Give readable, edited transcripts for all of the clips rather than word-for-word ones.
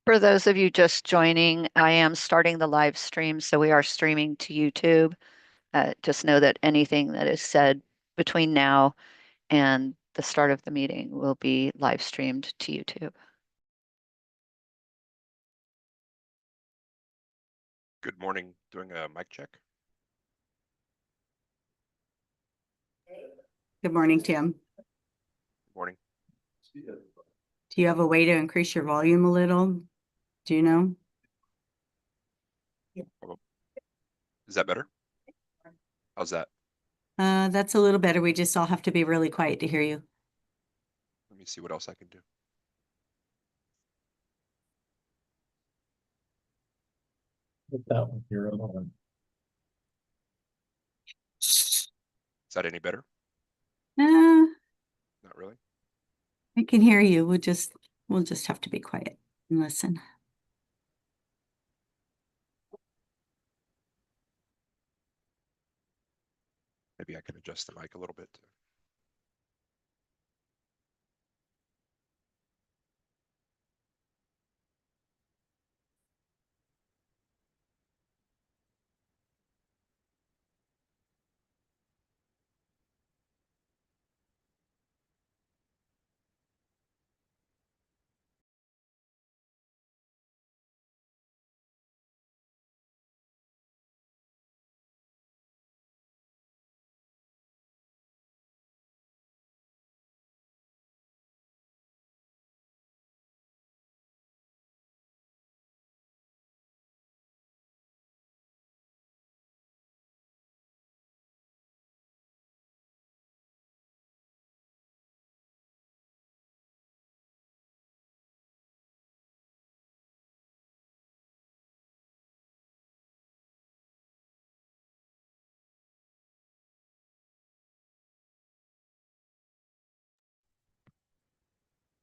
For those of you just joining, I am starting the live stream, so we are streaming to YouTube. Just know that anything that is said between now and the start of the meeting will be live streamed to YouTube. Good morning. Doing a mic check. Good morning, Tim. Good morning. Do you have a way to increase your volume a little? Do you know? Is that better? How's that? That's a little better. We just all have to be really quiet to hear you. Let me see what else I can do. Put that one here on. Is that any better? Uh, Not really. I can hear you. We'll just have to be quiet and listen. Maybe I can adjust the mic a little bit.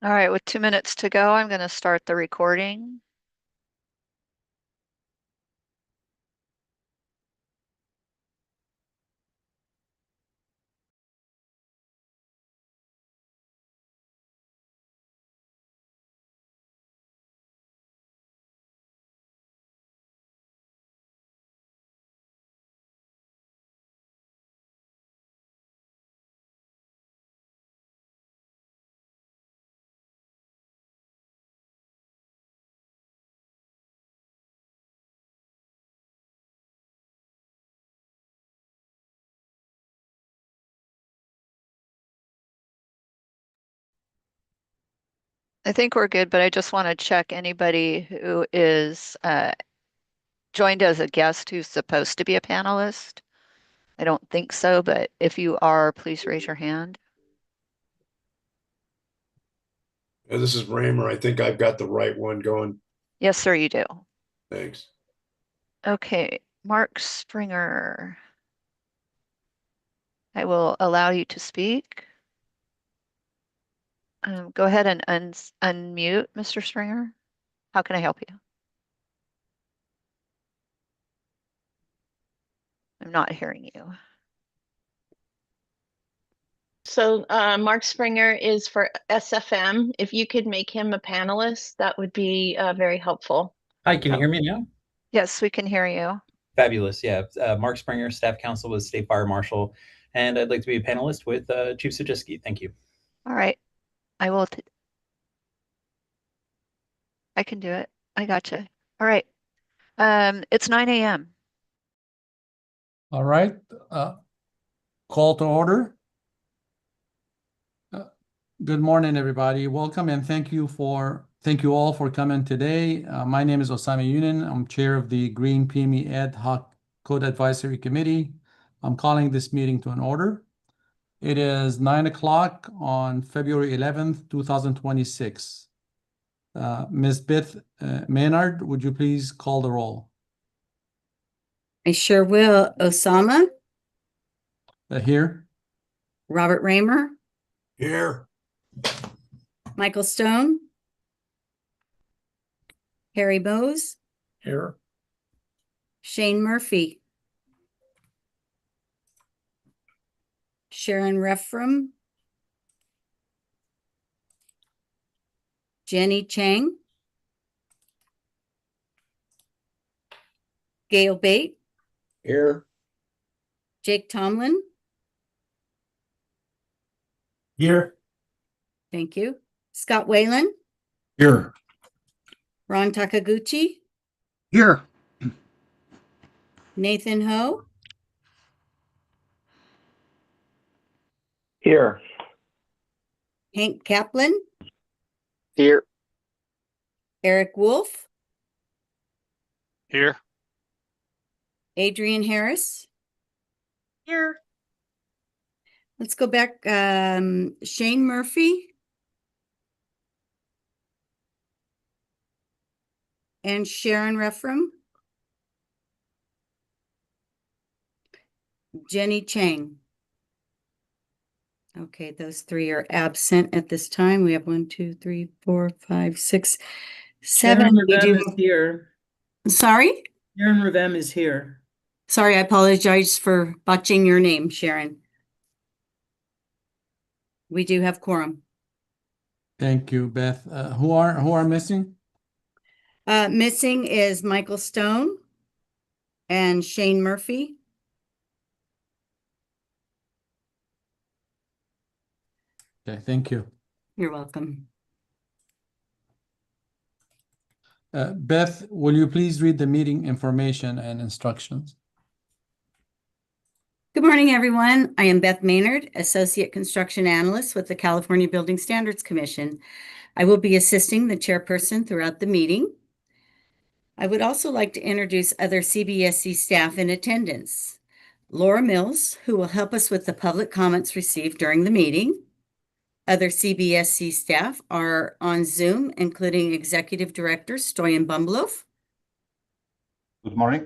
All right, with 2 minutes to go, I'm going to start the recording. I think we're good, but I just want to check anybody who is joined as a guest who's supposed to be a panelist. I don't think so, but if you are, please raise your hand. This is Raymer. I think I've got the right one going. Yes, sir, you do. Thanks. Okay, Mark Springer. I will allow you to speak. Go ahead and unmute, Mr. Springer. How can I help you? I'm not hearing you. So Mark Springer is for SFM. If you could make him a panelist, that would be very helpful. Hi, can you hear me now? Yes, we can hear you. Fabulous. Yeah. Mark Springer, Staff Counsel with State Fire Marshal, and I'd like to be a panelist with Chief Sojiski. Thank you. All right. I will. I can do it. I gotcha. All right. It's 9 a.m. All right. Call to order. Good morning, everybody. Welcome and thank you all for coming today. My name is Osama Yunin. I'm chair of the Green PEME Ad Hoc Code Advisory Committee. I'm calling this meeting to an order. It is 9 o'clock on February 11th, 2026. Ms. Beth Maynard, would you please call the roll? I sure will. Osama, Here. Robert Raymer, Here. Michael Stone, Harry Bowes, Here. Shane Murphy, Sharon Refram, Jenny Chang, Gail Bate, Here. Jake Tomlin. Here. Thank you. Scott Whalen, Here. Ron Takaguchi, Here. Nathan Ho, Here. Hank Kaplan, Here. Eric Wolf, Here. Adrian Harris. Here. Let's go back. Shane Murphy. And Sharon Refram. Jenny Chang. Okay, those three are absent at this time. We have 1, 2, 3, 4, 5, 6, 7. Sharon We Revem do. is here. Sorry? Sharon Revem is here. Sorry, I apologize for botching your name, Sharon. We do have quorum. Thank you, Beth. Who are missing? Missing is Michael Stone and Shane Murphy. Okay, thank you. You're welcome. Beth, will you please read the meeting information and instructions? Good morning, everyone. I am Beth Maynard, Associate Construction Analyst with the California Building Standards Commission. I will be assisting the chairperson throughout the meeting. I would also like to introduce other CBSC staff in attendance. Laura Mills, who will help us with the public comments received during the meeting. Other CBSC staff are on Zoom, including Executive Director Stoyan Bumblov, Good morning.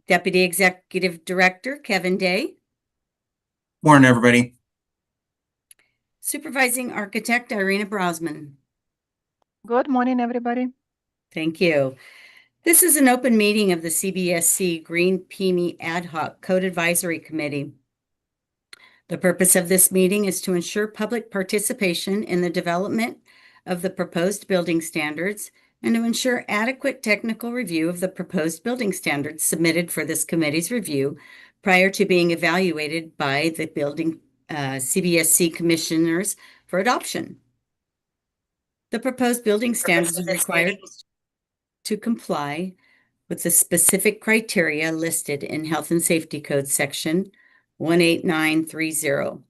Deputy Executive Director Kevin Day, Morning, everybody. Supervising Architect Irina Brosman. Good morning, everybody. Thank you. This is an open meeting of the CBSC Green PEME Ad Hoc Code Advisory Committee. The purpose of this meeting is to ensure public participation in the development of the proposed building standards and to ensure adequate technical review of the proposed building standards submitted for this committee's review prior to being evaluated by the CBSC commissioners for adoption. The proposed building standards are required to comply with the specific criteria listed in Health and Safety Code section 18930,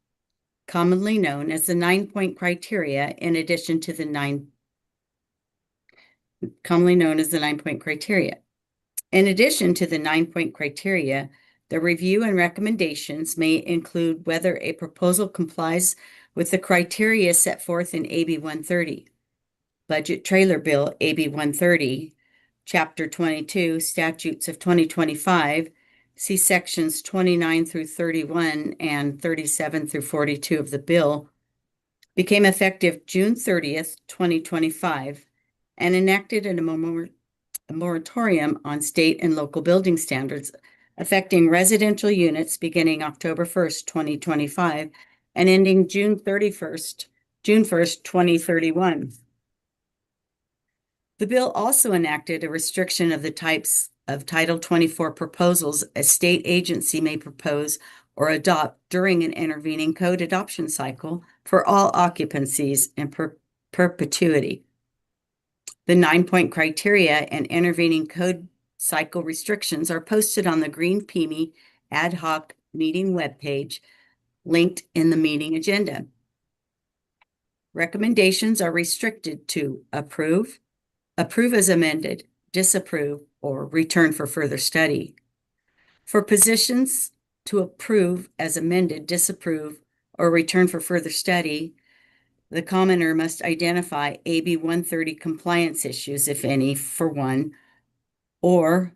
commonly known as the 9-point criteria, in addition to the 9-point criteria. In addition to the 9-point criteria, the review and recommendations may include whether a proposal complies with the criteria set forth in AB 130, Budget Trailer Bill AB 130, Chapter 22, Statutes of 2025, see sections 29 through 31 and 37 through 42 of the bill, became effective June 30th, 2025, and enacted a moratorium on state and local building standards affecting residential units beginning October 1st, 2025, and ending June 1st, 2031. The bill also enacted a restriction of the types of Title 24 proposals a state agency may propose or adopt during an intervening code adoption cycle for all occupancies in perpetuity. The 9-point criteria and intervening code cycle restrictions are posted on the Green PEME Ad Hoc meeting webpage, linked in the meeting agenda. Recommendations are restricted to approve as amended, disapprove, or return for further study. For positions to approve as amended, disapprove, or return for further study, the commenter must identify AB 130 compliance issues, if any, for one or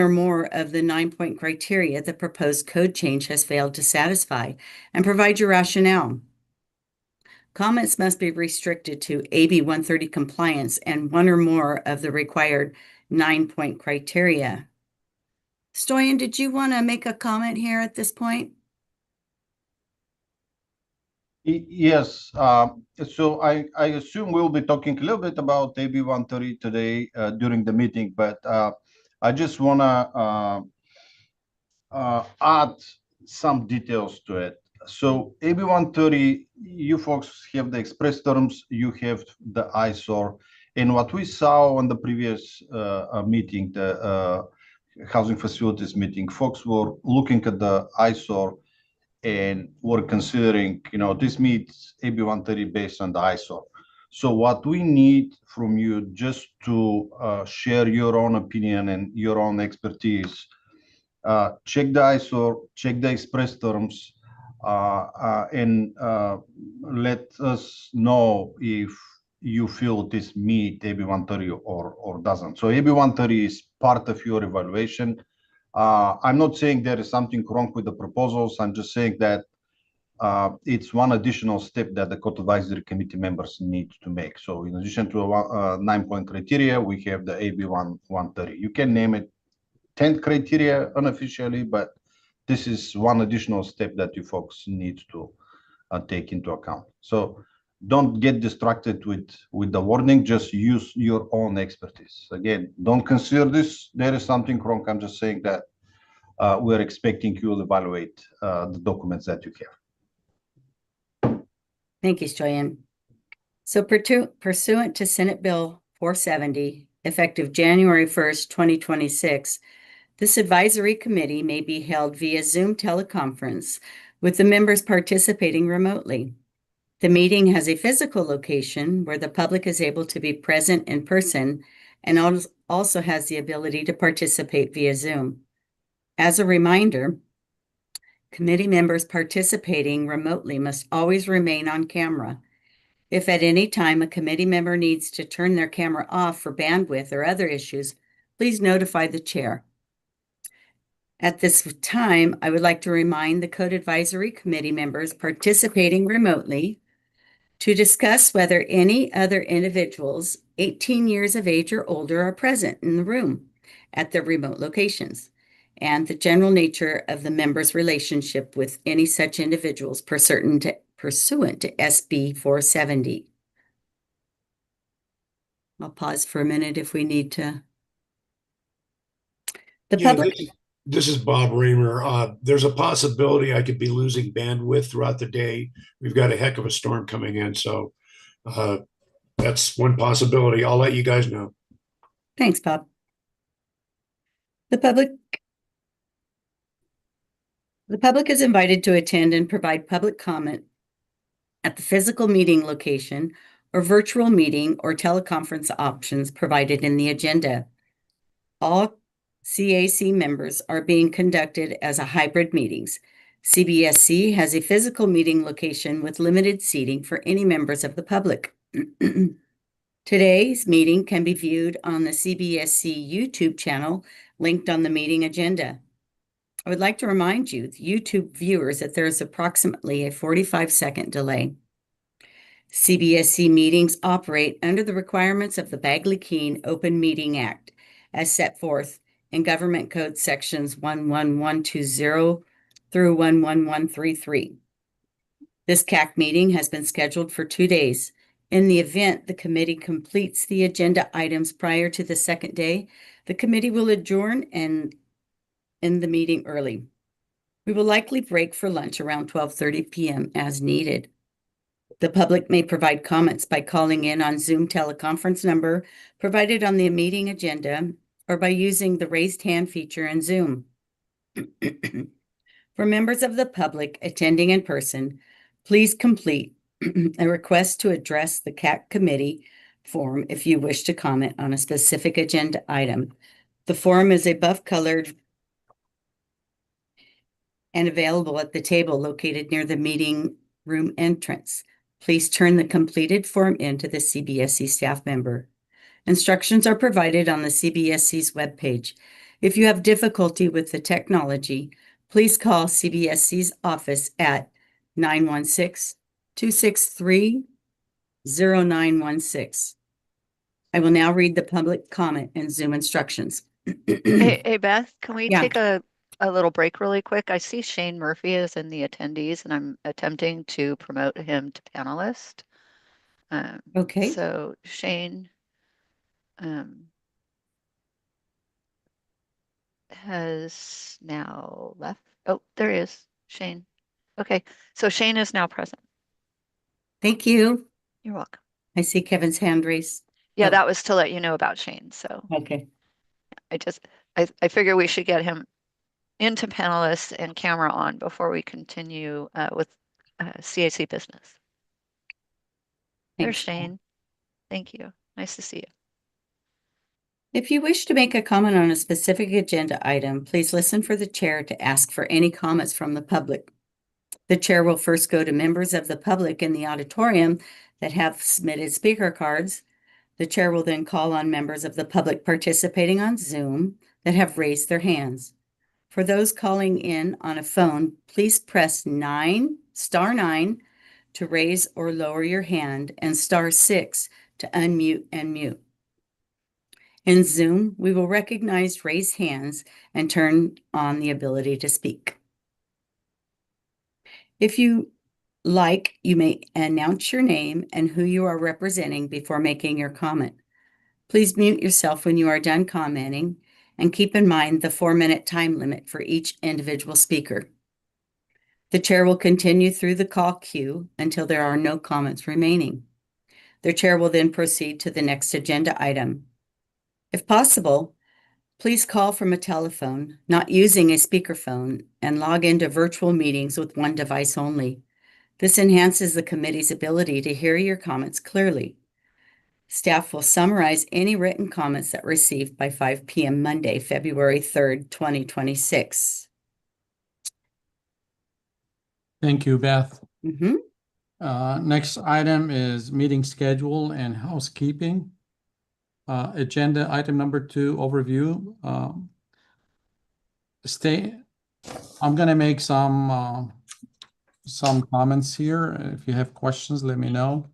more of the 9-point criteria the proposed code change has failed to satisfy, and provide your rationale. Comments must be restricted to AB 130 compliance and one or more of the required 9-point criteria. Stoyan, did you want to make a comment here at this point? Yes. So I assume we'll be talking a little bit about AB 130 today during the meeting, but I just wanna add some details to it. So AB 130, you folks have the express terms, you have the ISOR. And what we saw on the previous meeting, the housing facilities meeting, folks were looking at the ISOR and were considering, this meets AB 130 based on the ISOR. So what we need from you just to share your own opinion and your own expertise, check the ISO, check the express terms, and let us know if you feel this meet AB 130 or doesn't. So AB 130 is part of your evaluation. I'm not saying there is something wrong with the proposals. I'm just saying that it's one additional step that the Code Advisory Committee members need to make. So in addition to a 9-point criteria, we have the AB 130. You can name it 10 criteria unofficially, but this is one additional step that you folks need to take into account. So don't get distracted with the wording, just use your own expertise. Again, don't consider this, there is something wrong. I'm just saying that we're expecting you to evaluate the documents that you have. Thank you, Stoyan. So pursuant to Senate Bill 470, effective January 1st, 2026, this advisory committee may be held via Zoom teleconference with the members participating remotely. The meeting has a physical location where the public is able to be present in person and also has the ability to participate via Zoom. As a reminder, committee members participating remotely must always remain on camera. If at any time a committee member needs to turn their camera off for bandwidth or other issues, please notify the chair. At this time, I would like to remind the Code Advisory Committee members participating remotely to discuss whether any other individuals 18 years of age or older are present in the room at their remote locations, and the general nature of the members' relationship with any such individuals pursuant to SB 470. I'll pause for a minute if we need to. The Yeah, public. this is Bob Raymer. There's a possibility I could be losing bandwidth throughout the day. We've got a heck of a storm coming in, so that's one possibility. I'll let you guys know. Thanks, Bob. The public is invited to attend and provide public comment at the physical meeting location or virtual meeting or teleconference options provided in the agenda. All CAC members are being conducted as a hybrid meetings. CBSC has a physical meeting location with limited seating for any members of the public. Today's meeting can be viewed on the CBSC YouTube channel linked on the meeting agenda. I would like to remind you, the YouTube viewers, that there is approximately a 45-second delay. CBSC meetings operate under the requirements of the Bagley-Keene Open Meeting Act as set forth in Government Code Sections 11120 through 11133. This CAC meeting has been scheduled for 2 days. In the event the committee completes the agenda items prior to the second day, the committee will adjourn and end the meeting early. We will likely break for lunch around 12:30 p.m. as needed. The public may provide comments by calling in on Zoom teleconference number provided on the meeting agenda or by using the raised hand feature in Zoom. For members of the public attending in person, please complete a request to address the CAC committee form if you wish to comment on a specific agenda item. The form is a buff-colored and available at the table located near the meeting room entrance. Please turn the completed form in to the CBSC staff member. Instructions are provided on the CBSC's webpage. If you have difficulty with the technology, please call CBSC's office at 916-263-0916. I will now read the public comment and Zoom instructions. Hey, Beth, can we Yeah. take a little break really quick? I see Shane Murphy is in the attendees, and I'm attempting to promote him to panelist. Okay. So Shane, has now left. Oh, there he is, Shane. Okay, so Shane is now present. Thank you. You're welcome. I see Kevin's hand raised. Yeah, Oh. that was to let you know about Shane. So Okay. I figure we should get him into panelists and camera on before we continue with CAC business. There's Thanks. Shane. Thank you. Nice to see you. If you wish to make a comment on a specific agenda item, please listen for the chair to ask for any comments from the public. The chair will first go to members of the public in the auditorium that have submitted speaker cards. The chair will then call on members of the public participating on Zoom that have raised their hands. For those calling in on a phone, please press *9 to raise or lower your hand and *6 to unmute and mute. In Zoom, we will recognize raised hands and turn on the ability to speak. If you like, you may announce your name and who you are representing before making your comment. Please mute yourself when you are done commenting, and keep in mind the 4-minute time limit for each individual speaker. The chair will continue through the call queue until there are no comments remaining. The chair will then proceed to the next agenda item. If possible, please call from a telephone, not using a speakerphone, and log into virtual meetings with one device only. This enhances the committee's ability to hear your comments clearly. Staff will summarize any written comments that were received by 5 p.m. Monday, February 3rd, 2026. Thank you, Beth. Mhm. Next item is meeting schedule and housekeeping. Agenda item number 2, overview. I'm going to make some comments here. If you have questions, let me know.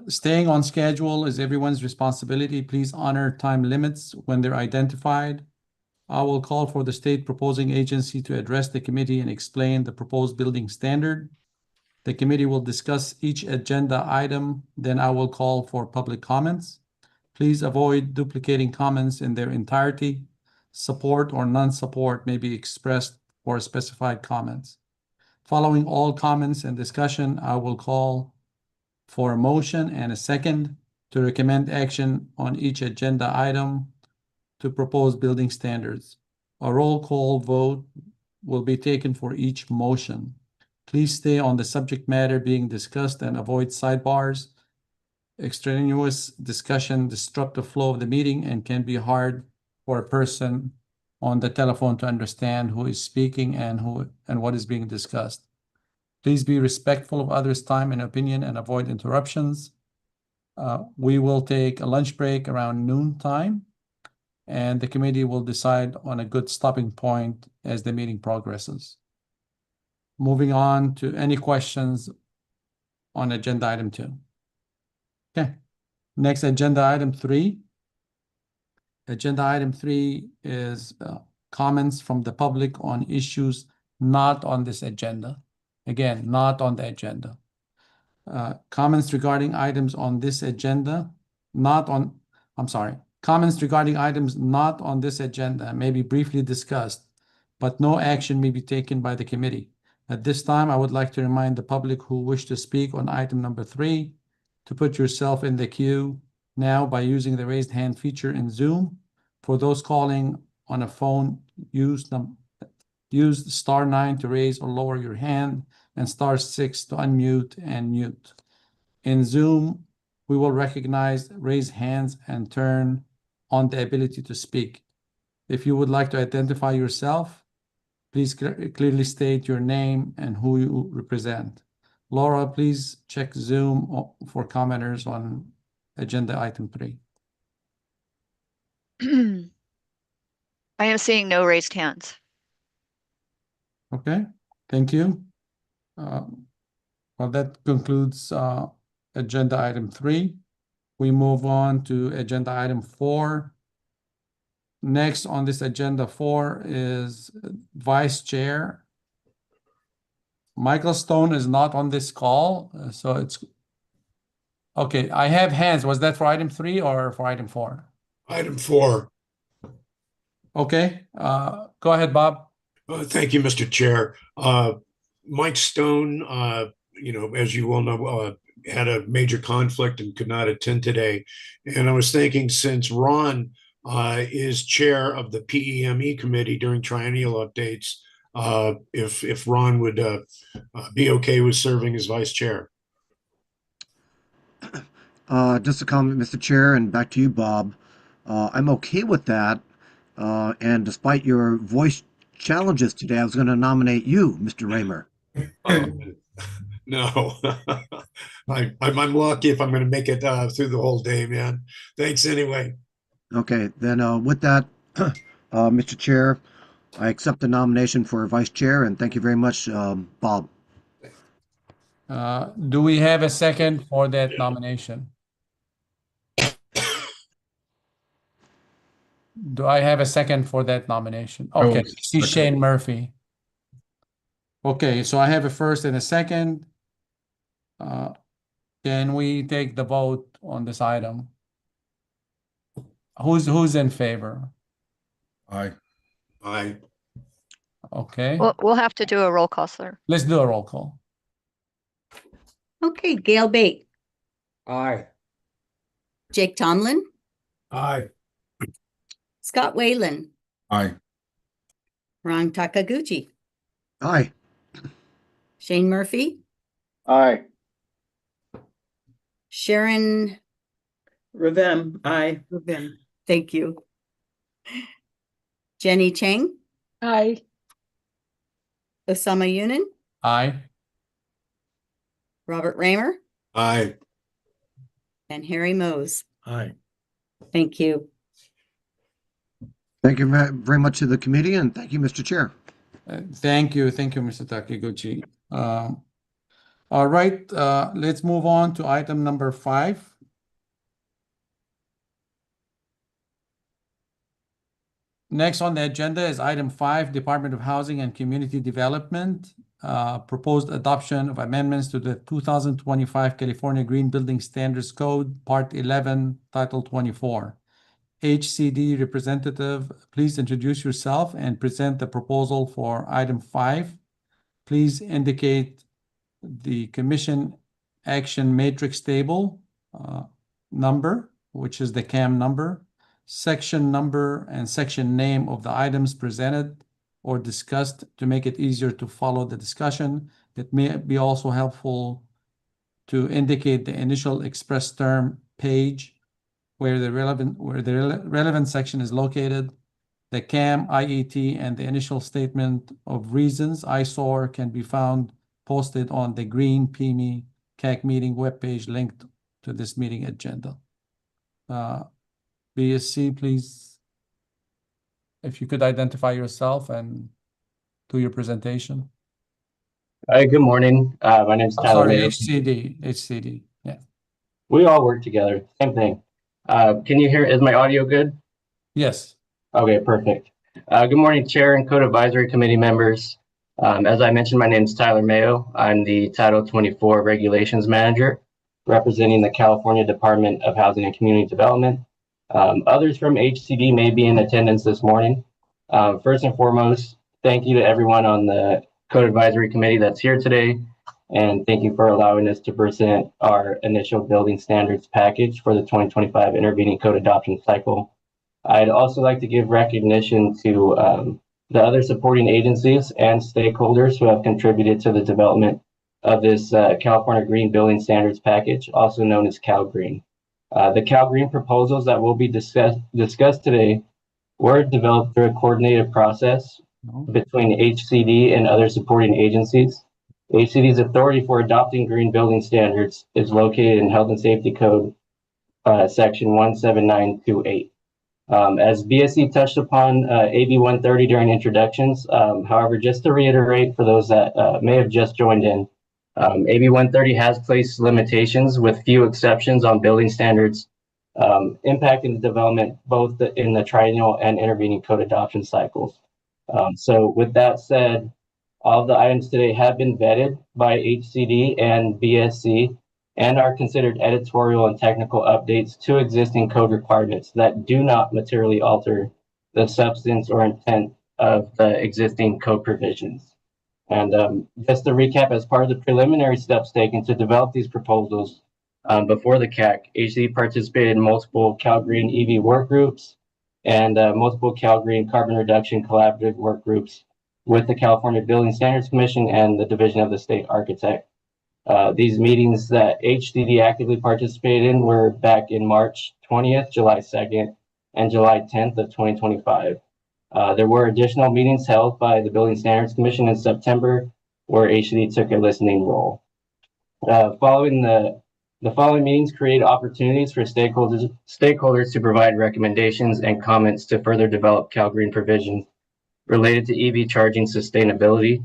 Staying on schedule is everyone's responsibility. Please honor time limits when they're identified. I will call for the state proposing agency to address the committee and explain the proposed building standard. The committee will discuss each agenda item, then I will call for public comments. Please avoid duplicating comments in their entirety. Support or non-support may be expressed for specified comments. Following all comments and discussion, I will call for a motion and a second to recommend action on each agenda item to propose building standards. A roll call vote will be taken for each motion. Please stay on the subject matter being discussed and avoid sidebars. Extraneous discussion disrupts the flow of the meeting and can be hard for a person on the telephone to understand who is speaking and what is being discussed. Please be respectful of others' time and opinion and avoid interruptions. We will take a lunch break around noon time, and the committee will decide on a good stopping point as the meeting progresses. Moving on to any questions on agenda item 2. Okay, next agenda item 3. Agenda item 3 is comments from the public on issues not on this agenda. Again, not on the agenda. Comments regarding items on this agenda, comments regarding items not on this agenda may be briefly discussed, but no action may be taken by the committee. At this time, I would like to remind the public who wish to speak on item number 3 to put yourself in the queue now by using the raised hand feature in Zoom. For those calling on a phone, use *9 to raise or lower your hand and *6 to unmute and mute. In Zoom, we will recognize raised hands and turn on the ability to speak. If you would like to identify yourself, please clearly state your name and who you represent. Laura, please check Zoom for commenters on agenda item 3. I am seeing no raised hands. Okay, thank you. Well, that concludes agenda item 3. We move on to agenda item 4. Next on this agenda 4 is Vice Chair. Michael Stone is not on this call, so it's okay. I have hands. Was that for item 3 or for item 4? Item 4. Okay, go ahead, Bob. Thank you, Mr. Chair. Mike Stone, as you all know, had a major conflict and could not attend today. And I was thinking, since Ron is chair of the PEME committee during triennial updates, if Ron would be okay with serving as vice chair. Just a comment, Mr. Chair, and back to you, Bob. I'm okay with that. And despite your voice challenges today, I was going to nominate you, Mr. Raymer. No, I'm lucky if I'm going to make it through the whole day, man. Thanks anyway. Okay, then with that, Mr. Chair, I accept the nomination for vice chair, and thank you very much, Bob. Do we have a second for that nomination? Do I have a second for that nomination? Okay, he's Shane Murphy. Okay, so I have a first and a second. Can we take the vote on this item? Who's in favor? Aye. Okay, We'll have to do a roll call, sir. let's do a roll call. Okay, Gail Bate, Aye. Jake Tomlin, Aye. Scott Whalen, Aye. Ron Takaguchi, Aye. Shane Murphy, Aye. Sharon Revem, aye. Rubin. Thank you. Jenny Chang, Aye. Osama Yunin, Aye. Robert Raymer, Aye. and Harry Mose. Aye. Thank you. Thank you very much to the committee, and thank you, Mr. Chair. Thank you, Mr. Takiguchi. All right, let's move on to item number 5. Next on the agenda is item 5, Department of Housing and Community Development, proposed adoption of amendments to the 2025 California Green Building Standards Code, Part 11, Title 24. HCD representative, please introduce yourself and present the proposal for item 5. Please indicate the Commission Action Matrix Table number, which is the CAM number, section number, and section name of the items presented or discussed to make it easier to follow the discussion. It may be also helpful to indicate the initial express term page where the relevant section is located. The CAM, IET, and the initial statement of reasons, ISOR, can be found posted on the Green PEME CAC meeting webpage linked to this meeting agenda. BSC, please, if you could identify yourself and do your presentation. Hi, good morning. My name is Tyler. Sorry, Mayo. HCD. Yeah. We all work together. Same thing. Can you hear? Is my audio good? Yes. Okay, perfect. Good morning, Chair and Code Advisory Committee members. As I mentioned, my name is Tyler Mayo. I'm the Title 24 Regulations Manager, representing the California Department of Housing and Community Development. Others from HCD may be in attendance this morning. First and foremost, thank you to everyone on the Code Advisory Committee that's here today, and thank you for allowing us to present our initial building standards package for the 2025 intervening code adoption cycle. I'd also like to give recognition to the other supporting agencies and stakeholders who have contributed to the development of this California Green Building Standards package, also known as CalGreen. The CalGreen proposals that will be discussed today were developed through a coordinated process between HCD and other supporting agencies. HCD's authority for adopting green building standards is located in Health and Safety Code, section 17928. As BSC touched upon AB 130 during introductions, however, just to reiterate for those that may have just joined in, AB 130 has placed limitations with few exceptions on building standards, impacting the development both in the triennial and intervening code adoption cycles. So with that said, all of the items today have been vetted by HCD and BSC and are considered editorial and technical updates to existing code requirements that do not materially alter the substance or intent of the existing code provisions. And just to recap, as part of the preliminary steps taken to develop these proposals before the CAC, HD participated in multiple Cal Green EV work groups and multiple Cal Green carbon reduction collaborative work groups with the California Building Standards Commission and the Division of the State Architect. These meetings that HDD actively participated in were back in March 20th, July 2nd, and July 10th of 2025. There were additional meetings held by the Building Standards Commission in September where HDD took a listening role. Following the following meetings create opportunities for stakeholders to provide recommendations and comments to further develop Cal Green provisions related to EV charging sustainability.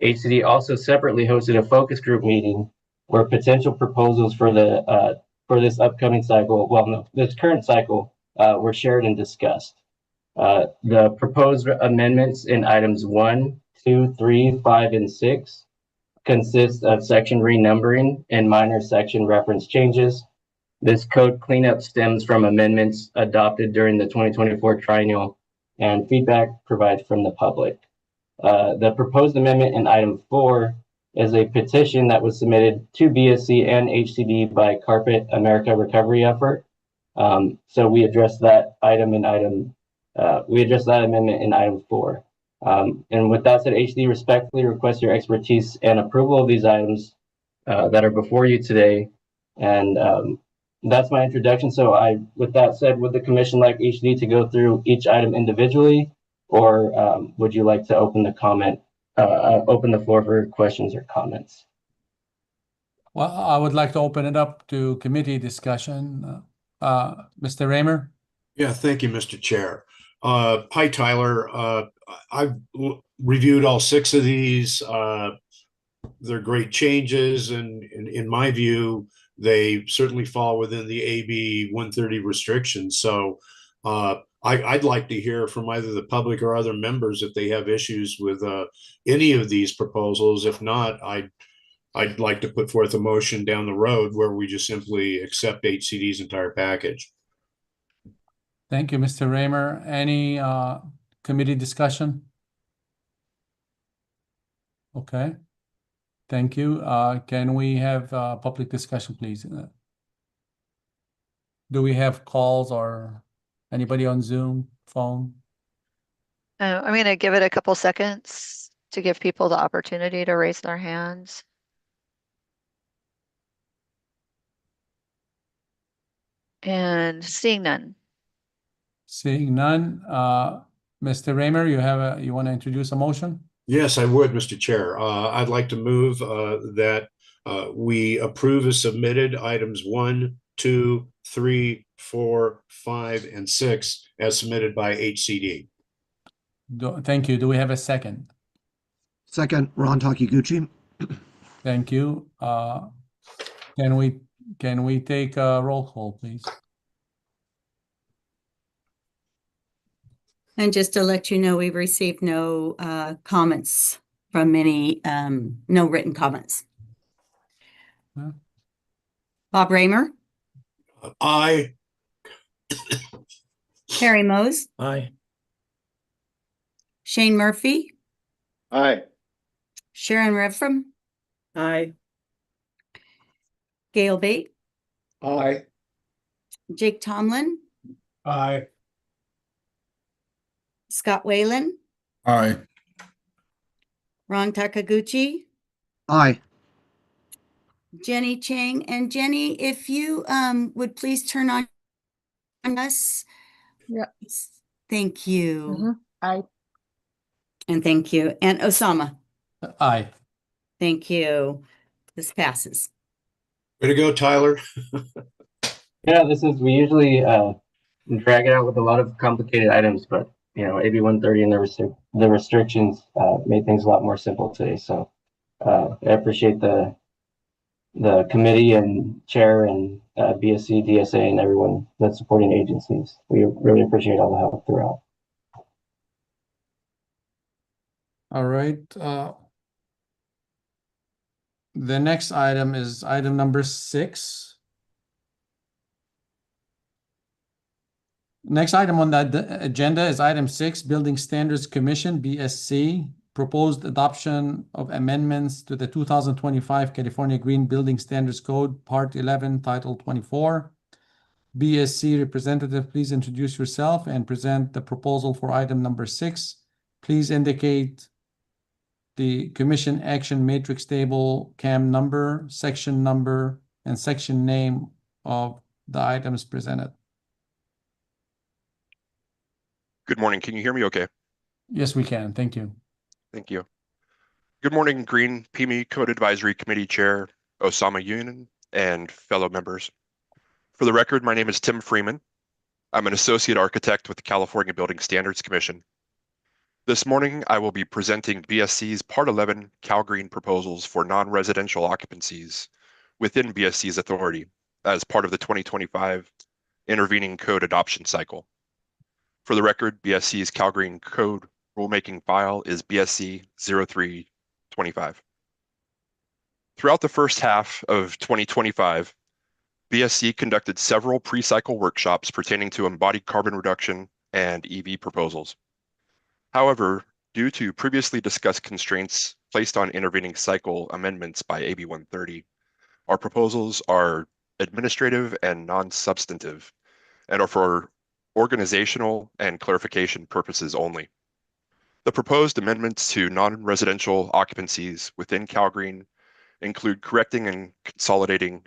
HCD also separately hosted a focus group meeting where potential proposals for this upcoming cycle, this current cycle, were shared and discussed. The proposed amendments in items 1, 2, 3, 5, and 6 consist of section renumbering and minor section reference changes. This code cleanup stems from amendments adopted during the 2024 triennial and feedback provided from the public. The proposed amendment in item 4 is a petition that was submitted to BSC and HCD by Carpet America Recovery Effort. So we addressed that amendment in item 4. And with that said, HD respectfully requests your expertise and approval of these items that are before you today. And that's my introduction. So with that said, would the commission like HD to go through each item individually, or would you like to open the floor for questions or comments? Well, I would like to open it up to committee discussion. Mr. Raymer? Yeah, thank you, Mr. Chair. Hi, Tyler. I've reviewed all 6 of these. They're great changes, and in my view, they certainly fall within the AB 130 restrictions. So I'd like to hear from either the public or other members if they have issues with any of these proposals. If not, I'd like to put forth a motion down the road where we just simply accept HCD's entire package. Thank you, Mr. Raymer. Any committee discussion? Okay. Thank you. Can we have public discussion, please? Do we have calls or anybody on Zoom, phone? I'm going to give it a couple seconds to give people the opportunity to raise their hands. And seeing none. Seeing none, Mr. Raymer, you want to introduce a motion? Yes, I would, Mr. Chair. I'd like to move that we approve as submitted items 1, 2, 3, 4, 5, and 6 as submitted by HCD. Thank you. Do we have a second? Second, Ron Takiguchi. Thank you. Can we take a roll call, please? And just to let you know, we've received no comments from any, no written comments. Yeah. Bob Raymer, Aye. Harry Mose, Aye. Shane Murphy, Aye. Sharon Revram, Aye. Gail Bate, Aye. Jake Tomlin, Aye. Scott Whalen, Aye. Ron Takaguchi, Aye. Jenny Chang. And Jenny, if you would please turn on us. Yep. Thank you. Aye. And thank you. And Osama. Aye. Thank you. This passes. Way to go, Tyler. Yeah, we usually drag it out with a lot of complicated items, but AB 130 and the restrictions made things a lot more simple today. So I appreciate the committee and chair and BSC, DSA, and everyone that's supporting agencies. We really appreciate all the help throughout. All right. The next item is item number 6. Next item on the agenda is item 6, Building Standards Commission, BSC, proposed adoption of amendments to the 2025 California Green Building Standards Code, Part 11, Title 24. BSC representative, please introduce yourself and present the proposal for item number 6. Please indicate the commission action matrix table, CAM number, section number, and section name of the items presented. Good morning. Can you hear me okay? Yes, we can. Thank you. Thank you. Good morning, Green PEME Code Advisory Committee Chair Osama Yunin and fellow members. For the record, my name is Tim Freeman. I'm an associate architect with the California Building Standards Commission. This morning, I will be presenting BSC's Part 11 CalGreen proposals for non-residential occupancies within BSC's authority as part of the 2025 intervening code adoption cycle. For the record, BSC's CalGreen code rulemaking file is BSC 0325. Throughout the first half of 2025, BSC conducted several pre-cycle workshops pertaining to embodied carbon reduction and EV proposals. However, due to previously discussed constraints placed on intervening cycle amendments by AB 130, our proposals are administrative and non-substantive and are for organizational and clarification purposes only. The proposed amendments to non-residential occupancies within CalGreen include correcting and consolidating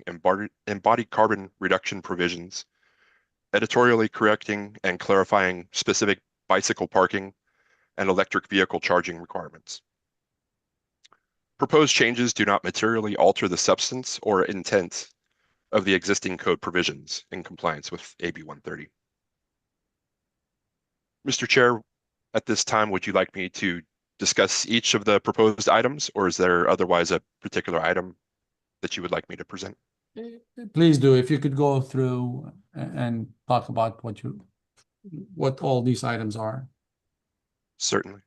embodied carbon reduction provisions, editorially correcting and clarifying specific bicycle parking and electric vehicle charging requirements. Proposed changes do not materially alter the substance or intent of the existing code provisions in compliance with AB 130. Mr. Chair, at this time, would you like me to discuss each of the proposed items, or is there otherwise a particular item that you would like me to present? Please do. If you could go through and talk about what all these items are. Certainly.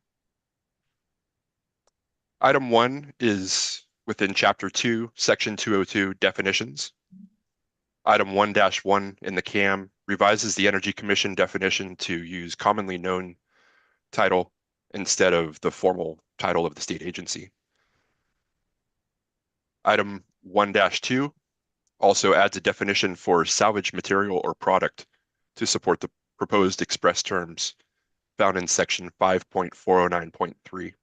Item 1 is within Chapter 2, Section 202, Definitions. Item 1-1 in the CAM revises the Energy Commission definition to use commonly known title instead of the formal title of the state agency. Item 1-2 also adds a definition for salvage material or product to support the proposed express terms found in Section 5.409.3.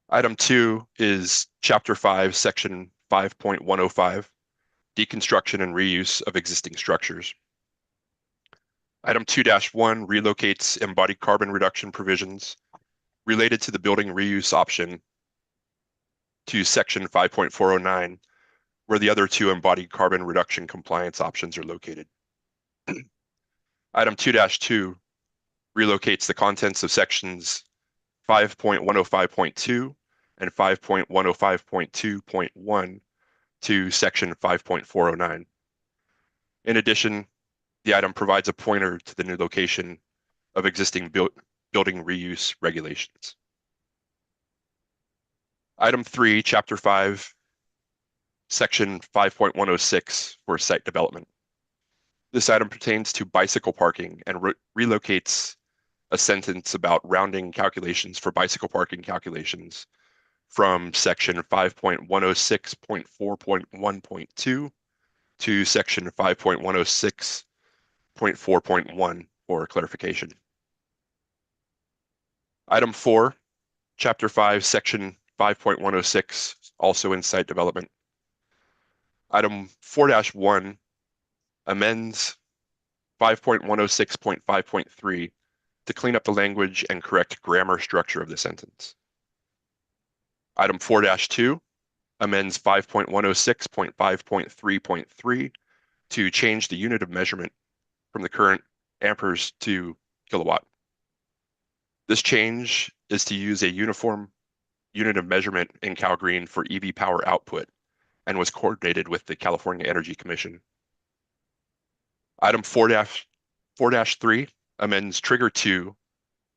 Item 2 is Chapter 5, Section 5.105, Deconstruction and Reuse of Existing Structures. Item 2-1 relocates embodied carbon reduction provisions related to the building reuse option to Section 5.409, where the other two embodied carbon reduction compliance options are located. Item 2-2 relocates the contents of Sections 5.105.2 and 5.105.2.1 to Section 5.409. In addition, the item provides a pointer to the new location of existing building reuse regulations. Item 3, Chapter 5, Section 5.106 for site development. This item pertains to bicycle parking and relocates a sentence about rounding calculations for bicycle parking calculations from Section 5.106.4.1.2 to Section 5.106.4.1 for clarification. Item 4, Chapter 5, Section 5.106, also in site development. Item 4-1 amends 5.106.5.3 to clean up the language and correct grammar structure of the sentence. Item 4-2 amends 5.106.5.3.3 to change the unit of measurement from the current amperes to kilowatt. This change is to use a uniform unit of measurement in CalGreen for EV power output and was coordinated with the California Energy Commission. Item 4-3 amends Trigger 2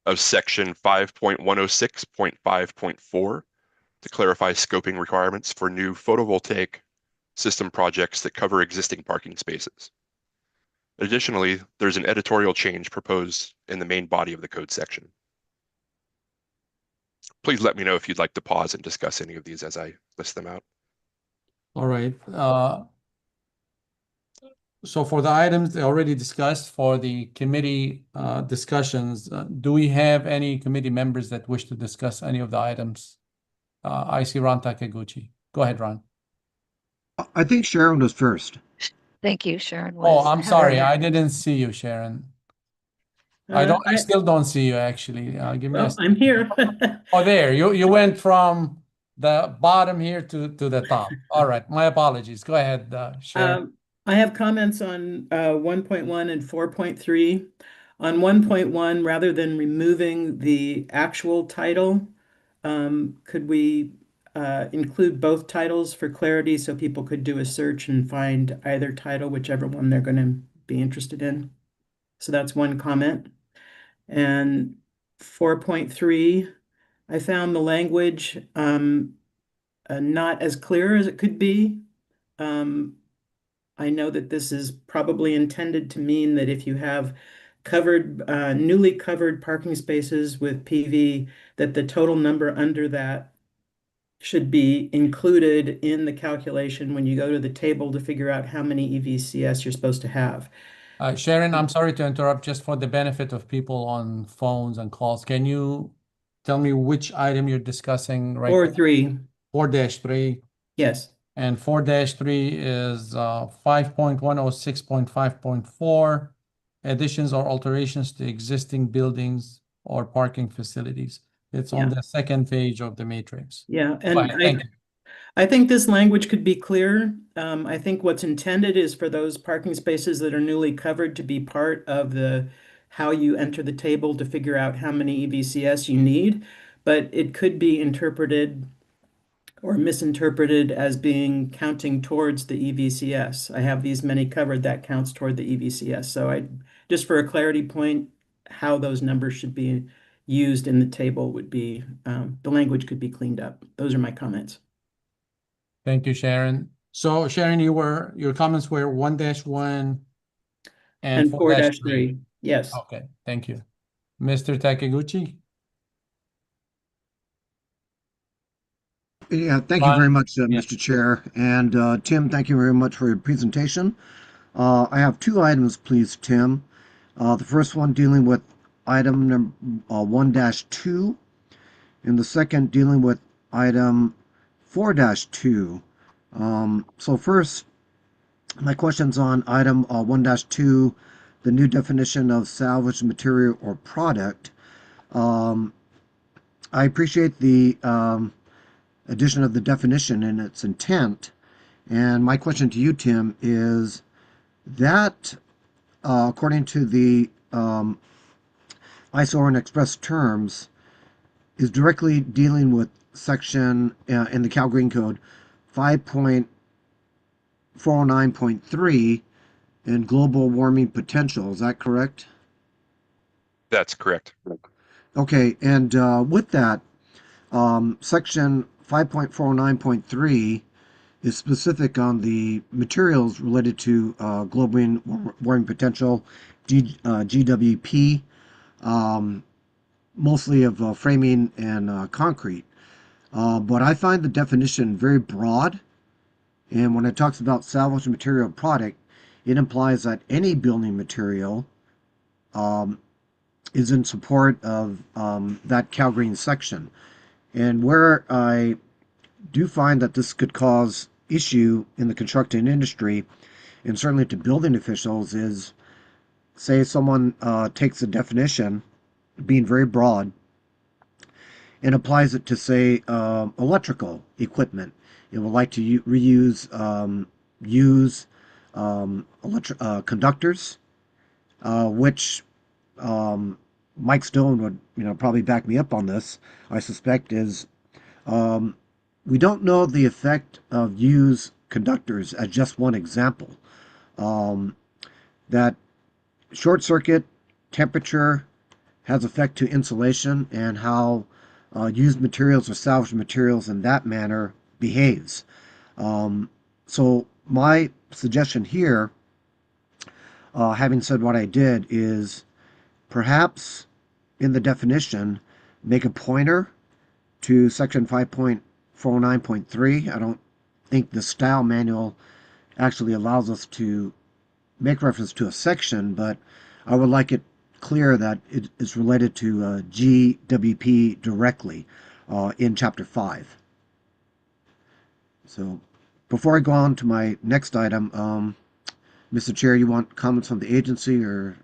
of Section 5.106.5.4 to clarify scoping requirements for new photovoltaic system projects that cover existing parking spaces. Additionally, there's an editorial change proposed in the main body of the code section. Please let me know if you'd like to pause and discuss any of these as I list them out. All right. So for the items already discussed for the committee discussions, do we have any committee members that wish to discuss any of the items? I see Ron Takaguchi. Go ahead, Ron. I think Sharon was first. Thank you, Sharon Oh, was I'm ahead of sorry. me. I didn't see you, Sharon. I still don't see you actually. Give me a I'm here. Oh, there. You went from the bottom here to the top. All right. My apologies. Go ahead, Sharon. I have comments on 1.1 and 4.3. On 1.1, rather than removing the actual title, could we include both titles for clarity so people could do a search and find either title, whichever one they're going to be interested in? So that's one comment. And 4.3, I found the language not as clear as it could be. I know that this is probably intended to mean that if you have newly covered parking spaces with PV, that the total number under that should be included in the calculation when you go to the table to figure out how many EVCS you're supposed to have. Sharon, I'm sorry to interrupt. Just for the benefit of people on phones and calls, can you tell me which item you're discussing right now? 4.3. 4-3. Yes. And 4-3 is 5.106.5.4, additions or alterations to existing buildings or parking facilities. It's on the second page of the matrix. Yeah, Go ahead. Thank you. I think this language could be clearer. I think what's intended is for those parking spaces that are newly covered to be part of the how you enter the table to figure out how many EVCS you need, but it could be interpreted or misinterpreted as being counting towards the EVCS. I have these many covered, that counts toward the EVCS. So just for a clarity point, how those numbers should be used in the table would be, the language could be cleaned up. Those are my comments. Thank you, Sharon. So Sharon, your comments were 1-1 and 4-3. Yes. Okay, thank you. Mr. Takaguchi? Yeah, thank you very much, Mr. Chair. And Tim, thank you very much for your presentation. I have two items, please, Tim. The first one dealing with item number 1-2, and the second dealing with item 4-2. So first, my question's on item 1-2, the new definition of salvaged material or product. I appreciate the addition of the definition and its intent. And my question to you, Tim, is that according to the ISO and express terms, is directly dealing with section in the Cal Green Code 5.409.3 and global warming potential. Is that correct? That's correct. Okay, and with that, section 5.409.3 is specific on the materials related to global warming potential, GWP, mostly of framing and concrete. But I find the definition very broad, and when it talks about salvage material product, it implies that any building material is in support of that Cal Green section. And where I do find that this could cause issue in the construction industry, and certainly to building officials, is say someone takes a definition, being very broad, and applies it to, say, electrical equipment. It would like to reuse, use conductors, which Mike Stone would, probably back me up on this, I suspect, is we don't know the effect of used conductors as just one example. That short circuit temperature has effect to insulation and how used materials or salvaged materials in that manner behaves. So my suggestion here having said what I did is perhaps in the definition, make a pointer to section 5.409.3. I don't think the style manual actually allows us to make reference to a section, but I would like it clear that it is related to GWP directly in Chapter 5. So before I go on to my next item, Mr. Chair, you want comments from the agency or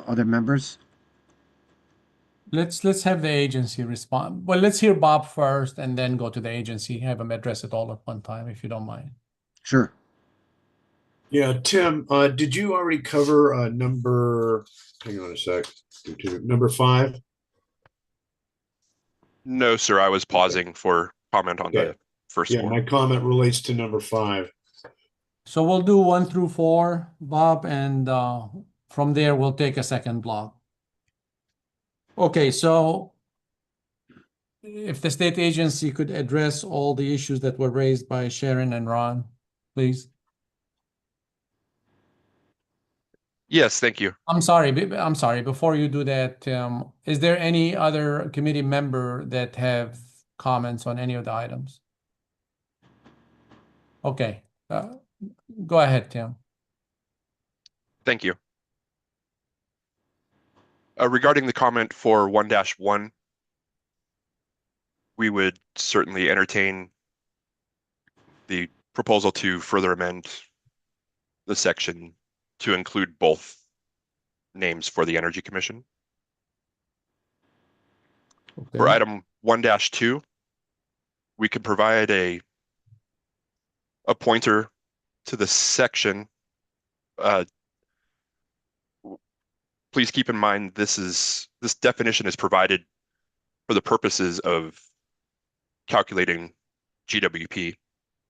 other members? Let's have the agency respond. Well, let's hear Bob first and then go to the agency, have them address it all at one time, if you don't mind. Sure. Yeah, Tim, did you already cover number, hang on a sec, number 5? No, sir. I was pausing for comment on Okay. the first Yeah, 4. my comment relates to number 5. So we'll do 1 through 4, Bob, and from there we'll take a second block. Okay, so if the state agency could address all the issues that were raised by Sharon and Ron, please. Yes, thank you. I'm sorry. Before you do that, is there any other committee member that have comments on any of the items? Okay, go ahead, Tim. Thank you. Regarding the comment for 1-1, we would certainly entertain the proposal to further amend the section to include both names for the Energy Commission. Okay. For item 1-2, we can provide a pointer to the section. Please keep in mind this definition is provided for the purposes of calculating GWP.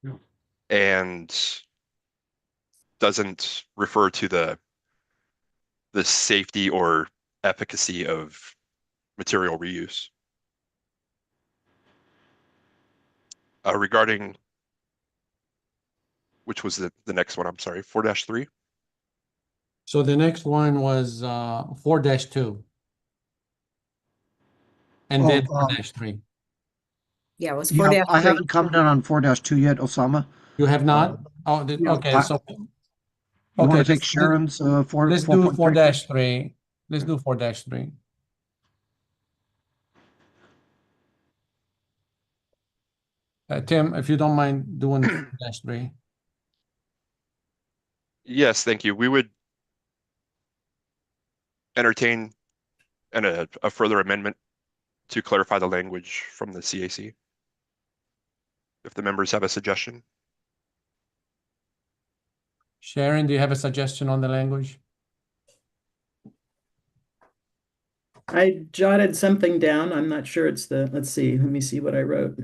Yeah. And doesn't refer to the safety or efficacy of material reuse. Regarding, which was the next one, I'm sorry, 4-3? So the next one was 4-2. And then 4-3. Yeah, it was Yeah, 4-3. I haven't commented on 4-2 yet, Osama. You have not? no, Okay, so You want to take let's Sharon's do 4.3? 4-3. Let's do 4-3. Tim, if you don't mind doing 4-3. Yes, thank you. We would entertain a further amendment to clarify the language from the CAC. If the members have a suggestion. Sharon, do you have a suggestion on the language? I jotted something down. I'm not sure it's the, let's see, let me see what I wrote.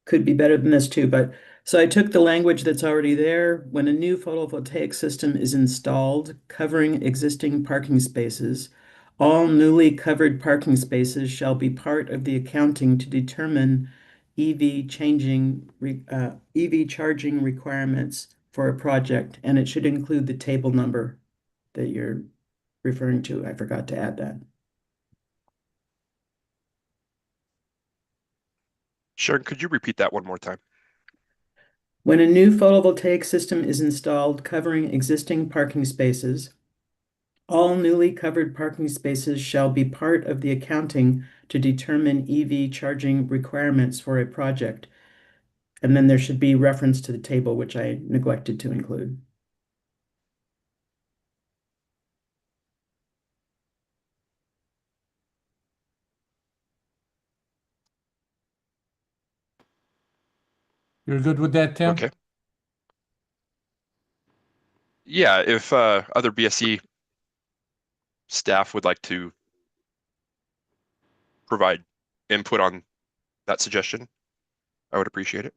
Could be better than this too, but so I took the language that's already there. When a new photovoltaic system is installed covering existing parking spaces, all newly covered parking spaces shall be part of the accounting to determine EV charging requirements for a project, and it should include the table number that you're referring to. I forgot to add that. Sharon, could you repeat that one more time? When a new photovoltaic system is installed covering existing parking spaces, all newly covered parking spaces shall be part of the accounting to determine EV charging requirements for a project. And then there should be reference to the table, which I neglected to include. You're good with that, Tim? Okay. Yeah, if other BSC staff would like to provide input on that suggestion, I would appreciate it.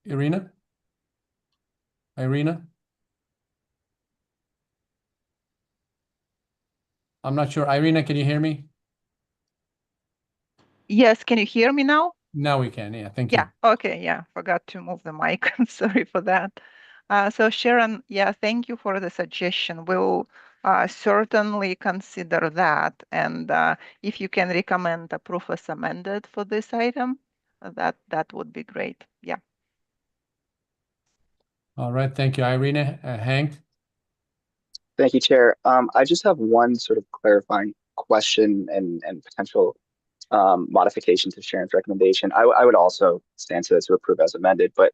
Irina? Irina? I'm not sure. Irina, can you hear me? Yes, can you hear me now? Now we can. Yeah, thank you. Yeah, okay, yeah, forgot to move the mic. I'm sorry for that. So Sharon, yeah, thank you for the suggestion. We'll certainly consider that. And if you can recommend approve as amended for this item, that would be great. Yeah. All right, thank you, Irina. Hank? Thank you, Chair. I just have one sort of clarifying question and potential modification to Sharon's recommendation. I would also stand to approve as amended, but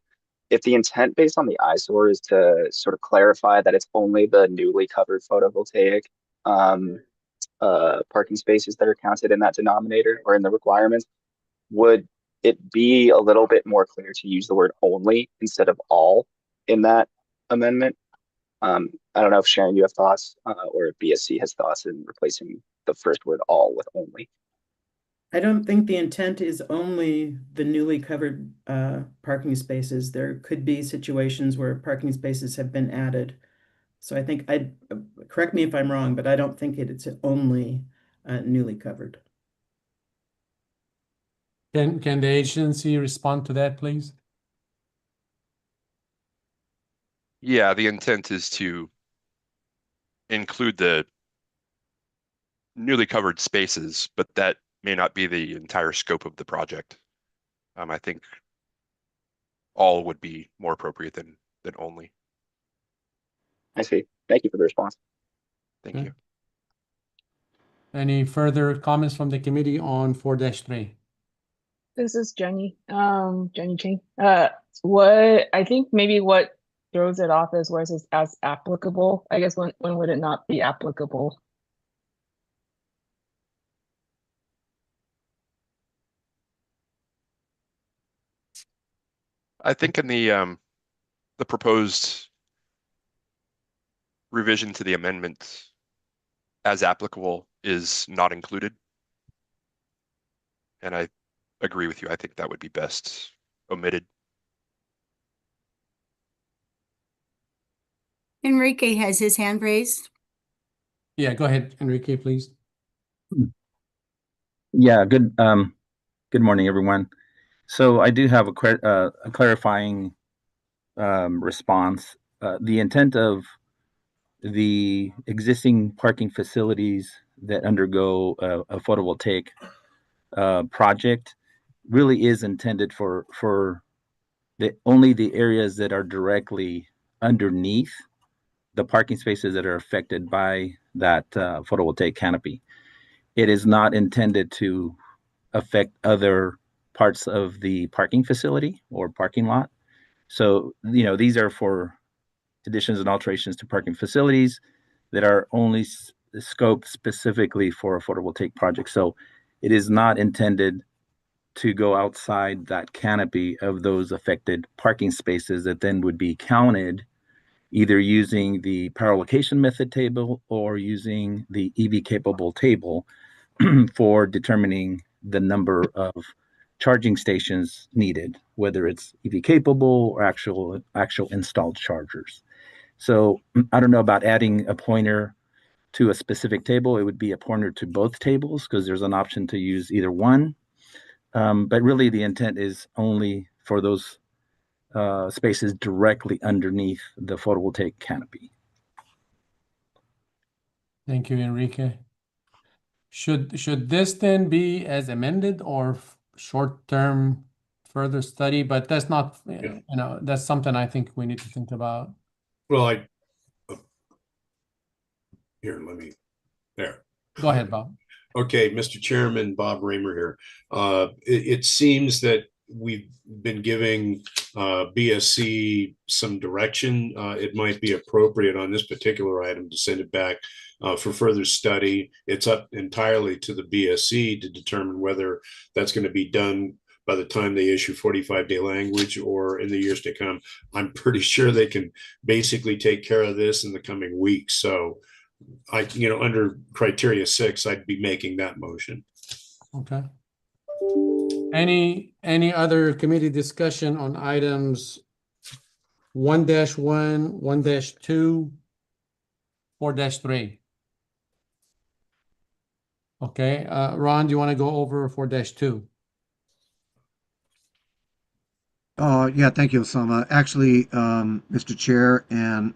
if the intent based on the eyesore is to sort of clarify that it's only the newly covered photovoltaic parking spaces that are counted in that denominator or in the requirements, would it be a little bit more clear to use the word only instead of all in that amendment? I don't know if Sharon, you have thoughts, or if BSC has thoughts in replacing the first word all with only. I don't think the intent is only the newly covered parking spaces. There could be situations where parking spaces have been added. So I think correct me if I'm wrong, but I don't think it's only newly covered. Can the agency respond to that, please? Yeah, the intent is to include the newly covered spaces, but that may not be the entire scope of the project. I think all would be more appropriate than only. I see. Thank you for the response. Thank Okay. you. Any further comments from the committee on 4-3? This is Jenny. Jenny Chang. What I think maybe what throws it off is where it says as applicable. I guess when would it not be applicable? I think in the proposed revision to the amendment, as applicable is not included. And I agree with you. I think that would be best omitted. Enrique has his hand raised. Yeah, go ahead, Enrique, please. Yeah, good morning, everyone. So I do have a clarifying response. The intent of the existing parking facilities that undergo a photovoltaic project really is intended for only the areas that are directly underneath the parking spaces that are affected by that photovoltaic canopy. It is not intended to affect other parts of the parking facility or parking lot. So, these are for additions and alterations to parking facilities that are only scoped specifically for a photovoltaic project. So it is not intended to go outside that canopy of those affected parking spaces that then would be counted either using the power allocation method table or using the EV capable table for determining the number of charging stations needed, whether it's EV capable or actual installed chargers. So I don't know about adding a pointer to a specific table. It would be a pointer to both tables because there's an option to use either one. But really the intent is only for those spaces directly underneath the photovoltaic canopy. Thank you, Enrique. Should this then be as amended or short-term further study? But that's not, that's something I think we need to think about. Well, there. Go ahead, Bob. Okay, Mr. Chairman, Bob Raymer here. It seems that we've been giving BSC some direction. It might be appropriate on this particular item to send it back for further study. It's up entirely to the BSC to determine whether that's going to be done by the time they issue 45-day language or in the years to come. I'm pretty sure they can basically take care of this in the coming weeks. So under criteria 6, I'd be making that motion. Okay. Any other committee discussion on items 1-1, 1-2, 4-3? Okay, Ron, do you want to go over 4-2? Yeah, thank you, Osama. Actually, Mr. Chair and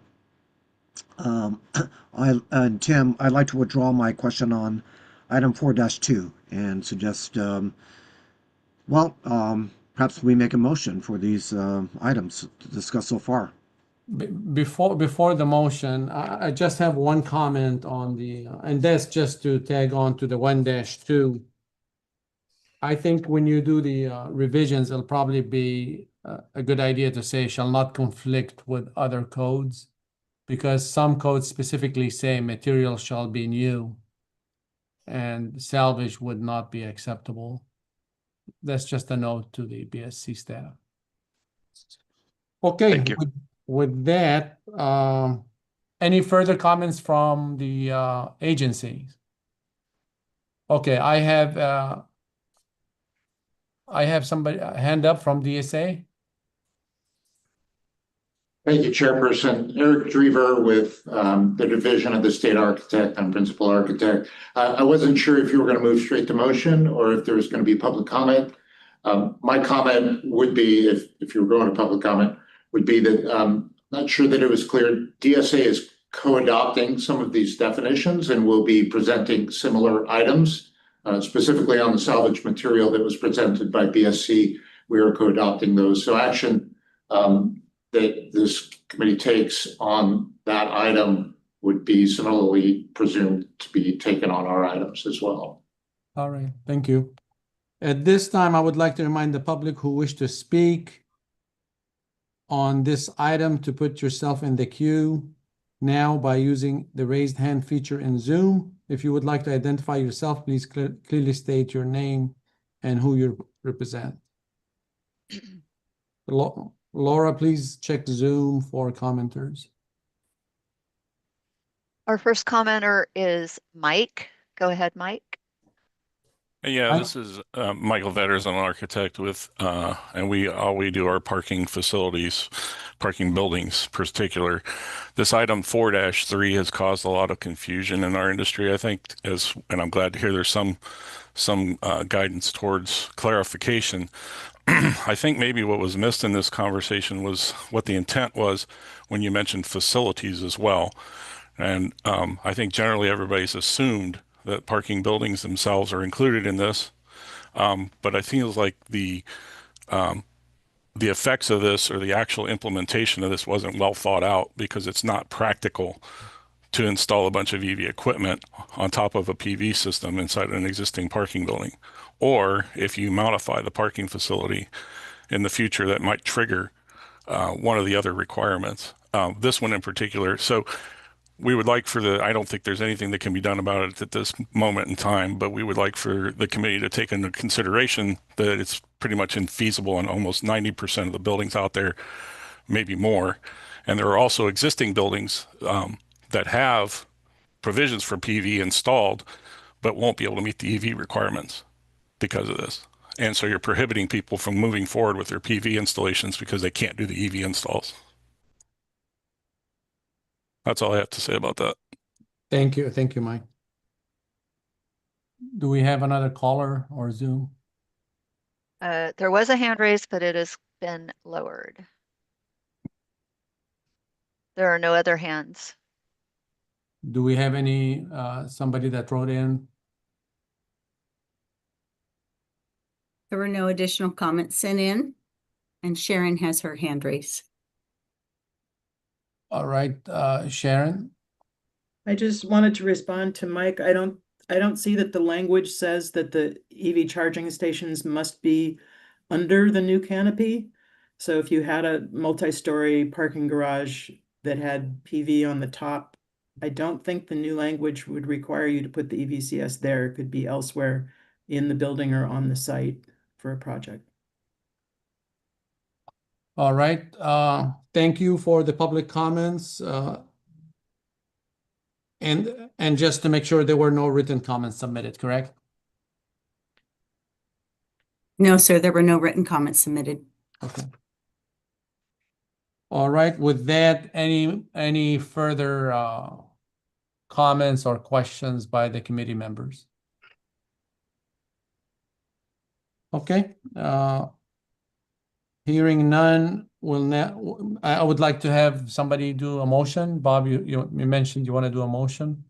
Tim, I'd like to withdraw my question on item 4-2 and suggest, perhaps we make a motion for these items to discuss so far. Before the motion, I just have one comment on the, and that's just to tag on to the 1-2. I think when you do the revisions, it'll probably be a good idea to say shall not conflict with other codes, because some codes specifically say material shall be new and salvage would not be acceptable. That's just a note to the BSC staff. Okay, Thank you. with that, any further comments from the agencies? Okay, I have somebody hand up from DSA. Thank you, Chairperson. Eric Drever with the Division of the State Architect. I'm Principal Architect. I wasn't sure if you were going to move straight to motion or if there was going to be public comment. My comment would be, if you were going to public comment, would be that I'm not sure that it was clear. DSA is co-adopting some of these definitions and will be presenting similar items, specifically on the salvage material that was presented by BSC. We are co-adopting those. So action that this committee takes on that item would be similarly presumed to be taken on our items as well. All right, thank you. At this time, I would like to remind the public who wish to speak on this item to put yourself in the queue now by using the raised hand feature in Zoom. If you would like to identify yourself, please clearly state your name and who you represent. Laura, please check Zoom for commenters. Our first commenter is Mike. Go ahead, Mike. Yeah, this is Michael Vetters, an architect with, and we do our parking facilities, parking buildings particular. This item 4-3 has caused a lot of confusion in our industry, I think, and I'm glad to hear there's some guidance towards clarification. I think maybe what was missed in this conversation was what the intent was when you mentioned facilities as well. And I think generally everybody's assumed that parking buildings themselves are included in this. But I feel like the effects of this or the actual implementation of this wasn't well thought out, because it's not practical to install a bunch of EV equipment on top of a PV system inside an existing parking building. Or if you modify the parking facility in the future, that might trigger one of the other requirements, this one in particular. So we would like I don't think there's anything that can be done about it at this moment in time, but we would like for the committee to take into consideration that it's pretty much infeasible on almost 90% of the buildings out there, maybe more. And there are also existing buildings that have provisions for PV installed, but won't be able to meet the EV requirements because of this. And so you're prohibiting people from moving forward with their PV installations because they can't do the EV installs. That's all I have to say about that. Thank you, Mike. Do we have another caller or Zoom? There was a hand raised, but it has been lowered. There are no other hands. Do we have any somebody that wrote in? There were no additional comments sent in, and Sharon has her hand raised. All right, Sharon. I just wanted to respond to Mike. I don't see that the language says that the EV charging stations must be under the new canopy. So if you had a multi-story parking garage that had PV on the top, I don't think the new language would require you to put the EVCS there. It could be elsewhere in the building or on the site for a project. All right, thank you for the public comments. And just to make sure there were no written comments submitted, correct? No, sir, there were no written comments submitted. Okay. All right, with that, any further comments or questions by the committee members? Okay. Hearing none, I would like to have somebody do a motion. Bob, you mentioned you want to do a motion.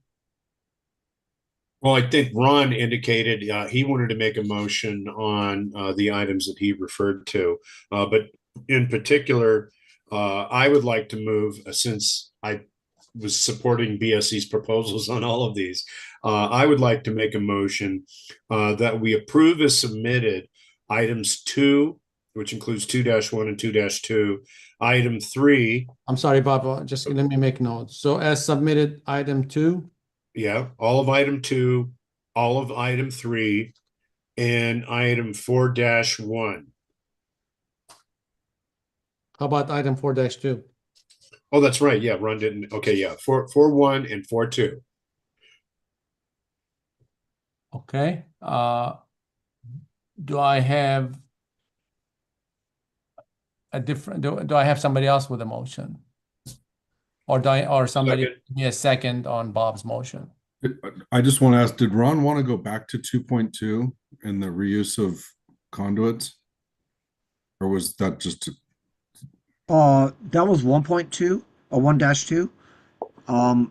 Well, I think Ron indicated he wanted to make a motion on the items that he referred to. But in particular, I would like to move, since I was supporting BSC's proposals on all of these, I would like to make a motion that we approve as submitted items 2, which includes 2-1 and 2-2, item 3. I'm sorry, Bob, just let me make notes. So as submitted, item 2. Yeah, all of item 2, all of item 3, and item 4-1. How about item 4-2? Oh, that's right. Yeah, Ron didn't. Okay, yeah, 4-1 and 4-2. Okay. Do I have a different? Do I have somebody else with a motion, or somebody Second. give me a second on Bob's motion? I just want to ask, did Ron want to go back to 2.2 and the reuse of conduits? Or was that just That was 1.2 or 1-2.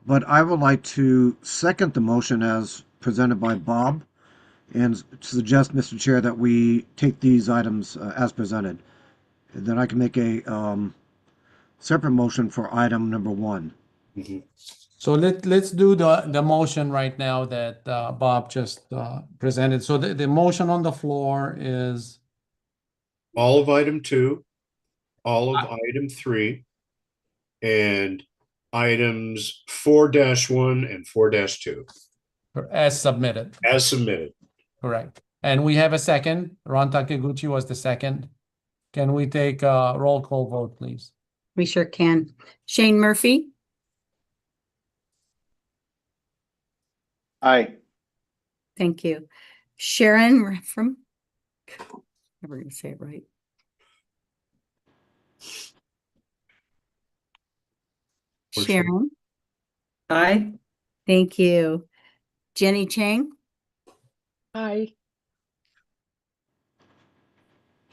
But I would like to second the motion as presented by Bob and suggest, Mr. Chair, that we take these items as presented. And then I can make a separate motion for item number 1. Mm-hmm. So let's do the motion right now that Bob just presented. So the motion on the floor is All of item 2, all of item 3, and items 4-1 and 4-2. as submitted. As submitted. Correct. And we have a second. Ron Takaguchi was the second. Can we take a roll call vote, please? We sure can. Shane Murphy, Aye. thank you. Sharon from, never gonna say it right. Sharon, Aye. thank you. Jenny Chang, Aye.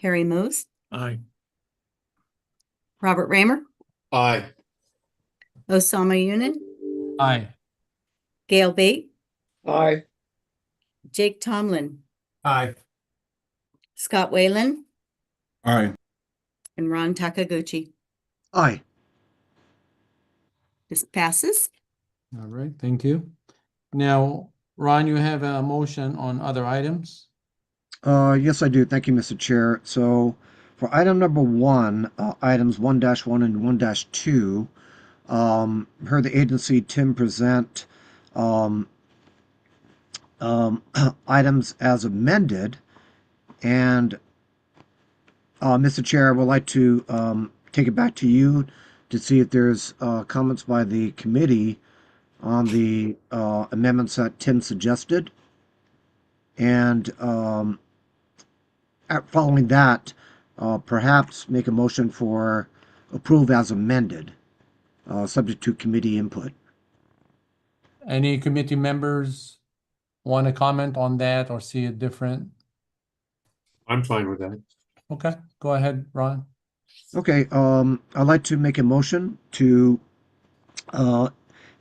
Harry Moose, Aye. Robert Raymer, Aye. Osama Yunin, Aye. Gail Bate, Aye. Jake Tomlin, Aye. Scott Whalen, Aye. and Ron Takaguchi. Aye. This passes. All right, thank you. Now, Ron, you have a motion on other items? Yes, I do. Thank you, Mr. Chair. So for item number 1, items 1-1 and 1-2, heard the agency Tim present items as amended, and Mr. Chair, I would like to take it back to you to see if there's comments by the committee on the amendments that Tim suggested, and following that, perhaps make a motion for approve as amended, subject to committee input. Any committee members want to comment on that or see it different? I'm fine with that. Okay, go ahead, Ron. Okay, I'd like to make a motion to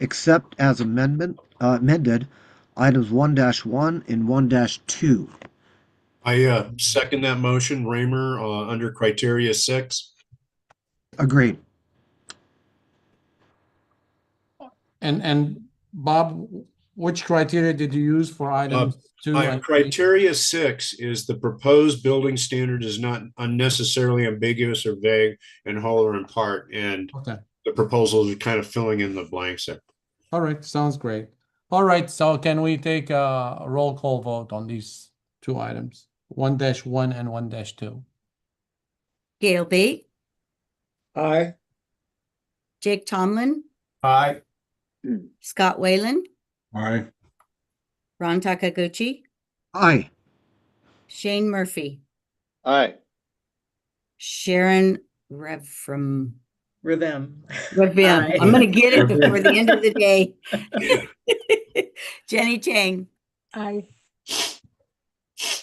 accept as amended items 1-1 and 1-2. I second that motion, Raymer, under criteria 6. Agreed. And Bob, which criteria did you use for items 2 and 3? Criteria 6 is the proposed building standard is not unnecessarily ambiguous or vague and whole or in part, and Okay. the proposals are kind of filling in the blanks there. All right, sounds great. All right, so can we take a roll call vote on these 2 items, 1-1 and 1-2? Gail Bate, Aye. Jake Tomlin, Aye. Scott Whalen, Aye. Ron Takaguchi, Aye. Shane Murphy, Aye. Sharon Rev from Revem. Revim. Aye. I'm gonna get it before the end of the day. Jenny Chang, Aye.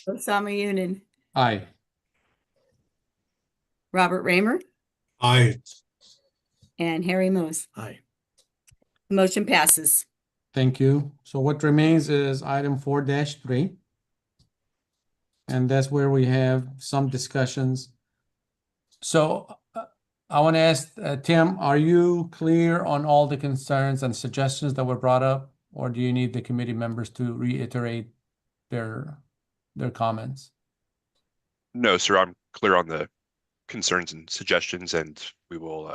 Osama Yunin, Aye. Robert Raymer, Aye. and Harry Moos. Aye. Motion passes. Thank you. So what remains is item 4-3. And that's where we have some discussions. So I want to ask Tim, are you clear on all the concerns and suggestions that were brought up, or do you need the committee members to reiterate their comments? No, sir, I'm clear on the concerns and suggestions, and we will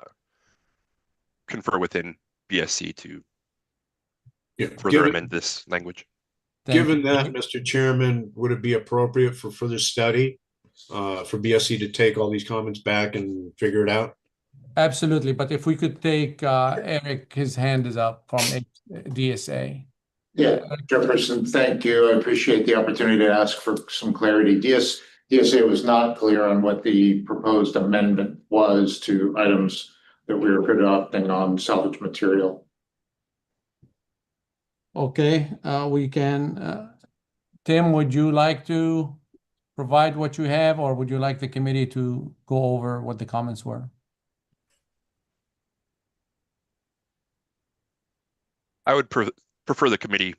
confer within BSC to further amend this language. Given that, Mr. Chairman, would it be appropriate for further study for BSC to take all these comments back and figure it out? Absolutely, but if we could take Eric, his hand is up from DSA. Yeah, Chairperson, thank you. I appreciate the opportunity to ask for some clarity. DSA was not clear on what the proposed amendment was to items that we were adopting on salvage material. Okay, we can. Tim, would you like to provide what you have, or would you like the committee to go over what the comments were? I would prefer the committee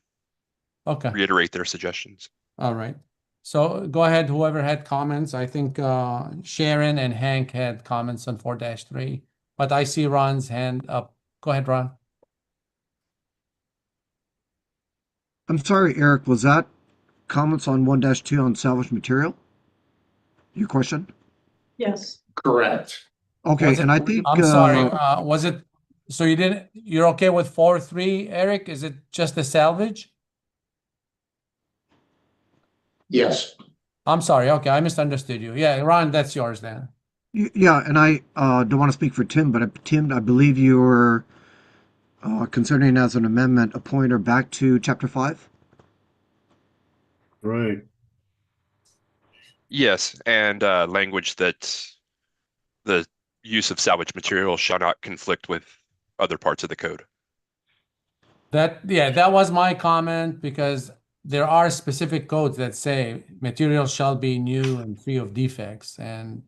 Okay. reiterate their suggestions. All right. So go ahead, whoever had comments. I think Sharon and Hank had comments on 4-3, but I see Ron's hand up. Go ahead, Ron. I'm sorry, Eric, was that comments on 1-2 on salvage material? Your question? Yes. Correct. Okay, and I think I'm sorry. Was it so you're okay with 4-3, Eric? Is it just the salvage? Yes. I'm sorry. Okay, I misunderstood you. Yeah, Ron, that's yours then. Yeah, and I don't want to speak for Tim, but Tim, I believe you were considering as an amendment a pointer back to Chapter 5. Right. Yes, and language that the use of salvage material shall not conflict with other parts of the code. That was my comment, because there are specific codes that say material shall be new and free of defects, and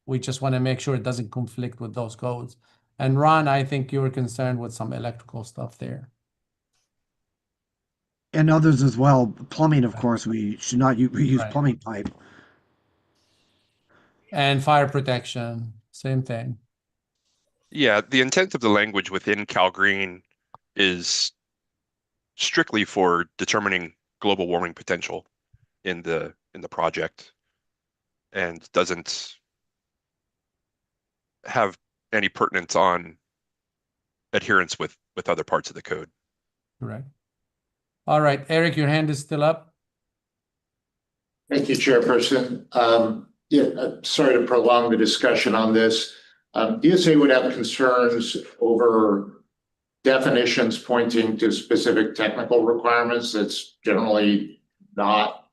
we just want to make sure it doesn't conflict with those codes. And Ron, I think you were concerned with some electrical stuff there. And others as well. Plumbing, of course, we should not reuse Right. plumbing pipe. And fire protection, same thing. Yeah, the intent of the language within Cal Green is strictly for determining global warming potential in the project, and doesn't have any pertinence on adherence with other parts of the code. Correct. All right, Eric, your hand is still up. Thank you, Chairperson. Sorry to prolong the discussion on this. DSA would have concerns over definitions pointing to specific technical requirements. That's generally not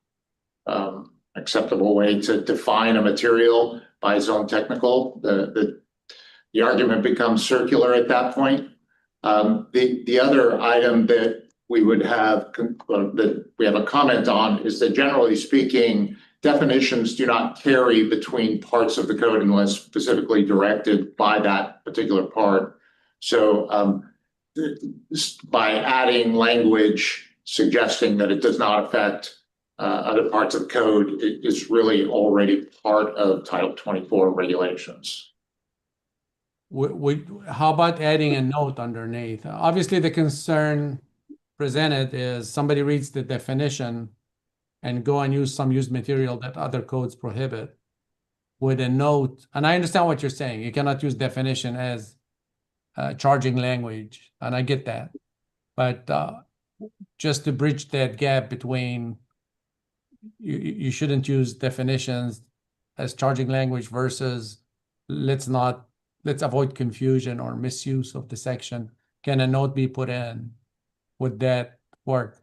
acceptable way to define a material by its own technical. The argument becomes circular at that point. The other item that we would have that we have a comment on is that, generally speaking, definitions do not carry between parts of the code unless specifically directed by that particular part. So by adding language suggesting that it does not affect other parts of code, it is really already part of Title 24 regulations. How about adding a note underneath? Obviously, the concern presented is somebody reads the definition and go and use some used material that other codes prohibit with a note. And I understand what you're saying. You cannot use definition as charging language, and I get that. But just to bridge that gap between you shouldn't use definitions as charging language versus let's avoid confusion or misuse of the section. Can a note be put in? Would that work?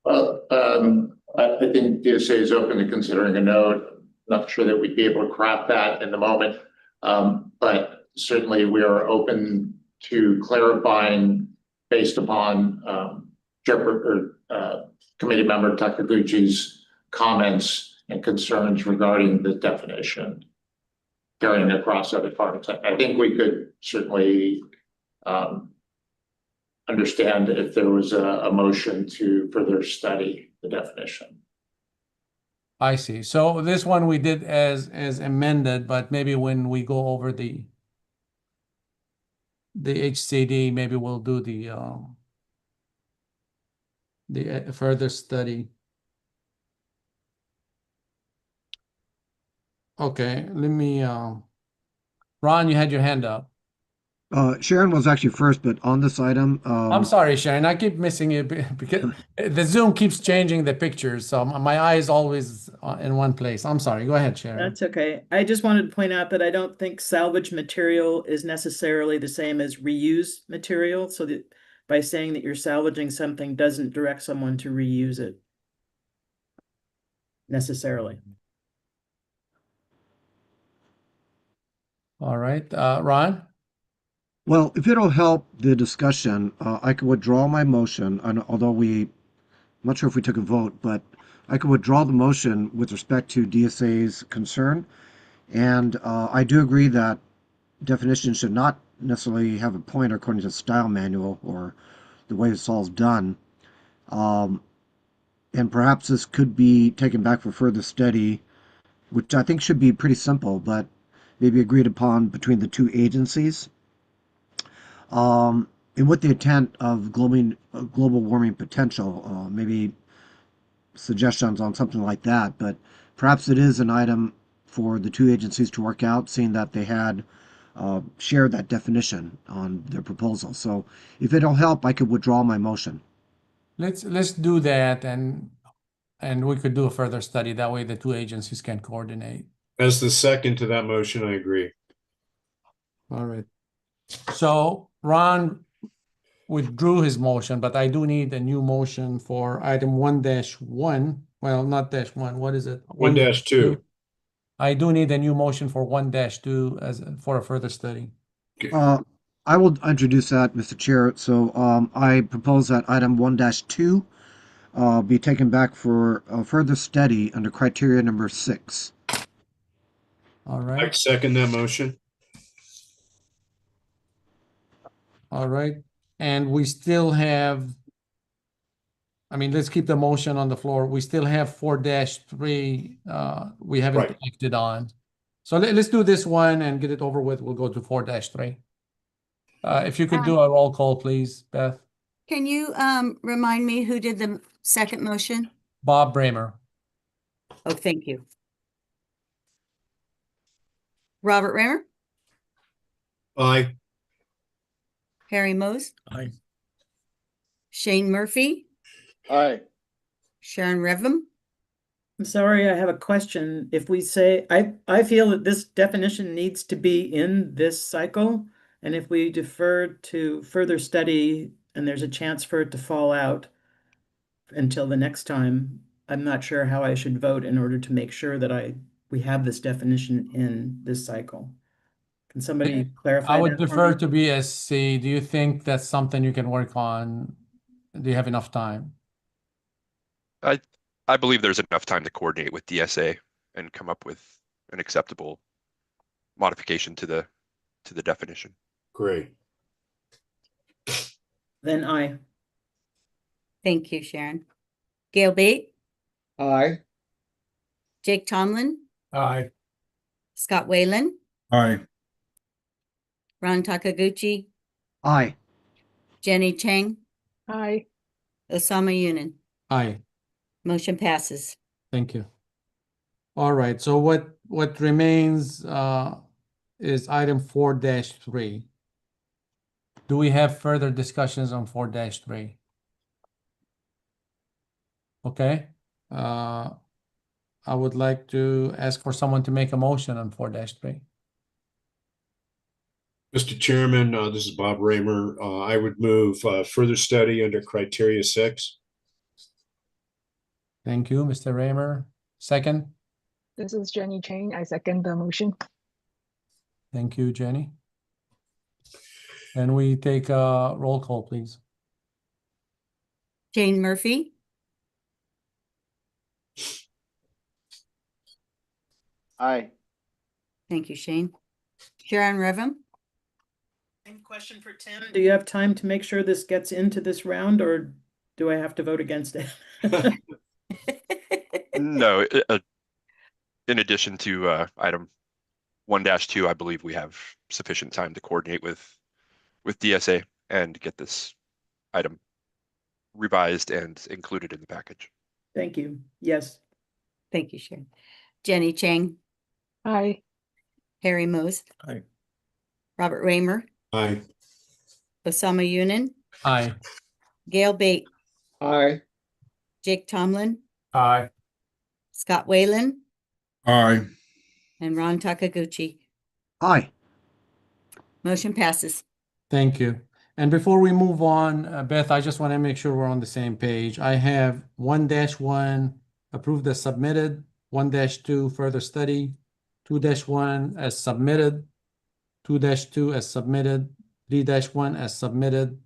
Well, I think DSA is open to considering a note. Not sure that we'd be able to craft that in the moment, but certainly we are open to clarifying based upon Committee Member Takaguchi's comments and concerns regarding the definition carrying across other departments. I think we could certainly understand if there was a motion to further study the definition. I see. So this one we did as amended, but maybe when we go over the HCD, maybe we'll do the further study. Okay, let me Ron, you had your hand up. Sharon was actually first, but on this item, I'm sorry, Sharon. I keep missing it because the Zoom keeps changing the pictures, so my eye is always in one place. I'm sorry. Go ahead, Sharon. That's okay. I just wanted to point out that I don't think salvage material is necessarily the same as reuse material. So that by saying that you're salvaging something doesn't direct someone to reuse it necessarily. All right, Ron? well, if it'll help the discussion, I could withdraw my motion, and although I'm not sure if we took a vote, but I could withdraw the motion with respect to DSA's concern. And I do agree that definition should not necessarily have a pointer according to the style manual or the way it's all done. And perhaps this could be taken back for further study, which I think should be pretty simple, but maybe agreed upon between the two agencies. And with the intent of global warming potential, maybe suggestions on something like that. But perhaps it is an item for the two agencies to work out, seeing that they had shared that definition on their proposal. So if it'll help, I could withdraw my motion. Let's do that, and we could do a further study. That way, the two agencies can coordinate. As the second to that motion, I agree. All right. So Ron withdrew his motion, but I do need a new motion for item 1-1. Well, not -1. What is it? 1-2. I do need a new motion for 1-2 for a further study. I will introduce that, Mr. Chair. So I propose that item 1-2 be taken back for a further study under criteria number 6. All right. I second that motion. All right. And we still have, I mean, let's keep the motion on the floor. We still have 4-3 we haven't acted on. So let's do this one and get it over with. We'll go to 4-3. If you could do a roll call, please, Beth. Can you remind me who did the second motion? Bob Bramer. Oh, thank you. Robert Raymer, Aye. Harry Mose, Aye. Shane Murphy, Aye. Sharon Revim. I'm sorry, I have a question. If we say, I feel that this definition needs to be in this cycle, and if we defer to further study and there's a chance for it to fall out until the next time, I'm not sure how I should vote in order to make sure that we have this definition in this cycle. Can somebody clarify I would that for defer me? to BSC. Do you think that's something you can work on? Do you have enough time? I believe there's enough time to coordinate with DSA and come up with an acceptable modification to the definition. Great. Then aye. Thank you, Sharon. Gail Bate, Aye. Jake Tomlin, Aye. Scott Whalen, Aye. Ron Takaguchi, Aye. Jenny Chang, Aye. Osama Yunin. Aye. Motion passes. Thank you. All right. So what remains is item 4-3. Do we have further discussions on 4-3? Okay. I would like to ask for someone to make a motion on 4-3. Mr. Chairman, this is Bob Raymer. I would move further study under criteria 6. Thank you, Mr. Raymer. Second. This is Jenny Chang. I second the motion. Thank you, Jenny. Can we take a roll call, please? Jane Murphy, Aye. Thank you, Shane. Sharon Revim? Same question for Tim. Do you have time to make sure this gets into this round, or do I have to vote against it? No, in addition to item 1-2, I believe we have sufficient time to coordinate with DSA and get this item revised and included in the package. Thank you. Yes. Thank you, Sharon. Jenny Chang? Aye. Harry Mose? Aye. Robert Raymer? Aye. Osama Yunin? Aye. Gail Bate? Aye. Jake Tomlin? Aye. Scott Whalen? Aye. And Ron Takaguchi. Aye. Motion passes. Thank you. And before we move on, Beth, I just want to make sure we're on the same page. I have 1-1 approved as submitted, 1-2 further study, 2-1 as submitted, 2-2 as submitted, 3-1 as submitted,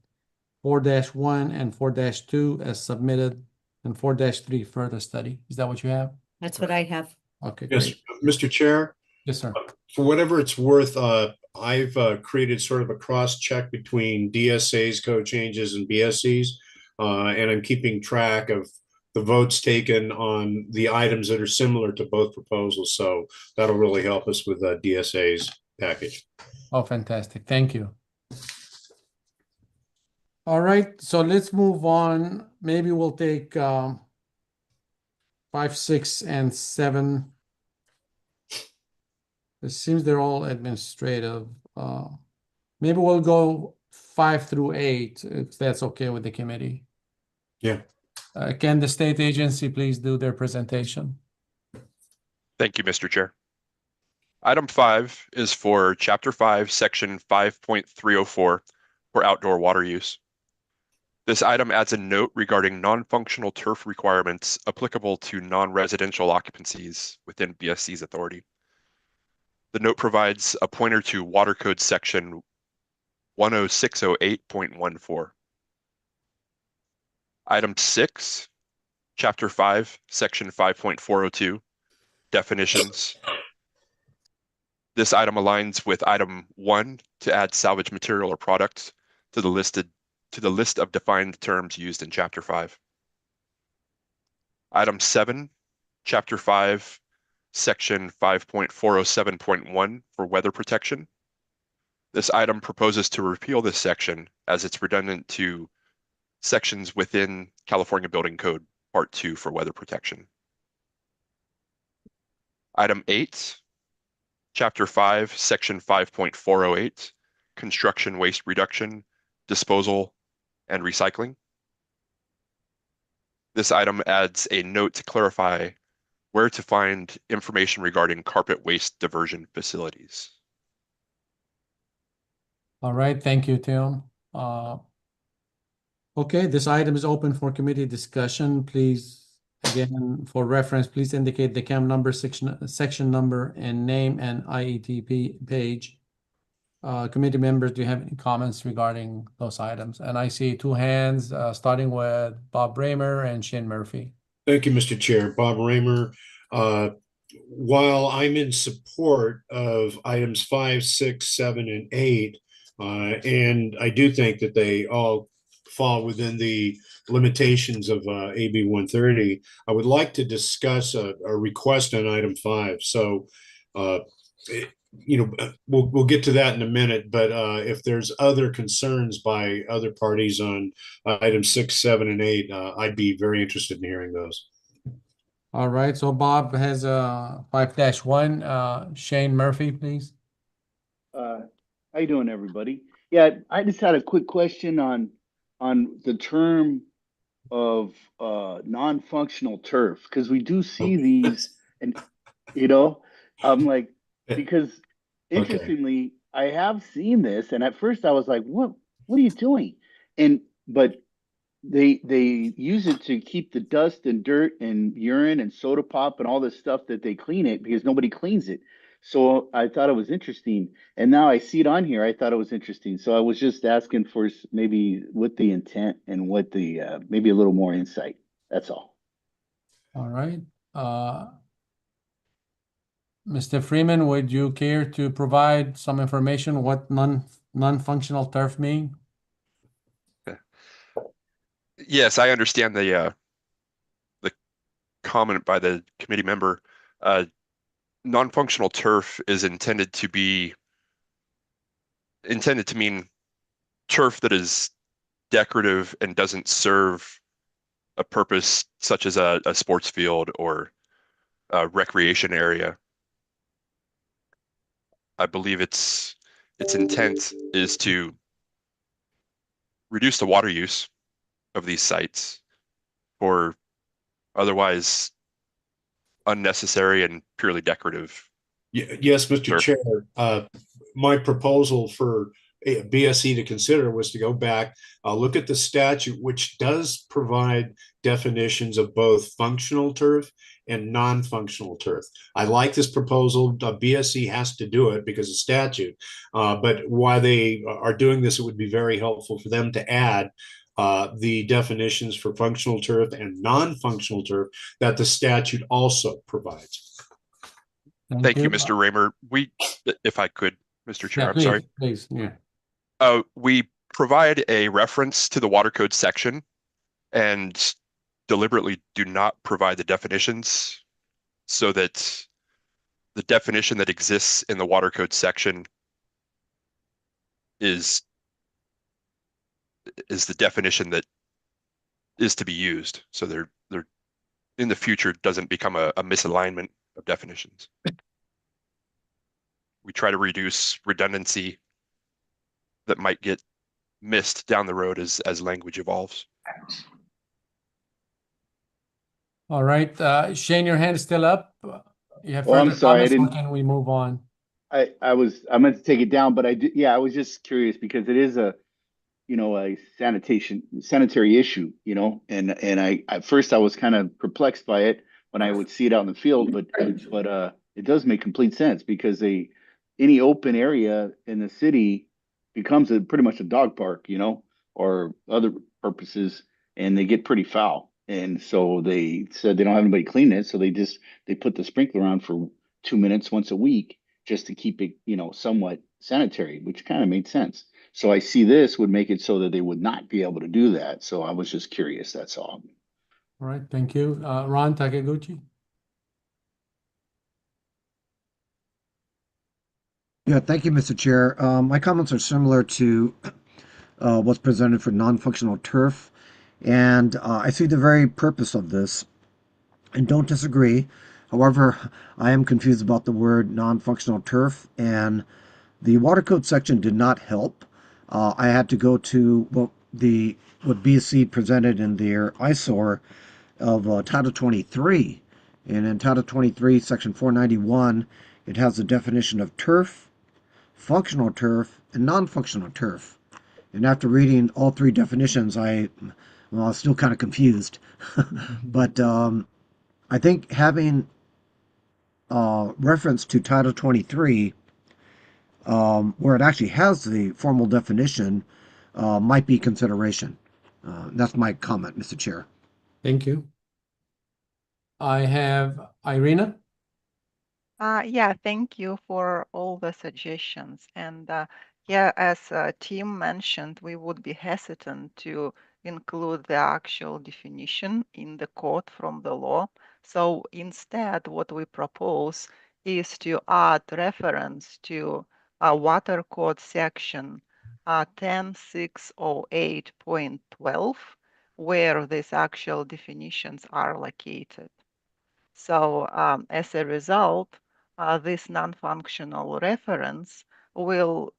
4-1 and 4-2 as submitted, and 4-3 further study. Is that what you have? That's what I have. Okay, Yes, great. Mr. Chair, Yes, sir. for whatever it's worth, I've created sort of a cross-check between DSA's code changes and BSC's, and I'm keeping track of the votes taken on the items that are similar to both proposals. So that'll really help us with DSA's package. Oh, fantastic. Thank you. All right, so let's move on. Maybe we'll take 5, 6, and 7. It seems they're all administrative. Maybe we'll go 5 through 8, if that's okay with the committee. Yeah. Can the state agency please do their presentation? Thank you, Mr. Chair. Item 5 is for Chapter 5, Section 5.304 for outdoor water use. This item adds a note regarding non-functional turf requirements applicable to non-residential occupancies within BSC's authority. The note provides a pointer to Water Code Section 10608.14. Item 6, Chapter 5, Section 5.402, definitions. This item aligns with item 1 to add salvage material or product to the list of defined terms used in Chapter 5. Item 7, Chapter 5, Section 5.407.1 for weather protection. This item proposes to repeal this section as it's redundant to sections within California Building Code Part 2 for weather protection. Item 8, Chapter 5, Section 5.408, construction waste reduction, disposal, and recycling. This item adds a note to clarify where to find information regarding carpet waste diversion facilities. All right, thank you, Tim. Okay, this item is open for committee discussion. Please, again, for reference, please indicate the CAM number, section number, and name and IETP page. Committee members, do you have any comments regarding those items? And I see 2 hands, starting with Bob Raymer and Shane Murphy. Thank you, Mr. Chair. Bob Raymer. While I'm in support of items 5, 6, 7, and 8, and I do think that they all fall within the limitations of AB 130, I would like to discuss a request on item 5. So, we'll get to that in a minute, but if there's other concerns by other parties on items 6, 7, and 8, I'd be very interested in hearing those. All right, so Bob has 5-1. Shane Murphy, please. How you doing, everybody? Yeah, I just had a quick question on the term of non-functional turf, because we do see these, and I'm like, because interestingly, I have seen this, and at first I was like, what are you doing? But they use it to keep the dust and dirt and urine and soda pop and all this stuff that they clean it, because nobody cleans it. So I thought it was interesting, and now I see it on here. I thought it was interesting, so I was just asking for maybe what the intent and what the maybe a little more insight. That's all. All right. Mr. Freeman, would you care to provide some information what non-functional turf mean? Yes, I understand the comment by the committee member. Non-functional turf is intended to mean turf that is decorative and doesn't serve a purpose such as a sports field or a recreation area. I believe its intent is to reduce the water use of these sites for otherwise unnecessary and purely decorative. Yes, Mr. Chair. My proposal for BSE to consider was to go back, look at the statute, which does provide definitions of both functional turf and non-functional turf. I like this proposal. BSE has to do it because of statute. But while they are doing this, it would be very helpful for them to add the definitions for functional turf and non-functional turf that the statute also provides. Thank you, Mr. Raymer. If I could, Mr. Chair, I'm sorry. Please, yeah. We provide a reference to the water code section and deliberately do not provide the definitions so that the definition that exists in the water code section is the definition that is to be used. So they're in the future doesn't become a misalignment of definitions. We try to reduce redundancy that might get missed down the road as language evolves. All right, Shane, your hand is still up. You have Oh, I'm further sorry, I comments, or didn't. can we move on? I meant to take it down, but I did. Yeah, I was just curious because it is a sanitary issue, and I at first I was kind of perplexed by it when I would see it out in the field, but it does make complete sense because any open area in the city becomes pretty much a dog park, or other purposes, and they get pretty foul. And so they said they don't have anybody clean it, so they put the sprinkler on for 2 minutes once a week just to keep it, somewhat sanitary, which kind of made sense. So I see this would make it so that they would not be able to do that. So I was just curious, that's all. All right, thank you. Ron Takeguchi. Yeah, thank you, Mr. Chair. My comments are similar to what's presented for non-functional turf, and I see the very purpose of this and don't disagree. However, I am confused about the word non-functional turf, and the water code section did not help. I had to go to what BSC presented in their eyesore of Title 23, and in Title 23, Section 491, it has the definition of turf, functional turf, and non-functional turf. And after reading all three definitions, I was still kind of confused. But I think having reference to Title 23, where it actually has the formal definition, might be consideration. That's my comment, Mr. Chair. Thank you. I have Irina. Yeah, thank you for all the suggestions. And yeah, as Tim mentioned, we would be hesitant to include the actual definition in the code from the law. So instead, what we propose is to add reference to a water code section 10608.12, where these actual definitions are located. So as a result, this non-functional reference will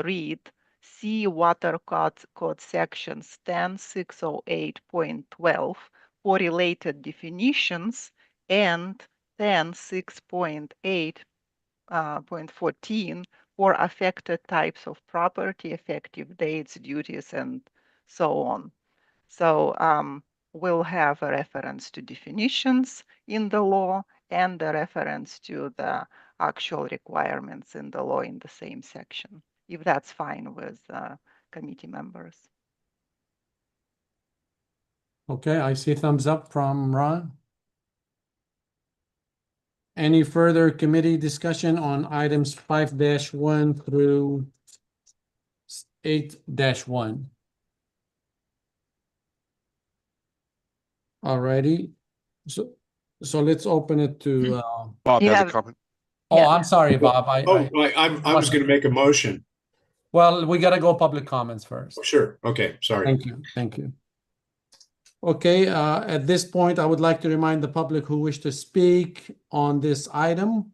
read see water code sections 10608.12 for related definitions and 106.8.14 for affected types of property, effective dates, duties, and so on. So we'll have a reference to definitions in the law and a reference to the actual requirements in the law in the same section, if that's fine with committee members. Okay, I see thumbs up from Ron. Any further committee discussion on items 5-1 through 8-1? Alrighty, so let's open it to Bob You has a have, comment. oh, yeah. I'm sorry, Bob. I was going to make a motion. Well, we gotta go public comments first. Oh, sure. Okay. Sorry. Thank you. Okay, at this point, I would like to remind the public who wish to speak on this item.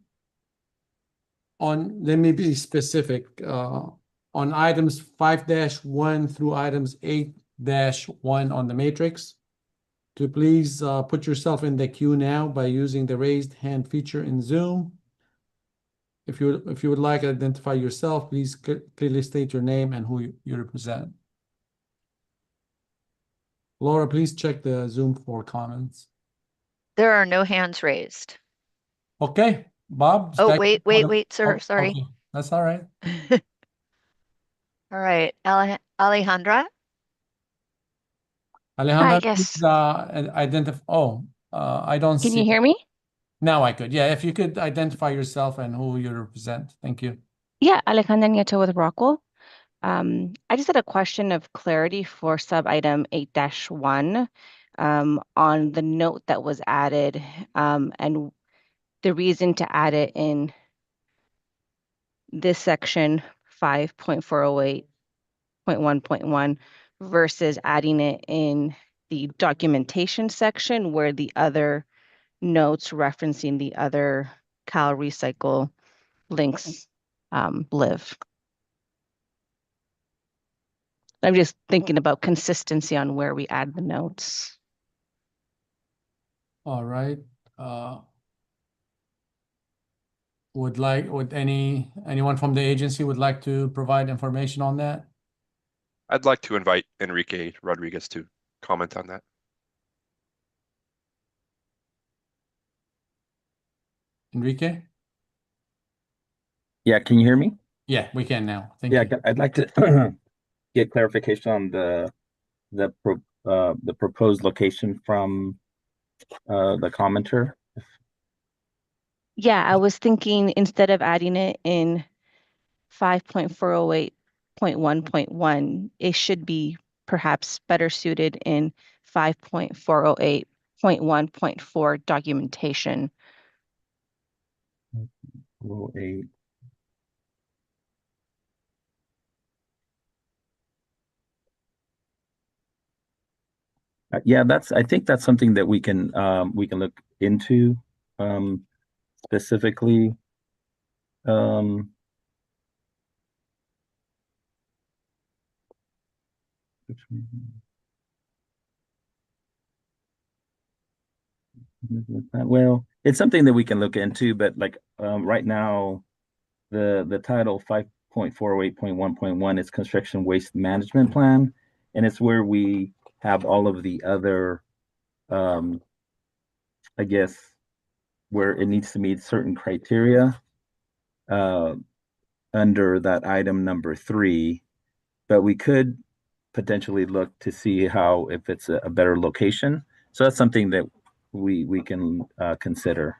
Let me be specific, on items 5-1 through items 8-1 on the matrix, to please put yourself in the queue now by using the raised hand feature in Zoom. If you would like to identify yourself, please clearly state your name and who you represent. Laura, please check the Zoom for comments. There are no hands raised. Okay, Bob. Oh, back to you. wait, sir. Oh, Sorry. okay. That's all right. All right, Alejandra. Alejandra, yes. please identify. Oh, I don't see. Can you hear me? Now I could. Yeah, if you could identify yourself and who you represent. Thank you. Yeah, Alejandra Nieto with Rockwell. I just had a question of clarity for sub-item 8-1 on the note that was added and the reason to add it in this section 5.408.1.1 versus adding it in the documentation section where the other notes referencing the other Cal Recycle links live. I'm just thinking about consistency on where we add the notes. All right. Would anyone from the agency would like to provide information on that? I'd like to invite Enrique Rodriguez to comment on that. Enrique? Yeah, can you hear me? Yeah, we can now. Thank Yeah, you. I'd like to get clarification on the proposed location from the commenter. Yeah, I was thinking instead of adding it in 5.408.1.1, it should be perhaps better suited in 5.408.1.4 documentation. 408. Yeah, I think that's something that we can look into specifically. Well, it's something that we can look into, but like right now, the title 5.408.1.1 is construction waste management plan, and it's where we have all of the other, I guess, where it needs to meet certain criteria under that item number 3, but we could potentially look to see if it's a better location. So that's something that we can consider.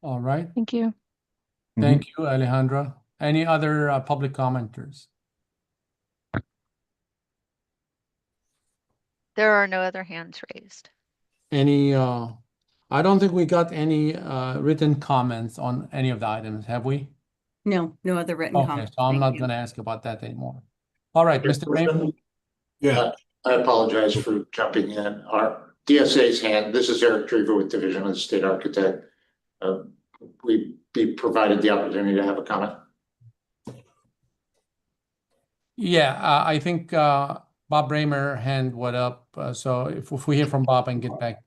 All right. Thank you. Thank you, Alejandra. Any other public commenters? There are no other hands raised. I don't think we got any written comments on any of the items, have we? No other written Okay, comments. so I'm Thank not you. going to ask about that anymore. All right, Mr. Raymond. Yeah. I apologize for jumping in. Our DSA's hand, this is Eric Drever with Division of the State Architect. We be provided the opportunity to have a comment. Yeah, I think Bob Raymer hand went up. So if we hear from Bob and get back.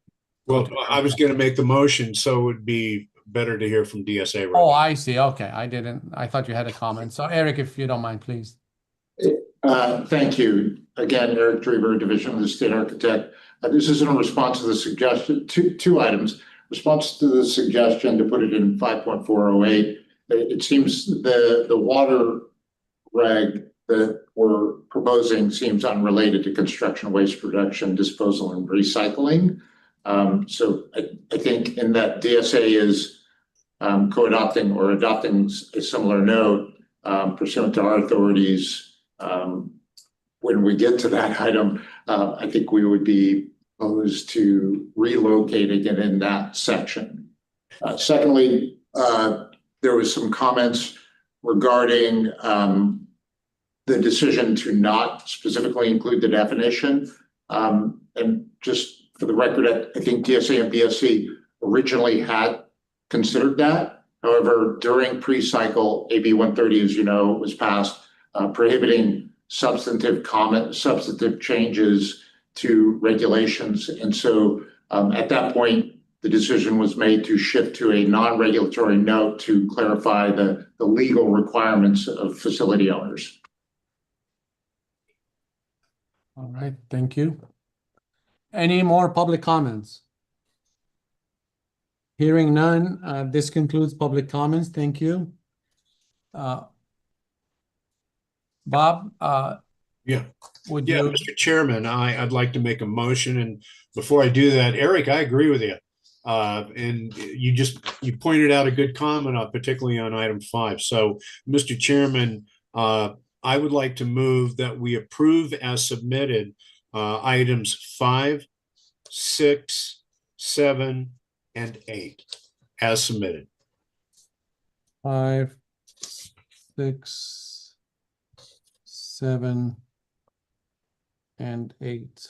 Well, I was going to make the motion, so it would be better to hear from DSA. Right Oh, now. I see. Okay, I thought you had a comment. So Eric, if you don't mind, please. Thank you. Again, Eric Drever, Division of the State Architect. This is in response to the suggestion, two items. Response to the suggestion to put it in 5.408. It seems the water reg that we're proposing seems unrelated to construction waste production, disposal, and recycling. So I think in that DSA is co-adopting or adopting a similar note pursuant to our authorities. When we get to that item, I think we would be opposed to relocating it in that section. Secondly, there was some comments regarding the decision to not specifically include the definition. And just for the record, I think DSA and BSC originally had considered that. However, during pre-cycle, AB 130, as you know, was passed prohibiting substantive changes to regulations. And so at that point, the decision was made to shift to a non-regulatory note to clarify the legal requirements of facility owners. All right, thank you. Any more public comments? Hearing none, this concludes public comments. Thank you. Bob, would you? Mr. Chairman, I'd like to make a motion. And before I do that, Eric, I agree with you. And you pointed out a good comment, particularly on item 5. So, Mr. Chairman, I would like to move that we approve as submitted items 5, 6, 7, and 8 as submitted. 5, 6, 7, and 8.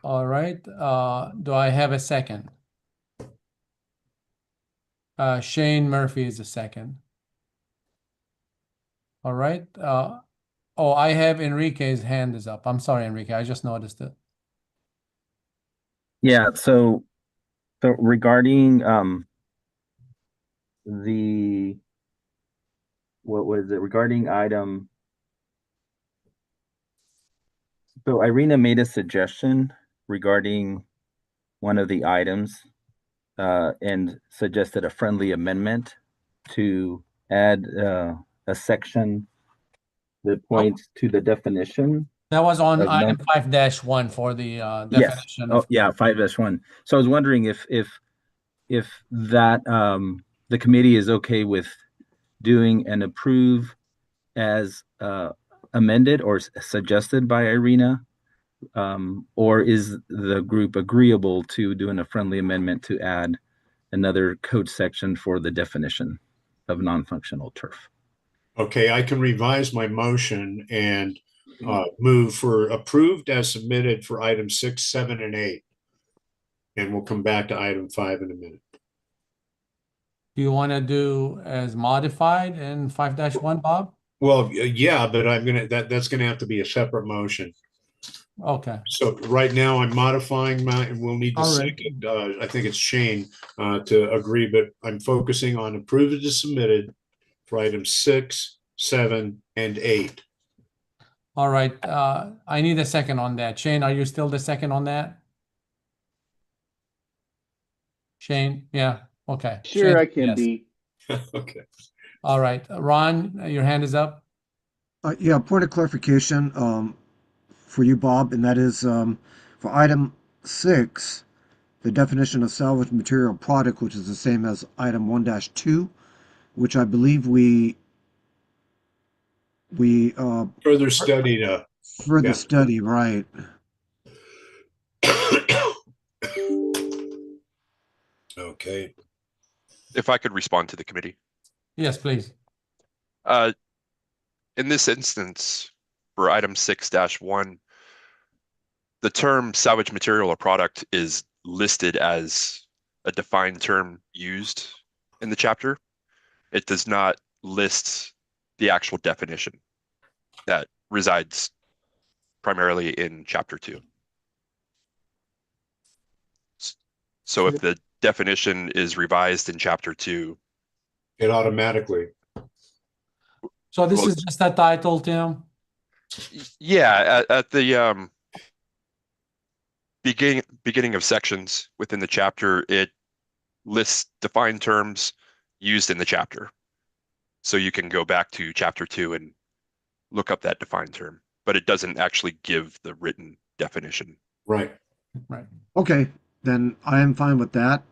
All right. Do I have a second? Shane Murphy is a second. All right. Oh, I have Enrique's hand is up. I'm sorry, Enrique. I just noticed it. Yeah. So regarding what was it regarding item? So Irina made a suggestion regarding one of the items and suggested a friendly amendment to add a section that points to the definition. That was on item 5-1 for the definition. Yes. Oh, yeah, 5-1. So I was wondering if that the committee is okay with doing and approve as amended or suggested by Irina, or is the group agreeable to doing a friendly amendment to add another code section for the definition of non-functional turf? Okay, I can revise my motion and move for approved as submitted for items 6, 7, and 8. And we'll come back to item 5 in a minute. Do you want to do as modified in 5-1, Bob? Well, yeah, but that's gonna have to be a separate motion. Okay. So right now I'm modifying and we'll need the second, I think it's Shane, to agree, but I'm focusing on approved as submitted for items 6, 7, and 8. All right. I need a second on that. Shane, are you still the second on that? Shane, yeah. Okay. Sure, Shane, I can yes. be. Okay. All right. Ron, your hand is up. Yeah, point of clarification for you, Bob, and that is for item 6, the definition of salvage material product, which is the same as item 1-2, which I believe we further studied. Further study, right? Okay. If I could respond to the committee. Yes, please. In this instance, for item 6-1, the term salvage material or product is listed as a defined term used in the chapter. It does not list the actual definition that resides primarily in chapter 2. So if the definition is revised in chapter 2, it automatically. So this is just a title, Tim? Yeah, at the beginning of sections within the chapter, it lists defined terms used in the chapter. So you can go back to chapter 2 and look up that defined term, but it doesn't actually give the written definition. Right. Right. Okay, then I am fine with that.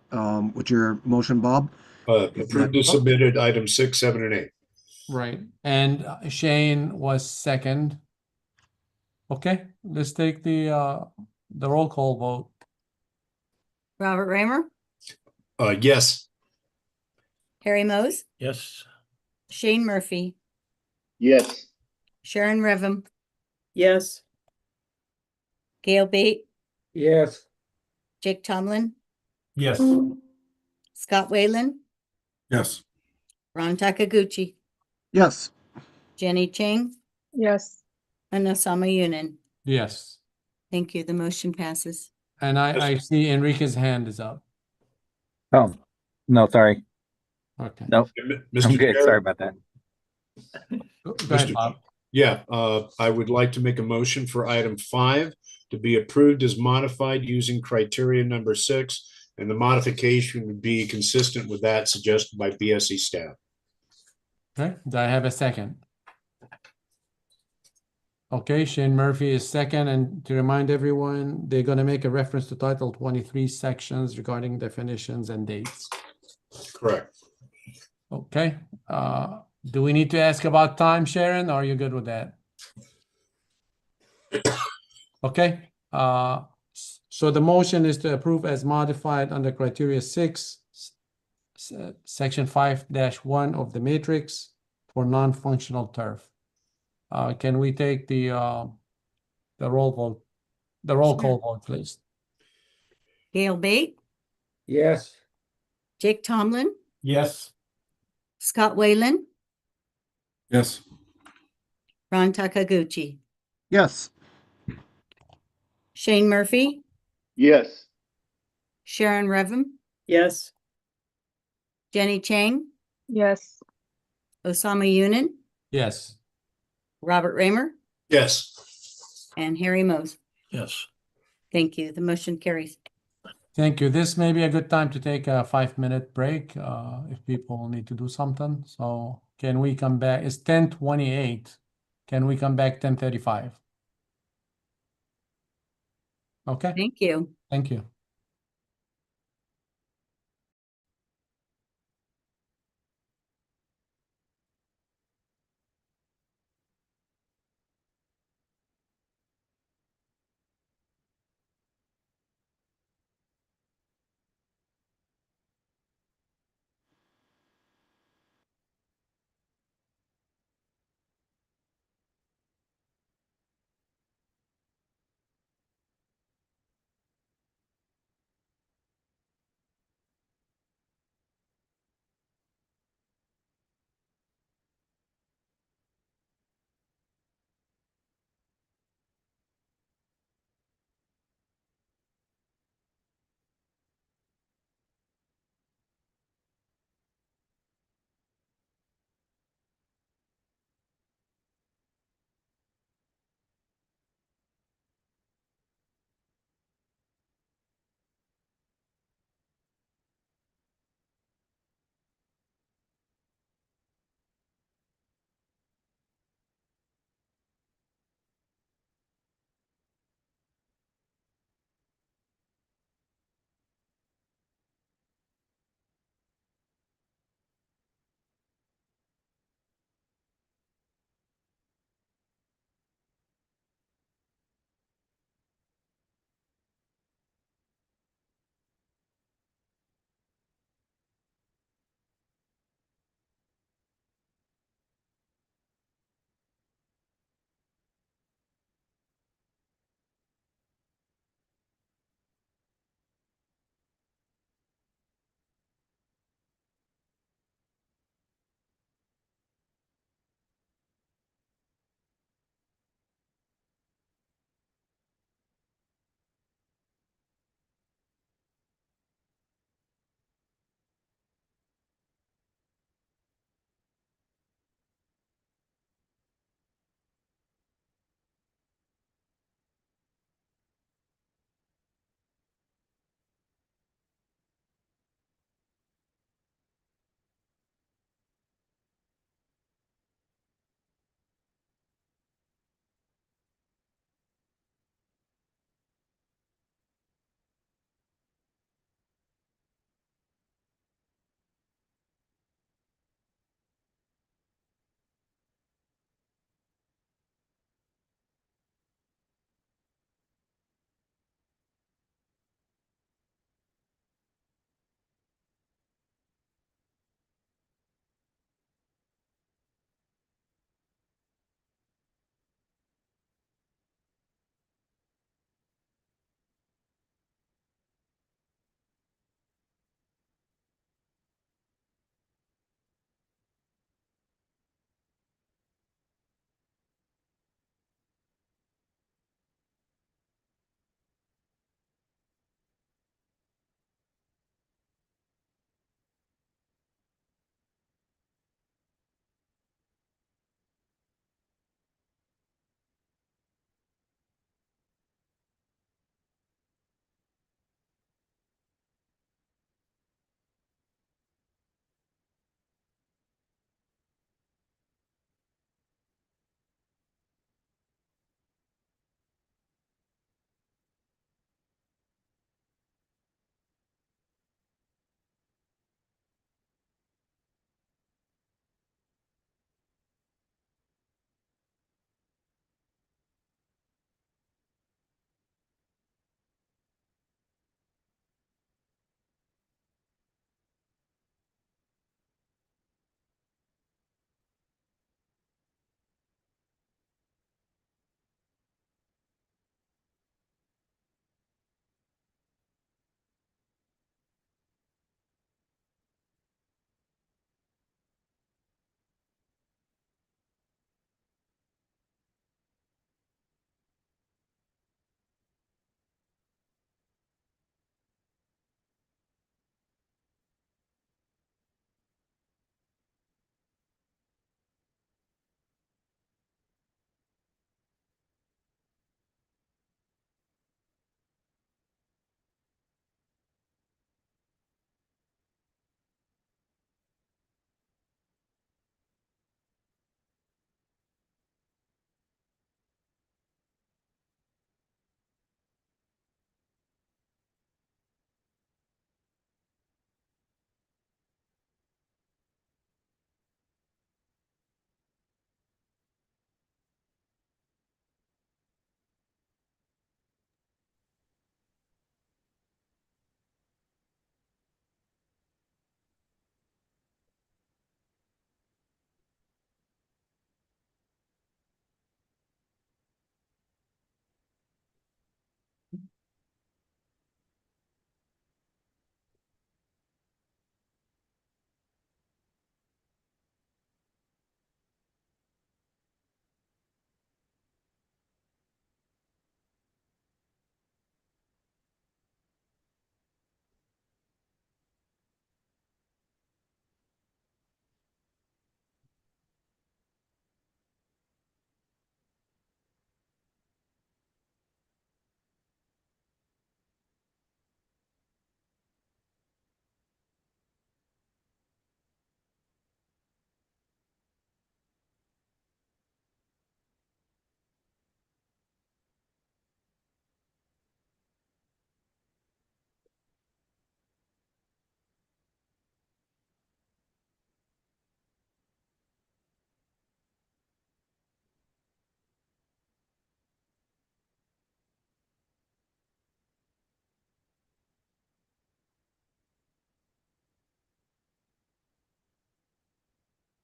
With your motion, Bob. Approved as submitted, items 6, 7, and 8. Right. And Shane was second. Okay, let's take the roll call vote. Robert Raymer, Yes. Harry Mose, Yes. Shane Murphy, Yes. Sharon Revim, Yes. Gail Bate, Yes. Jake Tomlin, Yes. Scott Whalen, Yes. Ron Takaguchi, Yes. Jenny Chang, Yes. and Osama Yunin. Yes. Thank you. The motion passes. And I see Enrique's hand is up. Oh, no, sorry. Okay. Nope. Mr. I'm good. Chair? Sorry about that. Go ahead, Mr. Bob. Yeah, I would like to make a motion for item 5 to be approved as modified using criteria number 6, and the modification would be consistent with that suggested by BSC staff. Okay, do I have a second? Okay, Shane Murphy is second, and to remind everyone, they're gonna make a reference to Title 23 sections regarding definitions and dates. Correct. Okay, do we need to ask about time, Sharon, or are you good with that? Okay, so the motion is to approve as modified under criteria 6, section 5-1 of the matrix for non-functional turf. Can we take the roll call vote, please? Gail Bate, Yes. Jake Tomlin, Yes. Scott Whalen, Yes. Ron Takaguchi, Yes. Shane Murphy, Yes. Sharon Revim, Yes. Jenny Chang, Yes. Osama Yunin, Yes. Robert Raymer, Yes. and Harry Mose. Yes. Thank you. The motion carries. Thank you. This may be a good time to take a 5-minute break if people need to do something. So can we come back? It's 10:28. Can we come back 10:35? Okay, Thank you. thank you.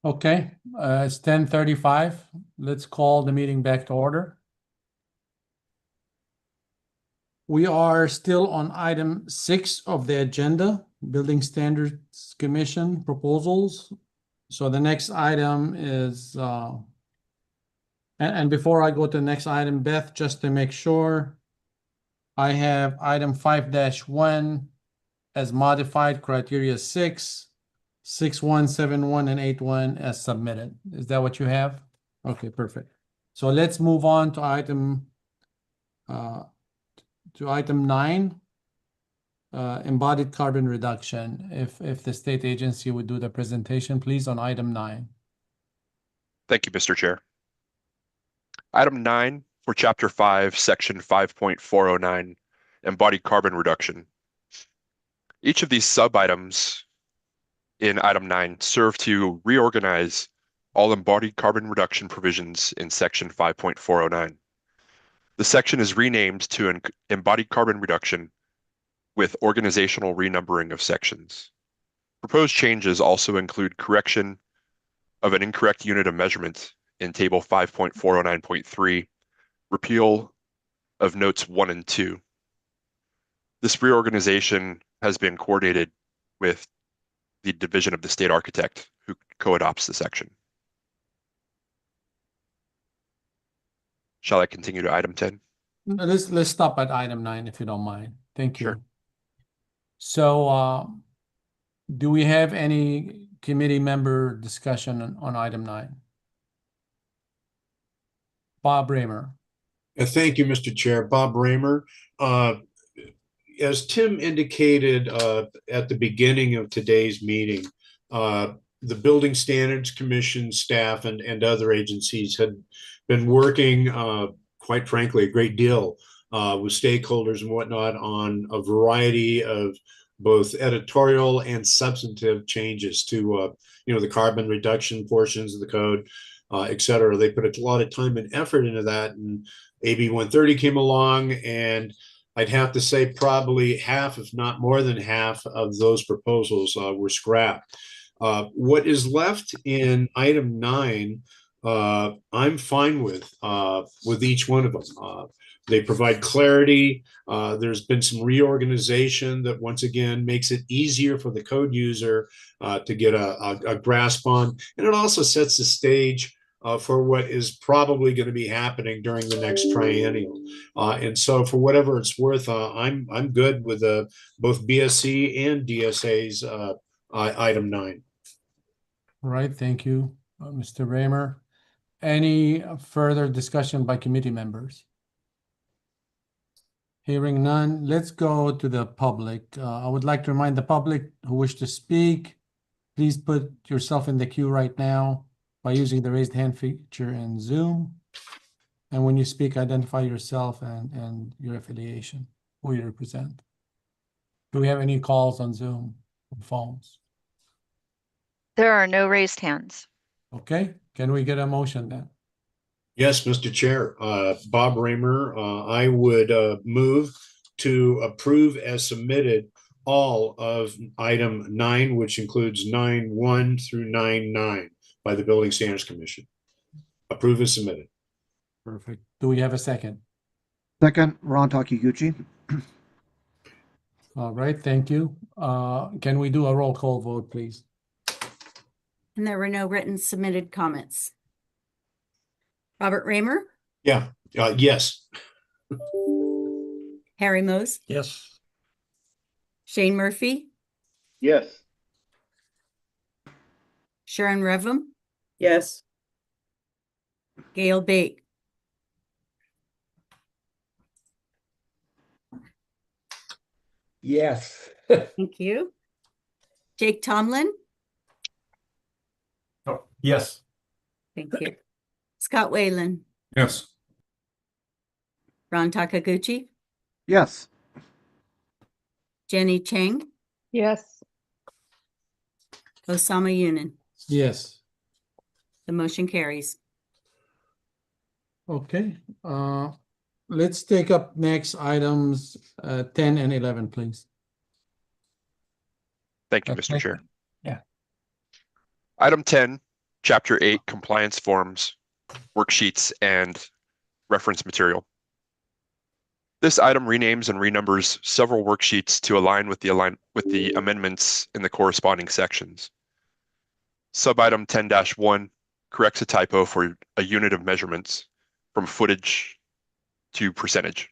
Okay, it's 10:35. Let's call the meeting back to order. We are still on item 6 of the agenda, Building Standards Commission proposals. So the next item is, and before I go to the next item, Beth, just to make sure, I have item 5-1 as modified, criteria 6, 6.1, 7.1, and 8.1 as submitted. Is that what you have? Okay, perfect. So let's move on to item 9, embodied carbon reduction. If the state agency would do the presentation, please, on item 9. Thank you, Mr. Chair. Item 9 for Chapter 5, Section 5.409, embodied carbon reduction. Each of these sub-items in item 9 serve to reorganize all embodied carbon reduction provisions in Section 5.409. The section is renamed to embodied carbon reduction with organizational renumbering of sections. Proposed changes also include correction of an incorrect unit of measurement in Table 5.409.3, repeal of Notes 1 and 2. This reorganization has been coordinated with the Division of the State Architect, who co-adopts the section. Shall I continue to item 10? Let's stop at item 9 if you don't mind. Thank you. Sure. So, do we have any committee member discussion on item 9? Bob Raymer. Thank you, Mr. Chair. Bob Raymer. As Tim indicated at the beginning of today's meeting, the Building Standards Commission staff and other agencies had been working, quite frankly, a great deal with stakeholders and whatnot on a variety of both editorial and substantive changes to the carbon reduction portions of the code, et cetera. They put a lot of time and effort into that, and AB 130 came along, and I'd have to say probably half, if not more than half, of those proposals were scrapped. What is left in item 9, I'm fine with each one of them. They provide clarity. There's been some reorganization that once again makes it easier for the code user to get a grasp on, and it also sets the stage for what is probably going to be happening during the next triennial. And so for whatever it's worth, I'm good with both BSC and DSA's item 9. All right, thank you, Mr. Raymer. Any further discussion by committee members? Hearing none, let's go to the public. I would like to remind the public who wish to speak, please put yourself in the queue right now by using the raised hand feature in Zoom. And when you speak, identify yourself and your affiliation, who you represent. Do we have any calls on Zoom or phones? There are no raised hands. Okay, can we get a motion then? Yes, Mr. Chair. Bob Raymer, I would move to approve as submitted all of item 9, which includes 9.1 through 9.9 by the Building Standards Commission. Approve as submitted. Perfect. Do we have a second? Second, Ron Takiguchi. All right, thank you. Can we do a roll call vote, please? And there were no written submitted comments. Robert Raymer, Yeah, yes. Harry Mose, Yes. Shane Murphy, Yes. Sharon Revum, Yes. Gail Bate, Yes. thank you. Jake Tomlin, Oh, yes. thank you. Scott Whalen, Yes. Ron Takaguchi, Yes. Jenny Chang, Yes. Osama Yunin. Yes. The motion carries. Okay, let's take up next items 10 and 11, please. Thank you, Mr. Chair. Yeah. Item 10 Chapter 8, compliance forms, worksheets, and reference material. This item renames and renumbers several worksheets to align with the amendments in the corresponding sections. Subitem 10-1 corrects a typo for a unit of measurements from footage to percentage.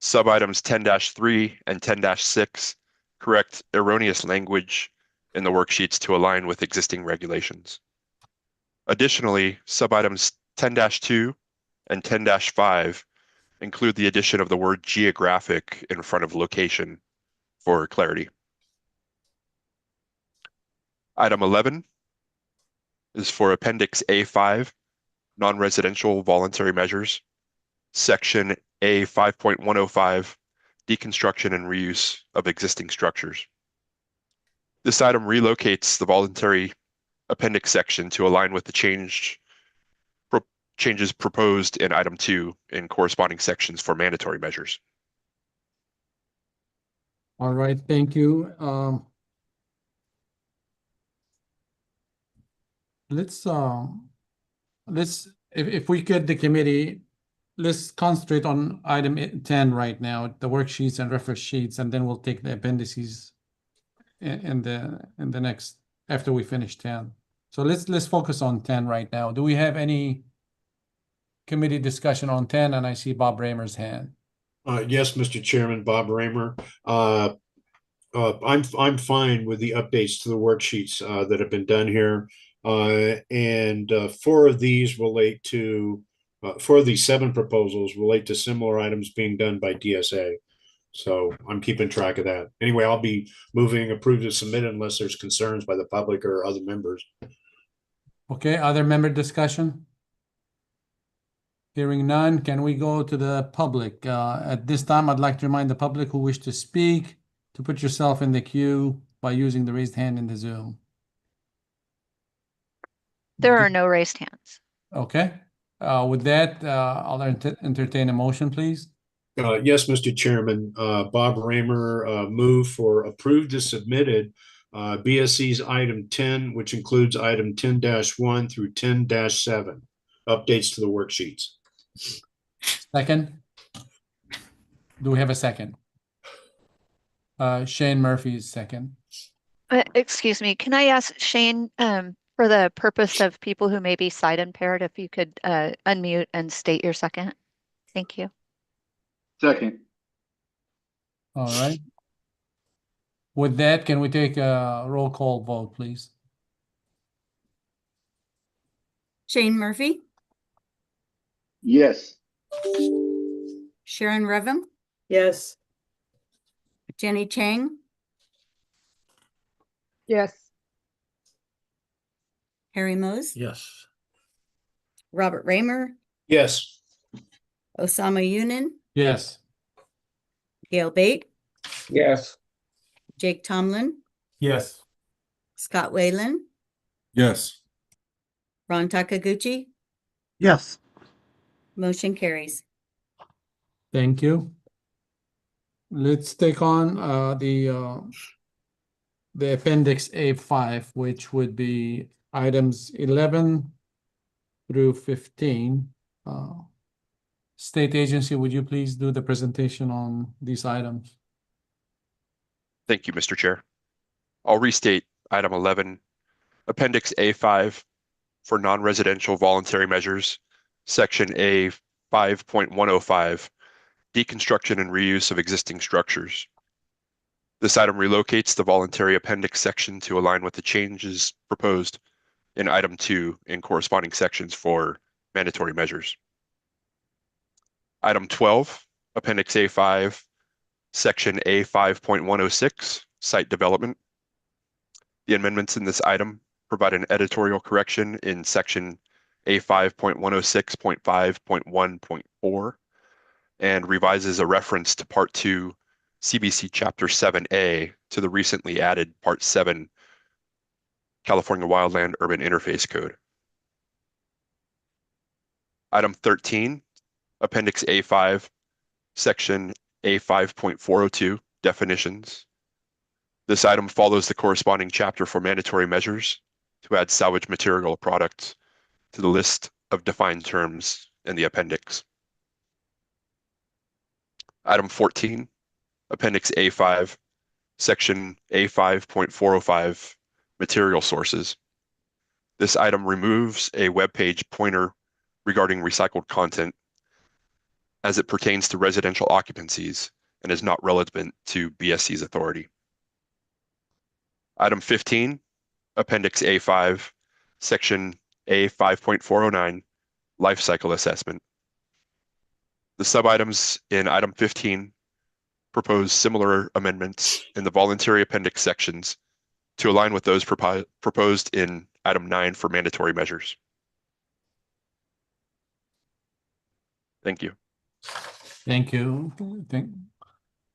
Subitems 10-3 and 10-6 correct erroneous language in the worksheets to align with existing regulations. Additionally, subitems 10-2 and 10-5 include the addition of the word geographic in front of location for clarity. Item 11 is for Appendix A5, non-residential voluntary measures, Section A 5.105, deconstruction and reuse of existing structures. This item relocates the voluntary appendix section to align with the changes proposed in item 2 in corresponding sections for mandatory measures. All right, thank you. If we could, the committee, let's concentrate on item 10 right now, the worksheets and reference sheets, and then we'll take the appendices in the next, after we finish 10. So let's focus on 10 right now. Do we have any committee discussion on 10? And I see Bob Raymer's hand. Yes, Mr. Chairman, Bob Raymer. I'm fine with the updates to the worksheets that have been done here. And 4 of these relate to 4 of these 7 proposals relate to similar items being done by DSA. So I'm keeping track of that. Anyway, I'll be moving approve to submit unless there's concerns by the public or other members. Okay, other member discussion? Hearing none, can we go to the public? At this time, I'd like to remind the public who wish to speak to put yourself in the queue by using the raised hand in the Zoom. There are no raised hands. Okay. With that, I'll entertain a motion, please. Yes, Mr. Chairman, Bob Raymer, move for approved as submitted BSC's item 10, which includes item 10-1 through 10-7, updates to the worksheets. Second. Do we have a second? Shane Murphy is second. Excuse me, can I ask Shane, for the purpose of people who may be sight impaired, if you could unmute and state your second? Thank you. Second. All right. With that, can we take a roll call vote, please? Shane Murphy, Yes. Sharon Revim, Yes. Jenny Chang, Yes. Harry Mose, Yes. Robert Raymer, Yes. Osama Yunin, Yes. Gail Bate, Yes. Jake Tomlin, Yes. Scott Whalen, Yes. Ron Takaguchi. Yes. Motion carries. Thank you. Let's take on the appendix A5, which would be items 11 through 15. State agency, would you please do the presentation on these items? Thank you, Mr. Chair. I'll restate item 11, Appendix A5 for non-residential voluntary measures, Section A 5.105, deconstruction and reuse of existing structures. This item relocates the voluntary appendix section to align with the changes proposed in item 2 in corresponding sections for mandatory measures. Item 12, Appendix A5, Section A 5.106, site development. The amendments in this item provide an editorial correction in Section A 5.106.5.1.4 and revises a reference to Part 2 CBC Chapter 7A to the recently added Part 7 California Wildland Urban Interface Code. Item 13, Appendix A5, Section A 5.402, definitions. This item follows the corresponding chapter for mandatory measures to add salvage material product to the list of defined terms in the appendix. Item 14, Appendix A5, Section A5.405, Material Sources. This item removes a web page pointer regarding recycled content as it pertains to residential occupancies and is not relevant to BSC's authority. Item 15, Appendix A5, Section A5.409, Life Cycle Assessment. The sub-items in item 15 propose similar amendments in the voluntary appendix sections to align with those proposed in item 9 for mandatory measures. Thank you. Thank you.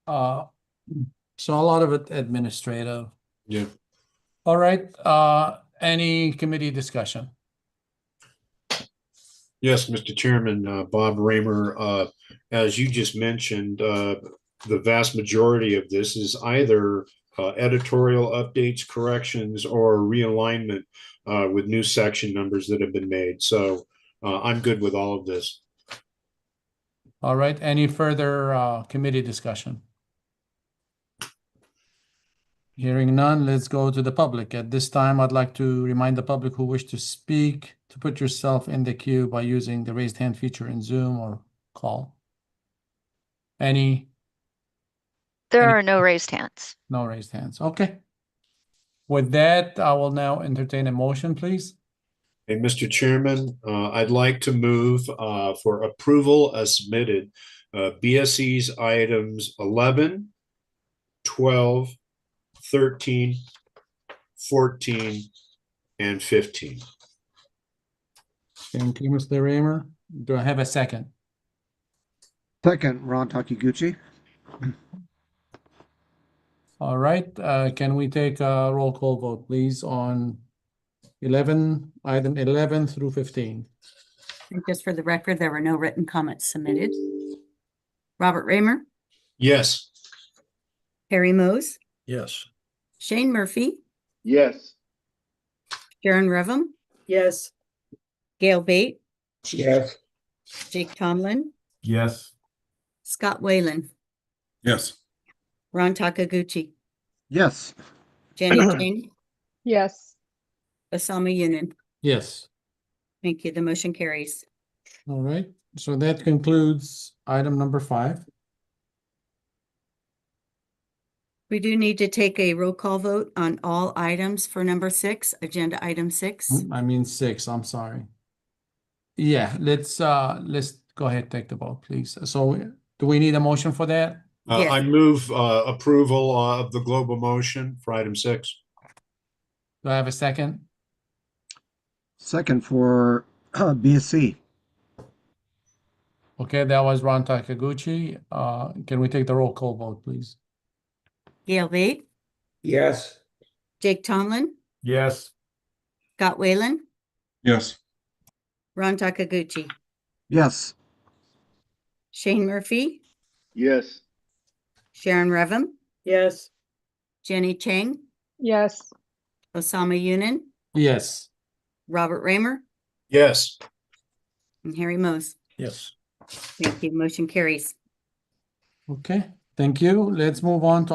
So a lot of it administrative. Yeah. All right, any committee discussion? Yes, Mr. Chairman, Bob Raymer, as you just mentioned, the vast majority of this is either editorial updates, corrections, or realignment with new section numbers that have been made. So I'm good with all of this. All right, any further committee discussion? Hearing none, let's go to the public. At this time, I'd like to remind the public who wish to speak to put yourself in the queue by using the raised hand feature in Zoom or call. There are no raised hands. No raised hands. Okay. With that, I will now entertain a motion, please. Hey, Mr. Chairman, I'd like to move for approval as submitted BSC's items 11, 12, 13, 14, and 15. Thank you, Mr. Raymer. Do I have a second? Second, Ron Takiguchi. All right, can we take a roll call vote, please, on item 11 through 15? And just for the record, there were no written comments submitted. Robert Raymer, Yes. Harry Mose, Yes. Shane Murphy, Yes. Sharon Revum, Yes. Gail Bate, Yes. Jake Tomlin, Yes. Scott Whalen, Yes. Ron Takaguchi, Yes. Jenny Ching, Yes. Osama Yunin. Yes. Thank you. The motion carries. All right, so that concludes item number 5. We do need to take a roll call vote on all items for number 6, agenda item 6. I mean 6, I'm sorry. Yeah, let's go ahead, take the vote, please. So do we need a motion for that? Yes. I move approval of the global motion for item 6. Do I have a second? Second for BSC. Okay, that was Ron Takaguchi. Can we take the roll call vote, please? Gail Bate, Yes. Jake Tomlin, Yes. Scott Whalen, Yes. Ron Takaguchi, Yes. Shane Murphy, Yes. Sharon Revum, Yes. Jenny Chang, Yes. Osama Yunin, Yes. Robert Raymer, Yes. and Harry Mose. Yes. Thank you. Motion carries. Okay, thank you. Let's move on to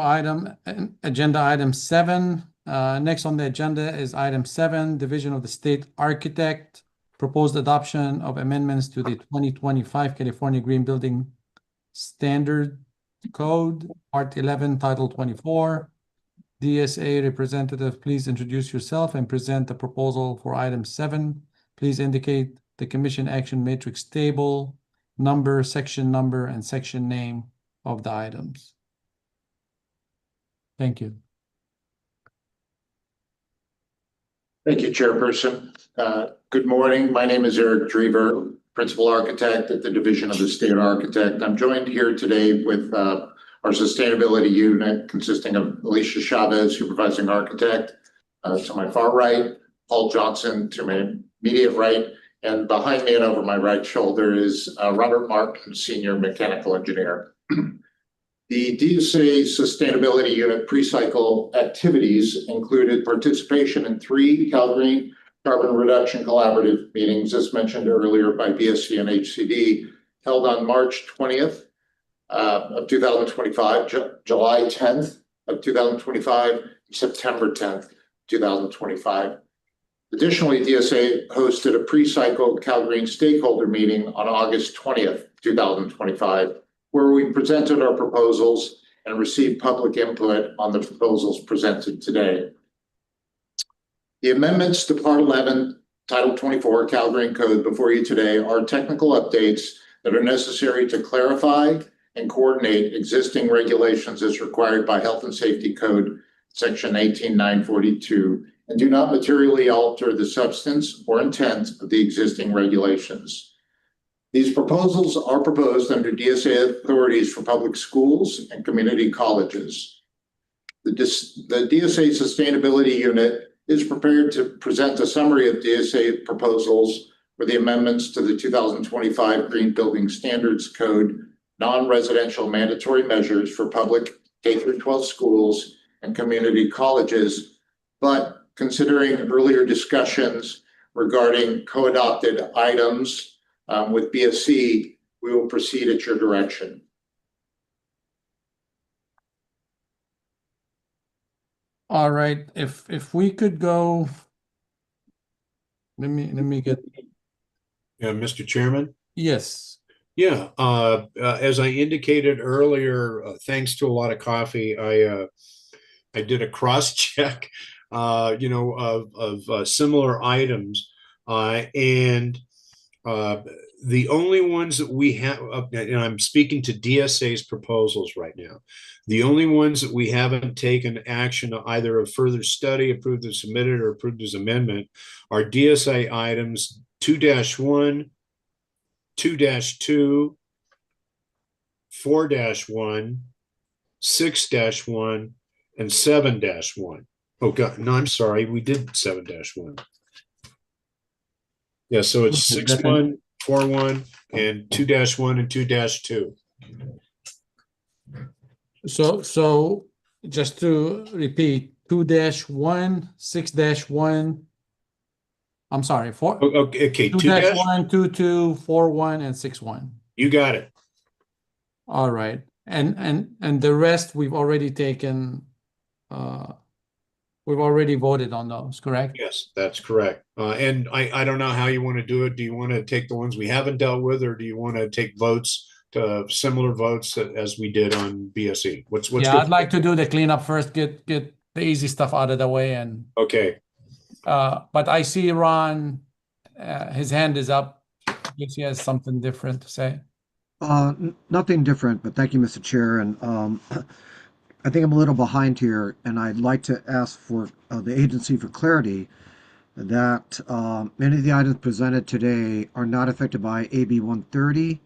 agenda item 7. Next on the agenda is item 7, Division of the State Architect, proposed adoption of amendments to the 2025 California Green Building Standard Code, Part 11, Title 24. DSA representative, please introduce yourself and present the proposal for item 7. Please indicate the commission action matrix table, number, section number, and section name of the items. Thank you. Thank you, Chairperson. Good morning. My name is Eric Drever, Principal Architect at the Division of the State Architect. I'm joined here today with our Sustainability Unit consisting of Alicia Chavez, Supervising Architect, to my far right, Paul Johnson to my immediate right, and behind me and over my right shoulder is Robert Martin, Senior Mechanical Engineer. The DSA Sustainability Unit pre-cycle activities included participation in 3 Calgary Carbon Reduction Collaborative meetings, as mentioned earlier by BSC and HCD, held on March 20th of 2025, July 10th of 2025, September 10th, 2025. Additionally, DSA hosted a pre-cycle Calgary stakeholder meeting on August 20th, 2025, where we presented our proposals and received public input on the proposals presented today. The amendments to Part 11, Title 24, Calgary Code before you today are technical updates that are necessary to clarify and coordinate existing regulations as required by Health and Safety Code, Section 18942, and do not materially alter the substance or intent of the existing regulations. These proposals are proposed under DSA authorities for public schools and community colleges. The DSA Sustainability Unit is prepared to present a summary of DSA proposals for the amendments to the 2025 Green Building Standards Code, non-residential mandatory measures for public K-12 schools and community colleges, but considering earlier discussions regarding co-adopted items with BSC, we will proceed at your direction. All right, if we could go, let me get. Mr. Chairman? Yes. Yeah, as I indicated earlier, thanks to a lot of coffee, I did a cross check, of similar items, and the only ones that we have, and I'm speaking to DSA's proposals right now, the only ones that we haven't taken action either of further study, approved as submitted, or approved as amendment are DSA items 2-1, 2-2, 4-1, 6-1, and 7-1. Oh, God, no, I'm sorry. We did 7-1. Yeah, so it's 6-1, 4-1, and 2-1 and 2-2. So just to repeat, 2-1, 6-1. I'm sorry, 4. Okay, 2-1, 2-2, 4-1, and 6-1. You got it. All right, and the rest we've already taken. We've already voted on those, correct? Yes, that's correct. And I don't know how you want to do it. Do you want to take the ones we haven't dealt with, or do you want to take votes, to similar votes as we did on BSE? What's Yeah, good? I'd like to do the cleanup first, get the easy stuff out of the way, and okay. But I see Ron, his hand is up. I guess he has something different to say. Nothing different, but thank you, Mr. Chair. And I think I'm a little behind here, and I'd like to ask for the agency for clarity that many of the items presented today are not affected by AB 130,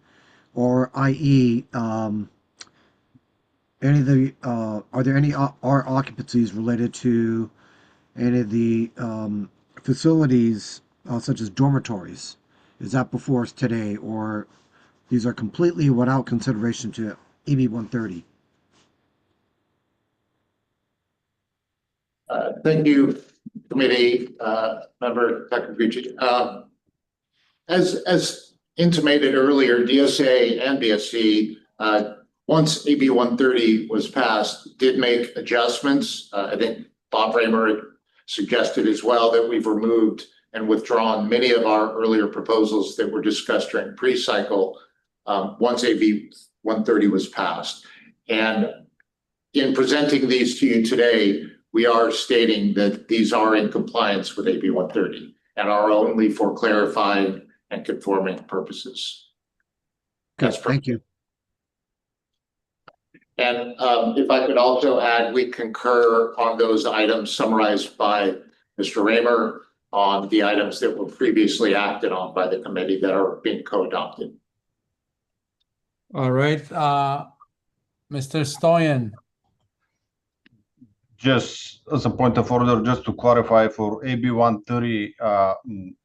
or i.e., any of the are there any R occupancies related to any of the facilities such as dormitories? Is that before us today, or these are completely without consideration to AB 130? Thank you, committee member Takaguchi. As intimated earlier, DSA and BSC, once AB 130 was passed, did make adjustments. I think Bob Raymer suggested as well that we've removed and withdrawn many of our earlier proposals that were discussed during pre-cycle once AB 130 was passed. And in presenting these to you today, we are stating that these are in compliance with AB 130 and are only for clarifying and conforming purposes. Okay, thank you. And if I could also add, we concur on those items summarized by Mr. Raymer on the items that were previously acted on by the committee that are being co-adopted. All right, Mr. Stoyan. Just as a point of order, just to clarify for AB 130,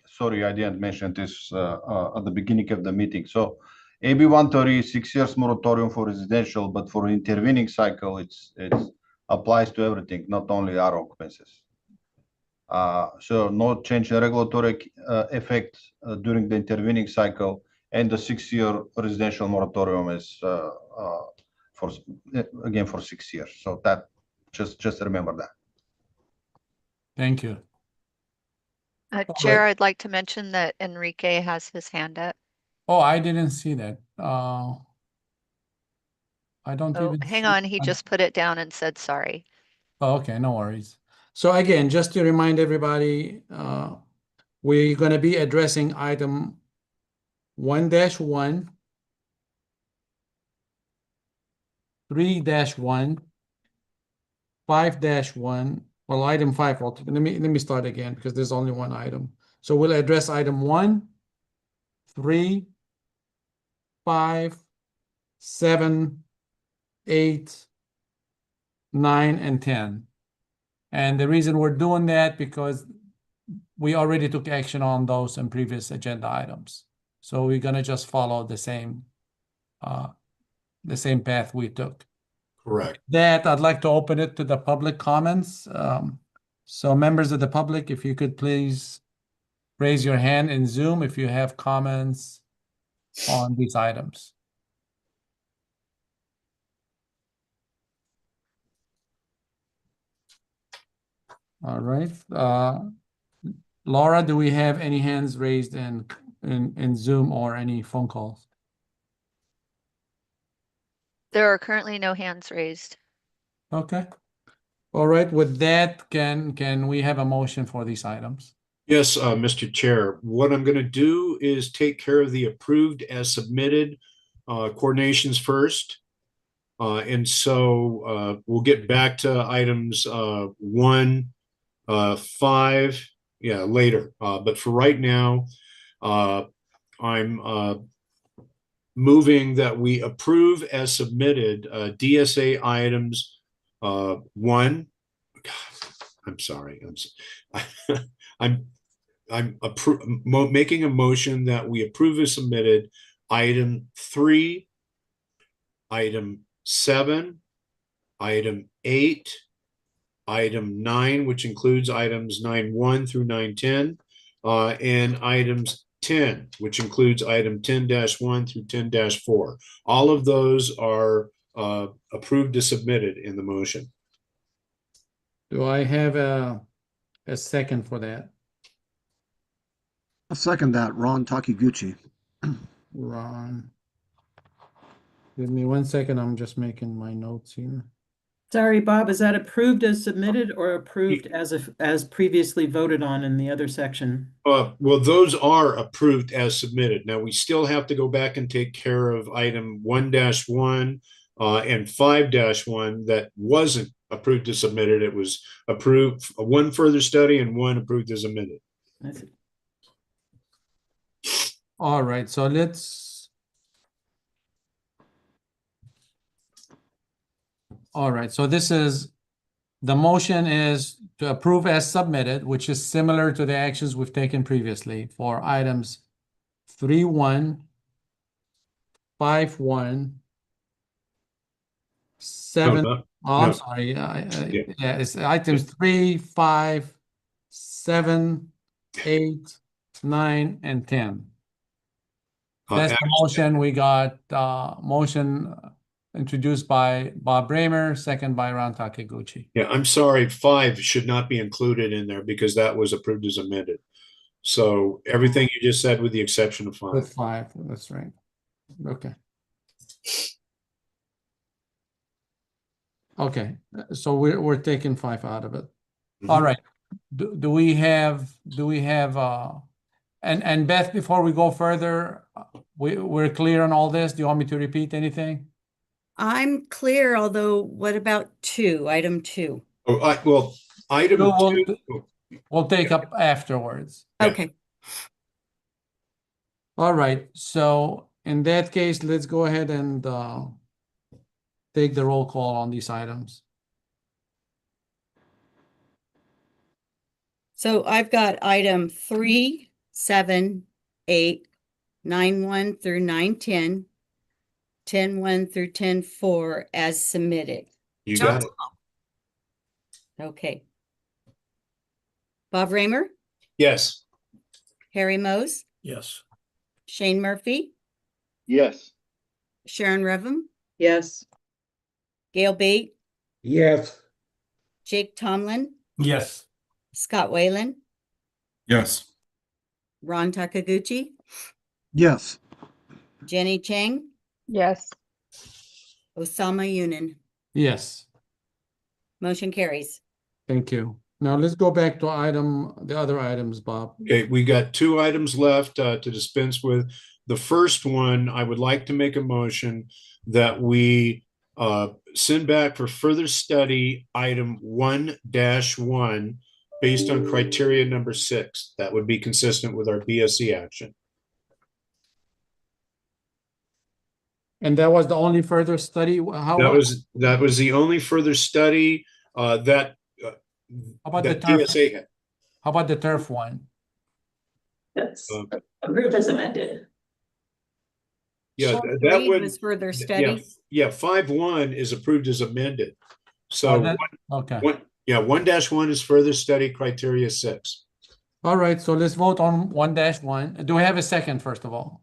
sorry, I didn't mention this at the beginning of the meeting. So AB 130 is 6 years moratorium for residential, but for intervening cycle, it's applies to everything, not only our occupancies. So no change in regulatory effect during the intervening cycle, and the 6-year residential moratorium is for 6 years. So that just remember that. Thank you. Chair, I'd like to mention that Enrique has his hand up. Oh, I didn't see that. I don't Oh, even hang see- on, he just put it down and said sorry. Oh, okay, no worries. So again, just to remind everybody, we're going to be addressing item 1-1, 3-1, 5-1. Well, item 5. Let me start again because there's only one item. So we'll address item 1, 3, 5, 7, 8, 9, and 10. And the reason we're doing that because we already took action on those in previous agenda items. So we're gonna just follow the same path we took. Correct. That I'd like to open it to the public comments. So members of the public, if you could please raise your hand in Zoom if you have comments on these items. All right. Laura, do we have any hands raised in Zoom or any phone calls? There are currently no hands raised. Okay. All right. With that, can we have a motion for these items? Yes, Mr. Chair. What I'm going to do is take care of the approved as submitted coordinations first. And so we'll get back to items 1, 5, later. But for right now, I'm moving that we approve as submitted DSA items 1. I'm sorry. I'm making a motion that we approve as submitted item 3, item 7, item 8, item 9, which includes items 9.1 through 9.10, and items 10, which includes item 10-1 through 10-4. All of those are approved as submitted in the motion. Do I have a second for that? I'll second that. Ron Takiguchi. Ron. Give me 1 second. I'm just making my notes here. Sorry, Bob, is that approved as submitted or approved as previously voted on in the other section? Well, those are approved as submitted. Now, we still have to go back and take care of item 1-1 and 5-1 that wasn't approved as submitted. It was approved, 1 further study and 1 approved as submitted. All right, so let's. All right, so this is, the motion is to approve as submitted, which is similar to the actions we've taken previously for items 3.1, 5.1, 7. No. I'm sorry. Yeah, it's items 3, 5, 7, 8, 9, and 10. That's the motion. We got motion introduced by Bob Bramer, second by Ron Takiguchi. Yeah, I'm sorry, 5 should not be included in there because that was approved as amended. So everything you just said with the exception of 5. With 5, that's right. Okay. Okay, so we're taking 5 out of it. All right. Do we have and Beth, before we go further, we're clear on all this. Do you want me to repeat anything? I'm clear, although what about 2, item 2? Oh, well, item 2. We'll take up afterwards. Okay. All right, so in that case, let's go ahead and take the roll call on these items. So I've got item 3, 7, 8, 9.1 through 9.10 10-1 through 10-4 as submitted. You got it. Okay. Bob Raymer, Yes. Harry Mose, Yes. Shane Murphy, Yes. Sharon Revum, Yes. Gail Bate, Yes. Jake Tomlin, Yes. Scott Whalen, Yes. Ron Takaguchi, Yes. Jenny Chang, Yes. Osama Yunin. Yes, Motion carries. thank you. Now let's go back to the other items, Bob. Okay, we got two items left to dispense with. The first one, I would like to make a motion that we send back for further study item 1-1 based on criteria number 6. That would be consistent with our BSC action. And that was the only further study? That was the only further study that How about that the turf? BSA had. How about the turf one? That's approved as amended. Yeah, Part that three would was further study. Yeah, 5-1 is approved as amended. So okay. 1-1 is further study criteria 6. All right, so let's vote on 1-1. Do we have a second, first of all?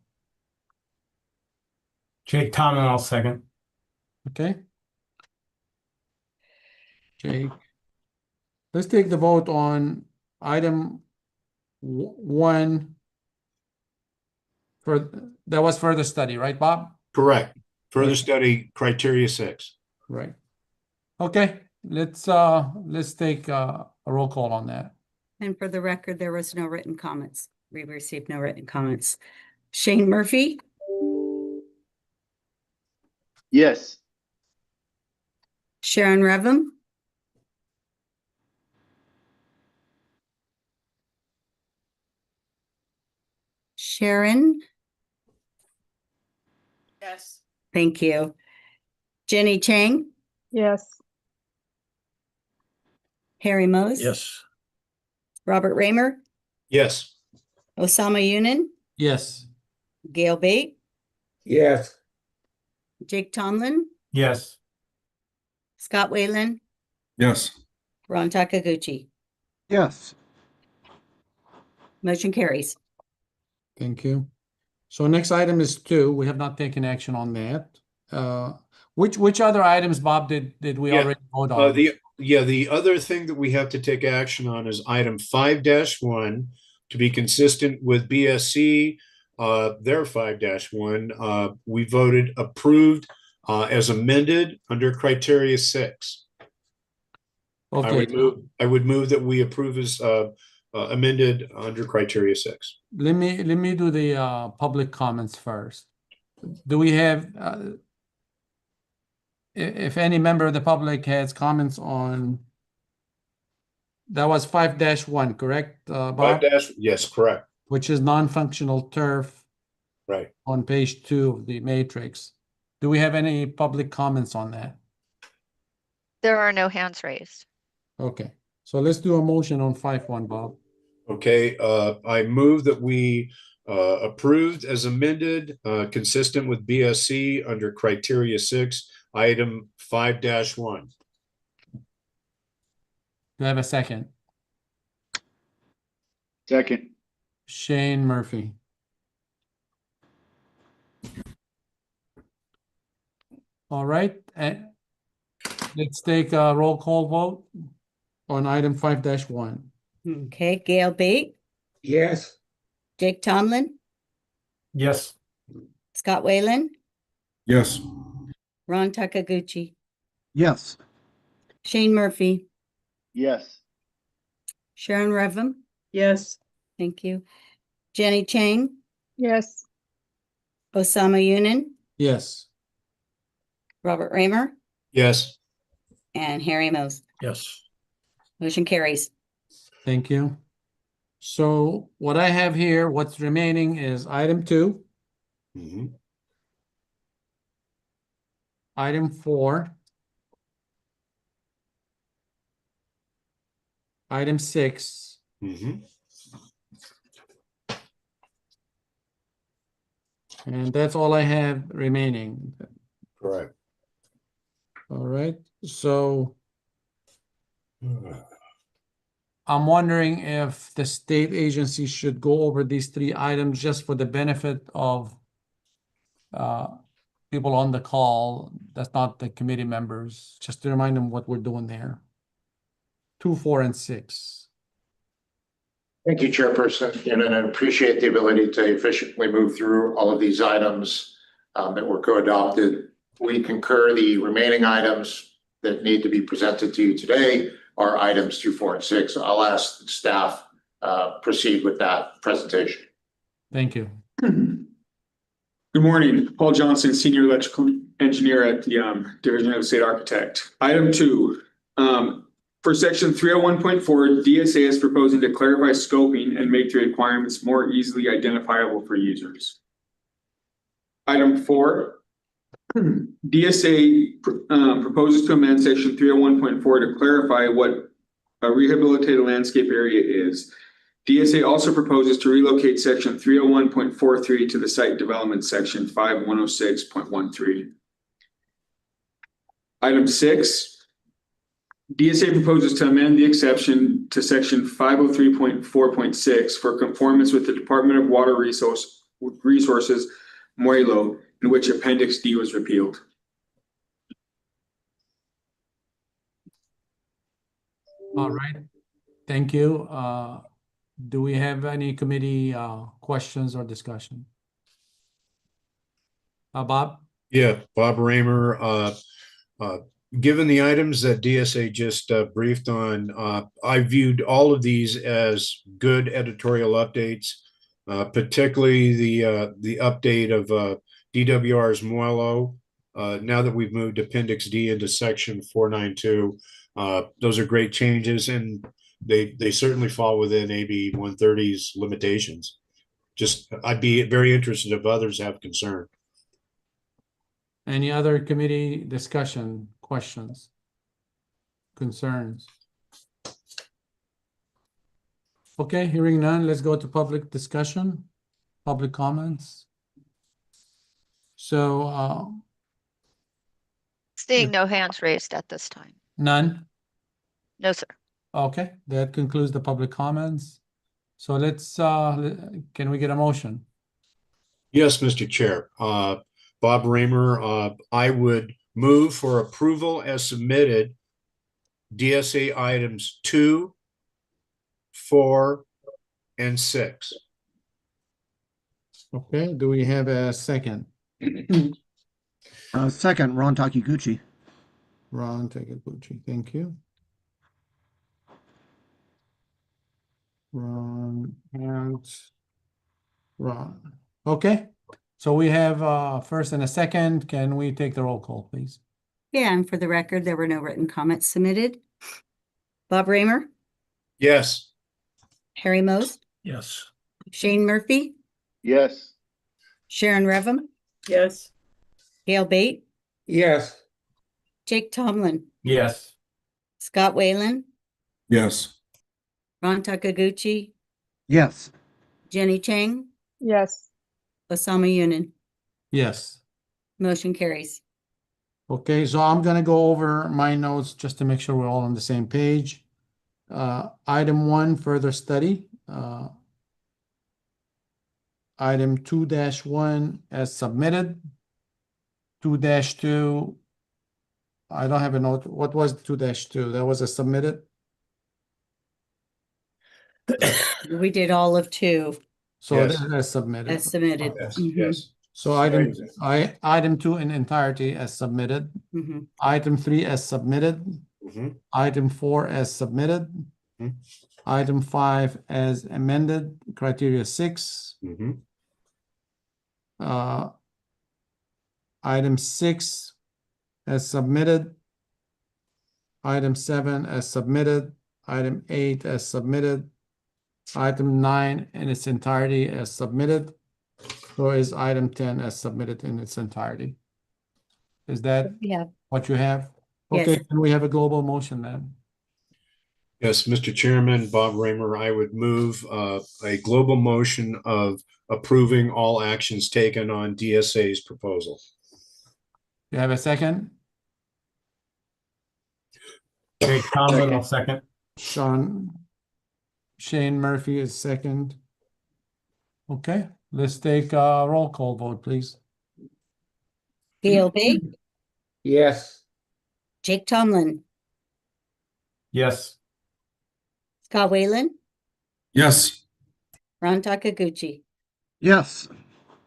Jake Tomlin, I'll second. Okay. Jake. Let's take the vote on item 1 that was further study, right, Bob? Correct. Further study criteria 6. Right. Okay, let's take a roll call on that. And for the record, there was no written comments. We received no written comments. Shane Murphy, Yes. Sharon Revum, Sharon. Yes. Thank you. Jenny Chang, Yes. Harry Mose, Yes. Robert Raymer, Yes. Osama Yunin, Yes. Gail Bate, Yes. Jake Tomlin, Yes. Scott Whalen, Yes. Ron Takaguchi. Yes. Motion carries. Thank you. So next item is 2. We have not taken action on that. Which other items, Bob, did we already vote on? The other thing that we have to take action on is item 5-1 to be consistent with BSC, their 5-1. We voted approved as amended under criteria 6. Okay. I would move that we approve as amended under criteria 6. Let me do the public comments first. Do we have if any member of the public has comments on that was 5-1, correct, Bob? 5-, yes, correct. Which is non-functional turf, right, on page 2 of the matrix. Do we have any public comments on that? There are no hands raised. Okay, so let's do a motion on 5-1, Bob. Okay, I move that we approved as amended, consistent with BSC under criteria 6, item 5-1. Do I have a second? Second. Shane Murphy. All right, let's take a roll call vote on item 5-1. Okay, Gail Bate, Yes. Jake Tomlin, Yes. Scott Whalen, Yes. Ron Takaguchi, Yes. Shane Murphy, Yes. Sharon Revum. Yes. Thank you. Jenny Chang, Yes. Osama Yunin, Yes. Robert Raymer, Yes. and Harry Mose. Yes. Motion carries. Thank you. So what I have here, what's remaining is item 2, item 4, item 6, and that's all I have remaining. Correct. All right, so I'm wondering if the state agency should go over these three items just for the benefit of people on the call, that's not the committee members, just to remind them what we're doing there. 2, 4, and 6. Thank you, Chairperson, and I appreciate the ability to efficiently move through all of these items that were co-adopted. We concur the remaining items that need to be presented to you today are items 2, 4, and 6. I'll ask staff proceed with that presentation. Thank you. Good morning, Paul Johnson, Senior Electrical Engineer at the Division of State Architect. Item 2, for section 301.4, DSA is proposing to clarify scoping and make the requirements more easily identifiable for users. Item 4, DSA proposes to amend section 301.4 to clarify what a rehabilitated landscape area is. DSA also proposes to relocate section 301.43 to the site development section 5106.13. Item 6, DSA proposes to amend the exception to section 503.4.6 for conformance with the Department of Water Resources, MOILO, in which Appendix D was repealed. All right, thank you. Do we have any committee questions or discussion? Bob? Yeah, Bob Raymer. Given the items that DSA just briefed on, I viewed all of these as good editorial updates, particularly the update of DWR's MOILO. Now that we've moved Appendix D into Section 492, those are great changes, and they certainly fall within AB 130's limitations. I'd be very interested if others have concern. Any other committee discussion, questions, concerns? Okay, hearing none, let's go to public discussion, public comments. So, Seeing no hands raised at this time. none? No, sir. Okay, that concludes the public comments. So let's, can we get a motion? Yes, Mr. Chair. Bob Raymer, I would move for approval as submitted DSA items 2, 4, and 6. Okay, do we have a second? Second, Ron Takiguchi. Ron Takiguchi, thank you. Ron and Ron. Okay, so we have first and a second. Can we take the roll call, please? Yeah, and for the record, there were no written comments submitted. Bob Raymer, Yes. Harry Mose, Yes. Shane Murphy, Yes. Sharon Revum, Yes. Gail Bate, Yes. Jake Tomlin, Yes. Scott Whalen, Yes. Ron Takaguchi, Yes. Jenny Chang, Yes. Osama Yunin. Yes. Motion carries. Okay, so I'm gonna go over my notes just to make sure we're all on the same page. Item 1, further study. Item 2-1 as submitted. 2-2, I don't have a note. What was 2-2? That was a submitted? We did all of 2 So Yes. that is submitted. as submitted. Yes. Mhm, Yes. So item 2 in entirety as submitted. mhm. Item 3 as submitted. Mhm. Item 4 as submitted. Mhm. Item 5 as amended, criteria 6. Mhm. Item 6 as submitted. Item 7 as submitted. Item 8 as submitted. Item 9 in its entirety as submitted. So is item 10 as submitted in its entirety. Is that Yeah. what you have? Yes. Okay, can we have a global motion then? Yes, Mr. Chairman, Bob Raymer, I would move a global motion of approving all actions taken on DSA's proposal. You have a second? Jake Tomlin, I'll second. Shane Murphy is second. Okay, let's take a roll call vote, please. Gail Bake, Yes. Jake Tomlin, Yes. Scott Whalen, Yes. Ron Takaguchi, Yes.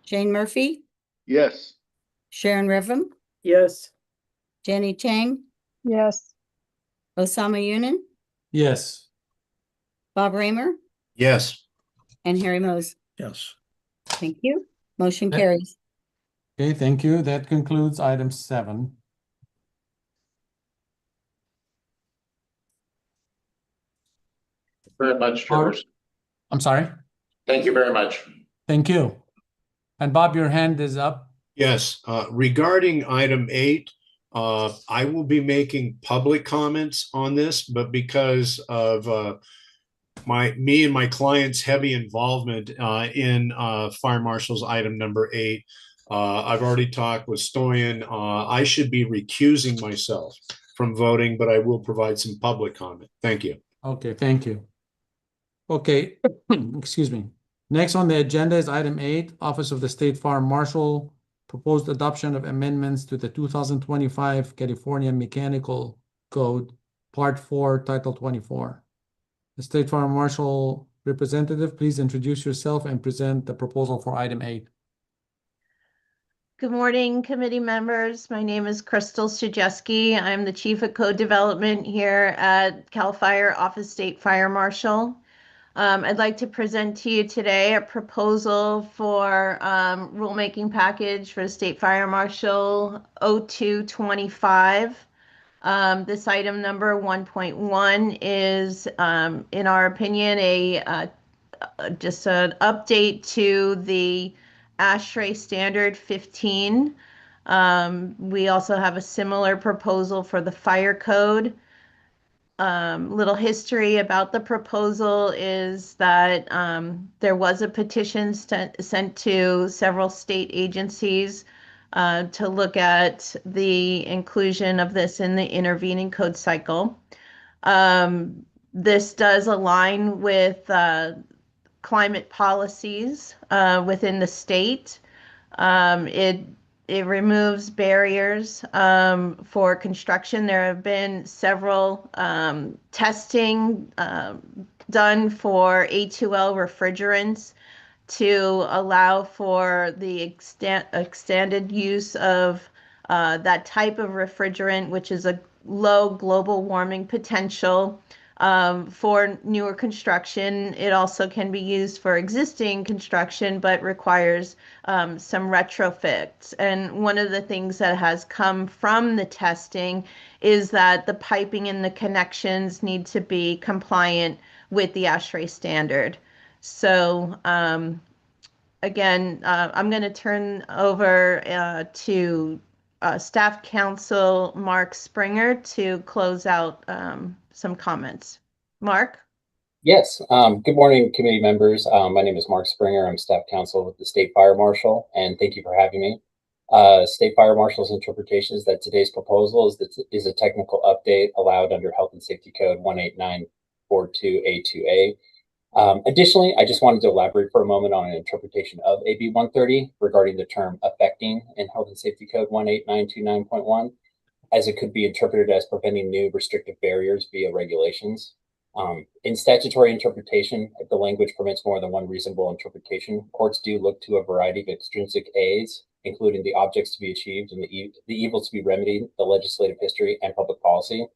Shane Murphy, Yes. Sharon Rivham, Yes. Jenny Chang, Yes. Osama Yunin, Yes. Bob Raymer, Yes. and Harry Mose. Yes. Thank you. Motion Okay. carries. Okay, thank you. That concludes item 7. Very much, Or- Chair. I'm sorry. Thank you very much. Thank you. And Bob, your hand is up. Yes, regarding item 8, I will be making public comments on this, but because of me and my client's heavy involvement in Fire Marshal's item number 8, I've already talked with Stoyan. I should be recusing myself from voting, but I will provide some public comment. Thank you. Okay, thank you. Okay, excuse me. Next on the agenda is item 8, Office of the State Fire Marshal, proposed adoption of amendments to the 2025 California Mechanical Code, Part 4, Title 24. The State Fire Marshal representative, please introduce yourself and present the proposal for item 8. Good morning, committee members. My name is Crystal Szajewski. I'm the Chief of Code Development here at CAL FIRE Office State Fire Marshal. I'd like to present to you today a proposal for rulemaking package for the State Fire Marshal 0225. This item number 1.1 is, in our opinion, just an update to the ASHRAE Standard 15. We also have a similar proposal for the fire code. Little history about the proposal is that there was a petition sent to several state agencies to look at the inclusion of this in the intervening code cycle. This does align with climate policies within the state. It removes barriers for construction. There have been several testing done for A2L refrigerants to allow for the extended use of that type of refrigerant, which is a low global warming potential for newer construction. It also can be used for existing construction, but requires some retrofits. And one of the things that has come from the testing is that the piping and the connections need to be compliant with the ASHRAE standard. So again, I'm going to turn over to Staff Counsel Mark Springer to close out some comments. Mark? Yes. Good morning, committee members. My name is Mark Springer. I'm Staff Counsel with the State Fire Marshal, and thank you for having me. State Fire Marshal's interpretation is that today's proposal is a technical update allowed under Health and Safety Code 18942A2A. Additionally, I just wanted to elaborate for a moment on an interpretation of AB 130 regarding the term affecting in Health and Safety Code 18929.1, as it could be interpreted as preventing new restrictive barriers via regulations. In statutory interpretation, if the language permits more than one reasonable interpretation, courts do look to a variety of extrinsic aids, including the objects to be achieved and the evils to be remedied, the legislative history, and public policy.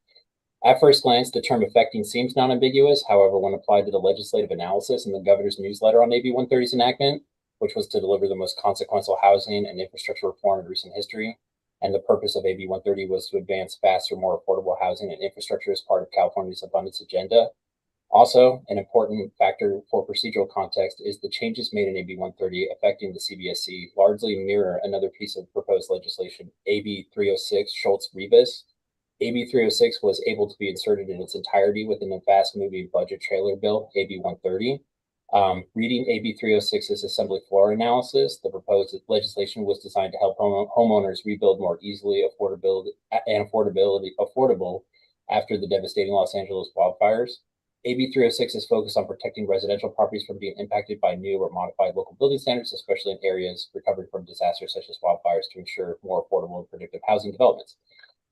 At first glance, the term affecting seems non-ambiguous. However, when applied to the legislative analysis in the governor's newsletter on AB 130's enactment, which was to deliver the most consequential housing and infrastructure reform in recent history, and the purpose of AB 130 was to advance faster, more affordable housing and infrastructure as part of California's abundance agenda. Also, an important factor for procedural context is the changes made in AB 130 affecting the CBSC largely mirror another piece of proposed legislation, AB 306 Schultz-Rebus. AB 306 was able to be inserted in its entirety within the fast-moving budget trailer bill, AB 130. Reading AB 306's assembly floor analysis, the proposed legislation was designed to help homeowners rebuild more easily affordable after the devastating Los Angeles wildfires. AB 306 is focused on protecting residential properties from being impacted by new or modified local building standards, especially in areas recovered from disasters such as wildfires, to ensure more affordable and predictive housing developments.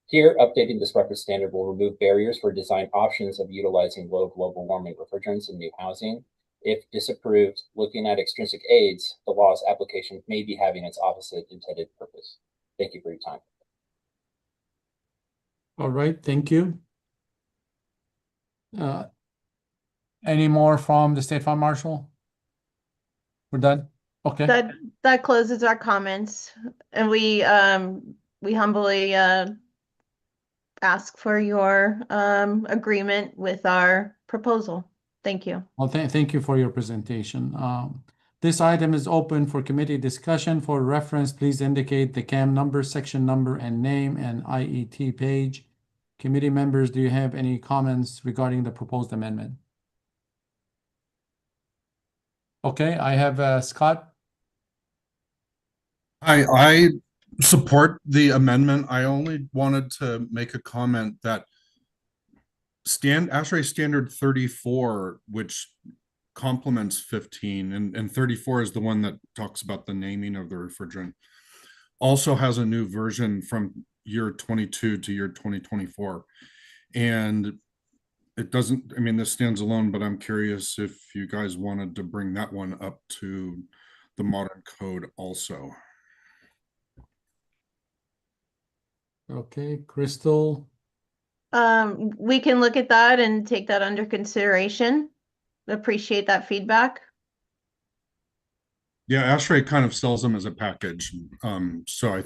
Here, updating this reference standard will remove barriers for design options of utilizing low global warming refrigerants in new housing. If disapproved, looking at extrinsic aids, the law's application may be having its opposite intended purpose. Thank you for your time. All right, thank you. Any more from the State Fire Marshal? We're done? Okay. That closes our comments, and we humbly ask for your agreement with our proposal. Thank you. Well, thank you for your presentation. This item is open for committee discussion. For reference, please indicate the CAM number, section number, and name and IET page. Committee members, do you have any comments regarding the proposed amendment? Okay, I have Scott. I support the amendment. I only wanted to make a comment that ASHRAE standard 34, which complements 15, and 34 is the one that talks about the naming of the refrigerant, also has a new version from year 22 to year 2024. And it doesn't, I mean, this stands alone, but I'm curious if you guys wanted to bring that one up to the modern code also. Okay, Crystal. We can look at that and take that under consideration. Appreciate that feedback. Yeah, ASHRAE kind of sells them as a package. So I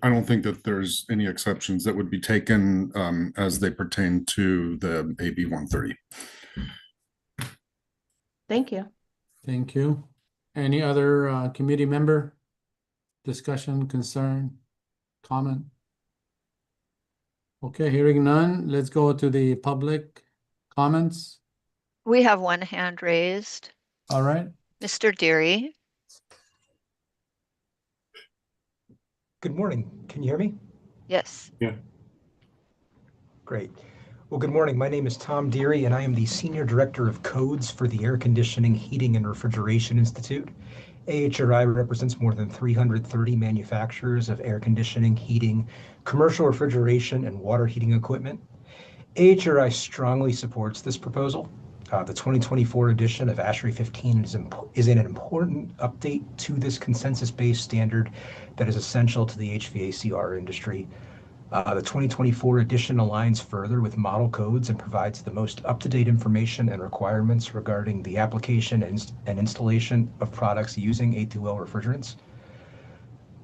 don't think that there's any exceptions that would be taken as they pertain to the AB 130. Thank you. Thank you. Any other committee member? Discussion, concern, comment? Okay, hearing none, let's go to the public comments. We have one hand raised. All right. Mr. Deary. Good morning. Can you hear me? Yes. Yeah. Great. Well, good morning. My name is Tom Deary, and I am the Senior Director of Codes for the Air Conditioning, Heating, and Refrigeration Institute. AHRI represents more than 330 manufacturers of air conditioning, heating, commercial refrigeration, and water heating equipment. AHRI strongly supports this proposal. The 2024 edition of ASHRAE 15 is an important update to this consensus-based standard that is essential to the HVACR industry. The 2024 edition aligns further with model codes and provides the most up-to-date information and requirements regarding the application and installation of products using A2L refrigerants.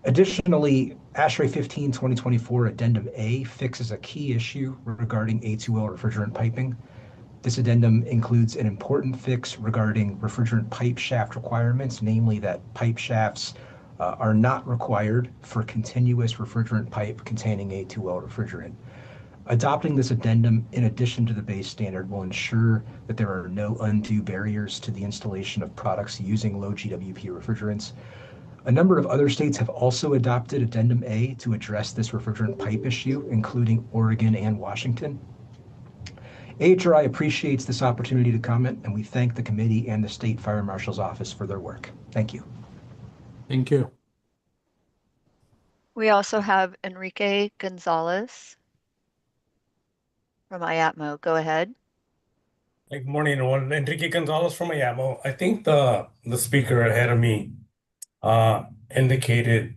Additionally, ASHRAE 15 2024 Addendum A fixes a key issue regarding A2L refrigerant piping. This addendum includes an important fix regarding refrigerant pipe shaft requirements, namely that pipe shafts are not required for continuous refrigerant pipe containing A2L refrigerant. Adopting this addendum in addition to the base standard will ensure that there are no undue barriers to the installation of products using low GWP refrigerants. A number of other states have also adopted Addendum A to address this refrigerant pipe issue, including Oregon and Washington. AHRI appreciates this opportunity to comment, and we thank the committee and the State Fire Marshal's Office for their work. Thank you. Thank you. We also have Enrique Gonzalez from IATMO. Go ahead. Good morning, everyone. Enrique Gonzalez from IATMO. I think the speaker ahead of me indicated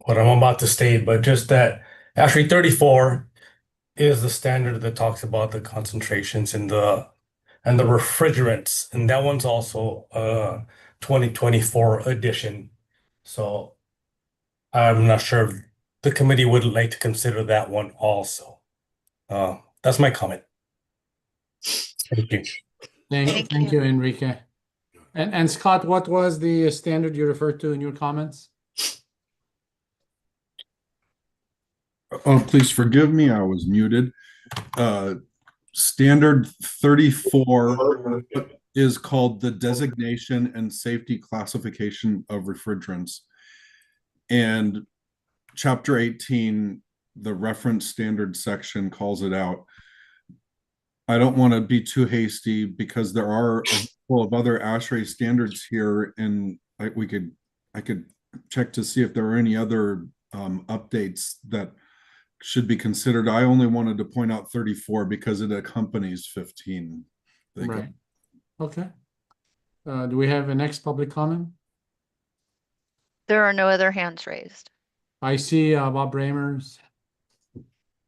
what I'm about to state, but just that ASHRAE 34 is the standard that talks about the concentrations and the refrigerants, and that one's also a 2024 edition. So I'm not sure if the committee would like to consider that one also. That's my comment. Thank you. Thank you, Enrique. And Scott, what was the standard you referred to in your comments? Oh, please forgive me, I was muted. Standard 34 is called the Designation and Safety Classification of Refrigerants. And Chapter 18, the reference standard section, calls it out. I don't want to be too hasty because there are a couple of other ASHRAE standards here, and I could check to see if there are any other updates that should be considered. I only wanted to point out 34 because it accompanies 15. Right. Okay. Do we have a next public comment? There are no other hands raised. I see Bob Ramers.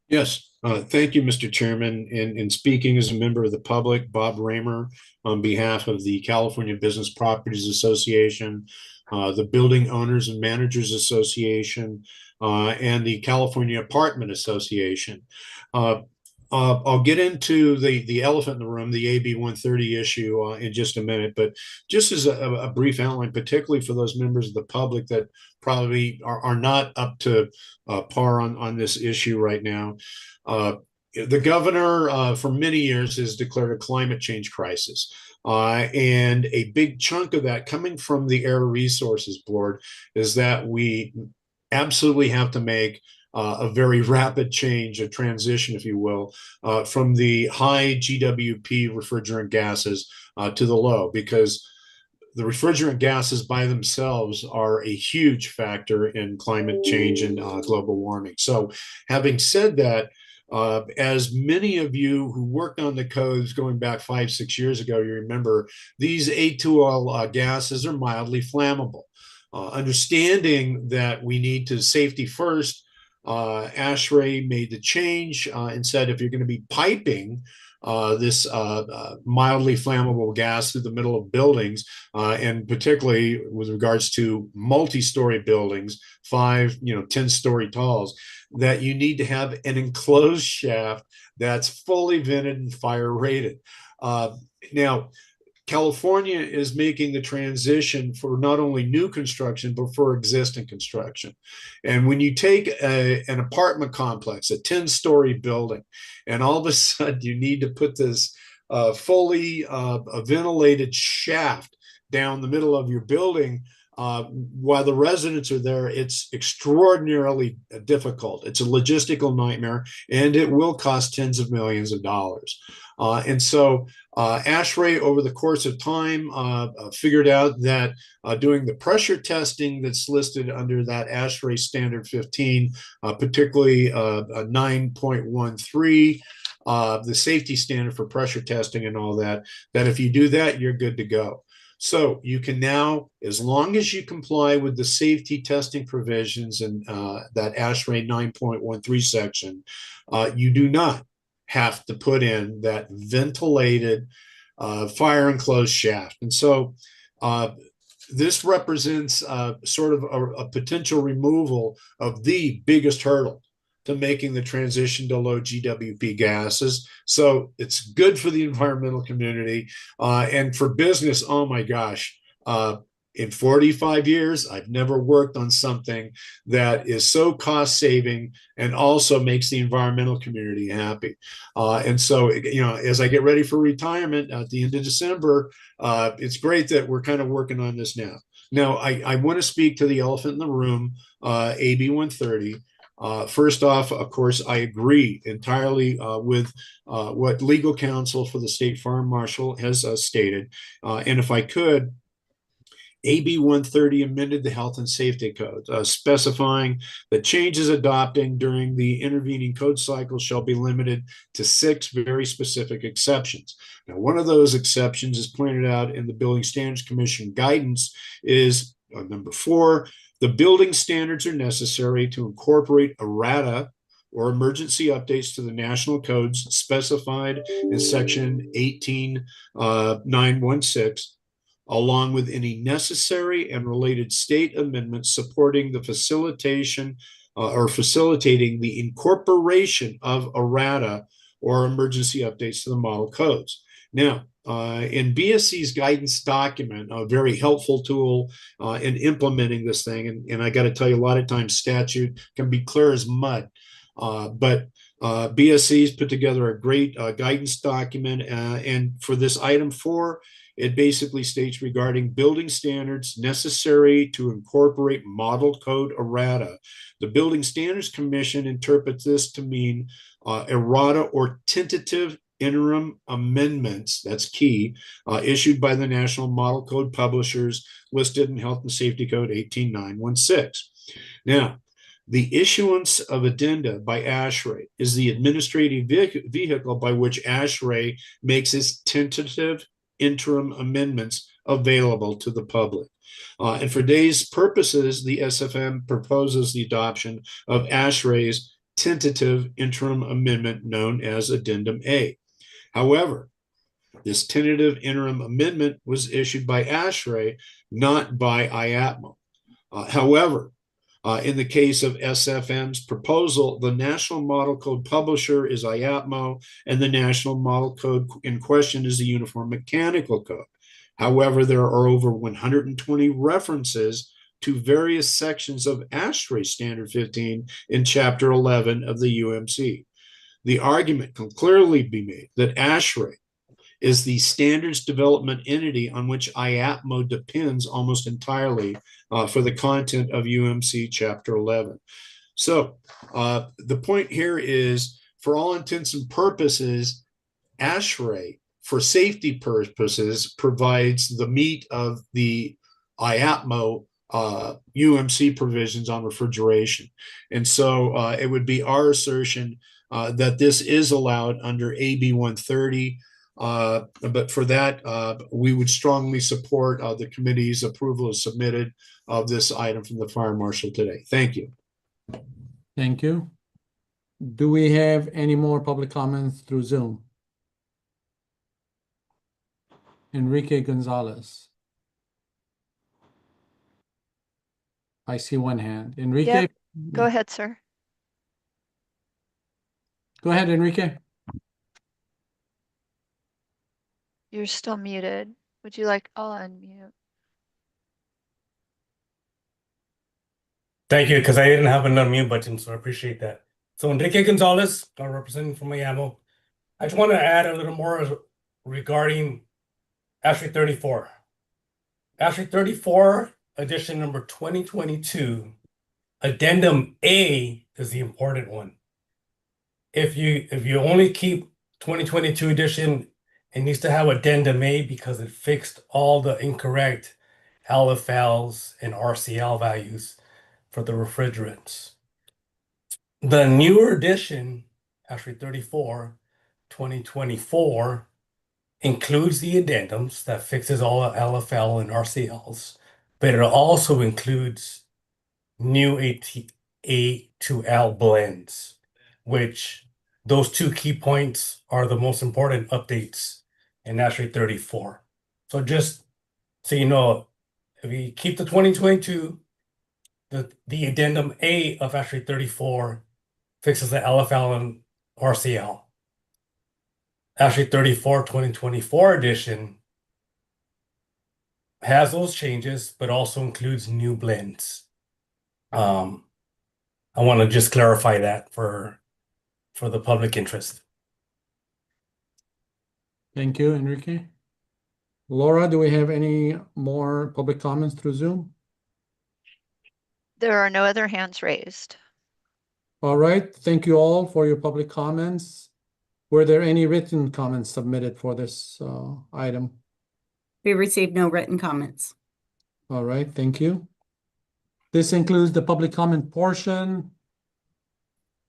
Yes, thank you, Mr. Chairman. And speaking as a member of the public, Bob Raymer, on behalf of the California Business Properties Association, the Building Owners and Managers Association, and the California Apartment Association. I'll get into the elephant in the room, the AB 130 issue, in just a minute, but just as a brief outline, particularly for those members of the public that probably are not up to par on this issue right now. The governor, for many years, has declared a climate change crisis. And a big chunk of that coming from the Air Resources Board is that we absolutely have to make a very rapid change, a transition, if you will, from the high GWP refrigerant gases to the low, because the refrigerant gases by themselves are a huge factor in climate change and global warming. So having said that, as many of you who worked on the codes going back 5-6 years ago, you remember these A2L gases are mildly flammable. Understanding that we need to safety first, ASHRAE made the change and said if you're going to be piping this mildly flammable gas through the middle of buildings, and particularly with regards to multi-story buildings, 5, 10-story talls, that you need to have an enclosed shaft that's fully vented and fire rated. Now, California is making the transition for not only new construction, but for existing construction. And when you take an apartment complex, a 10-story building, and all of a sudden you need to put this fully ventilated shaft down the middle of your building, while the residents are there, it's extraordinarily difficult. It's a logistical nightmare, and it will cost tens of millions of dollars. And so ASHRAE, over the course of time, figured out that doing the pressure testing that's listed under that ASHRAE Standard 15, particularly 9.13, the safety standard for pressure testing and all that, that if you do that, you're good to go. So you can now, as long as you comply with the safety testing provisions and that ASHRAE 9.13 section, you do not have to put in that ventilated fire enclosed shaft. And so this represents sort of a potential removal of the biggest hurdle to making the transition to low GWP gases. So it's good for the environmental community and for business. Oh my gosh. In 45 years, I've never worked on something that is so cost saving and also makes the environmental community happy. And so, as I get ready for retirement at the end of December, it's great that we're kind of working on this now. Now, I want to speak to the elephant in the room, AB 130. First off, of course, I agree entirely with what legal counsel for the state fire marshal has stated. And if I could, AB 130 amended the Health and Safety Code, specifying that changes adopting during the intervening code cycle shall be limited to 6 very specific exceptions. Now, one of those exceptions, as pointed out in the Building Standards Commission guidance, is number 4. The building standards are necessary to incorporate errata or emergency updates to the national codes specified in section 18.916, along with any necessary and related state amendments supporting the facilitation or facilitating the incorporation of errata or emergency updates to the model codes. Now, in BSC's guidance document, a very helpful tool in implementing this thing, and I got to tell you, a lot of times statute can be clear as mud, but BSC's put together a great guidance document, and for this item 4, It basically states regarding building standards necessary to incorporate model code errata. The Building Standards Commission interprets this to mean errata or tentative interim amendments, that's key, issued by the National Model Code publishers listed in Health and Safety Code 18916. Now, the issuance of addenda by ASHRAE is the administrative vehicle by which ASHRAE makes its tentative interim amendments available to the public. And for today's purposes, the SFM proposes the adoption of ASHRAE's tentative interim amendment known as Addendum A. However, this tentative interim amendment was issued by ASHRAE, not by IAPMO. However, in the case of SFM's proposal, the National Model Code publisher is IAPMO, and the National Model Code in question is the Uniform Mechanical Code. However, there are over 120 references to various sections of ASHRAE Standard 15 in Chapter 11 of the UMC. The argument can clearly be made that ASHRAE is the standards development entity on which IAPMO depends almost entirely for the content of UMC Chapter 11. So the point here is, for all intents and purposes, ASHRAE, for safety purposes, provides the meat of the IAPMO UMC provisions on refrigeration. And so it would be our assertion that this is allowed under AB 130. But for that, we would strongly support the committee's approval as submitted of this item from the Fire Marshal today. Thank you. Thank you. Do we have any more public comments through Zoom? Enrique Gonzalez. I see one hand. Enrique? Yep. Go ahead, sir. Go ahead, Enrique. You're still muted. Would you like, I'll unmute. Thank you, because I didn't have an unmute button, so I appreciate that. So Enrique Gonzalez, representing from Miami. I just want to add a little more regarding ASHRAE 34. ASHRAE 34, edition number 2022, Addendum A is the important one. If you only keep 2022 edition, it needs to have Addendum A because it fixed all the incorrect LFLs and RCL values for the refrigerants. The newer edition, ASHRAE 34, 2024, includes the addendums that fixes all the LFL and RCLs, but it also includes new A to L blends, which those two key points are the most important updates in ASHRAE 34. So just so you know, if you keep the 2022, the addendum A of ASHRAE 34 fixes the LFL and RCL. ASHRAE 34 2024 edition has those changes, but also includes new blends. I want to just clarify that for the public interest. Thank you, Enrique. Laura, do we have any more public comments through Zoom? There are no other hands raised. All right, thank you all for your public comments. Were there any written comments submitted for this item? We received no written comments. All right, thank you. This includes the public comment portion.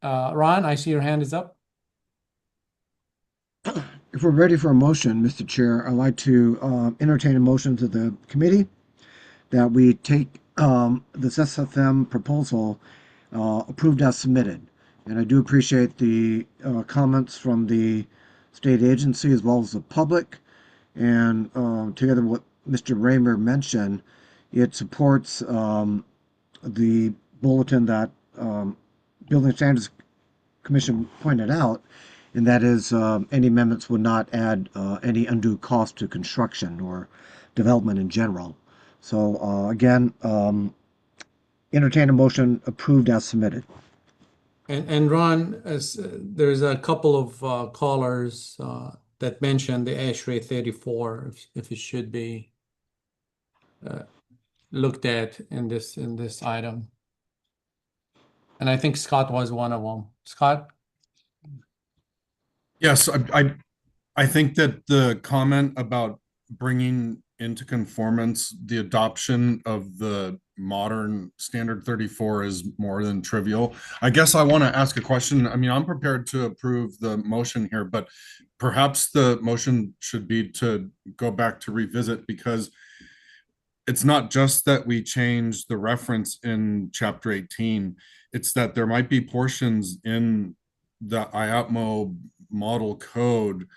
Ron, I see your hand is up. If we're ready for a motion, Mr. Chair, I'd like to entertain a motion to the committee that we take this SFM proposal approved as submitted. And I do appreciate the comments from the state agency as well as the public. And together with what Mr. Raymer mentioned, it supports the bulletin that Building Standards Commission pointed out, and that is any amendments would not add any undue cost to construction or development in general. So again, entertain a motion approved as submitted. And Ron, as there's a couple of callers that mentioned the ASHRAE 34, if it should be looked at in this item. And I think Scott was one of them. Scott? Yes, I think that the comment about bringing into conformance the adoption of the modern standard 34 is more than trivial. I guess I want to ask a question. I mean, I'm prepared to approve the motion here, but perhaps the motion should be to go back to revisit, because it's not just that we change the reference in chapter 18, it's that there might be portions in the IAPMO model code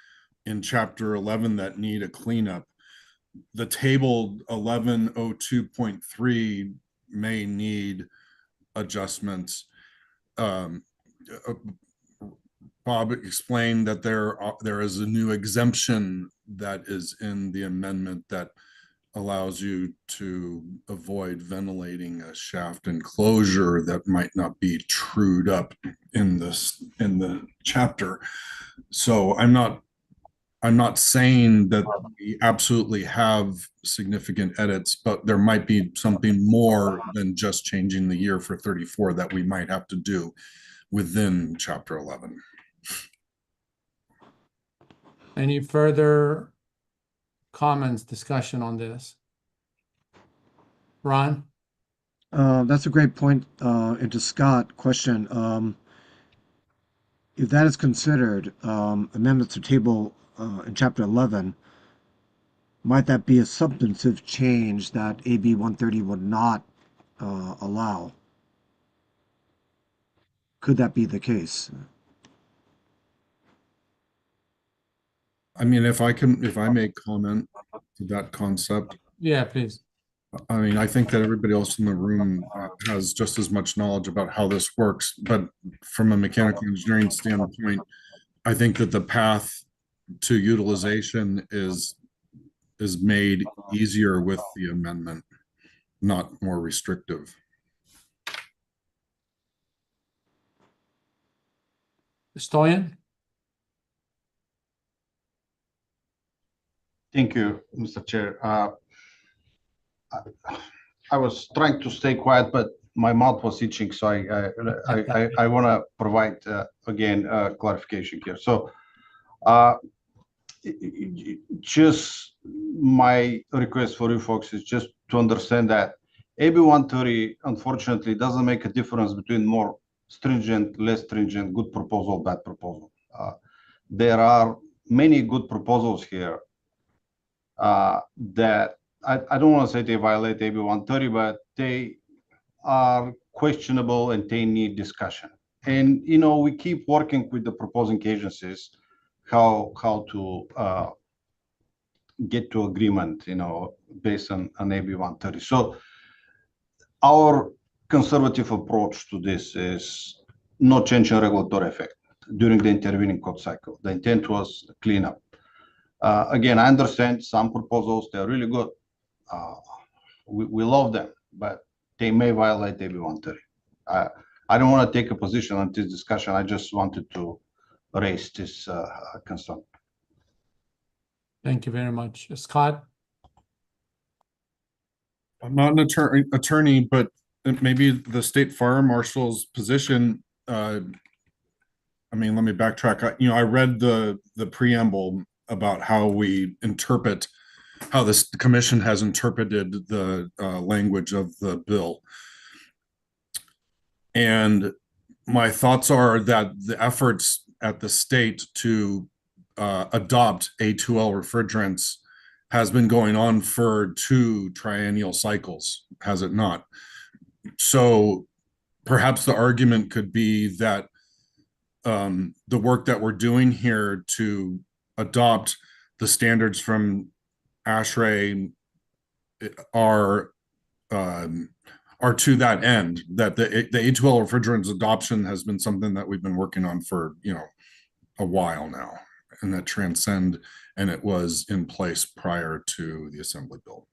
in chapter 11 that need a cleanup. The table 1102.3 may need adjustments. Bob explained that there is a new exemption that is in the amendment that allows you to avoid ventilating a shaft enclosure that might not be trued up in the chapter. So I'm not saying that we absolutely have significant edits, but there might be something more than just changing the year for 34 that we might have to do within chapter 11. Any further comments, discussion on this? Ron? That's a great point. And to Scott, question. If that is considered amendments to table in chapter 11, might that be a substantive change that AB 130 would not allow? Could that be the case? I mean, if I may comment to that concept. Yeah, please. I mean, I think that everybody else in the room has just as much knowledge about how this works, but from a mechanical engineering standpoint, I think that the path to utilization is made easier with the amendment, not more restrictive. Stoyan? Thank you, Mr. Chair. I was trying to stay quiet, but my mouth was itching, so I want to provide again clarification here. So, just my request for you folks is just to understand that AB 130 unfortunately doesn't make a difference between more stringent, less stringent, good proposal, bad proposal. There are many good proposals here that I don't want to say they violate AB 130, but they are questionable and they need discussion. And, you know, we keep working with the proposing agencies how to get to agreement, you know, based on AB 130. So our conservative approach to this is no change in regulatory effect during the intervening code cycle. The intent was cleanup. Again, I understand some proposals, they're really good. We love them, but they may violate AB 130. I don't want to take a position on this discussion. I just wanted to raise this concern. Thank you very much. Scott? I'm not an attorney, but maybe the state fire marshal's position, I mean, let me backtrack. You know, I read the preamble about how we interpret, how this commission has interpreted the language of the bill. And my thoughts are that the efforts at the state to adopt A2L refrigerants has been going on for 2 triennial cycles, has it not? So perhaps the argument could be that the work that we're doing here to adopt the standards from ASHRAE are to that end, that the A2L refrigerants adoption has been something that we've been working on for, you know, a while now, and that transcend, and it was in place prior to the Assembly bill.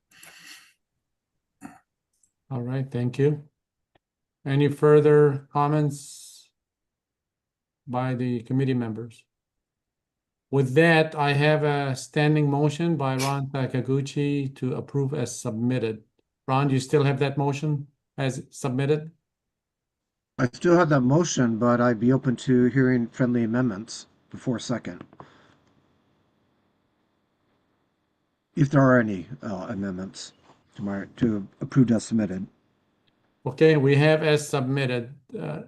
All right, thank you. Any further comments by the committee members? With that, I have a standing motion by Ron Takaguchi to approve as submitted. Ron, do you still have that motion as submitted? I still have that motion, but I'd be open to hearing friendly amendments before second. If there are any amendments to approved as submitted. Okay, we have as submitted.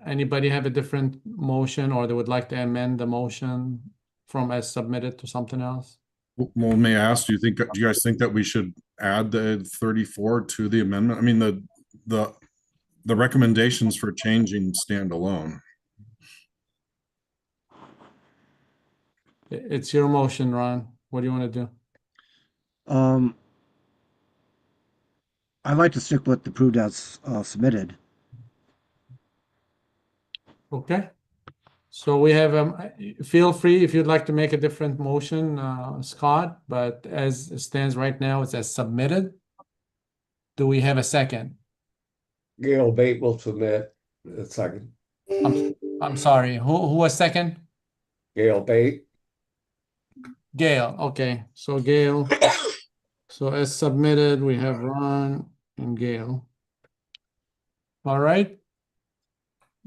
Anybody have a different motion or they would like to amend the motion from as submitted to something else? Well, may I ask, do you guys think that we should add the 34 to the amendment? I mean, the recommendations for changing stand alone. It's your motion, Ron. What do you want to do? I'd like to stick with the approved as submitted. Okay. So we have, feel free if you'd like to make a different motion, Scott, but as it stands right now, it's as submitted. Do we have a second? Gail Bate will submit a second. I'm sorry, who was second? Gail Bate. Gail, okay, so Gail. So as submitted, we have Ron and Gail. All right.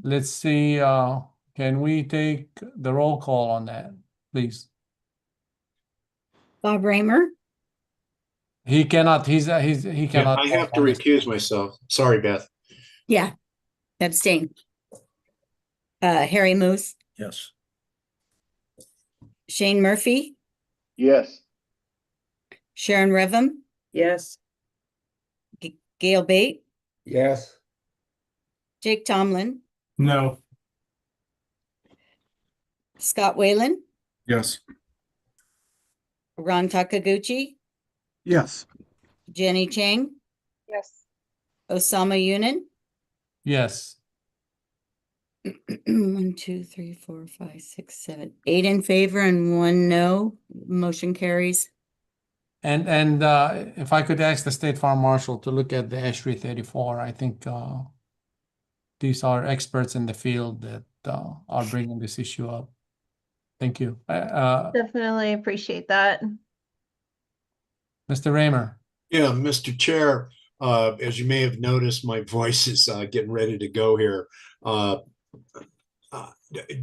Let's see, can we take the roll call on that, please? Bob Raymer, He cannot, he Yeah, cannot. I have to recuse myself. Sorry, Beth. yeah, abstain. Harry Moose, Yes. Shane Murphy, Yes. Sharon Revum, Yes. Gail Bate, Yes. Jake Tomlin, No. Scott Whalen, Yes. Ron Takaguchi, Yes. Jenny Chang, Yes. Osama Yunin. Yes. 1, 2, 3, 4, 5, 6, 7, 8 in favor and 1 no. Motion carries. And if I could ask the State Farm Marshal to look at the H 34, I think these are experts in the field that are bringing this issue up. Thank you. Definitely appreciate that. Mr. Raymer. Yeah, Mr. Chair, as you may have noticed, my voice is getting ready to go here.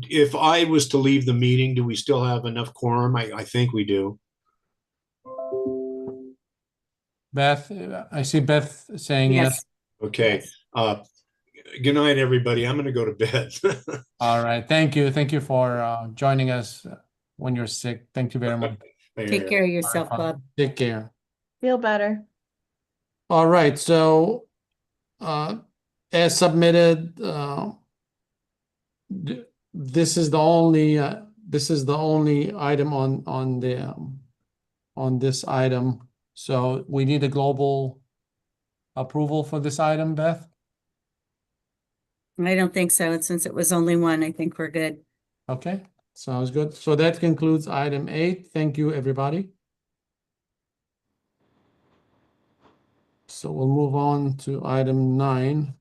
If I was to leave the meeting, do we still have enough quorum? I think we do. Beth, I see Beth saying yes. Okay. Good night, everybody. I'm going to go to bed. All right. Thank you. Thank you for joining us when you're sick. Thank you very much. Take care of yourself, All right, Bob. take care. Feel better. All right. So as submitted, this is the only item on this item. So we need a global approval for this item, Beth? I don't think so. Since it was only one, I think we're good. Okay, sounds good. So that concludes item 8. Thank you, everybody. So we'll move on to item 9.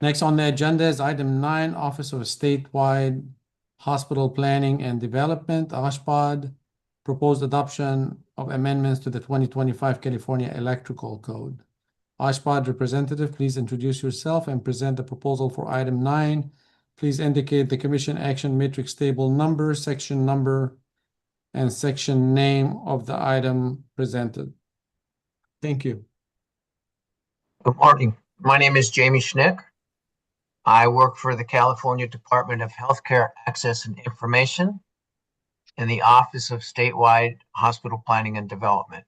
Next on the agenda is item 9, Office of Statewide Hospital Planning and Development, OSHPD, proposed adoption of amendments to the 2025 California Electrical Code. OSHPD representative, please introduce yourself and present the proposal for item 9. Please indicate the Commission Action Matrix table number, section number, and section name of the item presented. Thank you. Good morning. My name is Jamie Schnick. I work for the California Department of Healthcare Access and Information in the Office of Statewide Hospital Planning and Development.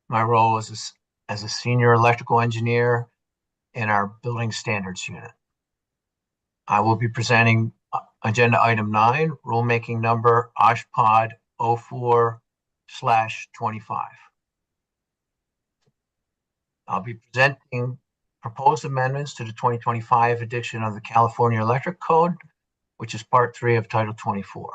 My role is as a senior electrical engineer in our Building Standards Unit. I will be presenting agenda item 9, rulemaking number OSHPD 04/25. I'll be presenting proposed amendments to the 2025 edition of the California Electric Code, which is part 3 of Title 24.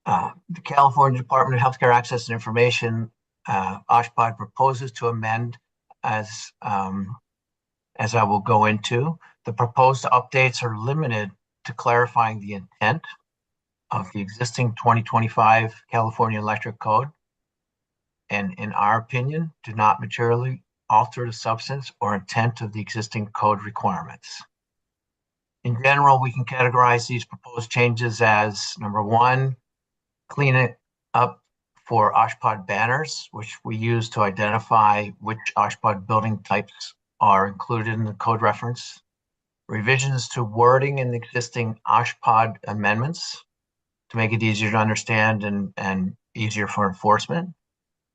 The California Department of Healthcare Access and Information, OSHPD proposes to amend as as I will go into. The proposed updates are limited to clarifying the intent of the existing 2025 California Electric Code, and in our opinion, do not materially alter the substance or intent of the existing code requirements. In general, we can categorize these proposed changes as, number one, clean it up for OSHPD banners, which we use to identify which OSHPD building types are included in the code reference. Revisions to wording in the existing OSHPD amendments to make it easier to understand and easier for enforcement.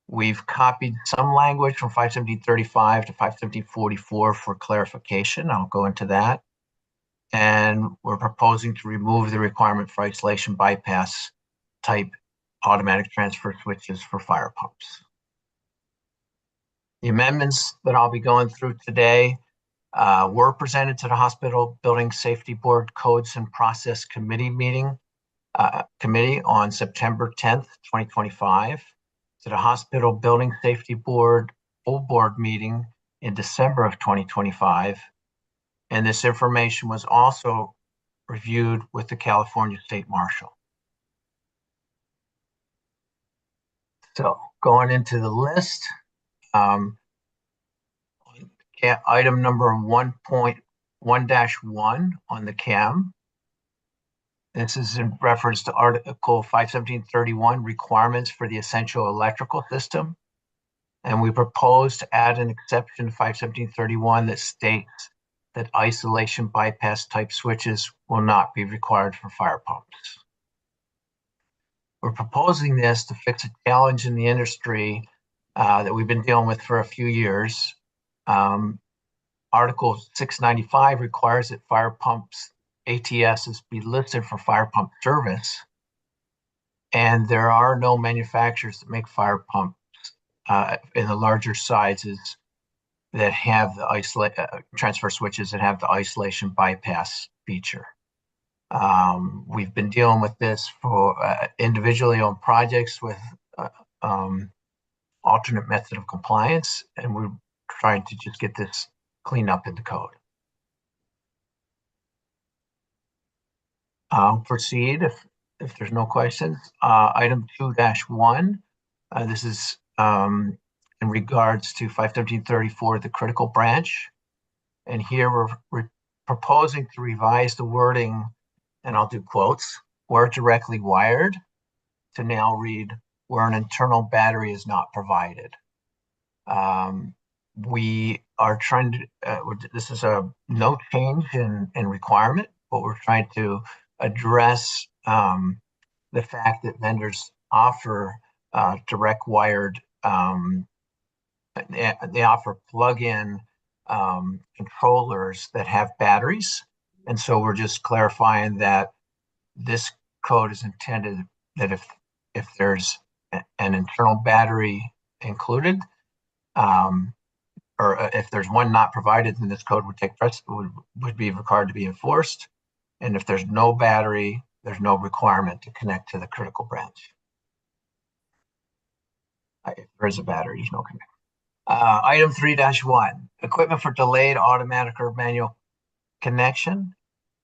We've copied some language from 517.35 to 517.44 for clarification. I'll go into that. And we're proposing to remove the requirement for isolation bypass type automatic transfer switches for fire pumps. The amendments that I'll be going through today were presented to the Hospital Building Safety Board Codes and Process Committee committee on September 10th, 2025, to the Hospital Building Safety Board full board meeting in December of 2025. And this information was also reviewed with the California State Marshal. So going into the list, item number 1.1-1 on the CAM. This is in reference to Article 517.31, requirements for the essential electrical system. And we propose to add an exception to 517.31 that states that isolation bypass type switches will not be required for fire pumps. We're proposing this to fix a challenge in the industry that we've been dealing with for a few years. Article 695 requires that fire pumps ATSs be listed for fire pump service. And there are no manufacturers that make fire pumps in the larger sizes that have the transfer switches that have the isolation bypass feature. We've been dealing with this for individually on projects with alternate method of compliance, and we're trying to just get this cleaned up in the code. I'll proceed if there's no questions. Item 2-1, this is in regards to 517.34, the critical branch. And here we're proposing to revise the wording, and I'll do quotes, where directly wired, to now read where an internal battery is not provided. We are trying to, this is a no change in requirement, but we're trying to address the fact that vendors offer direct wired, they offer plug-in controllers that have batteries. And so we're just clarifying that this code is intended that if there's an internal battery included, or if there's one not provided, then this code would take would be required to be enforced. And if there's no battery, there's no requirement to connect to the critical branch. If there is a battery, there's no connection. Item 3-1, equipment for delayed automatic or manual connection.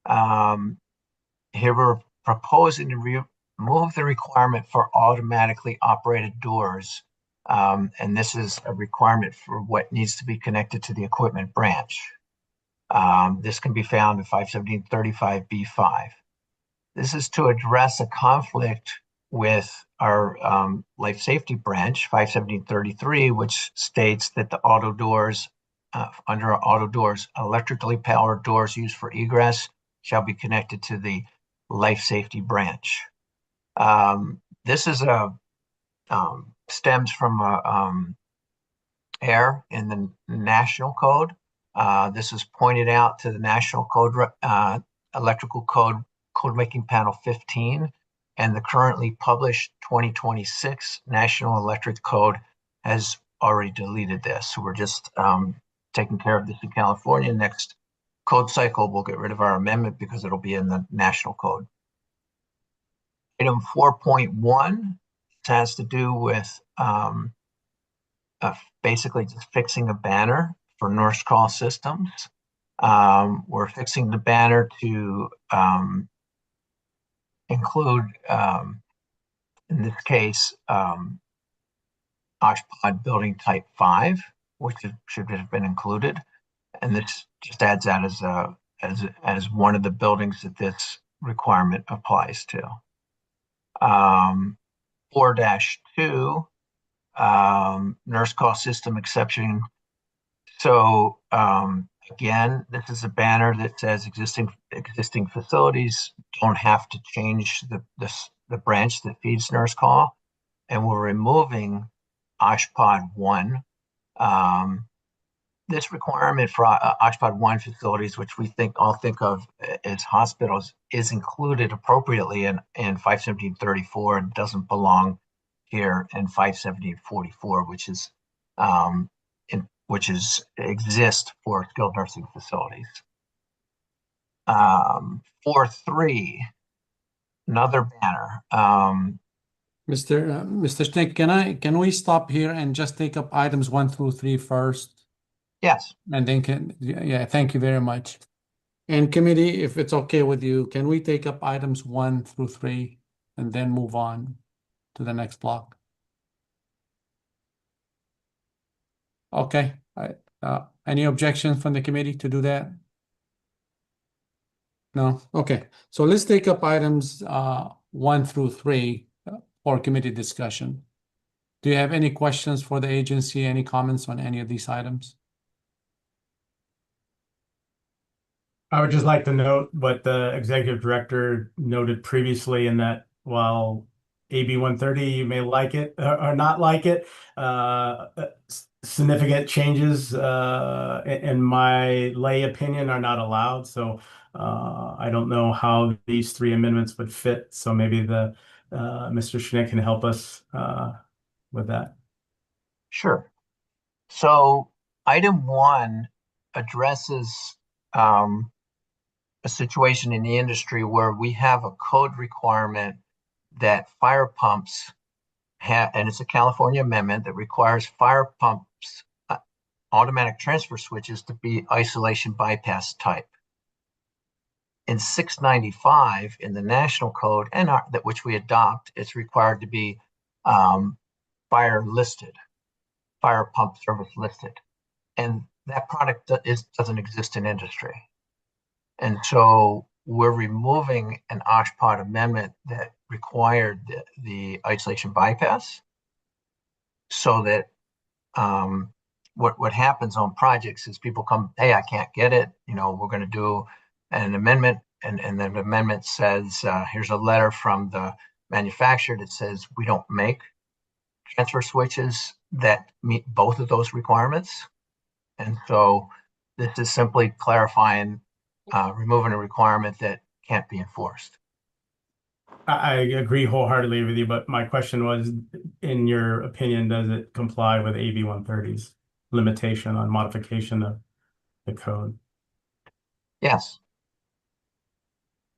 Here we're proposing to remove the requirement for automatically operated doors. And this is a requirement for what needs to be connected to the equipment branch. This can be found in 517.35B5. This is to address a conflict with our life safety branch, 517.33, which states that the auto doors, under auto doors, electrically powered doors used for egress shall be connected to the life safety branch. This is stems from error in the national code. This is pointed out to the national code, electrical code making panel 15, and the currently published 2026 National Electric Code has already deleted this. So we're just taking care of this in California. Next code cycle, we'll get rid of our amendment because it'll be in the national code. Item 4.1 has to do with basically just fixing a banner for Nurse Call Systems. We're fixing the banner to include, in this case, OSHPD building type 5, which should have been included. And this just adds that as one of the buildings that this requirement applies to. 4-2, nurse call system exception. So again, this is a banner that says existing facilities don't have to change the branch that feeds nurse call, and we're removing OSHPD 1. This requirement for OSHPD 1 facilities, which we all think of as hospitals, is included appropriately in 51734 and doesn't belong here in 51744, which exist for skilled nursing facilities. 4.3, another banner. Mr. Schnick, can we stop here and just take up items 1 through 3 first? Yes. And then yeah, thank you very much. And committee, if it's okay with you, can we take up items 1 through 3 and then move on to the next block? Okay. Any objections from the committee to do that? No? Okay. So let's take up items 1 through 3 for committee discussion. Do you have any questions for the agency? Any comments on any of these items? I would just like to note what the executive director noted previously, in that while AB 130, you may like it or not like it, significant changes, in my lay opinion, are not allowed. So I don't know how these 3 amendments would fit. So maybe Mr. Schnick can help us with that. Sure. So item 1 addresses a situation in the industry where we have a code requirement that fire pumps have, and it's a California amendment that requires fire pumps automatic transfer switches to be isolation bypass type. In 695 in the national code, and that which we adopt, it's required to be fire listed, fire pump service listed, and that product doesn't exist in industry. And so we're removing an OSHPD amendment that required the isolation bypass, so that what happens on projects is people come, hey, I can't get it. We're going to do an amendment, and the amendment says, here's a letter from the manufacturer that says we don't make transfer switches that meet both of those requirements. And so this is simply clarifying, removing a requirement that can't be enforced. I agree wholeheartedly with you, but my question was, in your opinion, does it comply with AB 130's limitation on modification of the code? Yes.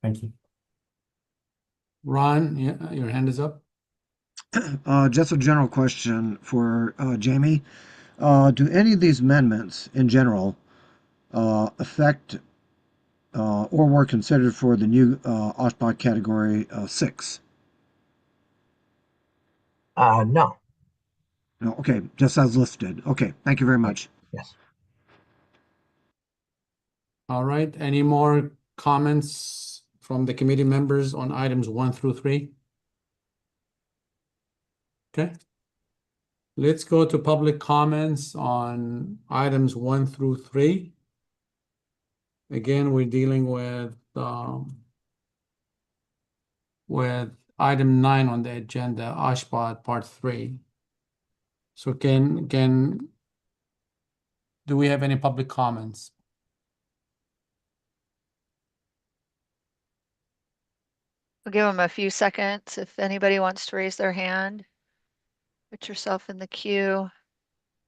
Thank you. Ron, your hand is up. Just a general question for Jamie. Do any of these amendments in general affect or were considered for the new OSHPD category 6? No. No, okay, just as listed. Okay, thank you very much. Yes. All right, any more comments from the committee members on items 1 through 3? Okay. Let's go to public comments on items 1 through 3. Again, we're dealing with item 9 on the agenda, OSHPD Part 3. So do we have any public comments? We'll give them a few seconds if anybody wants to raise their hand. Put yourself in the queue,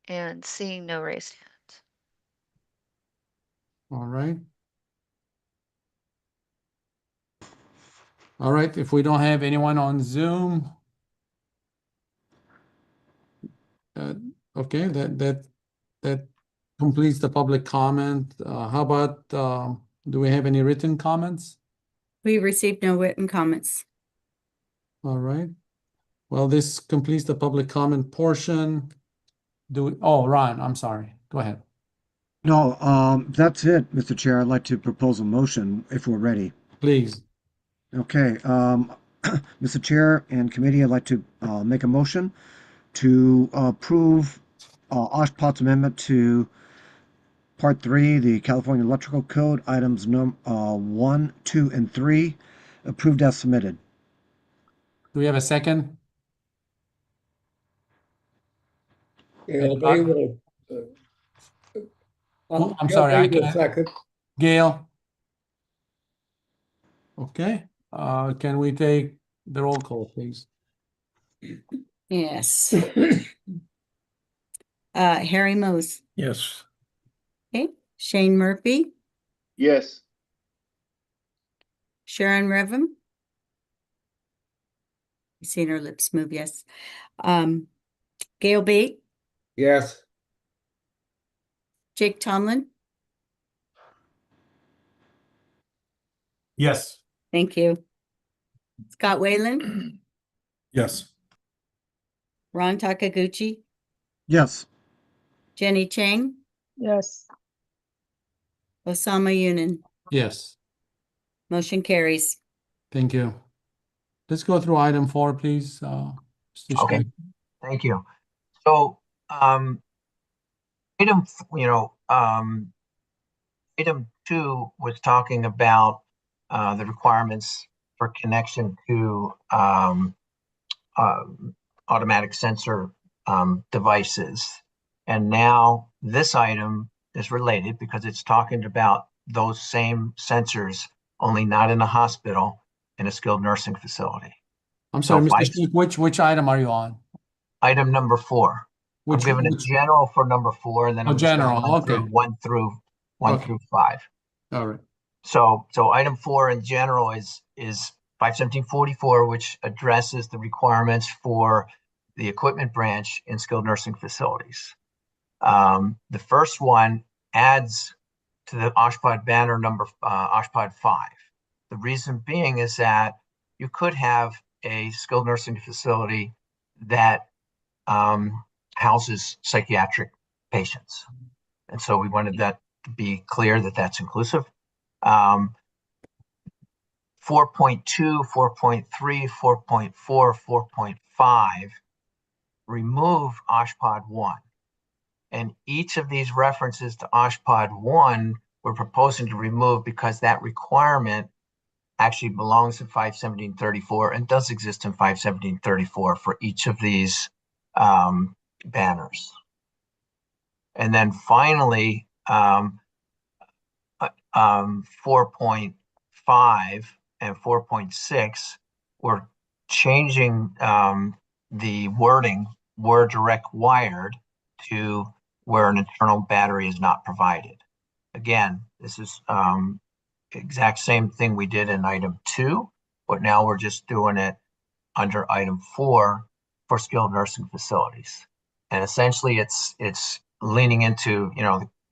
and seeing no raised hands. All right. All right, if we don't have anyone on Zoom, okay, that completes the public comment. How about, do we have any written comments? We received no written comments. All right. Well, this completes the public comment portion. Ron, I'm sorry. Go ahead. No, that's it, Mr. Chair. I'd like to propose a motion if we're ready. Please. Okay, Mr. Chair and committee, I'd like to make a motion to approve Oshpot's amendment to Part 3, the California Electrical Code, items 1, 2, and 3, approved as submitted. Do we have a second? Gail Bay will. I'm Gail sorry, I Bay will can't. second. Gail? Okay, can we take the roll call, please? Yes. Harry Mose. Yes. Okay. Shane Murphy. Yes. Sharon Revim. You seen her lips move, yes. Gail Bate. Yes. Jake Tomlin. Yes. Thank you. Scott Whalen. Yes. Ron Takaguchi. Yes. Jenny Chang. Yes. Osama Yunin. Yes, Motion carries. thank you. Let's go through item 4, please. Mr. Okay. Schneck. Thank you. So, item 2 was talking about the requirements for connection to automatic sensor devices. And now this item is related because it's talking about those same sensors, only not in a hospital, in a skilled nursing facility. I'm sorry, So Mr. Schneck, which item are you on? Item number 4. Which, I'm giving a general for number 4, and then I'm just gonna general, run through okay. 1 through 5. All right. So item 4 in general is 51744, which addresses the requirements for the equipment branch in skilled nursing facilities. The first one adds to the OSHPD banner number OSHPD 5. The reason being is that you could have a skilled nursing facility that houses psychiatric patients. And so we wanted that to be clear that that's inclusive. 4.2, 4.3, 4.4, 4.5 remove OSHPD 1. And each of these references to OSHPD 1 we're proposing to remove because that requirement actually belongs in 51734 and does exist in 51734 for each of these banners. And then finally, 4.5 and 4.6, we're changing the wording where direct wired to where an internal battery is not provided. Again, this is exact same thing we did in item 2, but now we're just doing it under item 4 for skilled nursing facilities. And essentially it's leaning into,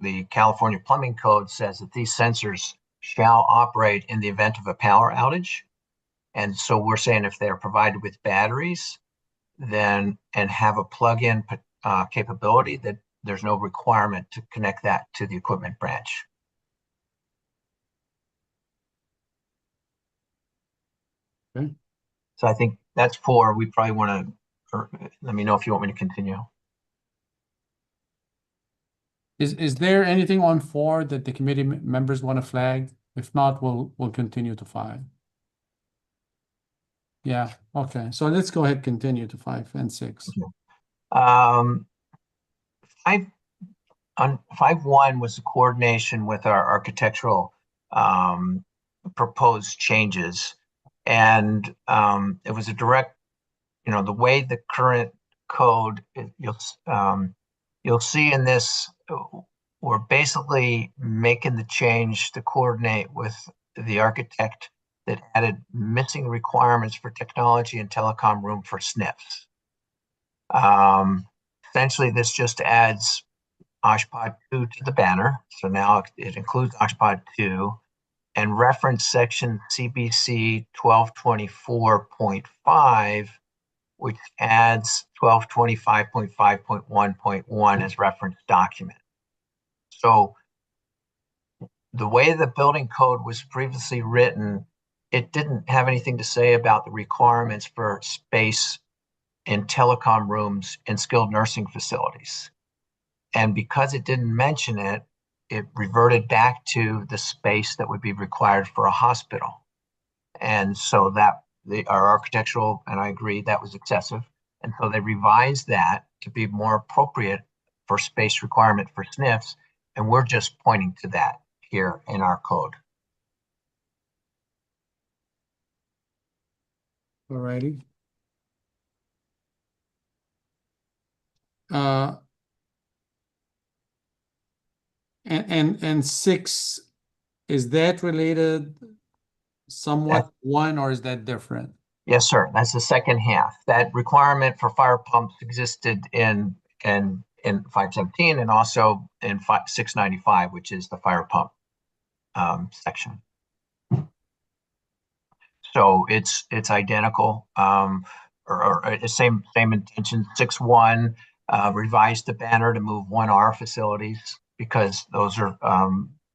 the California Plumbing Code says that these sensors shall operate in the event of a power outage. And so we're saying if they're provided with batteries, then and have a plug-in capability, that there's no requirement to connect that to the equipment branch. Okay. So I think that's 4. We probably want to, let me know if you want me to continue. Is there anything on 4 that the committee members want to flag? If not, we'll continue to 5. Yeah, okay. So let's go ahead, continue to 5 and 6. 5.1 was the coordination with our architectural proposed changes. And it was a direct, the way the current code, you'll see in this, we're basically making the change to coordinate with the architect that added missing requirements for technology and telecom room for SNFs. Essentially, this just adds OSHPOD 2 to the banner. So now it includes OSHPOD 2 and reference section CBC 1224.5, which adds 1225.5.1.1 as reference document. So the way the building code was previously written, it didn't have anything to say about the requirements for space in telecom rooms and skilled nursing facilities. And because it didn't mention it, it reverted back to the space that would be required for a hospital. And so that our architectural, and I agree that was excessive. And so they revised that to be more appropriate for space requirement for SNFs. And we're just pointing to that here in our code. All righty. And 6, is that related somewhat one, or is that different? Yes, sir. That's the second half. That requirement for fire pumps existed in 517 and also in 695, which is the fire pump section. So it's identical, or same intention. 6.1 revised the banner to move 1R facilities because those are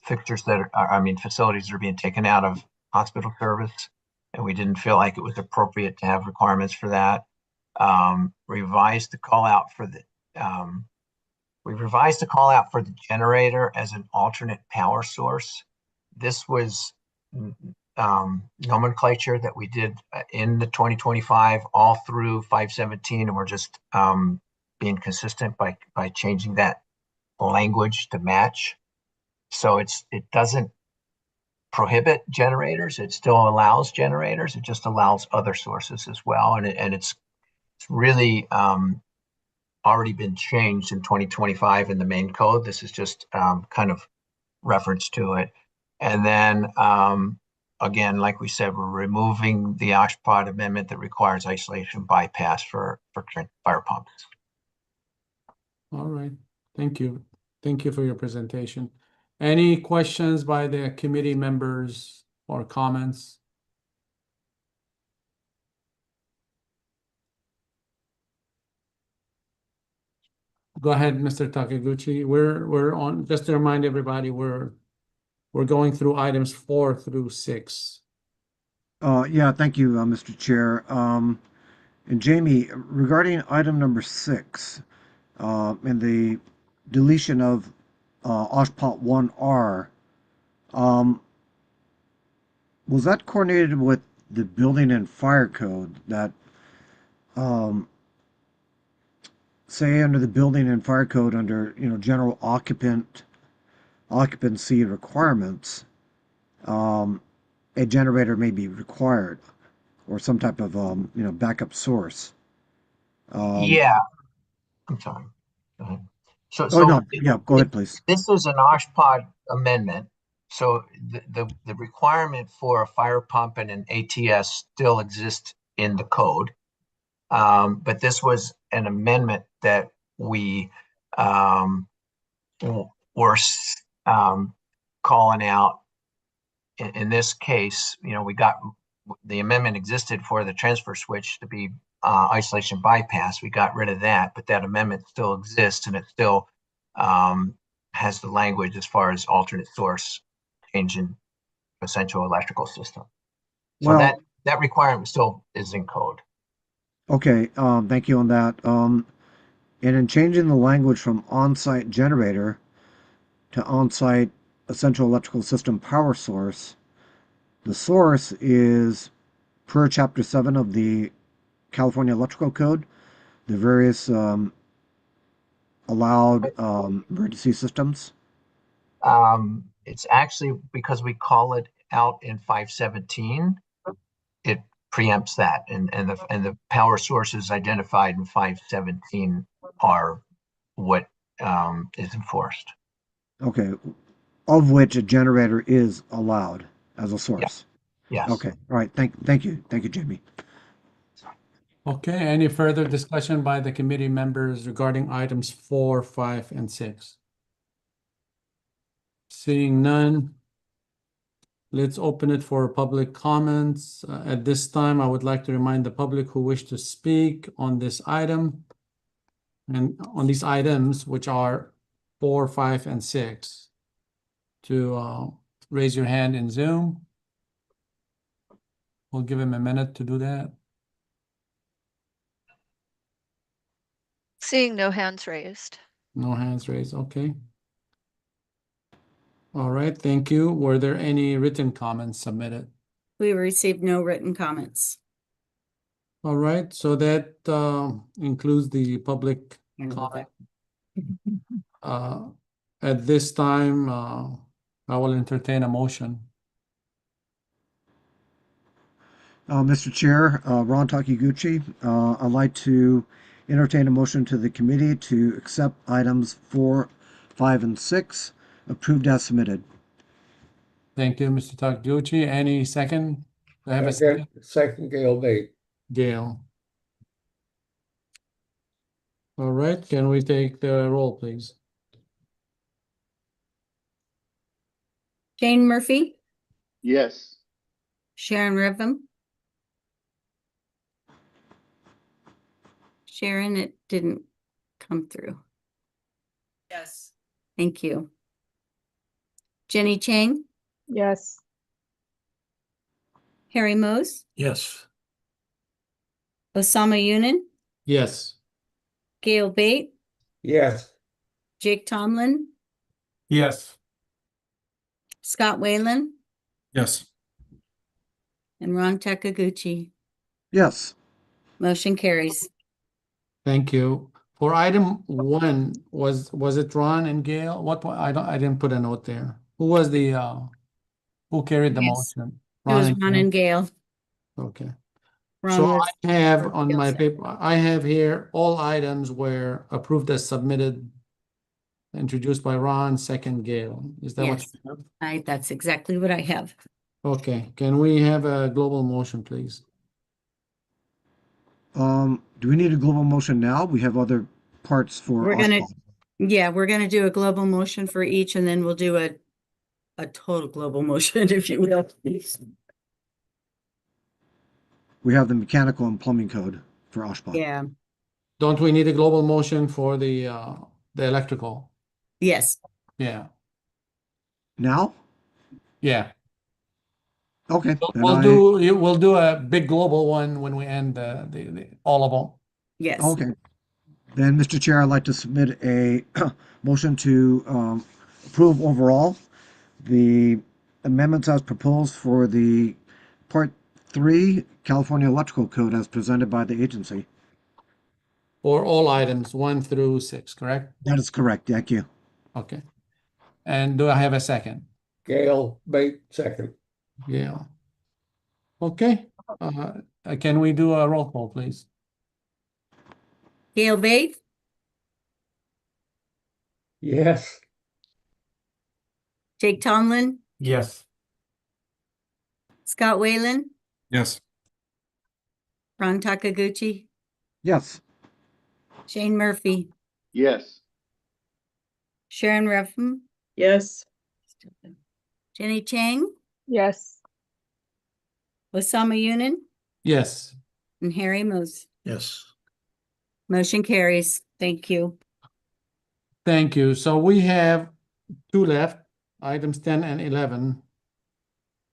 fixtures that are, facilities that are being taken out of hospital service, and we didn't feel like it was appropriate to have requirements for that. Revised the call out for the generator as an alternate power source. This was nomenclature that we did in the 2025 all through 517, and we're just being consistent by changing that language to match. So it doesn't prohibit generators, it still allows generators, it just allows other sources as well, and it's really already been changed in 2025 in the main code. This is just kind of reference to it. And then again, like we said, we're removing the OSHPOD amendment that requires isolation bypass for fire pumps. All right, thank you. Thank you for your presentation. Any questions by the committee members or comments? Go ahead, Mr. Takiguchi. We're on, just to remind everybody, we're going through items 4 through 6. Yeah, thank you, Mr. Chair. And Jamie, regarding item number 6, and the deletion of OSHPOT 1R, was that coordinated with the building and fire code that, say under the building and fire code under, general occupancy requirements, a generator may be required or some type of, backup source. Yeah, I'm sorry. Go ahead. Go ahead, please. This is an OSHPOD amendment. So the requirement for a fire pump and an ATS still exists in the code. But this was an amendment that we were calling out. In this case, we got the amendment existed for the transfer switch to be isolation bypass. We got rid of that, but that amendment still exists, and it still has the language as far as alternate source changing essential electrical system. So that requirement still is in code. Okay, thank you on that. And in changing the language from on-site generator to on-site essential electrical system power source, the source is per Chapter 7 of the California Electrical Code, the various allowed emergency systems. It's actually because we call it out in 517, it preempts that, and the power sources identified in 517 are what is enforced. Okay, of which a generator is allowed as a source. Yeah. Yes. Okay. All right. Thank you, Jamie. Okay. Any further discussion by the committee members regarding items 4, 5, and 6? Seeing none, let's open it for public comments. At this time, I would like to remind the public who wish to speak on this item and on these items, which are 4, 5, and 6, to raise your hand in Zoom. We'll give him a minute to do that. Seeing no hands raised. No hands raised, okay. All right, thank you. Were there any written comments submitted? We received no written comments. All right, so that includes the public Hand it comment. back. At this time, I will entertain a motion. Mr. Chair, Ron Takiguchi, I'd like to entertain a motion to the committee to accept items 4, 5, and 6, approved as submitted. Thank you, Mr. Takiguchi. Any second? Do I have a second? Second, Gail Bate. Gail. All right, can we take the roll, please? Jane Murphy, Yes. Sharon Rivham. Sharon, it didn't come through. Yes. Thank you. Jenny Chang, Yes. Harry Mose, Yes. Osama Yunin, Yes. Gail Bate, Yes. Jake Tomlin, Yes. Scott Whalen, Yes. and Ron Takaguchi. Yes. Motion carries. Thank you. For item 1, was it Ron and Gail? I didn't put a note there. Who was the who carried the Yes. motion? It was Ron and Gail. Okay. Ron So was I have for on my Gail's. paper, I have here all items were approved as submitted, introduced by Ron, second Gail. Is that what Yes. you have? That's exactly what I have. Okay, can we have a global motion, please? Do we need a global motion now? We have other parts for. We're gonna do a global motion for each, and then we'll do a total global motion, if you will. We have the mechanical and plumbing code for Oshkosh. Yeah, Don't we need a global motion for the electrical? yes. Yeah, Now? yeah. Okay. then We'll do a big global one when we end the all of them. Yes. Okay. Then, Mr. Chair, I'd like to submit a motion to approve overall the amendments as proposed for the Part 3 California Electrical Code as presented by the agency. For all items 1 through 6, correct? That is correct. Thank you. Okay. And do I have a second? Gail Bate, second. Yeah. Okay. Can we do a roll call, please? Gail Bate, Yes. Jake Tomlin, Yes. Scott Whalen, Yes. Ron Takaguchi, Yes. Shane Murphy, Yes. Sharon Revham, Yes. Jenny Chang, Yes. Osama Yunin, Yes. and Harry Mose. Yes. Motion carries. Thank you. Thank you. So we have 2 left, items 10 and 11.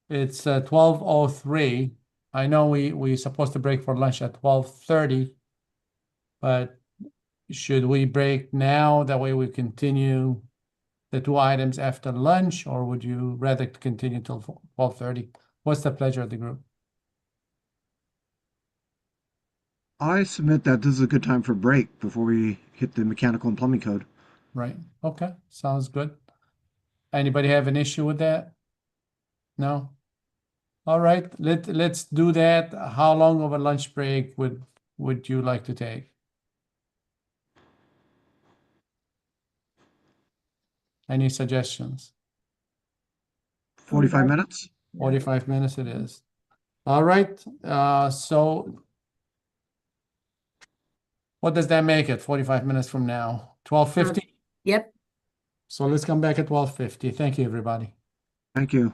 It's 12:03. I know we're supposed to break for lunch at 12:30, but should we break now? That way we continue the 2 items after lunch, or would you rather continue till 12:30? What's the pleasure of the group? I submit that this is a good time for break before we hit the mechanical and plumbing code. Right. Okay. Sounds good. Anybody have an issue with that? No? All right. Let's do that. How long of a lunch break would you like to take? Any suggestions? 45 minutes? 45 minutes it is. All right. So what does that make it 45 minutes from now? 12:50? Yep. So let's come back at 12:50. Thank you, everybody. Thank you.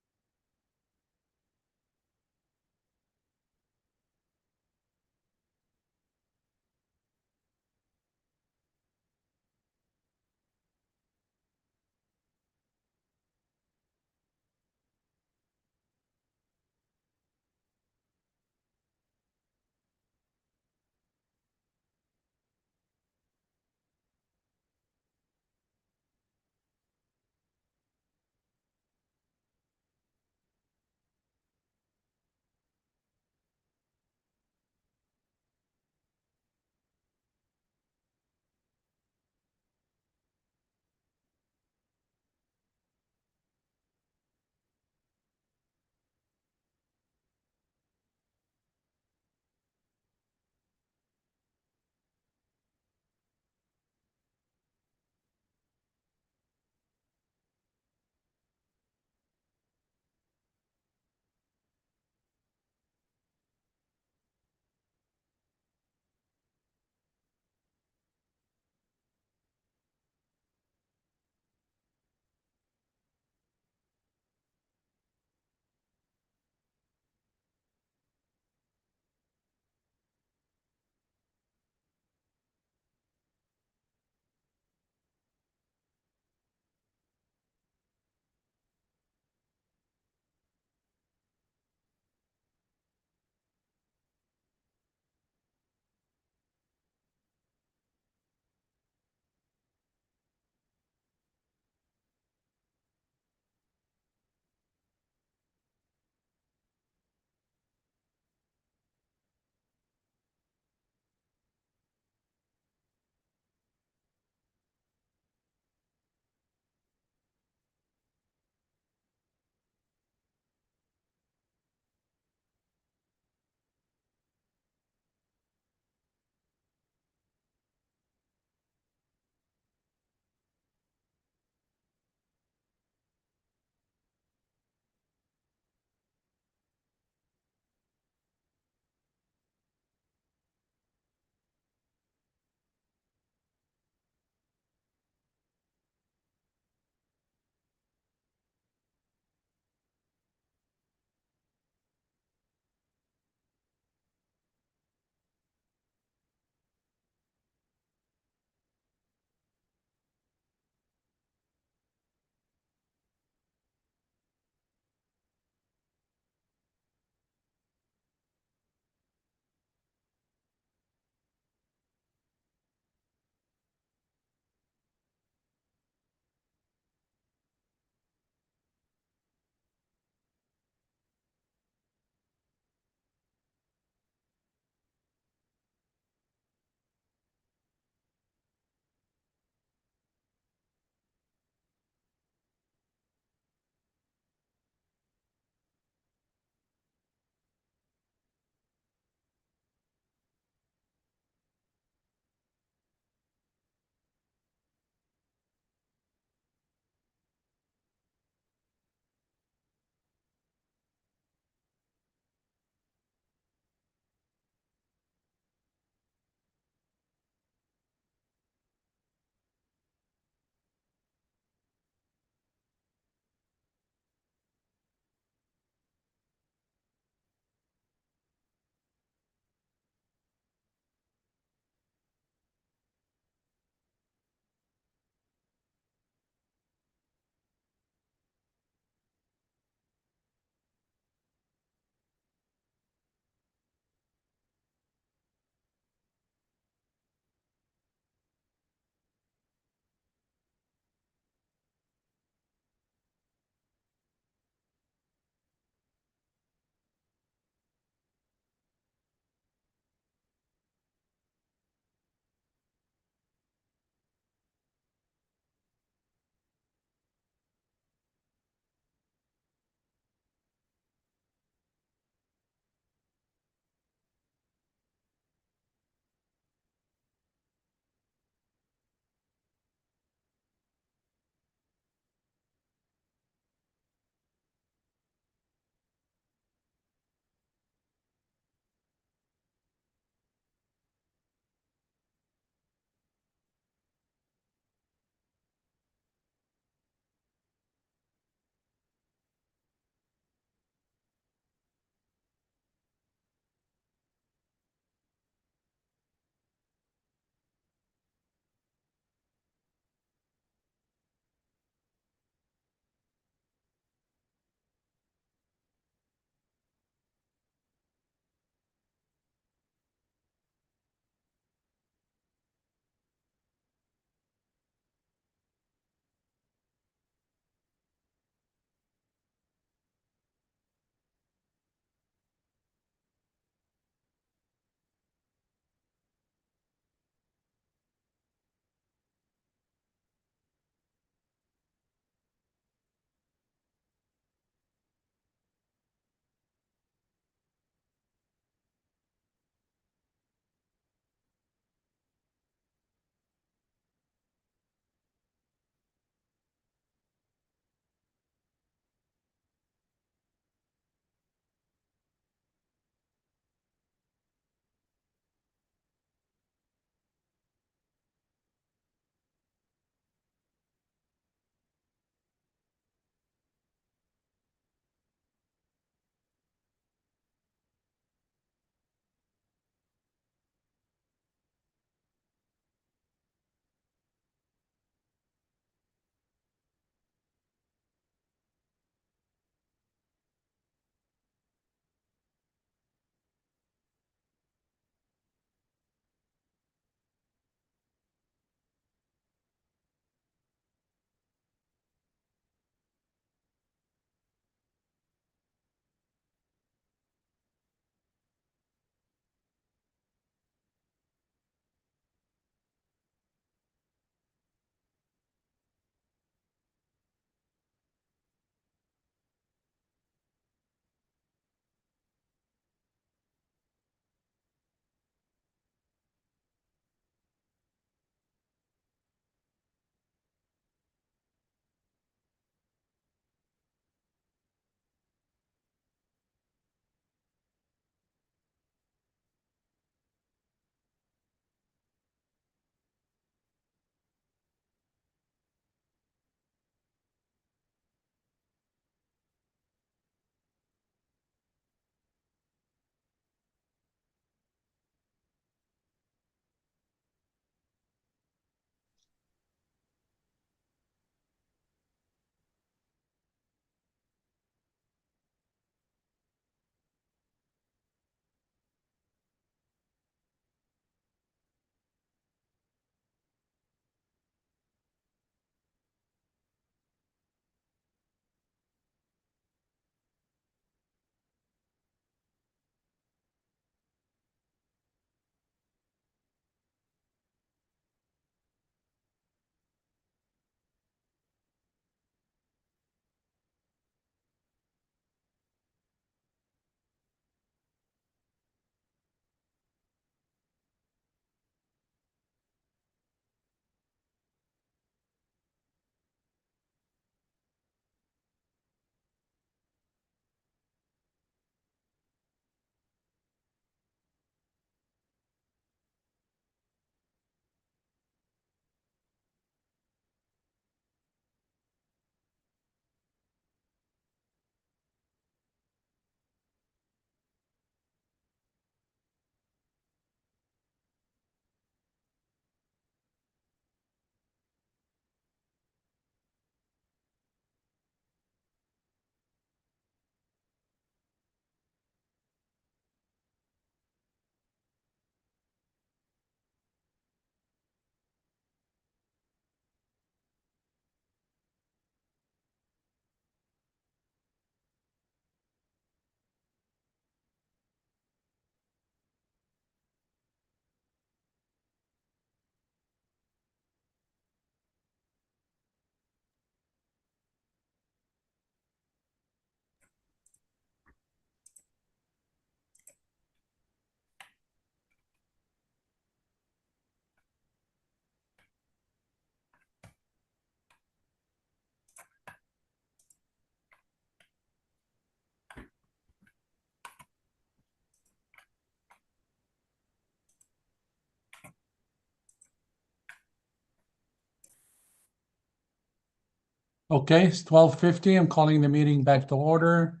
Okay, it's 12:50. I'm calling the meeting back to order.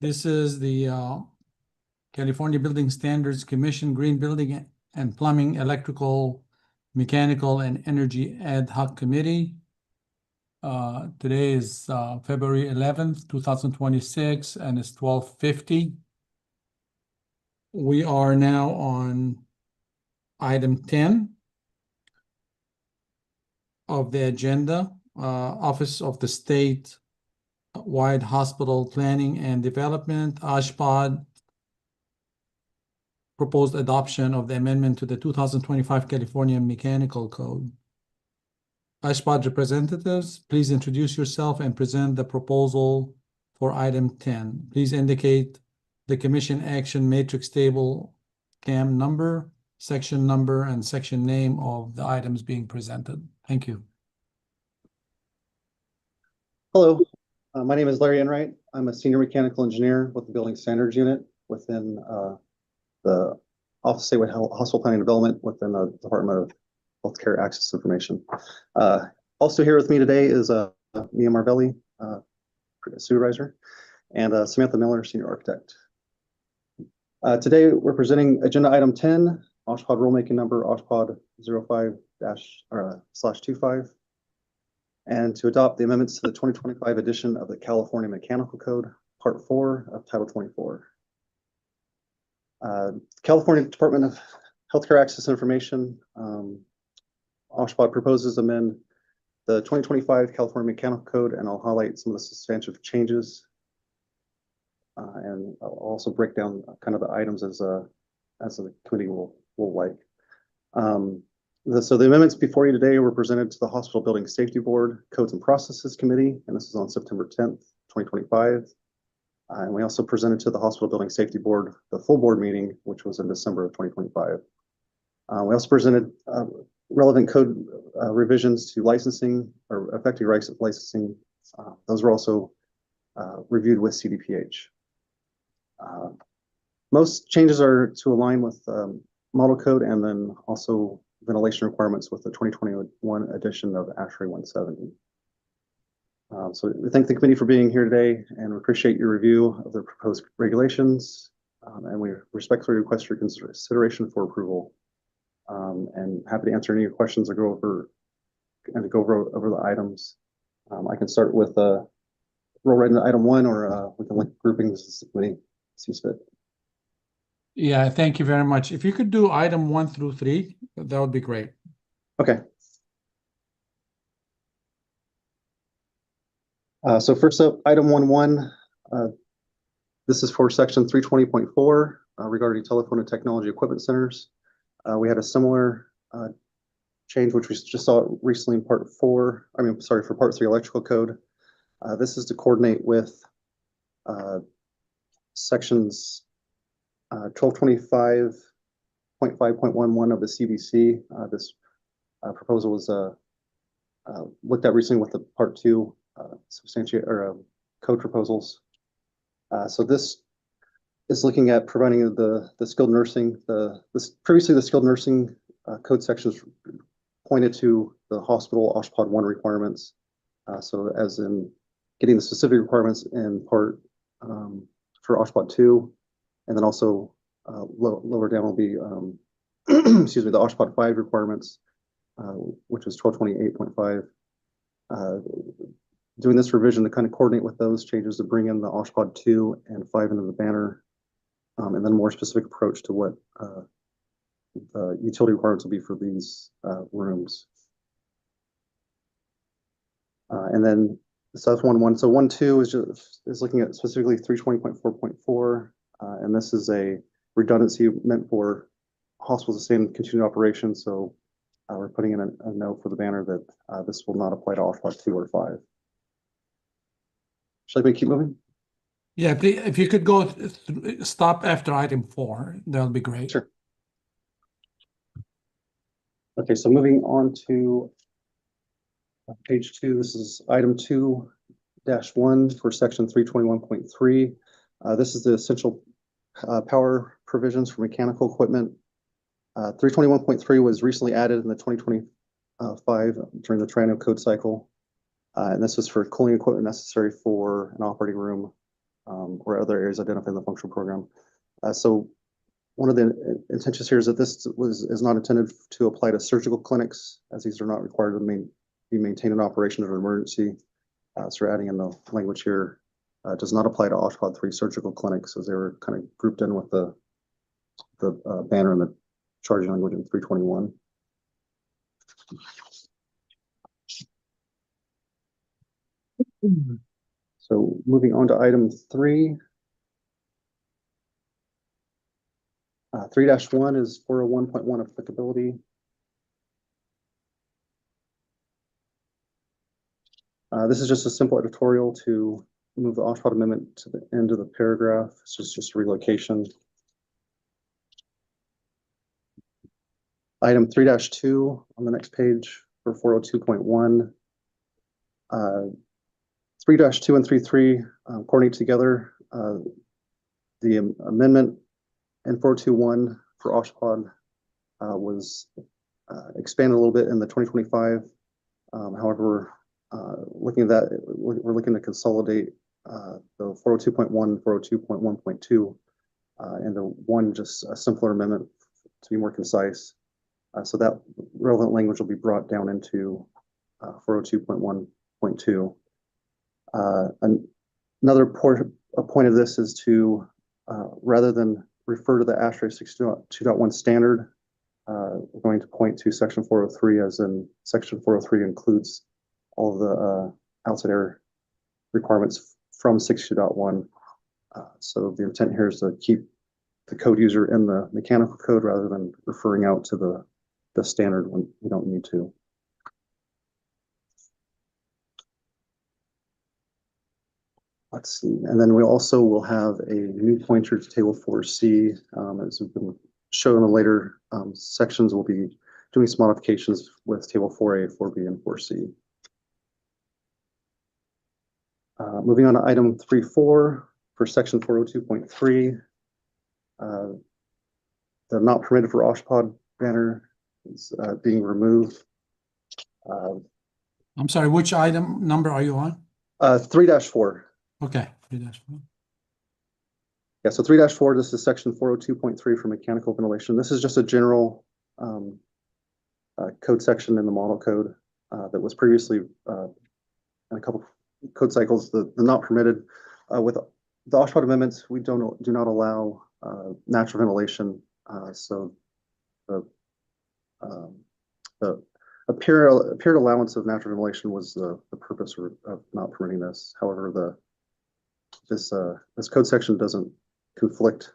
This is the California Building Standards Commission Green Building and Plumbing, Electrical, Mechanical, and Energy Ad Hoc Committee. Today is February 11th, 2026, and it's 12:50. We are now on item 10 of the agenda, Office of the State Wide Hospital Planning and Development, OSHPD, proposed adoption of the amendment to the 2025 California Mechanical Code. OSHPD representatives, please introduce yourself and present the proposal for item 10. Please indicate the Commission Action Matrix Table CAM number, section number, and section name of the items being presented. Thank you. Hello, my name is Larry Enright. I'm a senior mechanical engineer with the Building Standards Unit within the Office of Statewide Hospital Planning and Development within the Department of Healthcare Access Information. Also here with me today is Mia Marvelli, supervisor, and Samantha Miller, senior architect. Today we're presenting agenda item 10, OSHPD rulemaking number OSHPD 05-/25, and to adopt the amendments to the 2025 edition of the California Mechanical Code, Part 4 of Title 24. California Department of Healthcare Access Information, OSHPD proposes to amend the 2025 California Mechanical Code, and I'll highlight some of the substantive changes. And I'll also break down kind of the items as the committee will like. So the amendments before you today were presented to the Hospital Building Safety Board Codes and Processes Committee, and this is on September 10th, 2025. And we also presented to the Hospital Building Safety Board, the full board meeting, which was in December of 2025. We also presented relevant code revisions to licensing or affecting rights of licensing. Those were also reviewed with CDPH. Most changes are to align with model code and then also ventilation requirements with the 2021 edition of ASHRAE 170. So we thank the committee for being here today and we appreciate your review of the proposed regulations. And we respectfully request your consideration for approval. And happy to answer any questions or go over the items. I can start with roll right into item 1, or we can link groupings as the committee sees fit. Yeah, thank you very much. If you could do item 1 through 3, that would be great. Okay. So first up, item 1.1. This is for section 320.4 regarding telephone and technology equipment centers. We had a similar change, which we just saw recently in part 4. For part 3 electrical code. This is to coordinate with sections 1225.5.11 of the CBC. This proposal was looked at recently with the part 2 code proposals. So this is looking at providing the skilled nursing. Previously the skilled nursing code sections pointed to the hospital OSHPD 1 requirements. So as in getting the specific requirements in part for OSHPD 2, and then also lower down will be excuse me, the OSHPD 5 requirements, which is 1228.5. Doing this revision to kind of coordinate with those changes to bring in the OSHPD 2 and 5 into the banner, and then a more specific approach to what the utility requirements will be for these rooms. And then so that's 1.1. So 1.2 is looking at specifically 320.4.4, and this is a redundancy meant for hospitals to stay in continued operation. So we're putting in a note for the banner that this will not apply to OSHPD 2 or 5. Should I keep moving? Yeah, please, if you could go stop after item 4, that would be great. Sure. Okay, so moving on to page 2, this is item 2-1 for section 321.3. This is the essential power provisions for mechanical equipment. 321.3 was recently added in the 2025 during the triennial code cycle. And this was for cooling equipment necessary for an operating room or other areas identified in the functional program. So one of the intentions here is that this is not intended to apply to surgical clinics, as these are not required to be maintained in operation of an emergency. So we're adding in the language here. Does not apply to OSHPD 3 surgical clinics, as they were kind of grouped in with the banner and the charging language in 321. So moving on to item 3. 3-1 is 401.1 applicability. This is just a simple editorial to move the OSHPD amendment to the end of the paragraph. It's just relocation. Item 3-2 on the next page for 402.1. 3-2 and 3.3 coordinate together. The amendment in 402.1 for OSHPD was expanded a little bit in the 2025. However, looking at that, we're looking to consolidate the 402.1, 402.1.2 into one just a simpler amendment to be more concise. So that relevant language will be brought down into 402.1.2. Another point of this is to, rather than refer to the ASHRAE 62.1 standard, we're going to point to section 403, as in section 403 includes all the outside air requirements from 62.1. So the intent here is to keep the code user in the mechanical code rather than referring out to the standard when we don't need to. Let's see, and then we also will have a new pointer to table 4C. As we've been shown in the later sections, we'll be doing some modifications with table 4A, 4B, and 4C. Moving on to item 3.4 for section 402.3. The not permitted for OSHPD banner is being removed. I'm sorry, which item number are you on? 3-4. Okay, 3-4. Yeah, so 3-4, this is section 402.3 for mechanical ventilation. This is just a general code section in the model code that was previously in a couple code cycles, the not permitted. With the OSHPD amendments, we do not allow natural ventilation. So the apparent allowance of natural ventilation was the purpose of not permitting this. However, this code section doesn't conflict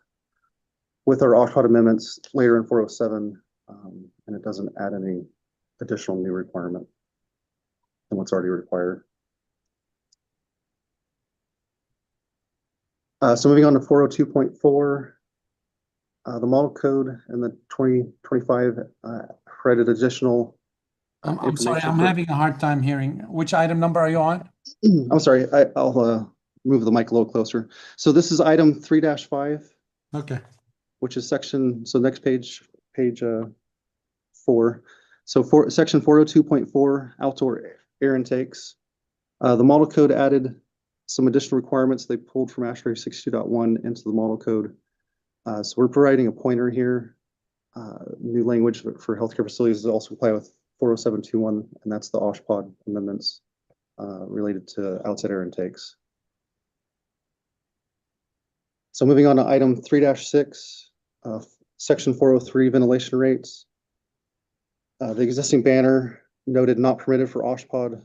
with our OSHPD amendments later in 407, and it doesn't add any additional new requirement than what's already required. So moving on to 402.4, the model code and the 2025 provided additional I'm sorry, I'm having a hard time hearing. Which item number are you on? I'm sorry, I'll move the mic a little closer. So this is item 3-5. Okay. Which is section, so next page 4. So section 402.4, outdoor air intakes. The model code added some additional requirements they pulled from ASHRAE 62.1 into the model code. So we're providing a pointer here. New language for healthcare facilities is also apply with 407.21, and that's the OSHPD amendments related to outside air intakes. So moving on to item 3-6, section 403 ventilation rates. The existing banner noted not permitted for OSHPD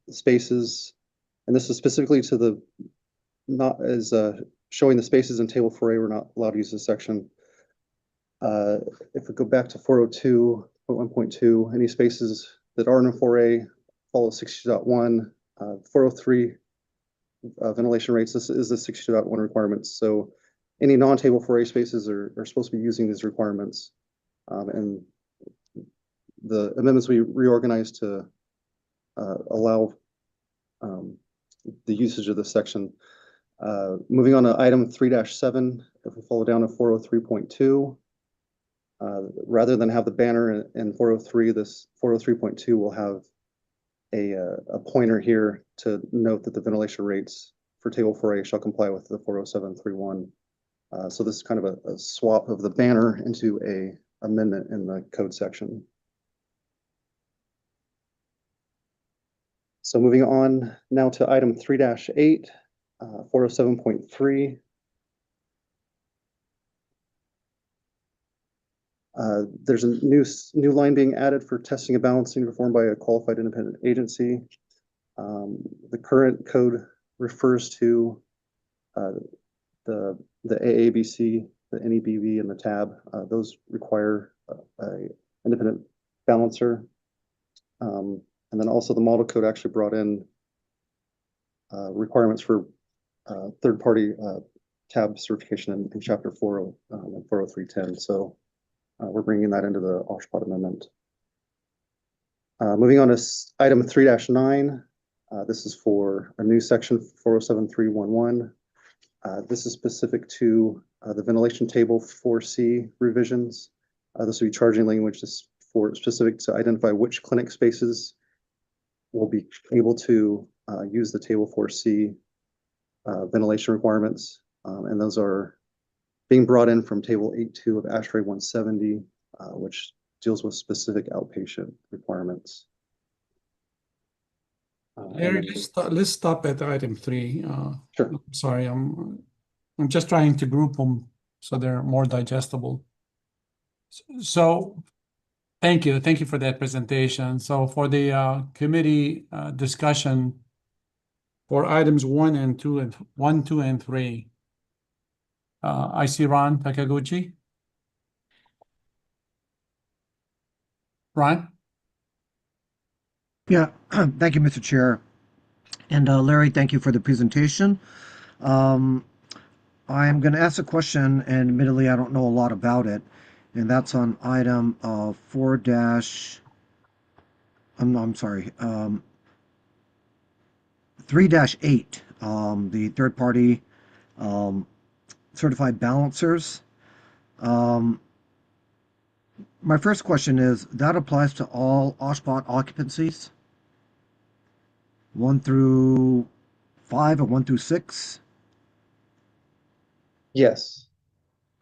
spaces, and this is specifically to the not as showing the spaces in table 4A. We're not allowed to use this section. If we go back to 402.1.2, any spaces that aren't in 4A follow 62.1. 403 ventilation rates, this is the 62.1 requirements. So any non-table 4A spaces are supposed to be using these requirements. And the amendments we reorganized to allow the usage of this section. Moving on to item 3-7, if we follow down to 403.2, rather than have the banner in 403, this 403.2 will have a pointer here to note that the ventilation rates for table 4A shall comply with the 40731. So this is kind of a swap of the banner into a amendment in the code section. So moving on now to item 3-8, 407.3. There's a new line being added for testing and balancing performed by a qualified independent agency. The current code refers to the AABC, the NEBV, and the TAB. Those require an independent balancer. And then also the model code actually brought in requirements for third-party TAB certification in Chapter 40310. So we're bringing that into the OSHPAT amendment. Moving on to item 3-9. This is for a new section 407311. This is specific to the ventilation table 4C revisions. This will be charging language for specific to identify which clinic spaces will be able to use the table 4C ventilation requirements. And those are being brought in from table 8.2 of ASHRAE 170, which deals with specific outpatient requirements. Larry, let's stop at item 3. Sure. I'm sorry, I'm just trying to group them so they're more digestible. So thank you for that presentation. So for the committee discussion for items 1, 2, and 3, I see Ron Takaguchi. Ron? Yeah, thank you, Mr. Chair. And Larry, thank you for the presentation. I'm going to ask a question, and admittedly, I don't know a lot about it, and that's on item 4 dash, I'm sorry, 3-8, the third-party certified balancers. My first question is, that applies to all OSHPAT occupancies? 1 through 5 or 1 through 6? Yes.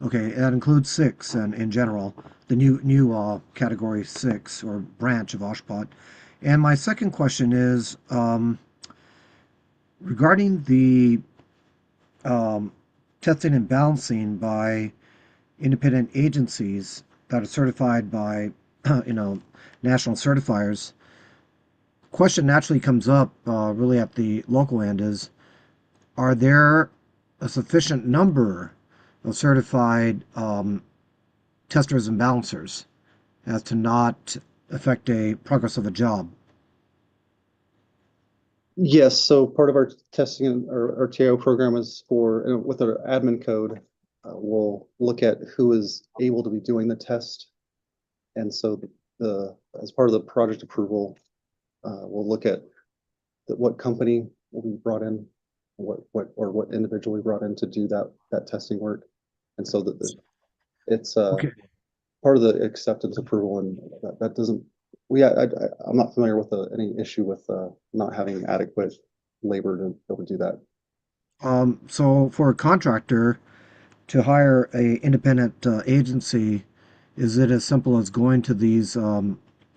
Okay, that includes 6 and in general, the new category 6 or branch of OSHPAT. And my second question is regarding the testing and balancing by independent agencies that are certified by national certifiers. Question naturally comes up really at the local end is, are there a sufficient number of certified testers and balancers as to not affect a progress of a job? Yes, so part of our testing our TIO program is for, with our admin code, we'll look at who is able to be doing the test. And so as part of the project approval, we'll look at what company will be brought in, what individual we brought in to do that testing work. And so it's Okay. part of the acceptance approval, and that doesn't, I'm not familiar with any issue with not having adequate labor to be able to do that. So for a contractor to hire a independent agency, is it as simple as going to these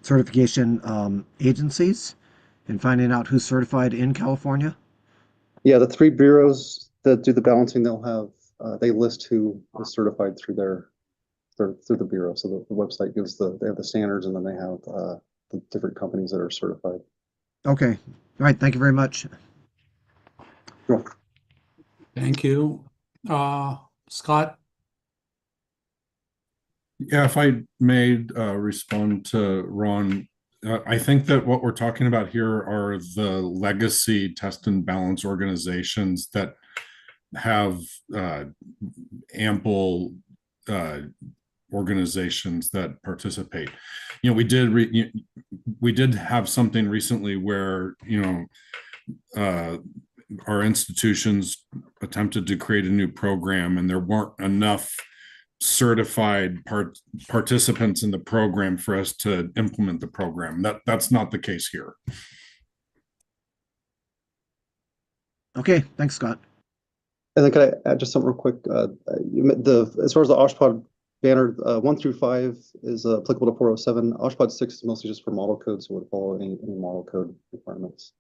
certification agencies and finding out who's certified in California? Yeah, the 3 bureaus that do the balancing, they'll have they list who is certified through through the bureau. So the website gives they have the standards, and then they have the different companies that are certified. Okay. All right. Thank you very much. Sure. Thank you. Scott? Yeah, if I may respond to Ron, I think that what we're talking about here are the legacy test and balance organizations that have ample organizations that participate. We did have something recently where our institutions attempted to create a new program, and there weren't enough certified participants in the program for us to implement the program. That's not the case here. Okay, thanks, Scott. And then could I add just something real quick? As far as the OSHPD banner, 1 through 5 is applicable to 407. OSHPD 6 is mostly just for model code, so it would follow any model code requirements.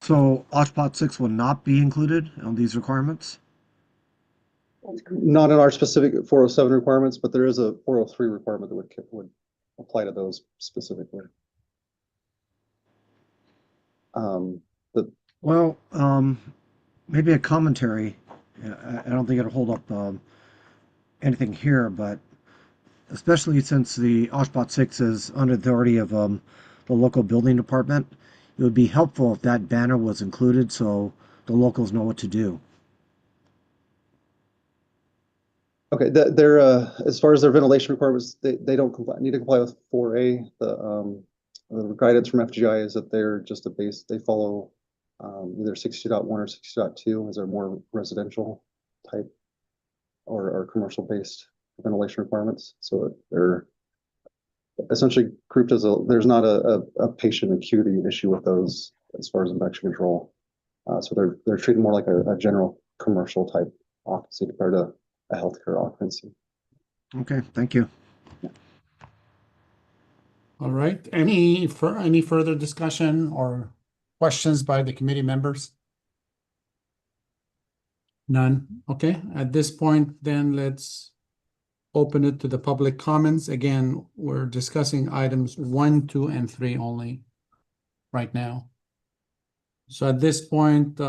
So OSHPD 6 will not be included on these requirements? Not in our specific 407 requirements, but there is a 403 requirement that would apply to those specifically. Well, maybe a commentary. I don't think it'll hold up anything here, but especially since the OSHPD 6 is under the authority of the local building department, it would be helpful if that banner was included so the locals know what to do. Okay, they're as far as their ventilation requirements, they don't need to comply with 4A. The guidance from FGI is that they're just a base. They follow either 60.1 or 60.2 as their more residential type or commercial based ventilation requirements. So they're essentially grouped as there's not a patient acuity issue with those as far as infection control. So they're treated more like a general commercial type occupancy compared to a healthcare occupancy. Okay, thank you. All right. Any further discussion or questions by the committee members? None. Okay. At this point, then let's open it to the public comments. Again, we're discussing items 1, 2, and 3 only right now. So at this point,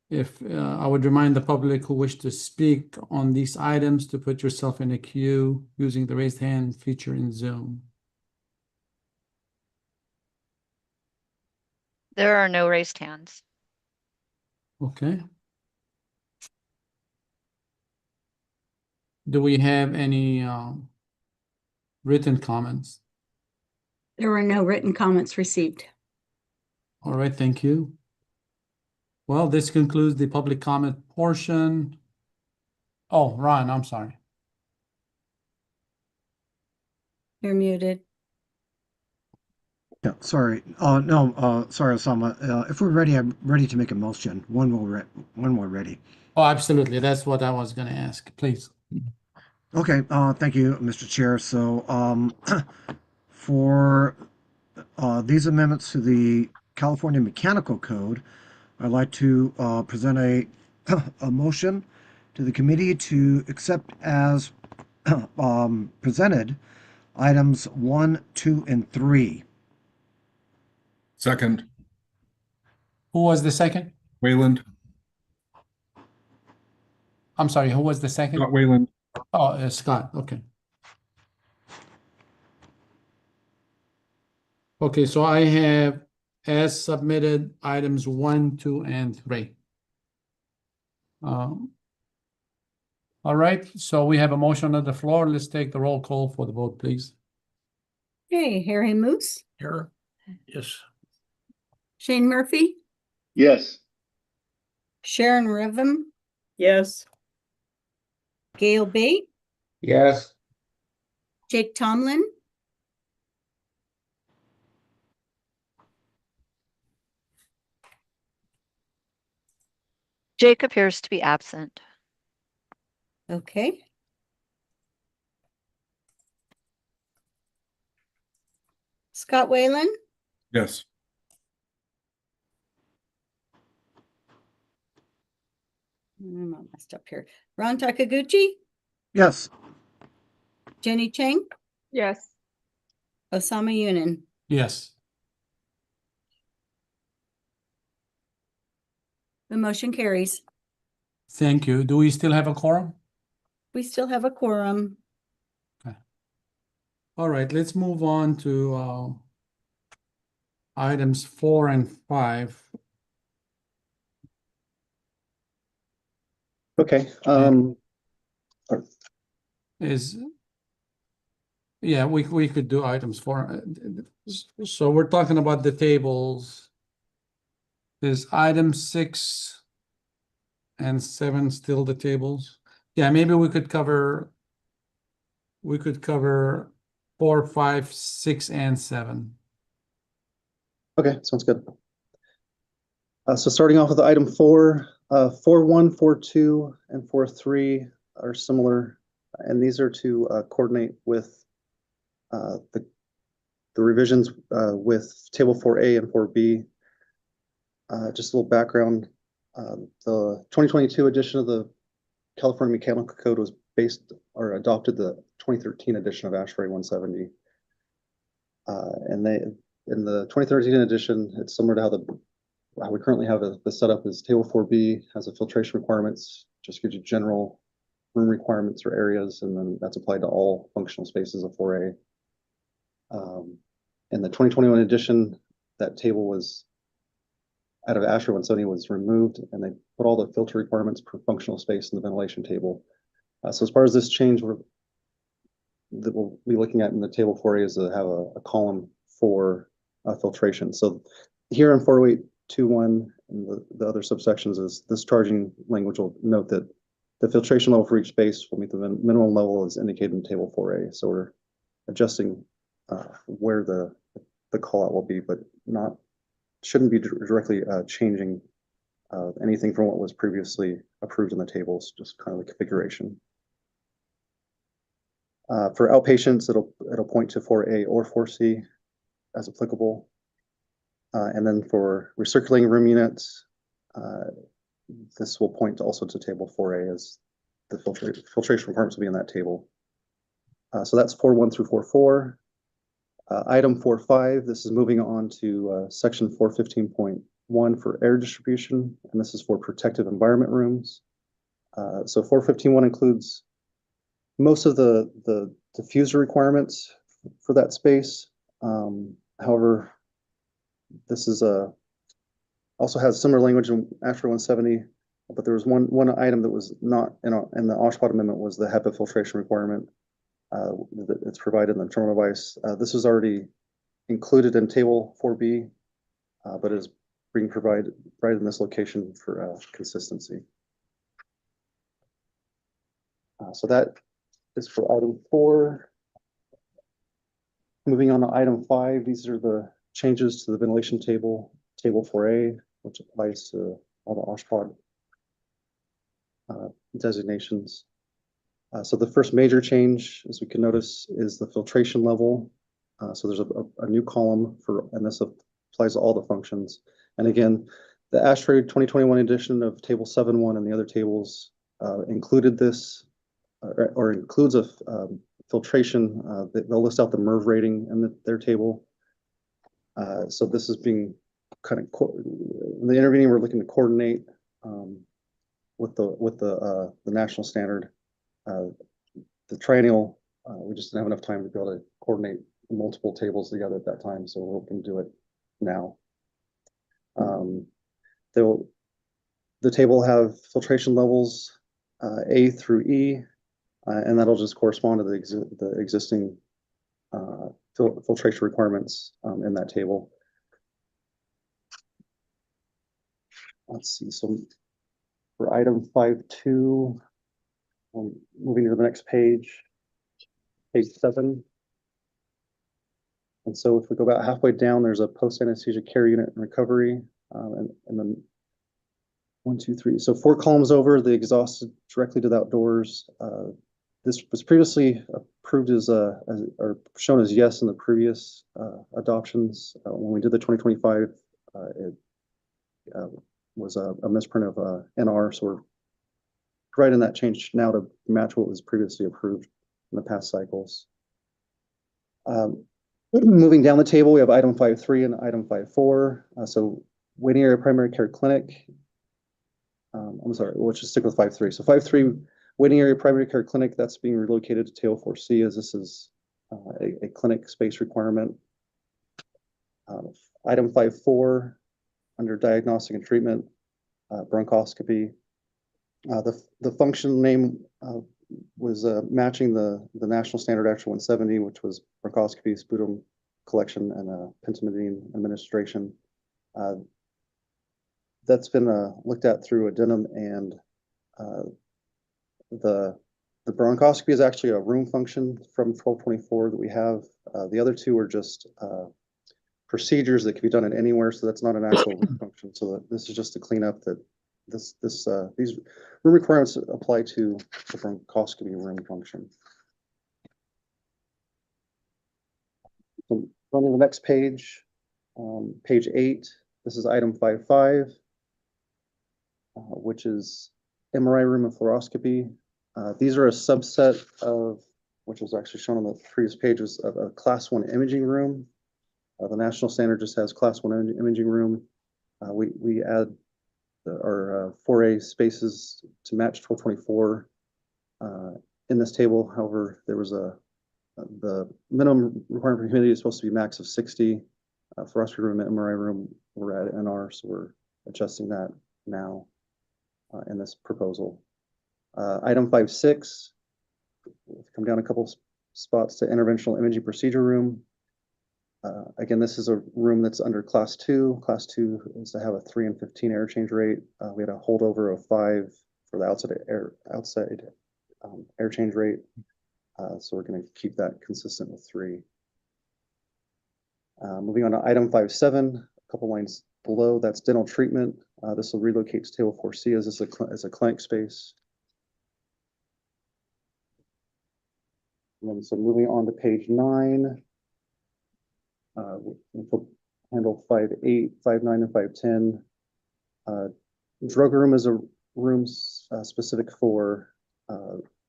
if I would remind the public who wish to speak on these items to put yourself in a queue using the raised hand feature in Zoom. There are no raised hands. Okay. Do we have any written comments? There were no written comments received. All right, thank you. Well, this concludes the public comment portion. Oh, Ron, I'm sorry. You're muted. Yeah, sorry. No, sorry, Osama. If we're ready, I'm ready to make a motion. When we're ready. Oh, absolutely. That's what I was going to ask. Please. Okay, thank you, Mr. Chair. So, for these amendments to the California Mechanical Code, I'd like to present a motion to the committee to accept as presented items 1, 2, and 3. Second. Who was the second? Wayland. I'm sorry, who was the second? Scott Wayland. Oh, Scott. Okay. Okay, so I have as submitted items 1, 2, and 3. All right, so we have a motion on the floor. Let's take the roll call for the vote, please. Okay, Harry Moose, Here. Yes. Shane Murphy, Yes. Sharon Rivum, Yes. Gail Bate, Yes. Jake Tomlin, Jake appears to be absent. okay. Scott Whalen, Yes. I'm all messed up here. Ron Takaguchi, Yes. Jenny Chang, Yes. Osama Yunin. Yes. The motion carries. Thank you. Do we still have a quorum? We still have a quorum. All right, let's move on to items 4 and 5. Okay. Yeah, we could do items 4. So we're talking about the tables. Is item 6 and 7 still the tables? Yeah, maybe we could cover 4, 5, 6, and 7. Okay, sounds good. So starting off with item 4, 4.1, 4.2, and 4.3 are similar, and these are to coordinate with the revisions with Table 4A and 4B. Just a little background. The 2022 edition of the California Mechanical Code was based or adopted the 2013 edition of ASHRAE 170. And in the 2013 edition, it's similar to how we currently have the setup is Table 4B has the filtration requirements, just gives you general room requirements or areas, and then that's applied to all functional spaces of 4A. In the 2021 edition, that table was out of ASHRAE 170 was removed, and they put all the filter requirements per functional space in the ventilation table. So as far as this change that we'll be looking at in the Table 4A is to have a column for filtration. So here in 40821 and the other subsections is this charging language will note that the filtration level for each space will meet the minimum level as indicated in Table 4A. So we're adjusting where the call out will be, but shouldn't be directly changing anything from what was previously approved in the tables, just kind of the configuration. For outpatients, it'll point to 4A or 4C as applicable. And then for recirculating room units, this will point also to Table 4A as the filtration requirements will be in that table. So that's 4.1 through 4.4. Item 4.5, this is moving on to section 415.1 for air distribution, and this is for protective environment rooms. So 415.1 includes most of the diffuser requirements for that space. However, this is also has similar language in ASHRAE 170, but there was one item that was not in the OSHPAD amendment was the HEPA filtration requirement. It's provided in the terminal device. This is already included in Table 4B, but it is being provided in this location for consistency. So that is for item 4. Moving on to item 5, these are the changes to the ventilation table, Table 4A, which applies to all the OSHPAD designations. So the first major change, as we can notice, is the filtration level. So there's a new column and this applies to all the functions. And again, the ASHRAE 2021 edition of Table 7.1 and the other tables included this or includes a filtration. They'll list out the MERV rating in their table. So this is being kind of in the intervening, we're looking to coordinate with the national standard. The triennial, we just didn't have enough time to be able to coordinate multiple tables together at that time, so we're hoping to do it now. The table will have filtration levels A through E, and that'll just correspond to the existing filtration requirements in that table. Let's see, so for item 5.2, moving to the next page 7. And so if we go about halfway down, there's a post-anesthesia care unit and recovery. And then 1, 2, 3. So 4 columns over, the exhaust directly to the outdoors. This was previously approved or shown as yes in the previous adoptions. When we did the 2025, it was a misprint of NR. So we're providing that change now to match what was previously approved in the past cycles. Moving down the table, we have item 5.3 and item 5.4. So waiting area primary care clinic. I'm sorry, we'll just stick with 5.3. So 5.3, waiting area primary care clinic, that's being relocated to Table 4C as this is a clinic space requirement. Item 5.4, under diagnostic and treatment, bronchoscopy. The function name was matching the national standard ASHRAE 170, which was bronchoscopy, sputum collection, and pentamidine administration. That's been looked at through addendum and the The bronchoscopy is actually a room function from 1224 that we have. The other two are just procedures that can be done in anywhere, so that's not an actual room function. So this is just to clean up that these room requirements apply to the bronchoscopy room function. So going to the next page, page 8. This is item 5.5, which is MRI room and fluoroscopy. These are a subset of, which was actually shown on the previous pages, of a class 1 imaging room. The national standard just has class 1 imaging room. We add our 4A spaces to match 1224 in this table. However, there was the minimum requirement for humidity is supposed to be max of 60. Fluoroscopy room and MRI room, we're at NR, so we're adjusting that now in this proposal. Item 5.6, come down a couple spots to interventional imaging procedure room. Again, this is a room that's under class 2. Class 2 is to have a 3 and 15 air change rate. We had a holdover of 5 for the outside air change rate. So we're going to keep that consistent with 3. Moving on to item 5.7, a couple lines below, that's dental treatment. This will relocate to table 4C as a clinic space. And then, so moving on to page 9, we'll handle 5.8, 5.9, and 5.10. Drug room is a room specific for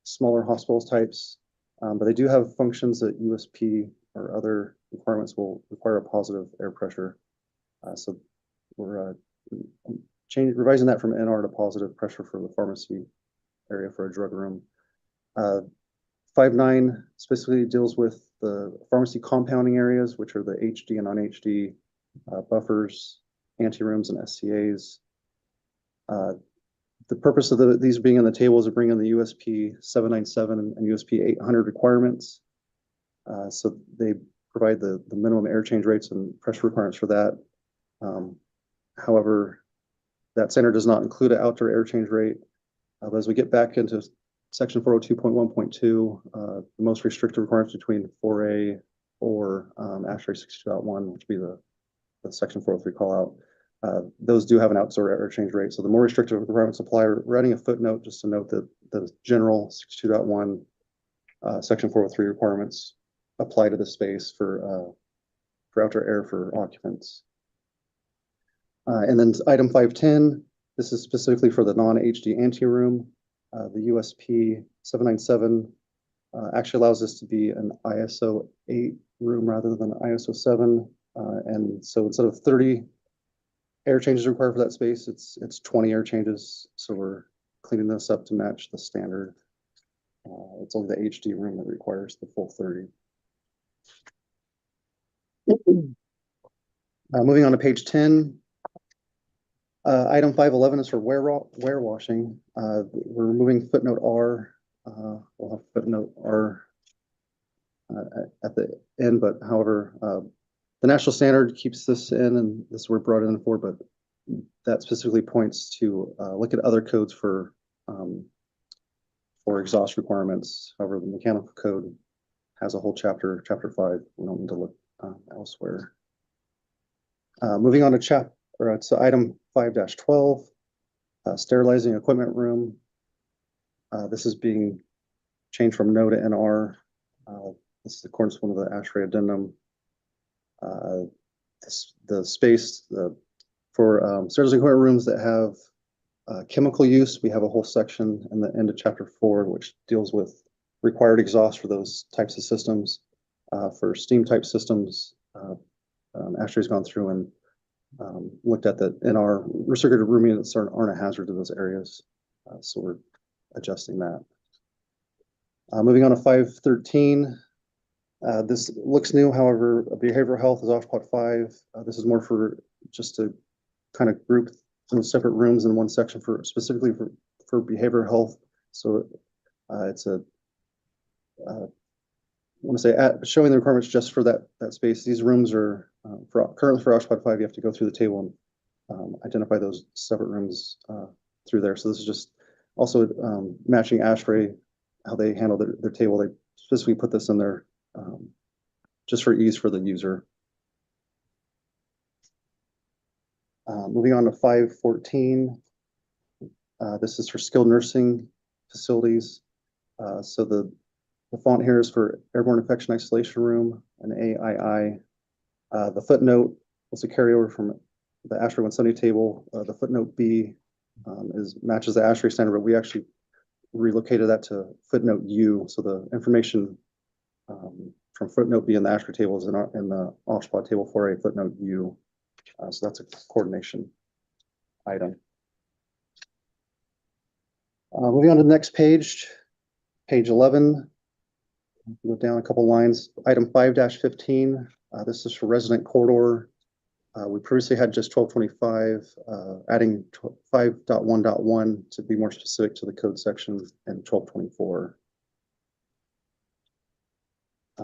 smaller hospitals types, but they do have functions that USP or other requirements will require a positive air pressure. So we're revising that from NR to positive pressure for the pharmacy area for a drug room. 5.9 specifically deals with the pharmacy compounding areas, which are the HD and non-HD buffers, anterooms, and SCAs. The purpose of these being on the table is to bring in the USP 797 and USP 800 requirements. So they provide the minimum air change rates and pressure requirements for that. However, that standard does not include an outdoor air change rate. But as we get back into section 402.1.2, the most restrictive requirements between 4A or ASHRAE 62.1, which would be the section 403 call out. Those do have an outdoor air change rate. So the more restrictive requirements apply. We're adding a footnote just to note that the general 62.1 section 403 requirements apply to the space for outdoor air for occupants. And then item 5.10, this is specifically for the non-HD anteroom. The USP 797 actually allows this to be an ISO 8 room rather than an ISO 7. And so instead of 30 air changes required for that space, it's 20 air changes. So we're cleaning this up to match the standard. It's only the HD room that requires the full 30. Moving on to page 10. Item 5.11 is for wear washing. We're removing footnote R. We'll have footnote R at the end, but however, the national standard keeps this in, and this we're brought in for, but that specifically points to look at other codes for exhaust requirements. However, the mechanical code has a whole chapter 5. We don't need to look elsewhere. Moving on to item 5-12, sterilizing equipment room. This is being changed from no to NR. This is according to one of the ASHRAE addendum. The space for sterilizing equipment rooms that have chemical use, we have a whole section in the end of chapter 4, which deals with required exhaust for those types of systems. For steam type systems, ASHRAE's gone through and looked at that in our recirculated room units aren't a hazard to those areas. So we're adjusting that. Moving on to 5.13. This looks new, however, behavioral health is off pot 5. This is more for just to kind of group those separate rooms in one section for specifically for behavioral health. So it's I want to say showing the requirements just for that space. These rooms are currently for OSHPD 5. You have to go through the table and identify those separate rooms through there. So this is just also matching ASHRAE how they handle their table. They specifically put this in there just for ease for the user. Moving on to 514. This is for skilled nursing facilities. So the font here is for Airborne Infection Isolation Room, an AII. The footnote was a carryover from the ASHRAE 170 table. The footnote B matches the ASHRAE standard, but we actually relocated that to footnote U. So the information from footnote B in the ASHRAE table is in the OSHPA table 4A footnote U. So that's a coordination item. Moving on to the next page, page 11. Go down a couple lines. Item 5-15. This is for resident corridor. We previously had just 1225, adding 5.1.1 to be more specific to the code section and 1224.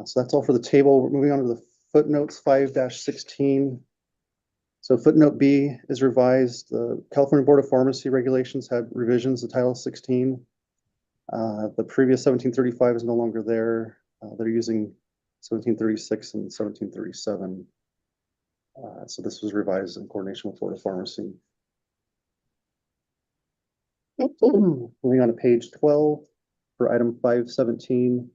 So that's all for the table. Moving on to the footnotes, 5-16. So footnote B is revised. The California Board of Pharmacy regulations had revisions to Title 16. The previous 1735 is no longer there. They're using 1736 and 1737. So this was revised in coordination with Board of Pharmacy. Moving on to page 12 for item 517.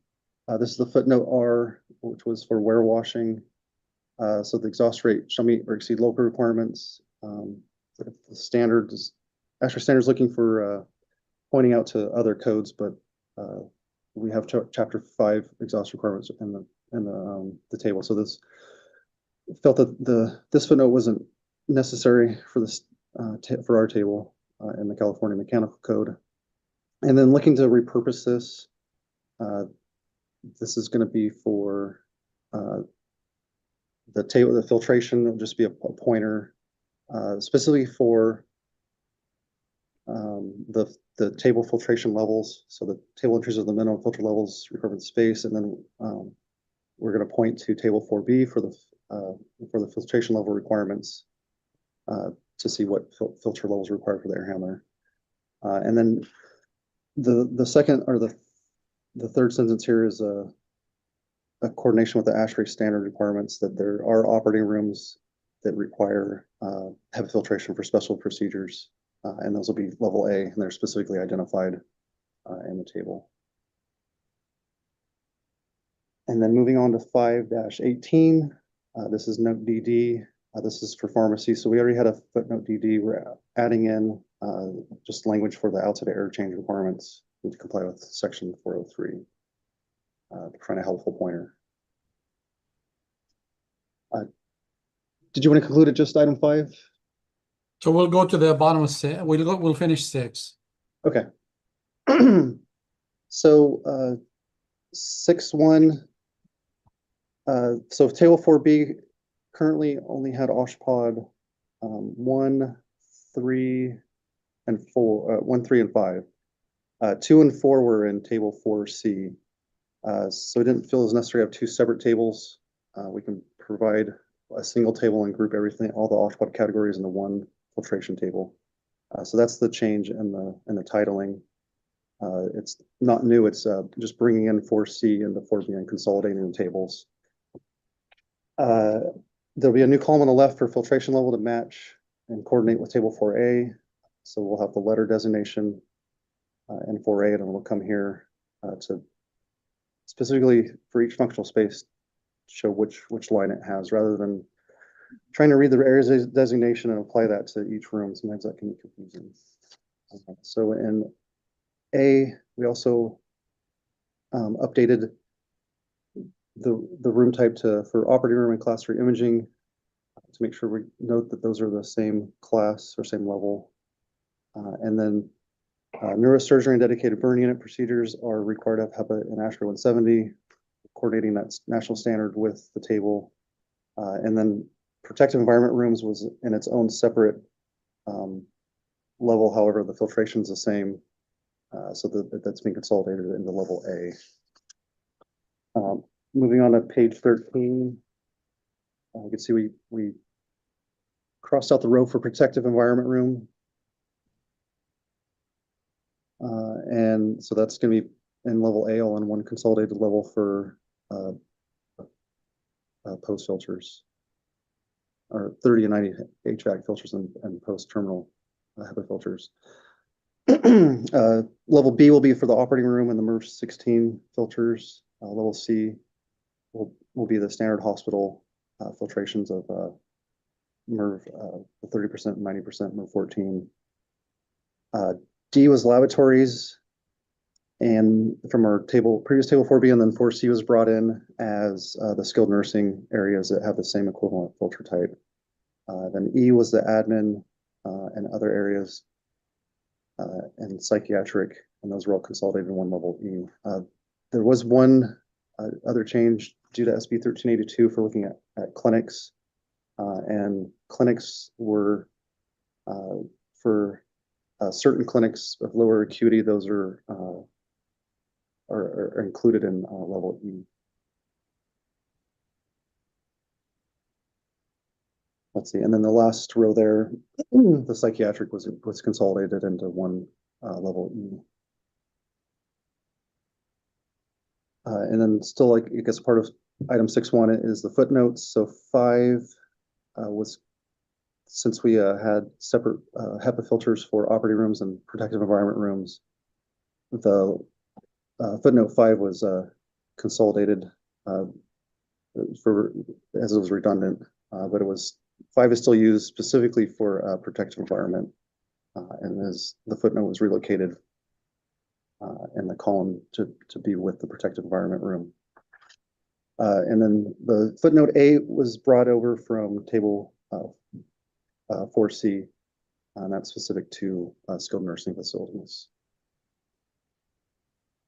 This is the footnote R, which was for warewashing. So the exhaust rate shall meet or exceed local requirements. The standard is ASHRAE standards looking for pointing out to other codes, but we have chapter 5 exhaust requirements in the table. So this felt that this footnote wasn't necessary for this for our table in the California Mechanical Code. And then looking to repurpose this, this is going to be for the table, the filtration will just be a pointer, specifically for the table filtration levels. So the table entries are the minimum filter levels required for the space, and then we're going to point to table 4B for the filtration level requirements to see what filter levels are required for the air handler. And then the second or the third sentence here is a coordination with the ASHRAE standard requirements that there are operating rooms that require heavy filtration for special procedures, and those will be level A, and they're specifically identified in the table. And then moving on to 5-18, this is note DD. This is for pharmacy. So we already had a footnote DD. We're adding in just language for the outside air change requirements to comply with section 403. To find a helpful pointer. Did you want to conclude at just item 5? So we'll go to the bottom of 6. We'll finish 6. Okay. So 6.1. So table 4B currently only had OSHPOD 1, 3, and 4. 1, 3, and 5. 2 and 4 were in table 4C. So it didn't feel as necessary to have 2 separate tables. We can provide a single table and group everything, all the OSHPOD categories into one filtration table. So that's the change in the titling. It's not new. It's just bringing in 4C into 4B and consolidating the tables. There'll be a new column on the left for filtration level to match and coordinate with table 4A. So we'll have the letter designation in 4A, and it'll come here to specifically for each functional space show which line it has, rather than trying to read the area designation and apply that to each room. Sometimes that can be confusing. So in A, we also updated the room type for operating room and class 3 imaging to make sure we note that those are the same class or same level. And then neurosurgery and dedicated burn unit procedures are required to have HEPA and ASHRAE 170, coordinating that national standard with the table. And then protective environment rooms was in its own separate level. However, the filtration is the same, so that's being consolidated into level A. Moving on to page 13, you can see we crossed out the row for protective environment room. And so that's going to be and level A all in one consolidated level for post filters, or 30 and 90 HVAC filters and post terminal HEPA filters. Level B will be for the operating room and the MERV 16 filters. Level C will be the standard hospital filtrations of MERV, the 30% and 90% MERV 14. D was laboratories, and from our previous table 4B, and then 4C was brought in as the skilled nursing areas that have the same equivalent filter type. Then E was the admin and other areas, and psychiatric, and those were all consolidated in one level E. There was one other change due to SB 1382 for looking at clinics, and clinics were for certain clinics of lower acuity, those are included in level E. Let's see, and then the last row there, the psychiatric was consolidated into one level E. And then still, like, I guess part of item 6.1 is the footnotes. So 5 was, since we had separate HEPA filters for operating rooms and protective environment rooms, the footnote 5 was consolidated for, as it was redundant, but 5 is still used specifically for protective environment, and as the footnote was relocated in the column to be with the protective environment room. And then the footnote A was brought over from table 4C, and that's specific to skilled nursing facilities.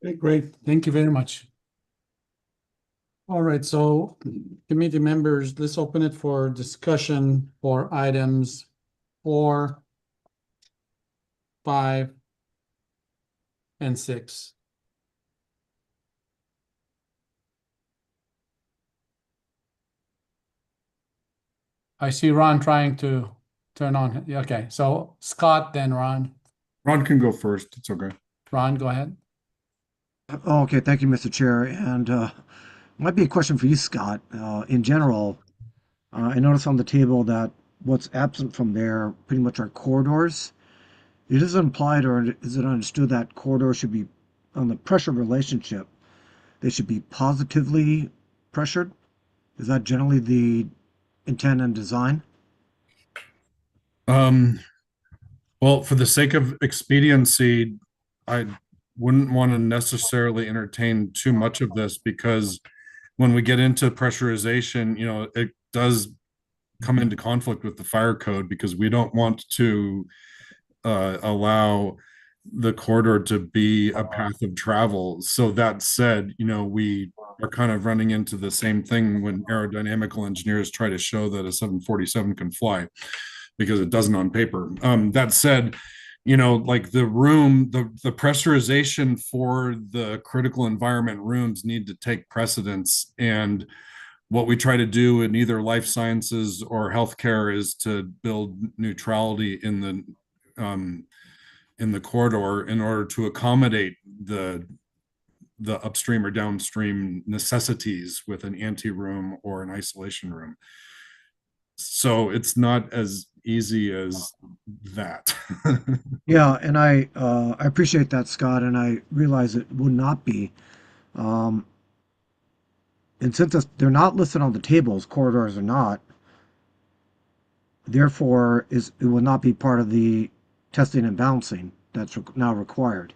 Okay, great. Thank you very much. All right, so committee members, let's open it for discussion for items 4, 5, and 6. I see Ron trying to turn on. Okay, so Scott, then Ron. Ron can go first. It's okay. Ron, go ahead. Okay, thank you, Mr. Chair. And might be a question for you, Scott. In general, I noticed on the table that what's absent from there pretty much are corridors. It is implied, or is it understood, that corridors should be, on the pressure relationship, they should be positively pressured? Is that generally the intent and design? Well, for the sake of expediency, I wouldn't want to necessarily entertain too much of this, because when we get into pressurization, it does come into conflict with the fire code, because we don't want to allow the corridor to be a path of travel. So that said, we are kind of running into the same thing when aerodynamical engineers try to show that a 747 can fly, because it doesn't on paper. That said, like the room, the pressurization for the critical environment rooms need to take precedence. And what we try to do in either life sciences or healthcare is to build neutrality in the corridor in order to accommodate the upstream or downstream necessities with an anteroom or an isolation room. So it's not as easy as that. Yeah, and I appreciate that, Scott, and I realize it would not be. And since they're not listed on the tables, corridors are not, therefore it will not be part of the testing and balancing that's now required.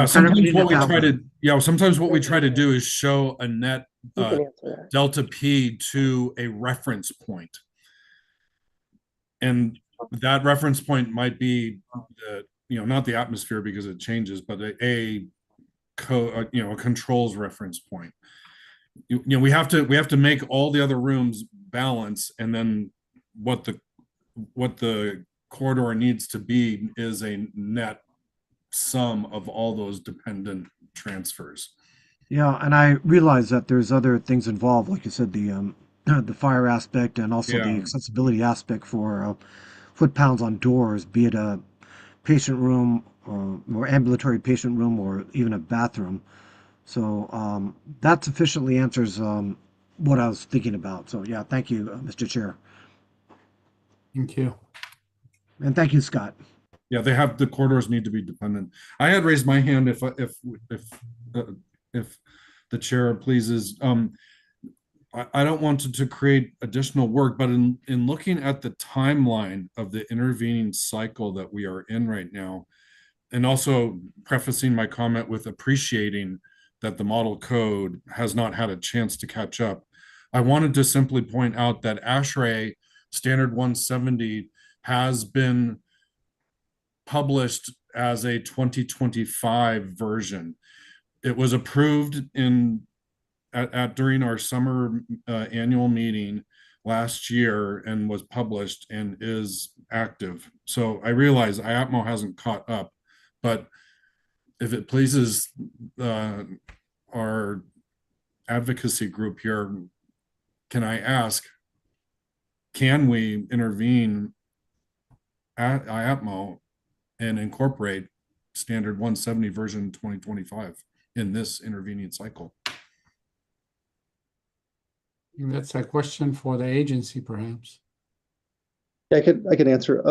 Sometimes what we try to do is show a net delta P to a reference point. And that reference point might be not the atmosphere, because it changes, but a controls reference point. We have to make all the other rooms balance, and then what the corridor needs to be is a net sum of all those dependent transfers. Yeah, and I realize that there's other things involved, like you said, the fire aspect, and also the accessibility aspect for foot pounds on doors, be it a patient room or ambulatory patient room or even a bathroom. So that sufficiently answers what I was thinking about. So yeah, thank you, Mr. Chair. Thank you. And thank you, Scott. Yeah, the corridors need to be dependent. I had raised my hand if the chair pleases. I don't want to create additional work, but in looking at the timeline of the intervening cycle that we are in right now, and also prefacing my comment with appreciating that the model code has not had a chance to catch up, I wanted to simply point out that ASHRAE Standard 170 has been published as a 2025 version. It was approved during our summer annual meeting last year and was published and is active. So I realize IAPMO hasn't caught up, but if it pleases our advocacy group here, can I ask, can we intervene at IAPMO and incorporate standard 170 version 2025 in this intervening cycle? That's a question for the agency, perhaps. Yeah, I could answer.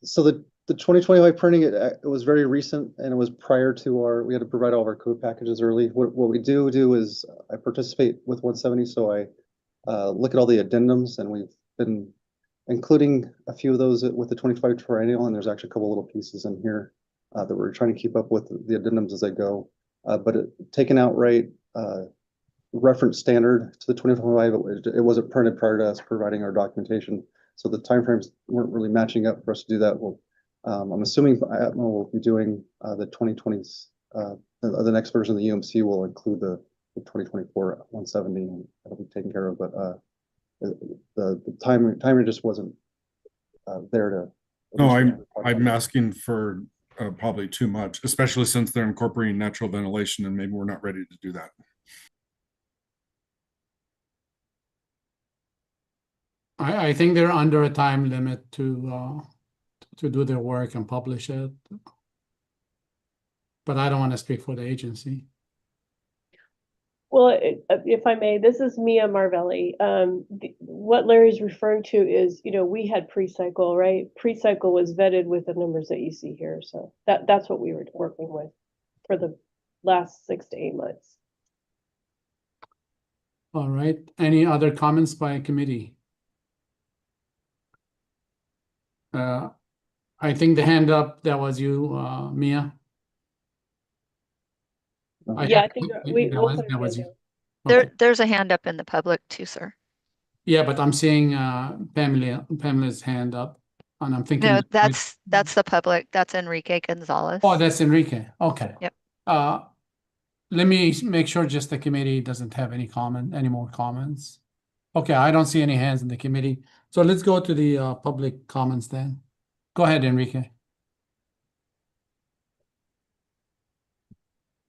So the 2025 printing, it was very recent, and it was prior to we had to provide all of our code packages early. What we do is I participate with 170, so I look at all the addendums, and we've been including a few of those with the 25 triennial, and there's actually a couple little pieces in here that we're trying to keep up with the addendums as they go. But taken outright reference standard to the 2025, it wasn't printed prior to us providing our documentation. So the timeframes weren't really matching up for us to do that. Well, I'm assuming IAPMO will be doing the 2020s. The next version of the UMC will include the 2024 170, and that'll be taken care of. But the timer just wasn't there to. No, I'm asking for probably too much, especially since they're incorporating natural ventilation, and maybe we're not ready to do that. I think they're under a time limit to do their work and publish it, but I don't want to speak for the agency. Well, if I may, this is Mia Marvelli. What Larry's referring to is, we had pre-cycle, right? Pre-cycle was vetted with the numbers that you see here. So that's what we were working with for the last 6 to 8 months. All right. Any other comments by committee? I think the hand up, that was you, Mia. Yeah, I think that was you. There's a hand up in the public too, sir. Yeah, but I'm seeing Pamela's hand up, and I'm thinking. No, that's the public. That's Enrique Gonzalez. Oh, that's Enrique. Okay. Yep. Let me make sure just the committee doesn't have any more comments. Okay, I don't see any hands in the committee. So let's go to the public comments then. Go ahead, Enrique.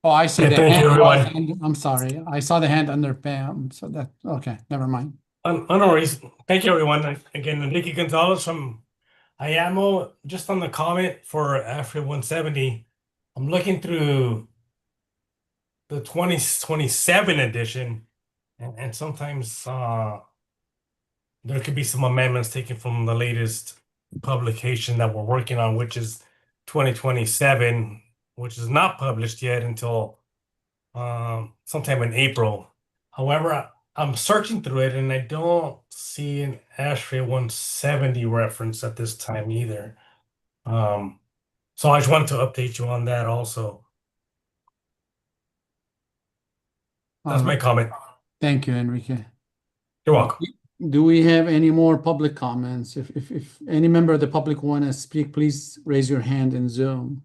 Oh, I see the thank hand. you, everyone. I'm sorry. I saw the hand under Pam. So okay, never mind. No worries. Thank you, everyone. Again, Enrique Gonzalez from IAMO. Just on the comment for ASHRAE 170, I'm looking through the 2027 edition, and sometimes there could be some amendments taken from the latest publication that we're working on, which is 2027, which is not published yet until sometime in April. However, I'm searching through it and I don't see an ASHRAE 170 reference at this time either. So I just wanted to update you on that also. That's my comment. Thank you, Enrique. You're welcome. Do we have any more public comments? If any member of the public want to speak, please raise your hand in Zoom.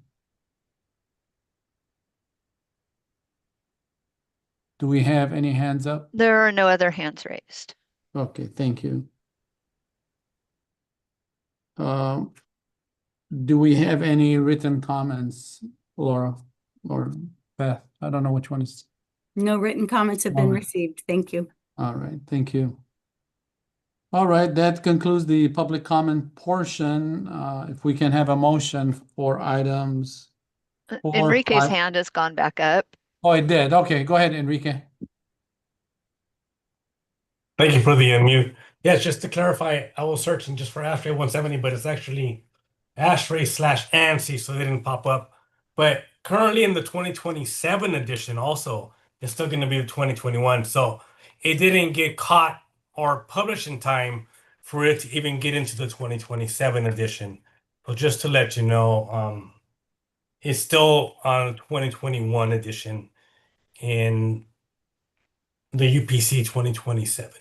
Do we have any hands up? There are no other hands raised. Okay, thank you. Do we have any written comments, Laura or Beth? I don't know which one is. No written comments have been received. Thank you. All right, thank you. All right, that concludes the public comment portion. If we can have a motion for items 4, Enrique's 5. hand has gone back up. Oh, it did. Okay, go ahead, Enrique. Thank you for the unmute. Yes, just to clarify, I was searching just for ASHRAE 170, but it's actually ASHRAE/ANSI, so they didn't pop up. But currently in the 2027 edition also, it's still going to be the 2021. So it didn't get caught or published in time for it to even get into the 2027 edition. So just to let you know, it's still on 2021 edition in the UPC 2027.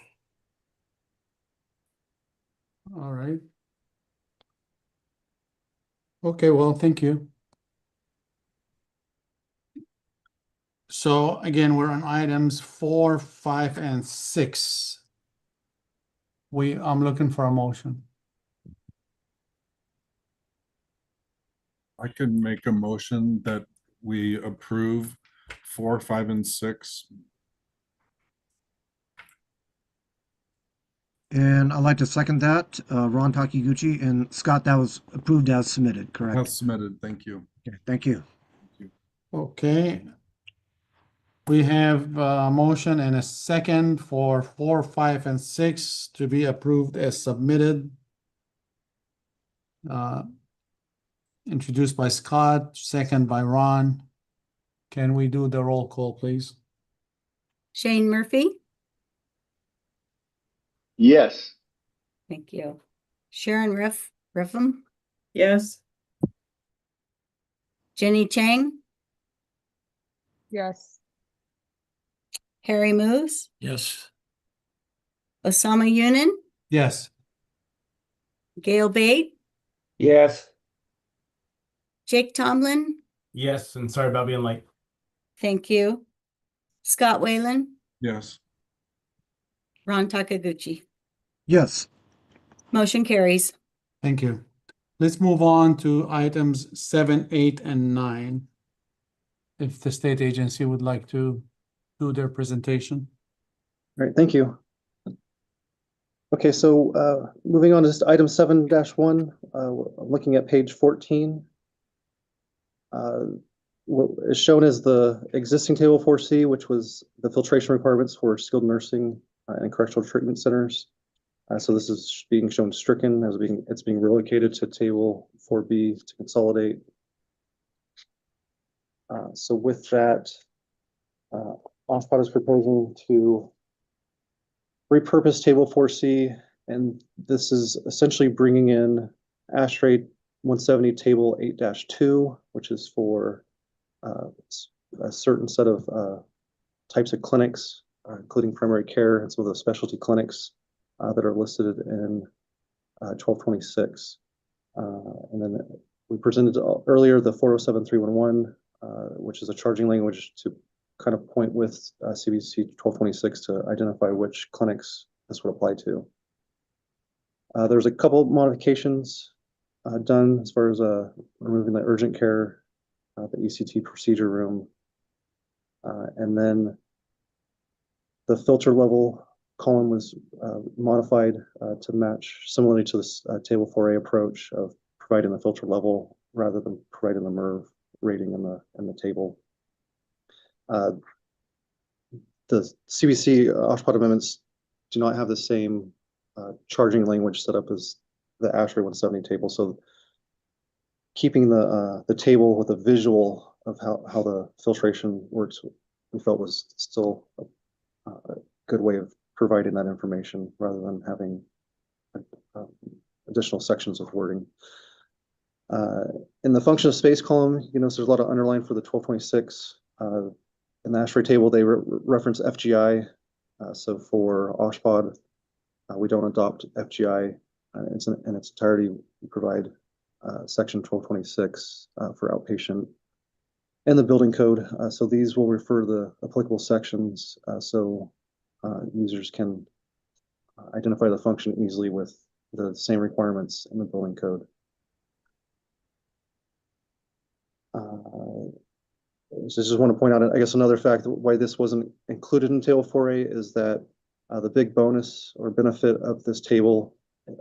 All right. Okay, well, thank you. So again, we're on items 4, 5, and 6. I'm looking for a motion. I could make a motion that we approve 4, 5, and 6. And I'd like to second that. Ron Takiguchi and Scott, that was approved as submitted, correct? As submitted, thank you. Okay, thank you. Okay. We have a motion and a second for 4, 5, and 6 to be approved as submitted. Introduced by Scott, second by Ron. Can we do the roll call, please? Shane Murphy? Yes. Thank you. Sharon Riffam? Yes. Jenny Chang? Yes. Harry Moves? Yes. Osama Yunin? Yes. Gail Bate? Yes. Jake Tomlin? Yes, and sorry about being late. Thank you. Scott Whalen? Yes. Ron Takaguchi? Yes. Motion carries. Thank you. Let's move on to items 7, 8, and 9. If the state agency would like to do their presentation. All right, thank you. Okay, so moving on to just item 7-1, looking at page 14. What is shown as the existing table 4C, which was the filtration requirements for skilled nursing and correctional treatment centers. So this is being shown stricken as it's being relocated to table 4B to consolidate. So with that, OSPOD is proposing to repurpose table 4C, and this is essentially bringing in ASHRAE 170 table 8-2, which is for a certain set of types of clinics, including primary care and some of the specialty clinics that are listed in 1226. And then we presented earlier the 407311, which is a charging language to kind of point with CBC 1226 to identify which clinics this would apply to. There's a couple modifications done as far as removing the urgent care, the ECT procedure room, and then the filter level column was modified to match similarly to this table 4A approach of providing the filter level rather than providing the MERV rating in the table. The CBC OSHPOD amendments do not have the same charging language set up as the ASHRAE 170 table. So keeping the table with a visual of how the filtration works, we felt was still a good way of providing that information rather than having additional sections of wording. In the function of space column, you notice there's a lot of underline for the 1226. In the ASHRAE table, they reference FGI. So for OSHPOD, we don't adopt FGI in its entirety. We provide section 1226 for outpatient and the building code. So these will refer to the applicable sections so users can identify the function easily with the same requirements in the building code. So just want to point out, I guess, another fact why this wasn't included in table 4A is that the big bonus or benefit of this table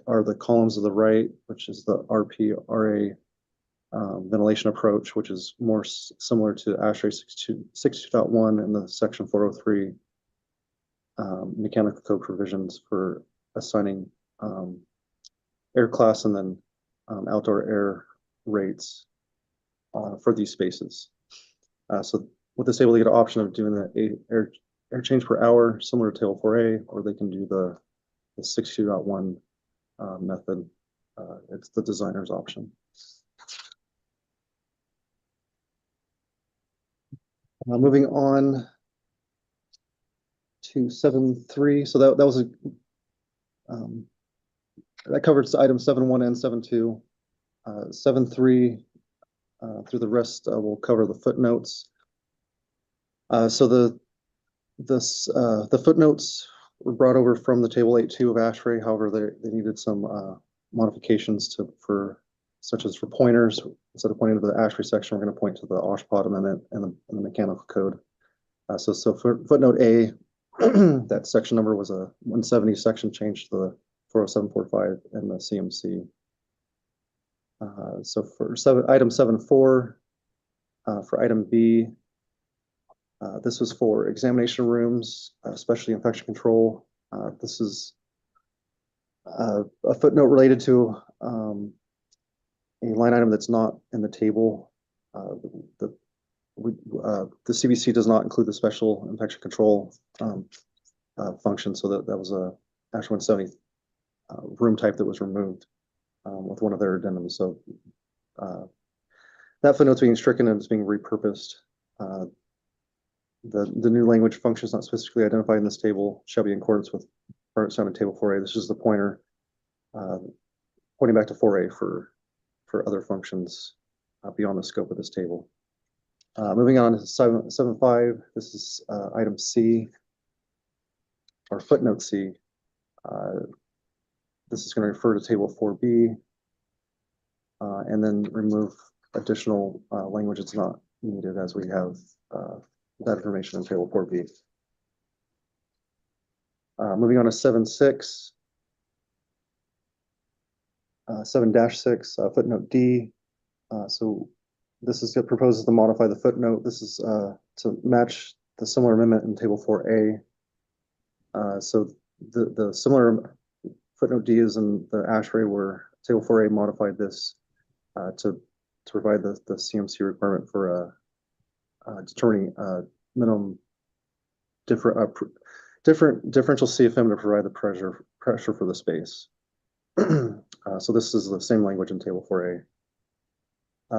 are the columns of the right, which is the RP, RA, ventilation approach, which is more similar to ASHRAE 62.1 and the section 403 mechanical code provisions for assigning air class and then outdoor air rates for these spaces. So with this table, they get an option of doing the air change per hour, similar to table 4A, or they can do the 62.1 method. It's the designer's option. Moving on to 7.3. So that was a that covers items 7.1 and 7.2. 7.3 through the rest we'll cover the footnotes. So the footnotes were brought over from the table 8.2 of ASHRAE. However, they needed some modifications such as for pointers. Instead of pointing to the ASHRAE section, we're going to point to the OSHPD amendment and the mechanical code. So for footnote A, that section number was a 170 section change to the 407.45 and the CMC. So for item 7.4, for item B, this was for examination rooms, especially infection control. This is a footnote related to a line item that's not in the table. The CBC does not include the special infection control function, so that was a ASHRAE 170 room type that was removed with one of their addendums. So that footnote's being stricken and it's being repurposed. The new language functions not specifically identified in this table shall be in accordance with part sound in table 4A. This is the pointer pointing back to 4A for other functions beyond the scope of this table. Moving on to 7.5, this is item C, or footnote C. This is going to refer to table 4B and then remove additional language that's not needed, as we have that information in table 4B. Moving on to 7.6. 7-6, footnote D. So this is proposes to modify the footnote. This is to match the similar amendment in table 4A. So the similar footnote D is in the ASHRAE, where table 4A modified this to provide the CMC requirement for determining minimum differential CFM to provide the pressure for the space. So this is the same language in table 4A.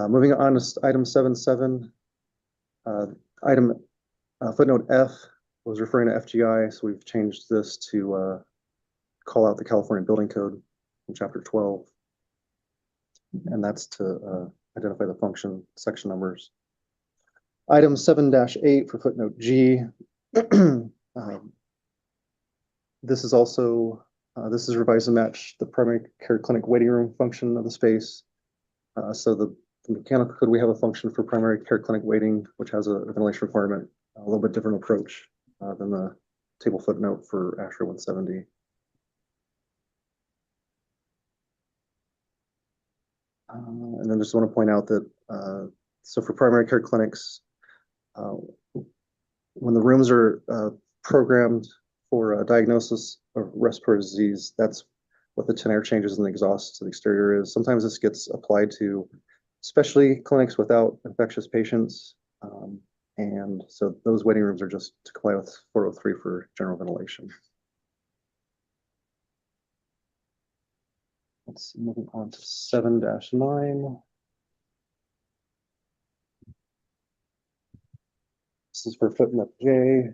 Moving on to item 7.7, footnote F was referring to FGI, so we've changed this to call out the California Building Code in Chapter 12, and that's to identify the function section numbers. Item 7-8 for footnote G. This is also this is revised to match the primary care clinic waiting room function of the space. So the mechanical code, we have a function for primary care clinic waiting, which has a ventilation requirement, a little bit different approach than the table footnote for ASHRAE 170. And then just want to point out that so for primary care clinics, when the rooms are programmed for a diagnosis of respiratory disease, that's what the 10 air changes in the exhaust to the exterior is. Sometimes this gets applied to specialty clinics without infectious patients. And so those waiting rooms are just to comply with 403 for general ventilation. Let's see, moving on to 7-9. This is for footnote J.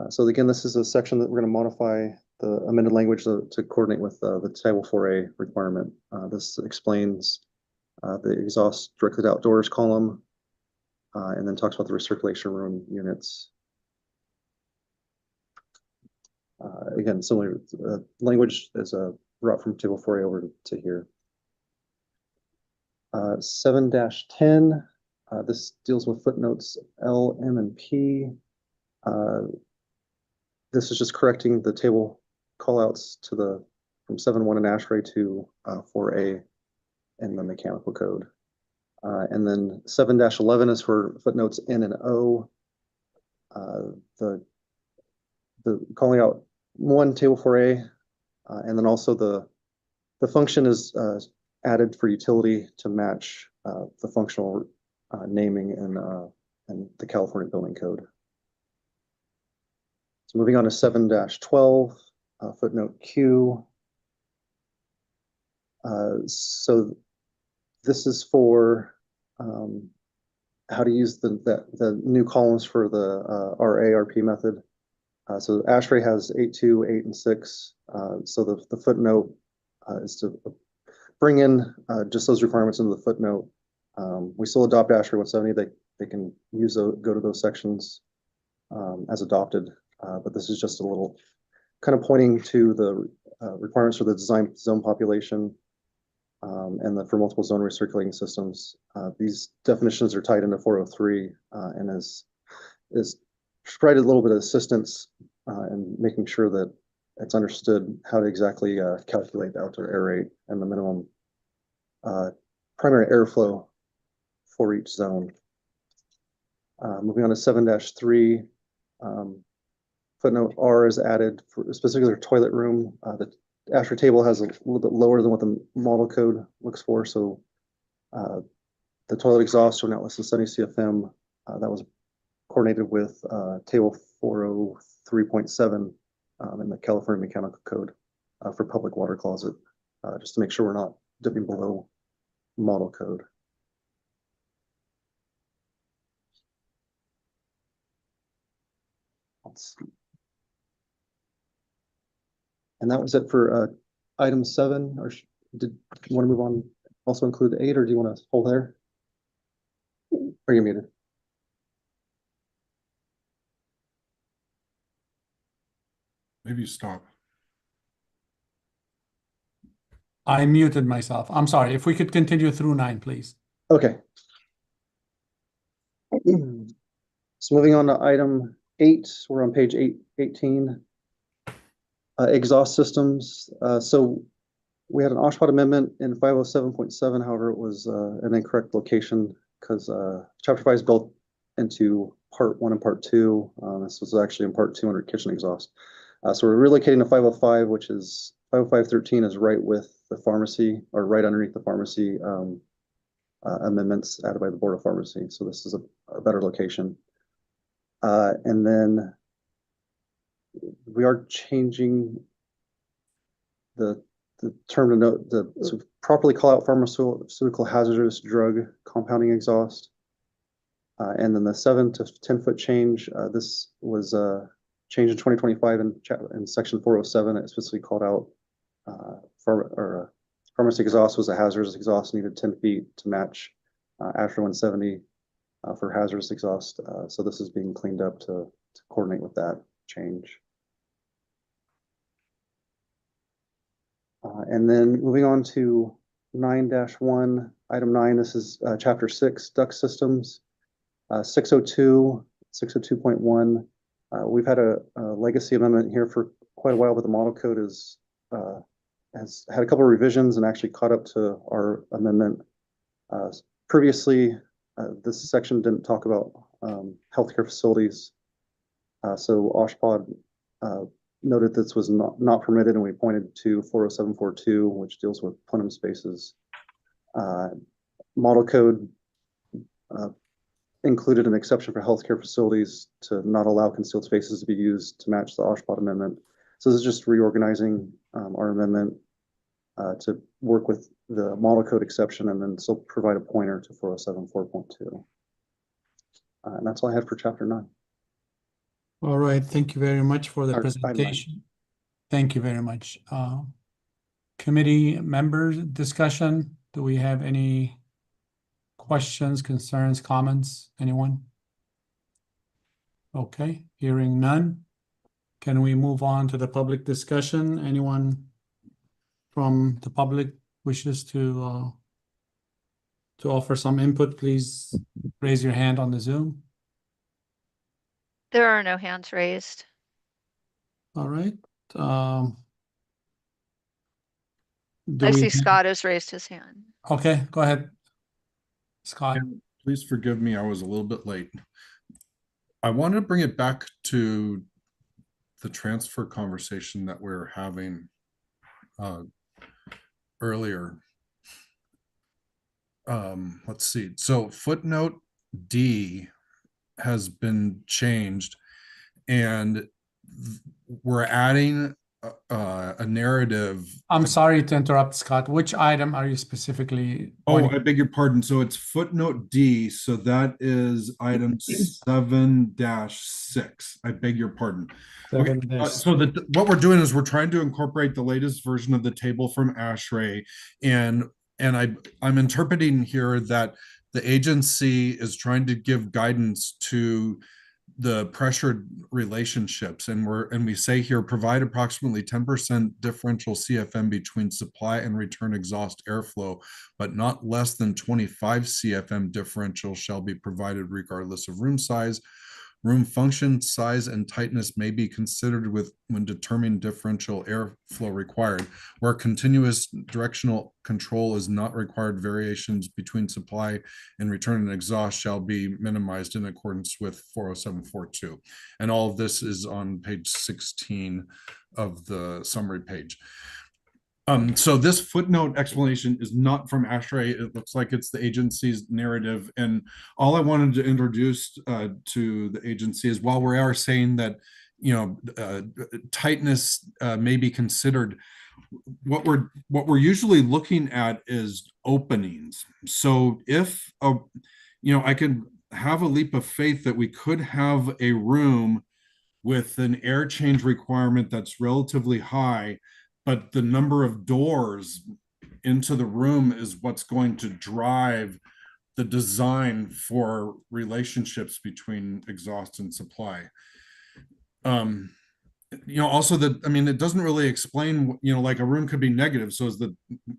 So again, this is a section that we're going to modify the amended language to coordinate with the table 4A requirement. This explains the exhaust directed outdoors column, and then talks about the recirculation room units. Again, similar language is brought from table 4A over to here. 7-10, this deals with footnotes L, M, and P. This is just correcting the table callouts to the from 7.1 in ASHRAE to 4A in the mechanical code. And then 7-11 is for footnotes N and O. The calling out one table 4A, and then also the function is added for utility to match the functional naming in the California Building Code. So moving on to 7-12, footnote Q. So this is for how to use the new columns for the RA-RP method. So ASHRAE has 8.2, 8, and 6. So the footnote is to bring in just those requirements into the footnote. We still adopt ASHRAE 170. They can go to those sections as adopted, but this is just a little kind of pointing to the requirements for the design zone population and for multiple zone recirculating systems. These definitions are tied into 403 and is provided a little bit of assistance in making sure that it's understood how to exactly calculate the outdoor air rate and the minimum primary airflow for each zone. Moving on to 7-3, footnote R is added for specifically toilet room. The ASHRAE table has a little bit lower than what the model code looks for. So the toilet exhaust are not less than 70 CFM. That was coordinated with table 403.7 in the California Mechanical Code for public water closet, just to make sure we're not dipping below model code. Let's see. And that was it for item 7. Or did you want to move on? Also include 8, or do you want to hold there? Are you muted? Maybe stop. I muted myself. I'm sorry. If we could continue through 9, please. Okay. So moving on to item 8, we're on page 18. Exhaust systems. So we had an OSHPD amendment in 507.7. However, it was an incorrect location because Chapter 5 is built into Part 1 and Part 2. This was actually in Part 2 under kitchen exhaust. So we're relocating to 505, which is 505.13 is right with the pharmacy, or right underneath the pharmacy amendments added by the Board of Pharmacy. So this is a better location. And then we are changing the term to note to properly call out pharmaceutical hazardous drug compounding exhaust. And then the 7 to 10 foot change, this was changed in 2025 in section 407. It specifically called out pharmacy exhaust was a hazardous exhaust, needed 10 feet to match ASHRAE 170 for hazardous exhaust. So this is being cleaned up to coordinate with that change. And then moving on to 9-1, item 9, this is chapter 6, duct systems. 602, 602.1. We've had a legacy amendment here for quite a while, but the model code has had a couple of revisions and actually caught up to our amendment. Previously, this section didn't talk about healthcare facilities. So OSHPD noted this was not permitted, and we pointed to 407.42, which deals with plenum spaces. Model code included an exception for healthcare facilities to not allow concealed spaces to be used to match the OSHPD amendment. So this is just reorganizing our amendment to work with the model code exception and then still provide a pointer to 407.4.2. And that's all I had for chapter 9. All right. Thank you very much for the presentation. Thank you very much. Committee members discussion. Do we have any questions, concerns, comments? Anyone? Okay, hearing none. Can we move on to the public discussion? Anyone from the public wishes to offer some input? Please raise your hand on the Zoom. There are no hands raised. All right. Do I we see have- Scott has raised his hand. Okay, go ahead, Scott. And please forgive me, I was a little bit late. I want to bring it back to the transfer conversation that we were having earlier. Let's see. So footnote D has been changed, and we're adding a narrative. I'm sorry to interrupt, Scott. Which item are you specifically Oh, pointing? I beg your pardon. So it's footnote D. So that is item 7-6. I beg your pardon. Okay. So what we're doing is we're trying to incorporate the latest version of the table from ASHRAE, and I'm interpreting here that the agency is trying to give guidance to the pressured relationships, and we say here provide approximately 10% differential CFM between supply and return exhaust airflow, but not less than 25 CFM differential shall be provided regardless of room size. Room function, size, and tightness may be considered when determining differential airflow required. Where continuous directional control is not required, variations between supply and return and exhaust shall be minimized in accordance with 40742. And all of this is on page 16 of the summary page. So this footnote explanation is not from ASHRAE. It looks like it's the agency's narrative. And all I wanted to introduce to the agency is, while we are saying that, tightness may be considered, what we're usually looking at is openings. So if I could have a leap of faith that we could have a room with an air change requirement that's relatively high, but the number of doors into the room is what's going to drive the design for relationships between exhaust and supply. Also it doesn't really explain, like a room could be negative. So is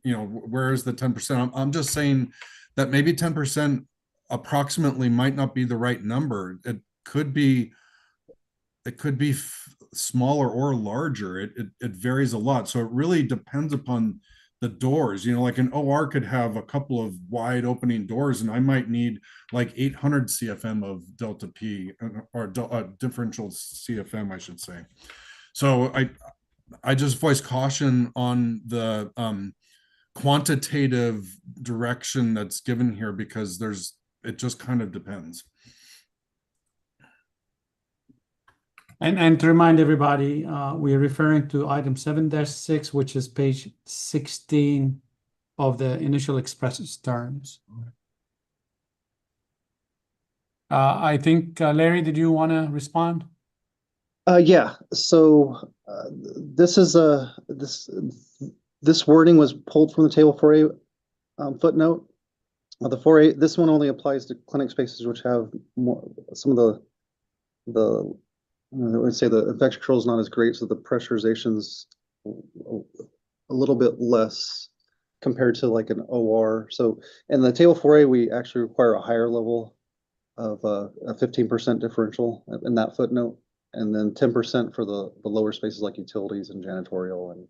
where is the 10%? I'm just saying that maybe 10% approximately might not be the right number. It could be smaller or larger. It varies a lot. So it really depends upon the doors. Like an OR could have a couple of wide opening doors, and I might need like 800 CFM of delta P, or differential CFM, I should say. So I just voice caution on the quantitative direction that's given here, because it just kind of depends. And to remind everybody, we are referring to item 7-6, which is page 16 of the initial expresses terms. I think, Larry, did you want to respond? Yeah. So this is this wording was pulled from the table 4A footnote. The 4A, this one only applies to clinic spaces which have some of the I would say the infection control is not as great, so the pressurization's a little bit less compared to like an OR. So in the table 4A, we actually require a higher level of a 15% differential in that footnote, and then 10% for the lower spaces like utilities and janitorial and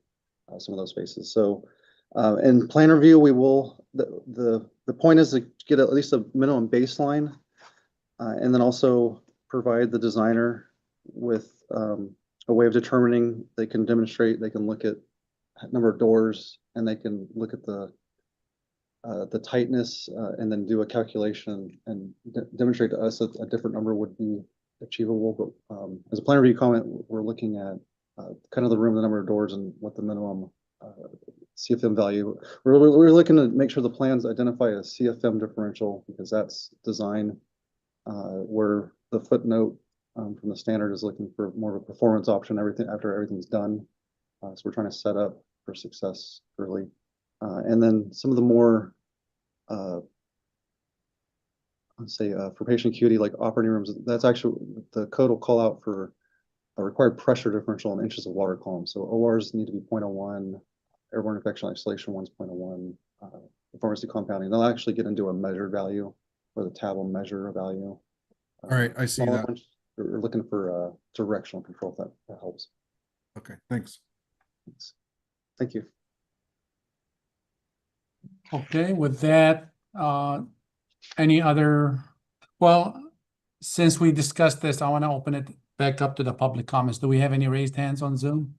some of those spaces. So in plan review, we will, the point is to get at least a minimum baseline, and then also provide the designer with a way of determining, they can demonstrate, they can look at number of doors, and they can look at the tightness, and then do a calculation and demonstrate to us that a different number would be achievable. But as a plan review comment, we're looking at kind of the room, the number of doors, and what the minimum CFM value. We're looking to make sure the plans identify a CFM differential, because that's design, where the footnote from the standard is looking for more of a performance option after everything's done. So we're trying to set up for success early. And then some of the more, let's say, for patient acuity, like operating rooms, that's actually, the code will call out for a required pressure differential in inches of water column. So ORs need to be 0.01, airborne infection isolation 1's 0.01, pharmacy compounding. They'll actually get into a measured value, where the tab will measure a value. All right, I see that. We're looking for directional control, if that helps. Okay, thanks. Thank you. Okay, with that, any other, well, since we discussed this, I want to open it back up to the public comments. Do we have any raised hands on Zoom?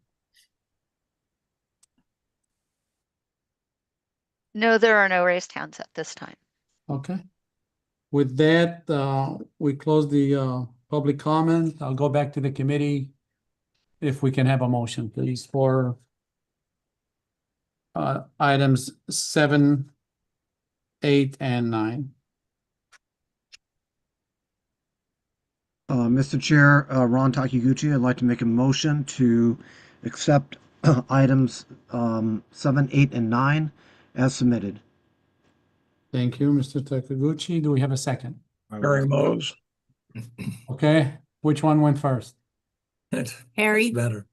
No, there are no raised hands at this time. Okay. With that, we close the public comment. I'll go back to the committee. If we can have a motion, please, for items 7, 8, and 9. Mr. Chair, Ron Takiguchi, I'd like to make a motion to accept items 7, 8, and 9 as submitted. Thank you, Mr. Takaguchi. Do we have a second? Harry Mose. Okay, which one went first? Harry, Better.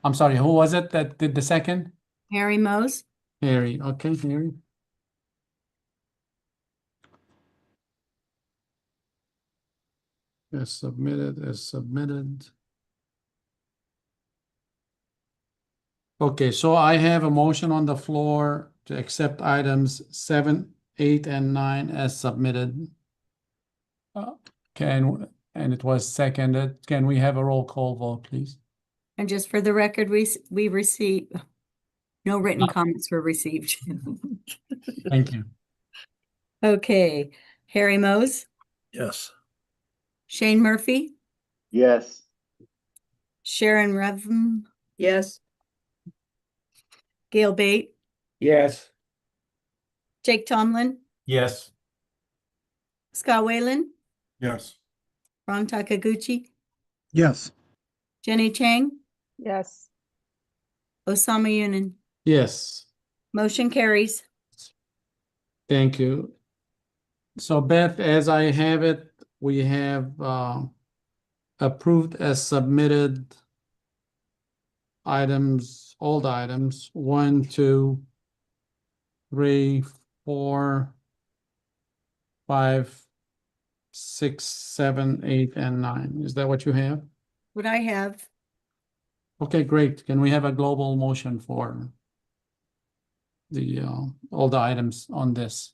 I'm sorry, who was it that did the second? Harry Mose. Harry. Okay, Harry. As submitted, as submitted. Okay, so I have a motion on the floor to accept items 7, 8, and 9 as submitted. And it was seconded. Can we have a roll call vote, please? And just for the record, we received, no written comments were received. Thank you. Okay, Harry Mose, Yes. Shane Murphy, Yes. Sharon Revm, Yes. Gail Bate, Yes. Jake Tomlin, Yes. Scott Whalen, Yes. Ron Takaguchi, Yes. Jenny Chang, Yes. Osama Yunin. Yes, Motion carries. thank you. So Beth, as I have it, we have approved as submitted items, old items, 1, 2, 3, 4, 5, 6, 7, 8, and 9. Is that what you have? What I have, Okay, great. Can we have a global motion for the all the items on this?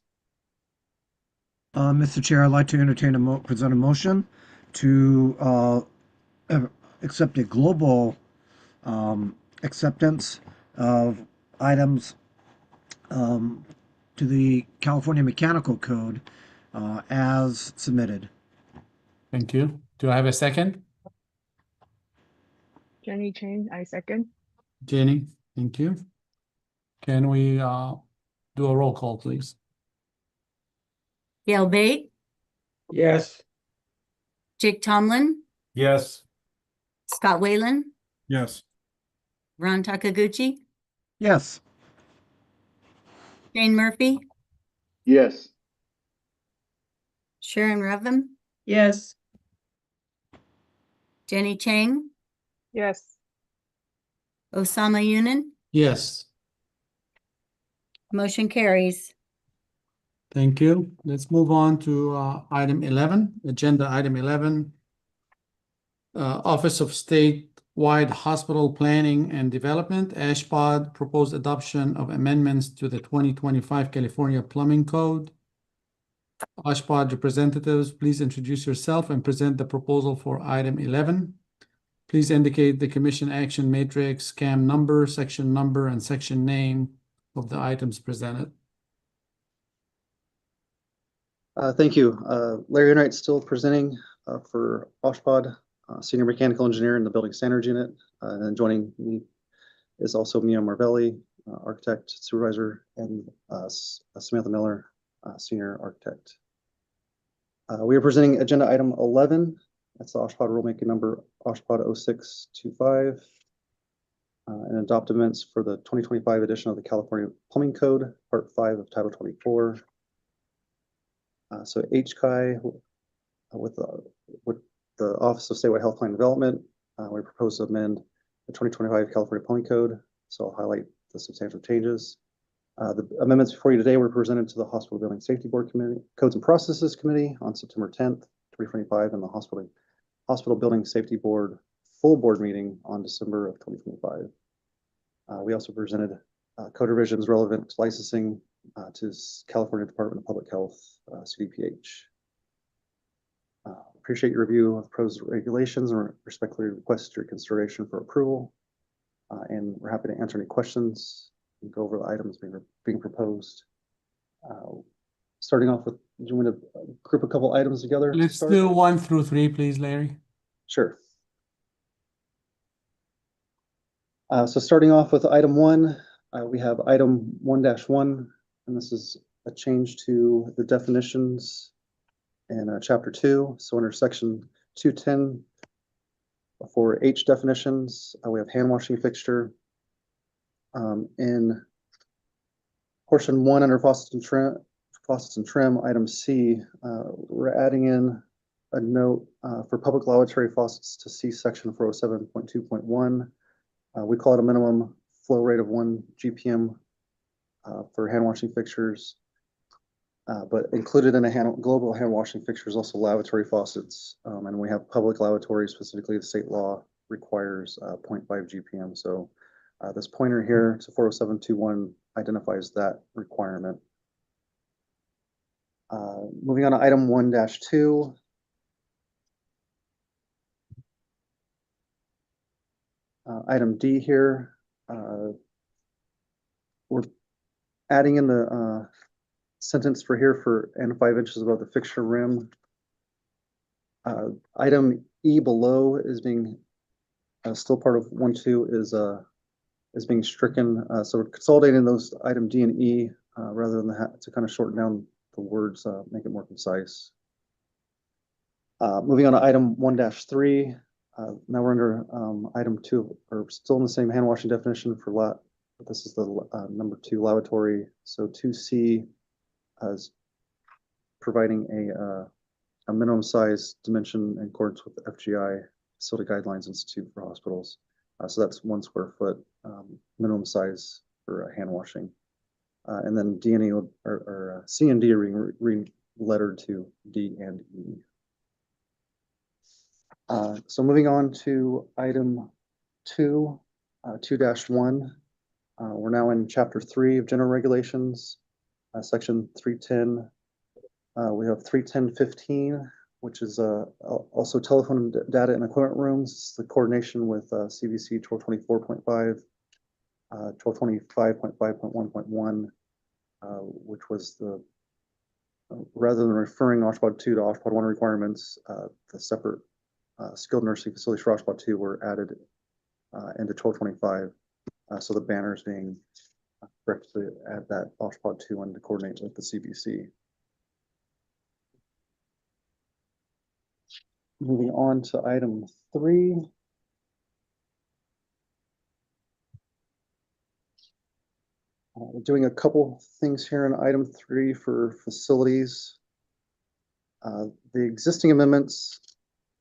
Mr. Chair, I'd like to entertain present a motion to accept a global acceptance of items to the California Mechanical Code as submitted. Thank you. Do I have a second? Jenny Chang, I second. Jenny, thank you. Can we do a roll call, please? Gail Bate, Yes. Jake Tomlin, Yes. Scott Whalen, Yes. Ron Takaguchi, Yes. Shane Murphy, Yes. Sharon Revm, Yes. Jenny Chang, Yes. Osama Yunin. Yes, Motion carries. thank you. Let's move on to item 11, agenda item 11. Office of Statewide Hospital Planning and Development, ASHPOD, proposed adoption of amendments to the 2025 California Plumbing Code. ASHPOD representatives, please introduce yourself and present the proposal for item 11. Please indicate the commission action matrix, CAM number, section number, and section name of the items presented. Thank you. Larry Enright still presenting for OSHPOD, Senior Mechanical Engineer in the Building Standards Unit. And then joining me is also Mia Marvelli, Architect Supervisor, and Samantha Miller, Senior Architect. We are presenting agenda item 11. That's the OSHPOD rulemaking number OSHPOD 0625. And adopt amendments for the 2025 edition of the California Plumbing Code, Part 5 of Title 24. So HCI with the Office of Statewide Health Plan Development, we propose to amend the 2025 California Plumbing Code. So I'll highlight the substantial changes. The amendments before you today were presented to the Hospital Building Safety Board Committee, Codes and Processes Committee on September 10th, 2025, and the Hospital Building Safety Board full board meeting on December of 2025. We also presented code revisions relevant to licensing to California Department of Public Health, CDPH. Appreciate your review of proposed regulations and respectfully request your consideration for approval. And we're happy to answer any questions and go over the items being proposed. Starting off with, do you want to group a couple items together? Let's do 1 through 3, please, Larry. Sure. So starting off with item 1, we have item 1-1, and this is a change to the definitions in chapter 2. So under section 210, for H definitions, we have hand washing fixture. In portion 1 under faucets and trim, item C, we're adding in a note for public lavatory faucets to see section 407.2.1. We call it a minimum flow rate of 1 GPM for hand washing fixtures. But included in a global hand washing fixture is also lavatory faucets. And we have public lavatories, specifically the state law requires 0.5 GPM. So this pointer here to 407.2.1 identifies that requirement. Moving on to item 1-2. Item D here, we're adding in the sentence for here for and 5 inches above the fixture rim. Item E below is being still part of 1-2 is being stricken. So we're consolidating those item D and E rather than to kind of shorten down the words, make it more concise. Moving on to item 1-3. Now we're under item 2, or still in the same hand washing definition for but this is the number 2 lavatory. So 2C is providing a minimum size dimension in accordance with the FGI Facility Guidelines Institute for Hospitals. So that's 1 square foot minimum size for hand washing. And then D and E or C and D are re-lettered to D and E. So moving on to item 2, 2-1. We're now in chapter 3 of general regulations, section 310. We have 310.15, which is also telephone data and equipment rooms. It's the coordination with CVC 1224.5, 1225.5.1.1, which was the rather than referring OSHPD 2 to OSHPD 1 requirements, the separate skilled nursing facilities for OSHPD 2 were added into 1225. So the banners being corrected to add that OSHPD 2 and to coordinate with the CVC. Moving on to item 3. We're doing a couple things here in item 3 for facilities. The existing amendments,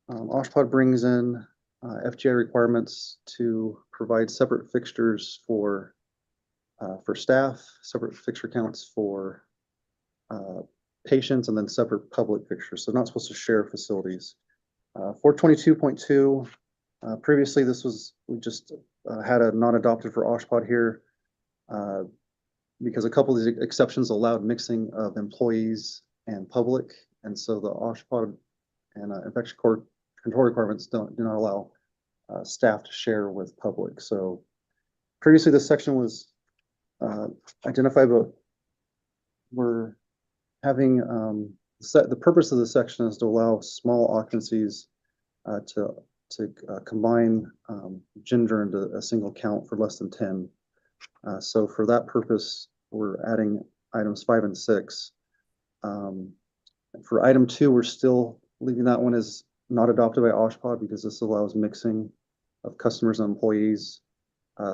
OSHPD brings in FGI requirements to provide separate fixtures for staff, separate fixture counts for patients, and then separate public fixtures. So not supposed to share facilities. 422.2, previously this was, we just had a non-adopted for OSHPD here because a couple of these exceptions allowed mixing of employees and public. And so the OSHPD and infection control requirements do not allow staff to share with public. So previously this section was identified, but we're having the purpose of the section is to allow small occupancies to combine gender into a single count for less than 10. So for that purpose, we're adding items 5 and 6. For item 2, we're still leaving that one as not adopted by OSHPD because this allows mixing of customers and employees.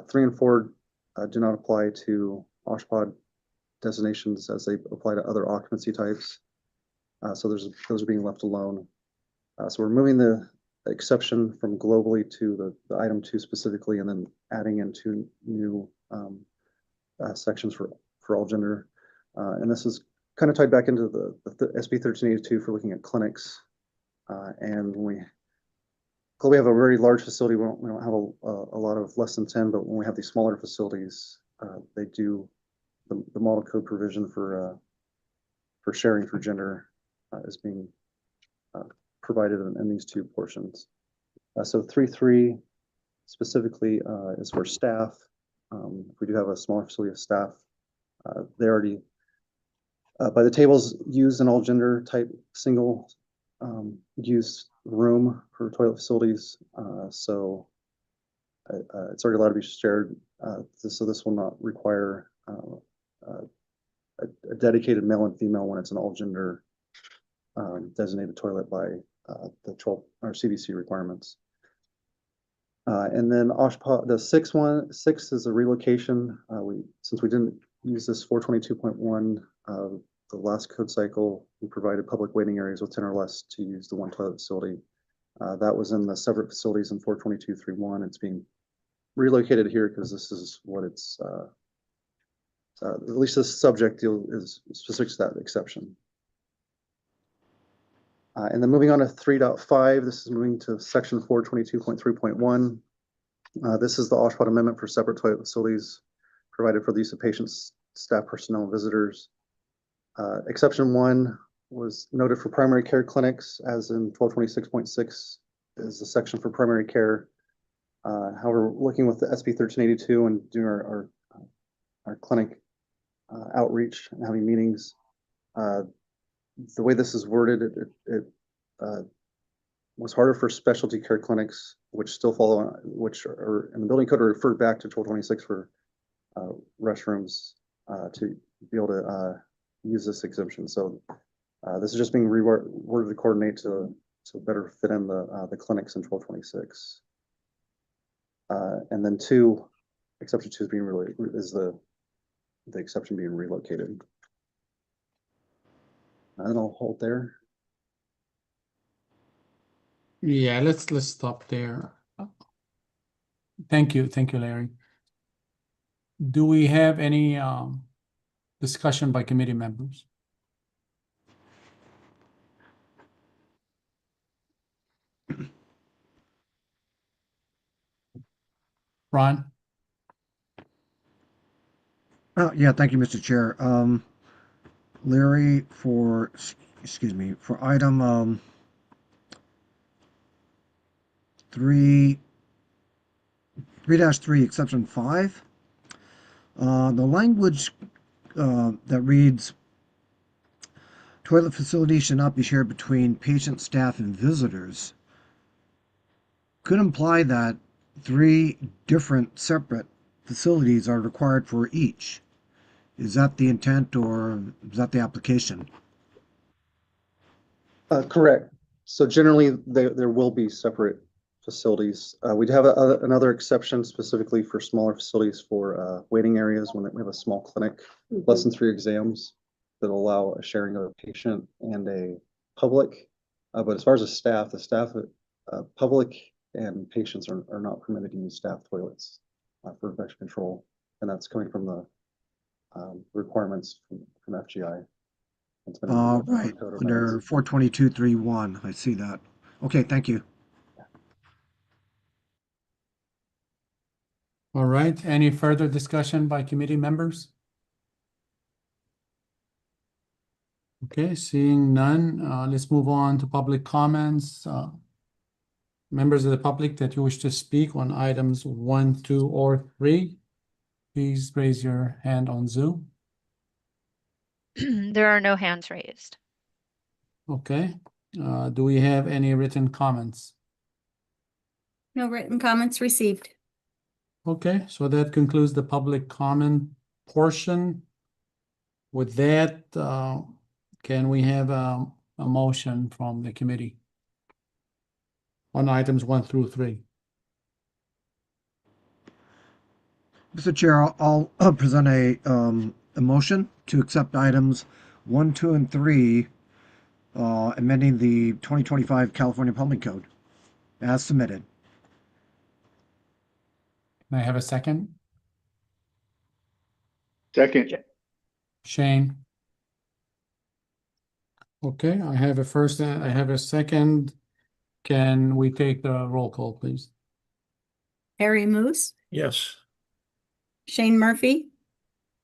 3 and 4 do not apply to OSHPD designations as they apply to other occupancy types. So those are being left alone. So we're moving the exception from globally to the item 2 specifically, and then adding in 2 new sections for all gender. And this is kind of tied back into the SB 1382 for looking at clinics. And when we have a very large facility, we don't have a lot of less than 10, but when we have these smaller facilities, they do the model code provision for sharing for gender is being provided in these two portions. So 3.3 specifically is for staff. If we do have a smaller facility of staff, they already by the tables used in all gender type single use room for toilet facilities. So it's already allowed to be shared. So this will not require a dedicated male and female when it's an all gender designated toilet by the 12 or CDC requirements. And then OSHPA, the six is a relocation. Since we didn't use this 422.1 the last code cycle, we provided public waiting areas with 10 or less to use the one toilet facility. That was in the separate facilities in 422.3.1. It's being relocated here because this is what it's, at least this subject deal is specific to that exception. And then moving on to 3.5, this is moving to section 422.3.1. This is the OSHPA amendment for separate toilet facilities provided for the use of patients, staff, personnel, and visitors. Exception 1 was noted for primary care clinics, as in 1226.6 is the section for primary care. However, looking with the SB 1382 and doing our clinic outreach and having meetings, the way this is worded, it was harder for specialty care clinics, which still follow, which are in the building code, are referred back to 1226 for restrooms to be able to use this exemption. So this is just being reworded to coordinate to better fit in the clinics in 1226. And then exception 2 is being is the exception being relocated. And I'll hold there. Yeah, let's stop there. Thank you, Larry. Do we have any discussion by committee members? Ron? Yeah, thank you, Mr. Chair. Larry, for item 3-3, exception 5, the language that reads, toilet facilities should not be shared between patient, staff, and visitors, could imply that 3 different separate facilities are required for each. Is that the intent, or is that the application? Correct. So generally, there will be separate facilities. We have another exception specifically for smaller facilities for waiting areas when we have a small clinic, less than 3 exams, that allow a sharing of a patient and a public. But as far as the staff, public and patients are not permitted to use staff toilets for infection control. And that's coming from the requirements from FGI. Right, under 422.3.1, I see that. Okay, thank you. All right, any further discussion by committee members? Okay, seeing none, let's move on to public comments. Members of the public that you wish to speak on items 1, 2, or 3, please raise your hand on Zoom. There are no hands raised. Okay, do we have any written comments? No written comments received. Okay, so that concludes the public comment portion. With that, can we have a motion from the committee on items 1 through 3? Mr. Chair, I'll present a motion to accept items 1, 2, and 3, amending the 2025 California Plumbing Code as submitted. Can I have a second? Second. Shane? Okay, I have a first, I have a second. Can we take the roll call, please? Harry Moose, Yes. Shane Murphy,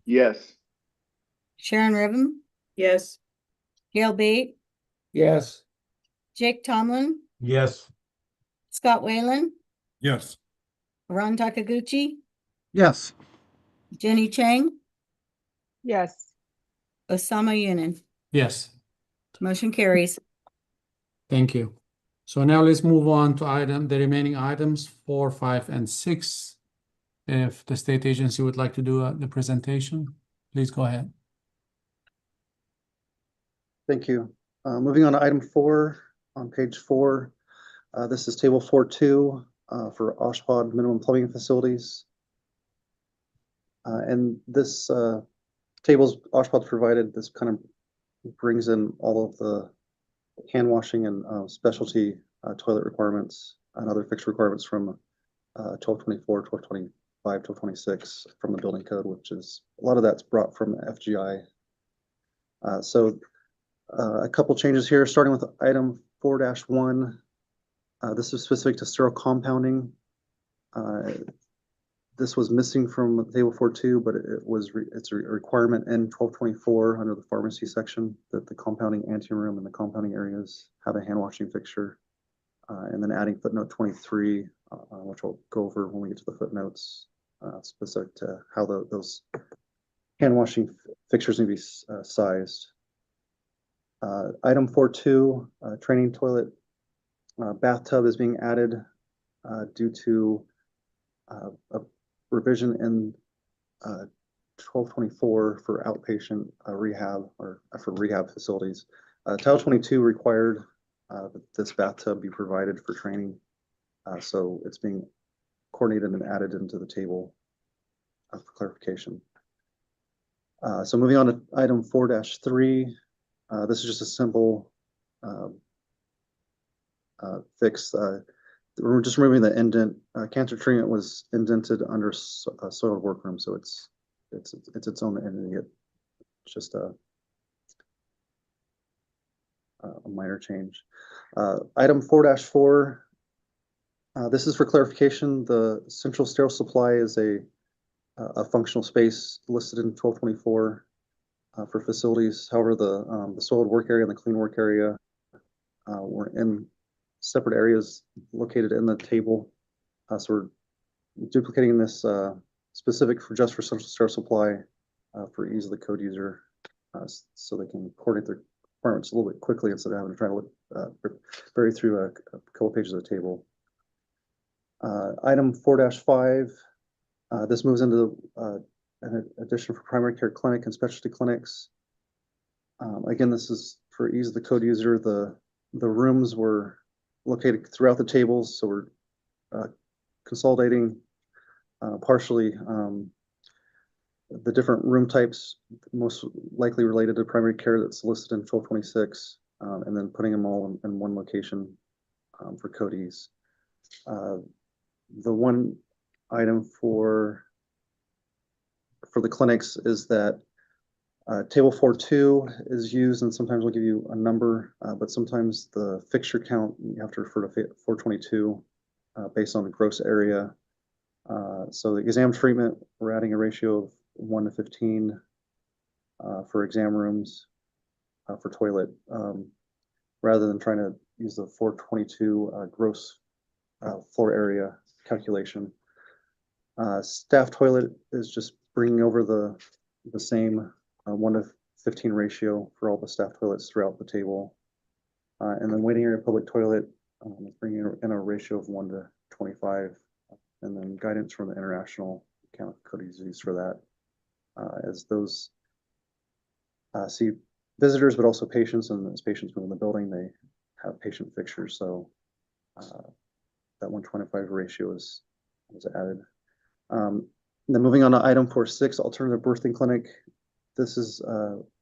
Yes. Sharon Riven, Yes. Gail Bate, Yes. Jake Tomlin, Yes. Scott Whalen, Yes. Ron Takaguchi, Yes. Jenny Chang, Yes. Osama Yunin. Yes. Motion carries. Thank you. So now let's move on to the remaining items 4, 5, and 6. If the state agency would like to do the presentation, please go ahead. Thank you. Moving on to item 4 on page 4. This is table 4.2 for OSHPD minimum plumbing facilities. And this tables OSHPD provided, this kind of brings in all of the hand washing and specialty toilet requirements and other fixed requirements from 1224, 1225, 1226 from the building code, which is a lot of that's brought from FGI. So a couple changes here, starting with item 4-1. This is specific to sterile compounding. This was missing from table 4.2, but it's a requirement in 1224 under the pharmacy section that the compounding anteroom and the compounding areas have a hand washing fixture. And then adding footnote 23, which we'll go over when we get to the footnotes, specific to how those hand washing fixtures need to be sized. Item 4.2, training toilet bathtub is being added due to a revision in 1224 for outpatient rehab or for rehab facilities. Title 22 required that this bathtub be provided for training. So it's being coordinated and added into the table for clarification. So moving on to item 4-3, this is just a simple fix. We're just removing the indent. Cancer treatment was indented under soiled workroom, so it's its own entity. It's just a minor change. Item 4-4. This is for clarification. The central sterile supply is a functional space listed in 1224 for facilities. However, the soiled work area and the clean work area were in separate areas located in the table. So we're duplicating this specific for just for central sterile supply for ease of the code user, so they can coordinate their requirements a little bit quickly instead of having to try to look bury through a couple pages of the table. Item 4-5, this moves into an addition for primary care clinic and specialty clinics. Again, this is for ease of the code user. The rooms were located throughout the tables, so we're consolidating partially the different room types, most likely related to primary care that's listed in 1226, and then putting them all in one location for code ease. The one item for the clinics is that table 4.2 is used, and sometimes we'll give you a number, but sometimes the fixture count, you have to refer to 422 based on the gross area. So the exam treatment, we're adding a ratio of 1 to 15 for exam rooms for toilet, rather than trying to use the 422 gross floor area calculation. Staff toilet is just bringing over the same 1 to 15 ratio for all the staff toilets throughout the table. And then waiting area public toilet is bringing in a ratio of 1 to 25. And then guidance from the international account code is used for that. As those see visitors, but also patients, and as patients move in the building, they have patient fixtures. So that 125 ratio is added. Then moving on to item 4.6, alternative birthing clinic. This is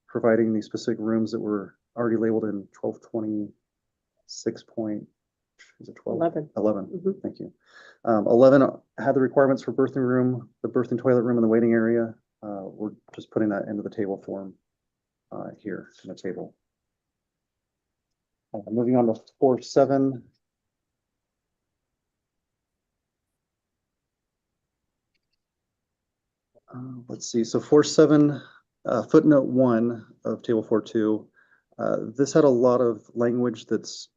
providing the specific rooms that were already labeled in 1226 point, is it 12? 11. Thank you. 11 had the requirements for birthing room, the birthing toilet room, and the waiting area. We're just putting that into the table form here in the table. Moving on to 4.7. Let's see. So 4.7, footnote 1 of table 4.2. This had a lot of language that's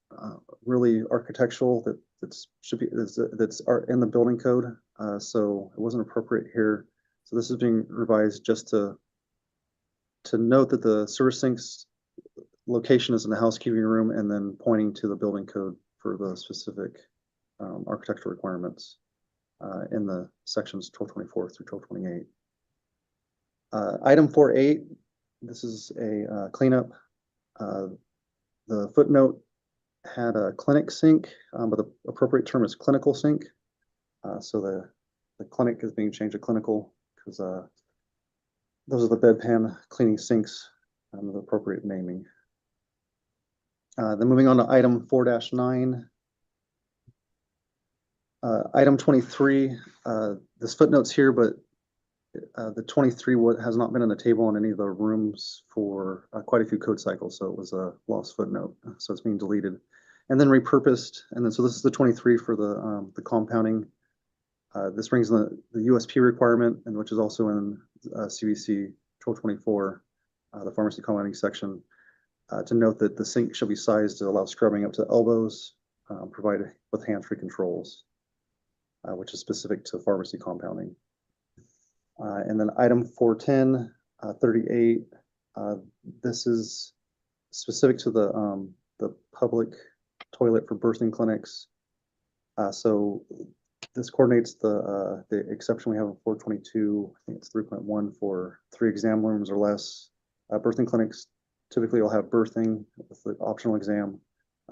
really architectural that's in the building code. So it wasn't appropriate here. So this is being revised just to note that the sewer sinks location is in the housekeeping room and then pointing to the building code for the specific architectural requirements in the sections 1224 through 1228. Item 4.8, this is a cleanup. The footnote had a clinic sink, but the appropriate term is clinical sink. So the clinic is being changed to clinical because those are the bedpan cleaning sinks, the appropriate naming. Then moving on to item 4-9. Item 23, this footnote's here, but the 23 has not been in the table in any of the rooms for quite a few code cycles, so it was a lost footnote. So it's being deleted and then repurposed. And then so this is the 23 for the compounding. This brings the USP requirement, and which is also in CBC 1224, the pharmacy compounding section, to note that the sink shall be sized to allow scrubbing up to elbows, provided with hands-free controls, which is specific to pharmacy compounding. And then item 410, 38, this is specific to the public toilet for birthing clinics. So this coordinates the exception we have in 422, I think it's 3.1 for 3 exam rooms or less. Birthing clinics typically will have birthing with the optional exam.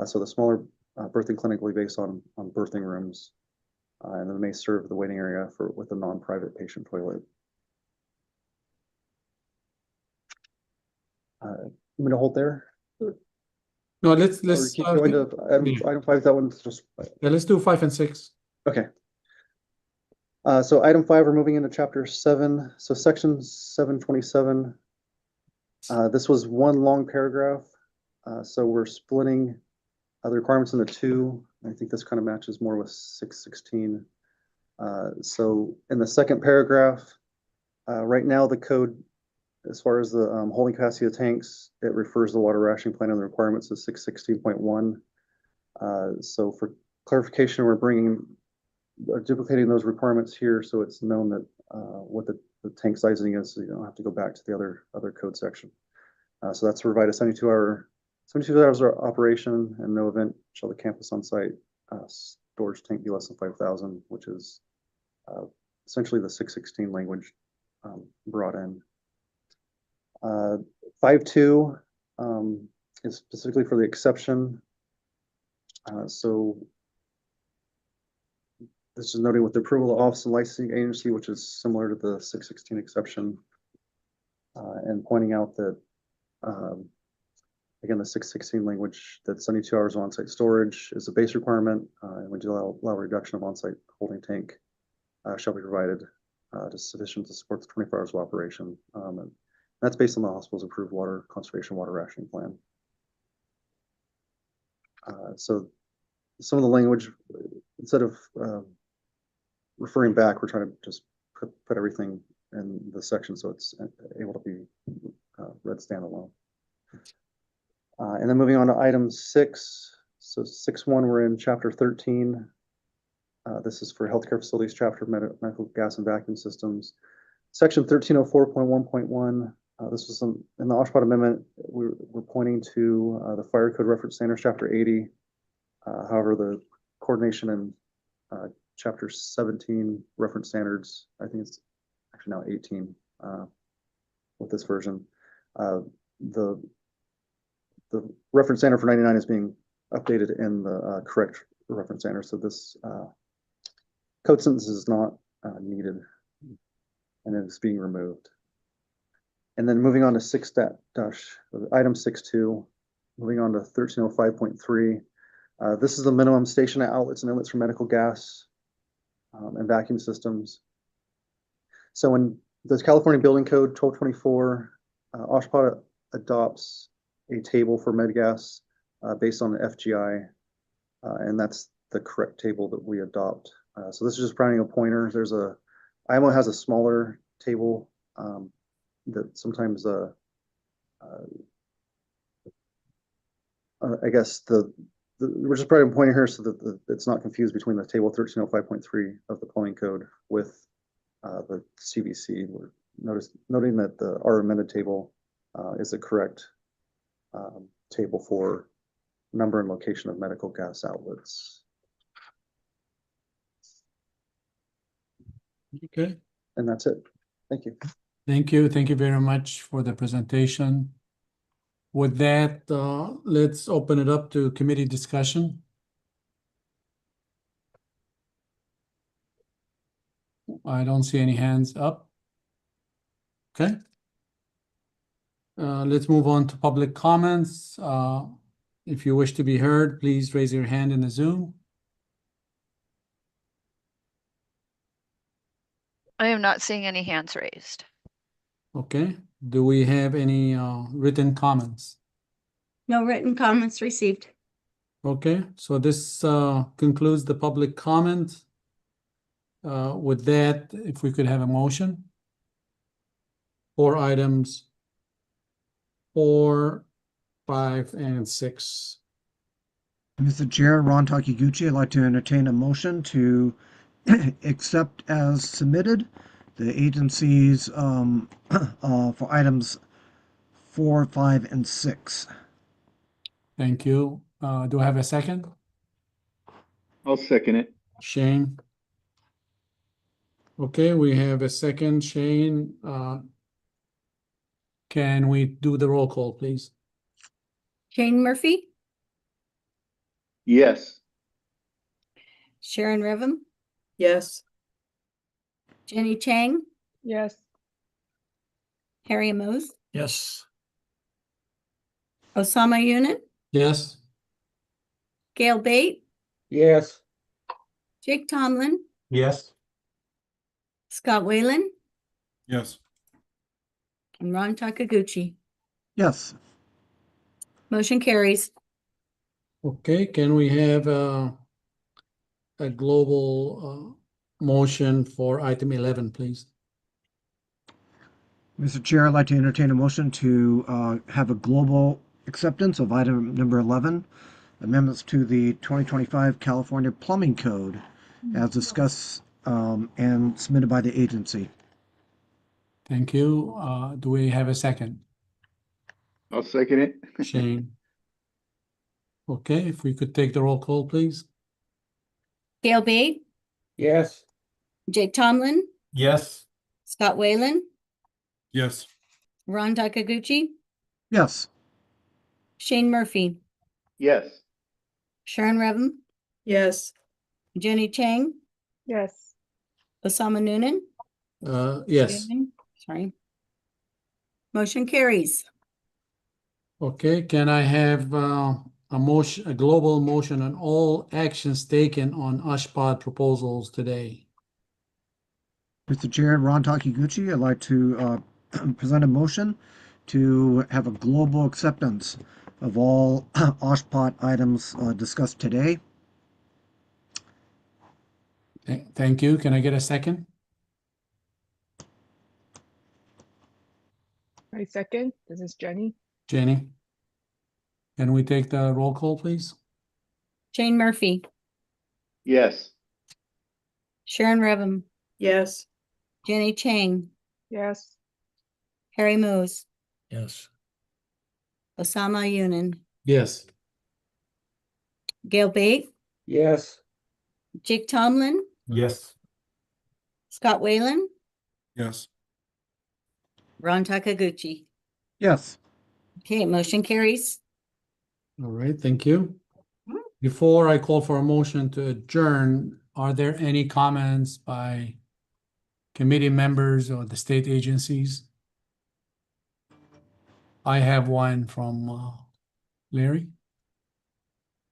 So the smaller birthing clinic will be based on birthing rooms, and then may serve the waiting area with a non-private patient toilet. I'm going to hold there. No, let's keep going to item 5. That one's just let's do 5 and 6. okay. So item 5, we're moving into chapter 7. So section 727. This was one long paragraph. So we're splitting the requirements into 2. I think this kind of matches more with 616. So in the second paragraph, right now the code, as far as the holding capacity of tanks, it refers to the water rationing plan and the requirements of 616.1. So for clarification, we're duplicating those requirements here, so it's known that what the tank sizing is, so you don't have to go back to the other code section. So that's to provide a 72 hours of operation, and no event shall the campus on site storage tank be less than 5,000, which is essentially the 616 language brought in. 5.2 is specifically for the exception. So this is noting with the approval of the Office of Licensing Agency, which is similar to the 616 exception, and pointing out that again, the 616 language, that 72 hours of on-site storage is a base requirement, and we do allow reduction of on-site holding tank shall be provided to sufficient to support the 24 hours of operation. And that's based on the hospital's approved water conservation water rationing plan. So some of the language, instead of referring back, we're trying to just put everything in the section so it's able to be read standalone. And then moving on to item 6. So 6.1, we're in chapter 13. This is for healthcare facilities chapter, medical gas and vacuum systems. Section 1304.1.1. This was in the Oshkosh Amendment. We're pointing to the Fire Code Reference Standards, Chapter 80. However, the coordination in Chapter 17 Reference Standards, I think it's actually now 18 with this version. The reference standard for 99 is being updated in the correct reference standard. So this code sentence is not needed, and it is being removed. And then moving on to item 6.2, moving on to 1305.3. This is the minimum station outlets and inlets for medical gas and vacuum systems. So when the California Building Code 1224, Oshkosh adopts a table for med gas based on the FGI, and that's the correct table that we adopt. So this is just providing a pointer. IMO has a smaller table, that sometimes, I guess we're just probably pointing here so that it's not confused between the table 1305.3 of the plumbing code with the CVC. We're noting that our amended table is the correct table for number and location of medical gas outlets. Okay. And that's it. Thank you. Thank you. Thank you very much for the presentation. With that, let's open it up to committee discussion. I don't see any hands up. Okay. Let's move on to public comments. If you wish to be heard, please raise your hand in the Zoom. I am not seeing any hands raised. Okay. Do we have any written comments? No written comments received. Okay, so this concludes the public comment. With that, if we could have a motion for items 4, 5, and 6. Mr. Chair, Ron Takiguchi, I'd like to entertain a motion to accept as submitted the agencies for items 4, 5, and 6. Thank you. Do I have a second? I'll second it. Shane. Okay, we have a second. Shane, can we do the roll call, please? Shane Murphy, Yes. Sharon Revim, Yes. Jenny Chang, Yes. Harry Mose, Yes. Osama Yunin, Yes. Gail Bate, Yes. Jake Tomlin, Yes. Scott Whalen, Yes. and Ron Takaguchi. Yes. Motion carries. Okay, can we have a global motion for item 11, please? Mr. Chair, I'd like to entertain a motion to have a global acceptance of item number 11, amendments to the 2025 California Plumbing Code, as discussed and submitted by the agency. Thank you. Do we have a second? I'll second it. Shane. Okay, if we could take the roll call, please. Gail Bate, Yes. Jake Tomlin, Yes. Scott Whalen, Yes. Ron Takaguchi, Yes. Shane Murphy, Yes. Sharon Revim, Yes. Jenny Chang, Yes. Osama Noonan. Yes. Sorry. Motion carries. Okay, can I have a motion, a global motion on all actions taken on OSHPD proposals today? Mr. Chair, Ron Takiguchi, I'd like to present a motion to have a global acceptance of all OSHPD items discussed today. Thank you. Can I get a second? I second. This is Jenny. Jenny? Can we take the roll call, please? Shane Murphy, Yes. Sharon Revim, Yes. Jenny Chang, Yes. Harry Mose, Yes. Osama Yunin, Yes. Gail Bate, Yes. Jake Tomlin, Yes. Scott Whalen, Yes. Ron Takaguchi. Yes. Okay, motion carries. All right, thank you. Before I call for a motion to adjourn, are there any comments by committee members or the state agencies? I have one from Larry.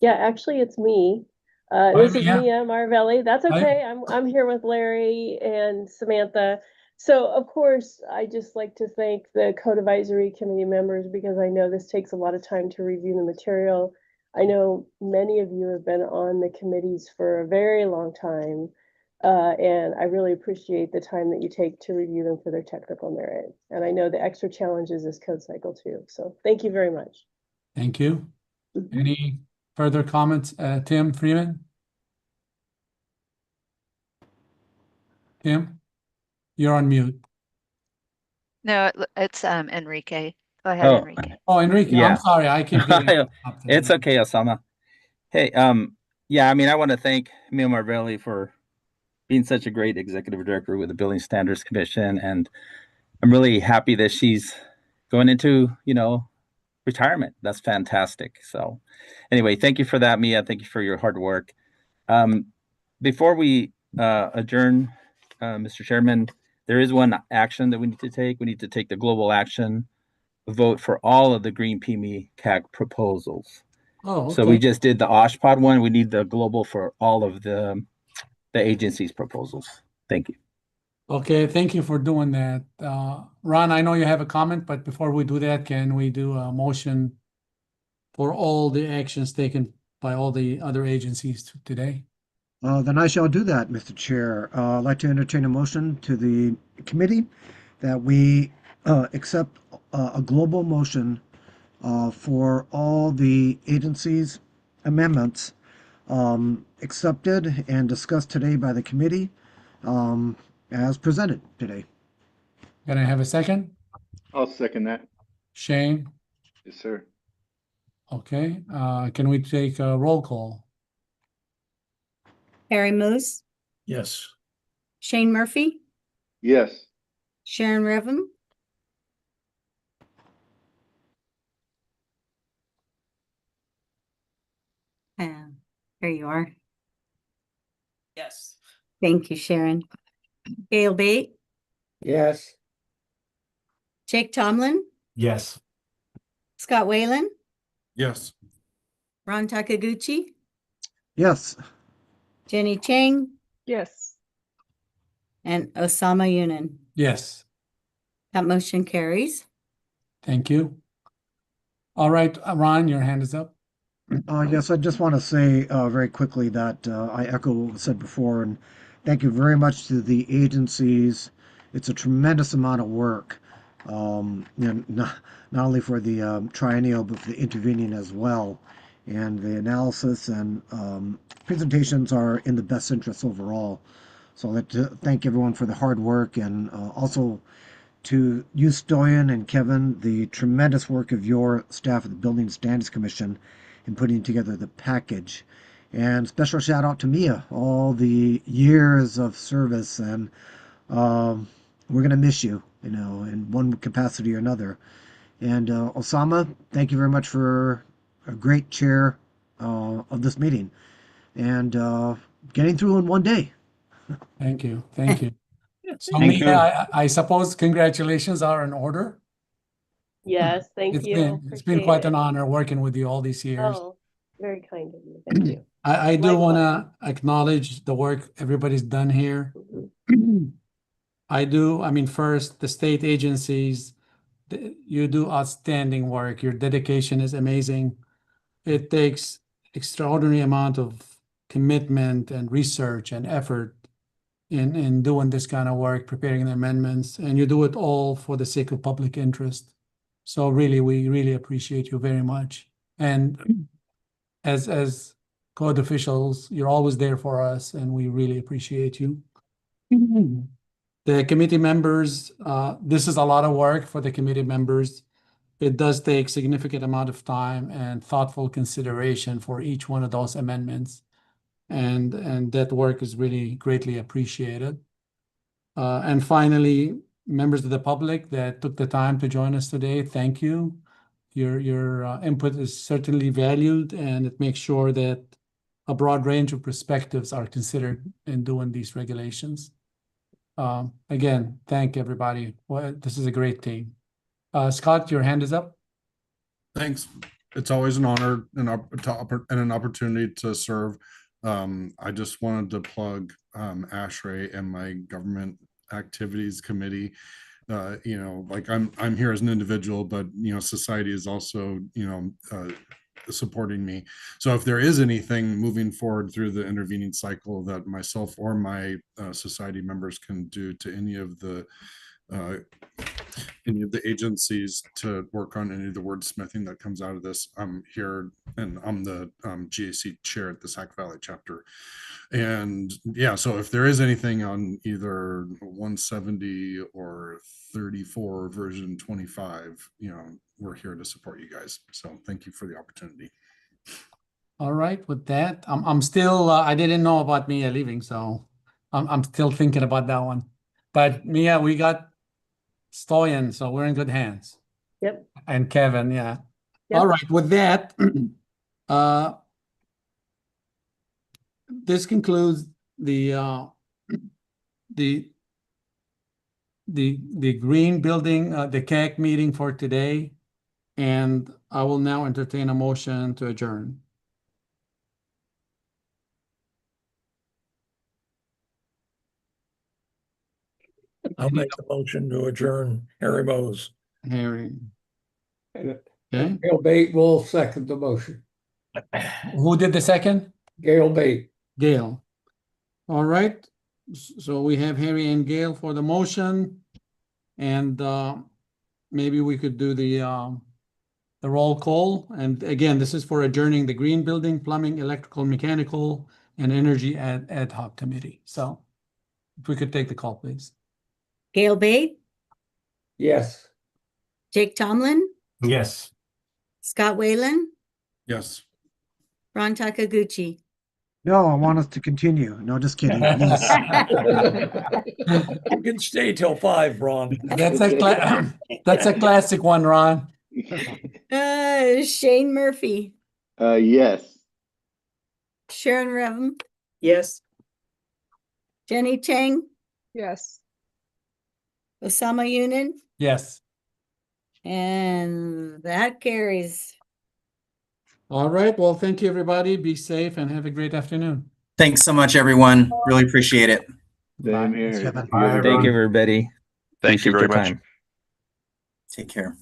Yeah, actually, it's me. Hi, This is Mia. Mia Marvelli. That's Hi. okay. I'm here with Larry and Samantha. So, of course, I just like to thank the Code Advisory Committee members because I know this takes a lot of time to review the material. I know many of you have been on the committees for a very long time. And I really appreciate the time that you take to review them for their technical merit. And I know the extra challenge is this code cycle too. So thank you very much. Thank you. Any further comments? Tim Freeman? Tim, you're on mute. No, it's Enrique. Go ahead, Enrique. Oh, Enrique, I'm sorry. I keep getting interrupted. It's okay, Osama. Hey, yeah, I mean, I want to thank Mia Marvelli for being such a great executive director with the Building Standards Commission, and I'm really happy that she's going into, retirement. That's fantastic. So, anyway, thank you for that, Mia. Thank you for your hard work. Before we adjourn, Mr. Chairman, there is one action that we need to take. We need to take the global action vote for all of the Green PEME CAC proposals. Oh, okay. So we just did the OSHPD one. We need the global for all of the agency's proposals. Thank you. Okay, thank you for doing that. Ron, I know you have a comment, but before we do that, can we do a motion for all the actions taken by all the other agencies today? Then I shall do that, Mr. Chair. I'd like to entertain a motion to the committee that we accept a global motion for all the agencies' amendments accepted and discussed today by the committee as presented today. Can I have a second? I'll second that. Shane? Yes, sir. Okay, can we take a roll call? Harry Moose, Yes. Shane Murphy, Yes. Sharon Revim, there you are. Yes. Thank you, Sharon. Gail Bate, Yes. Jake Tomlin, Yes. Scott Whalen, Yes. Ron Takaguchi, Yes. Jenny Chang, Yes. and Osama Yunin. Yes. That motion carries. Thank you. All right, Ron, your hand is up. Yes, I just want to say very quickly that I echo what was said before, and thank you very much to the agencies. It's a tremendous amount of work, not only for the triennial, but for the intervening as well. And the analysis and presentations are in the best interest overall. So I'd like to thank everyone for the hard work, and also to you, Stoyan and Kevin, the tremendous work of your staff at the Building Standards Commission in putting together the package. And special shout out to Mia, all the years of service, and we're going to miss you, in one capacity or another. And Osama, thank you very much for a great chair of this meeting and getting through in one day. Thank you. Thank you. So Thank Mia, I suppose congratulations are in order. Yes, thank you. It's been quite Appreciate an it. honor working with you all these years. Oh, very kind of you. Thank you. I do Likewise. want to acknowledge the work everybody's done here. First, the state agencies, you do outstanding work. Your dedication is amazing. It takes extraordinary amount of commitment and research and effort in doing this kind of work, preparing the amendments, and you do it all for the sake of public interest. So really, we really appreciate you very much. And as code officials, you're always there for us, and we really appreciate you. The committee members, this is a lot of work for the committee members. It does take significant amount of time and thoughtful consideration for each one of those amendments. And that work is really greatly appreciated. And finally, members of the public that took the time to join us today, thank you. Your input is certainly valued, and it makes sure that a broad range of perspectives are considered in doing these regulations. Again, thank everybody. Well, this is a great team. Scott, your hand is up. Thanks. It's always an honor and an opportunity to serve. I just wanted to plug ASHRAE and my government activities committee. I'm here as an individual, but society is also supporting me. So if there is anything moving forward through the intervening cycle that myself or my society members can do to any of the agencies to work on any of the wordsmithing that comes out of this, I'm here, and I'm the GAC chair at the Sac Valley chapter. And yeah, so if there is anything on either 170 or 34 version 25, we're here to support you guys. So thank you for the opportunity. All right, with that, I'm still, I didn't know about Mia leaving, so I'm still thinking about that one. But Mia, we got Stoyan, so we're in good hands. Yep. And Kevin, yeah. Yep. All right, with that, this concludes the green building, the CAC meeting for today. And I will now entertain a motion to adjourn. I'll make the motion to adjourn. Harry Mose. Harry. Okay. Okay. Gail Bate will second the motion. Who did the second? Gail Bate. Gail. All right. So we have Harry and Gail for the motion. And maybe we could do the roll call. And again, this is for adjourning the green building, plumbing, electrical, mechanical, and energy ad hoc committee. So if we could take the call, please. Gail Bate, Yes. Jake Tomlin, Yes. Scott Whalen, Yes. Ron Takaguchi. No, I want us to continue. No, just kidding. Yes. You can stay till 5, Ron. That's a classic one, Ron. Shane Murphy, Yes. Sharon Revem, Yes. Jenny Chang, Yes. Osama Yunin, Yes. and that carries. All right. Well, thank you, everybody. Be safe and have a great afternoon. Thanks so much, everyone. Really appreciate it. Same here. Kevin. Thank you, everybody. Thank you Appreciate very your much. time. Take care.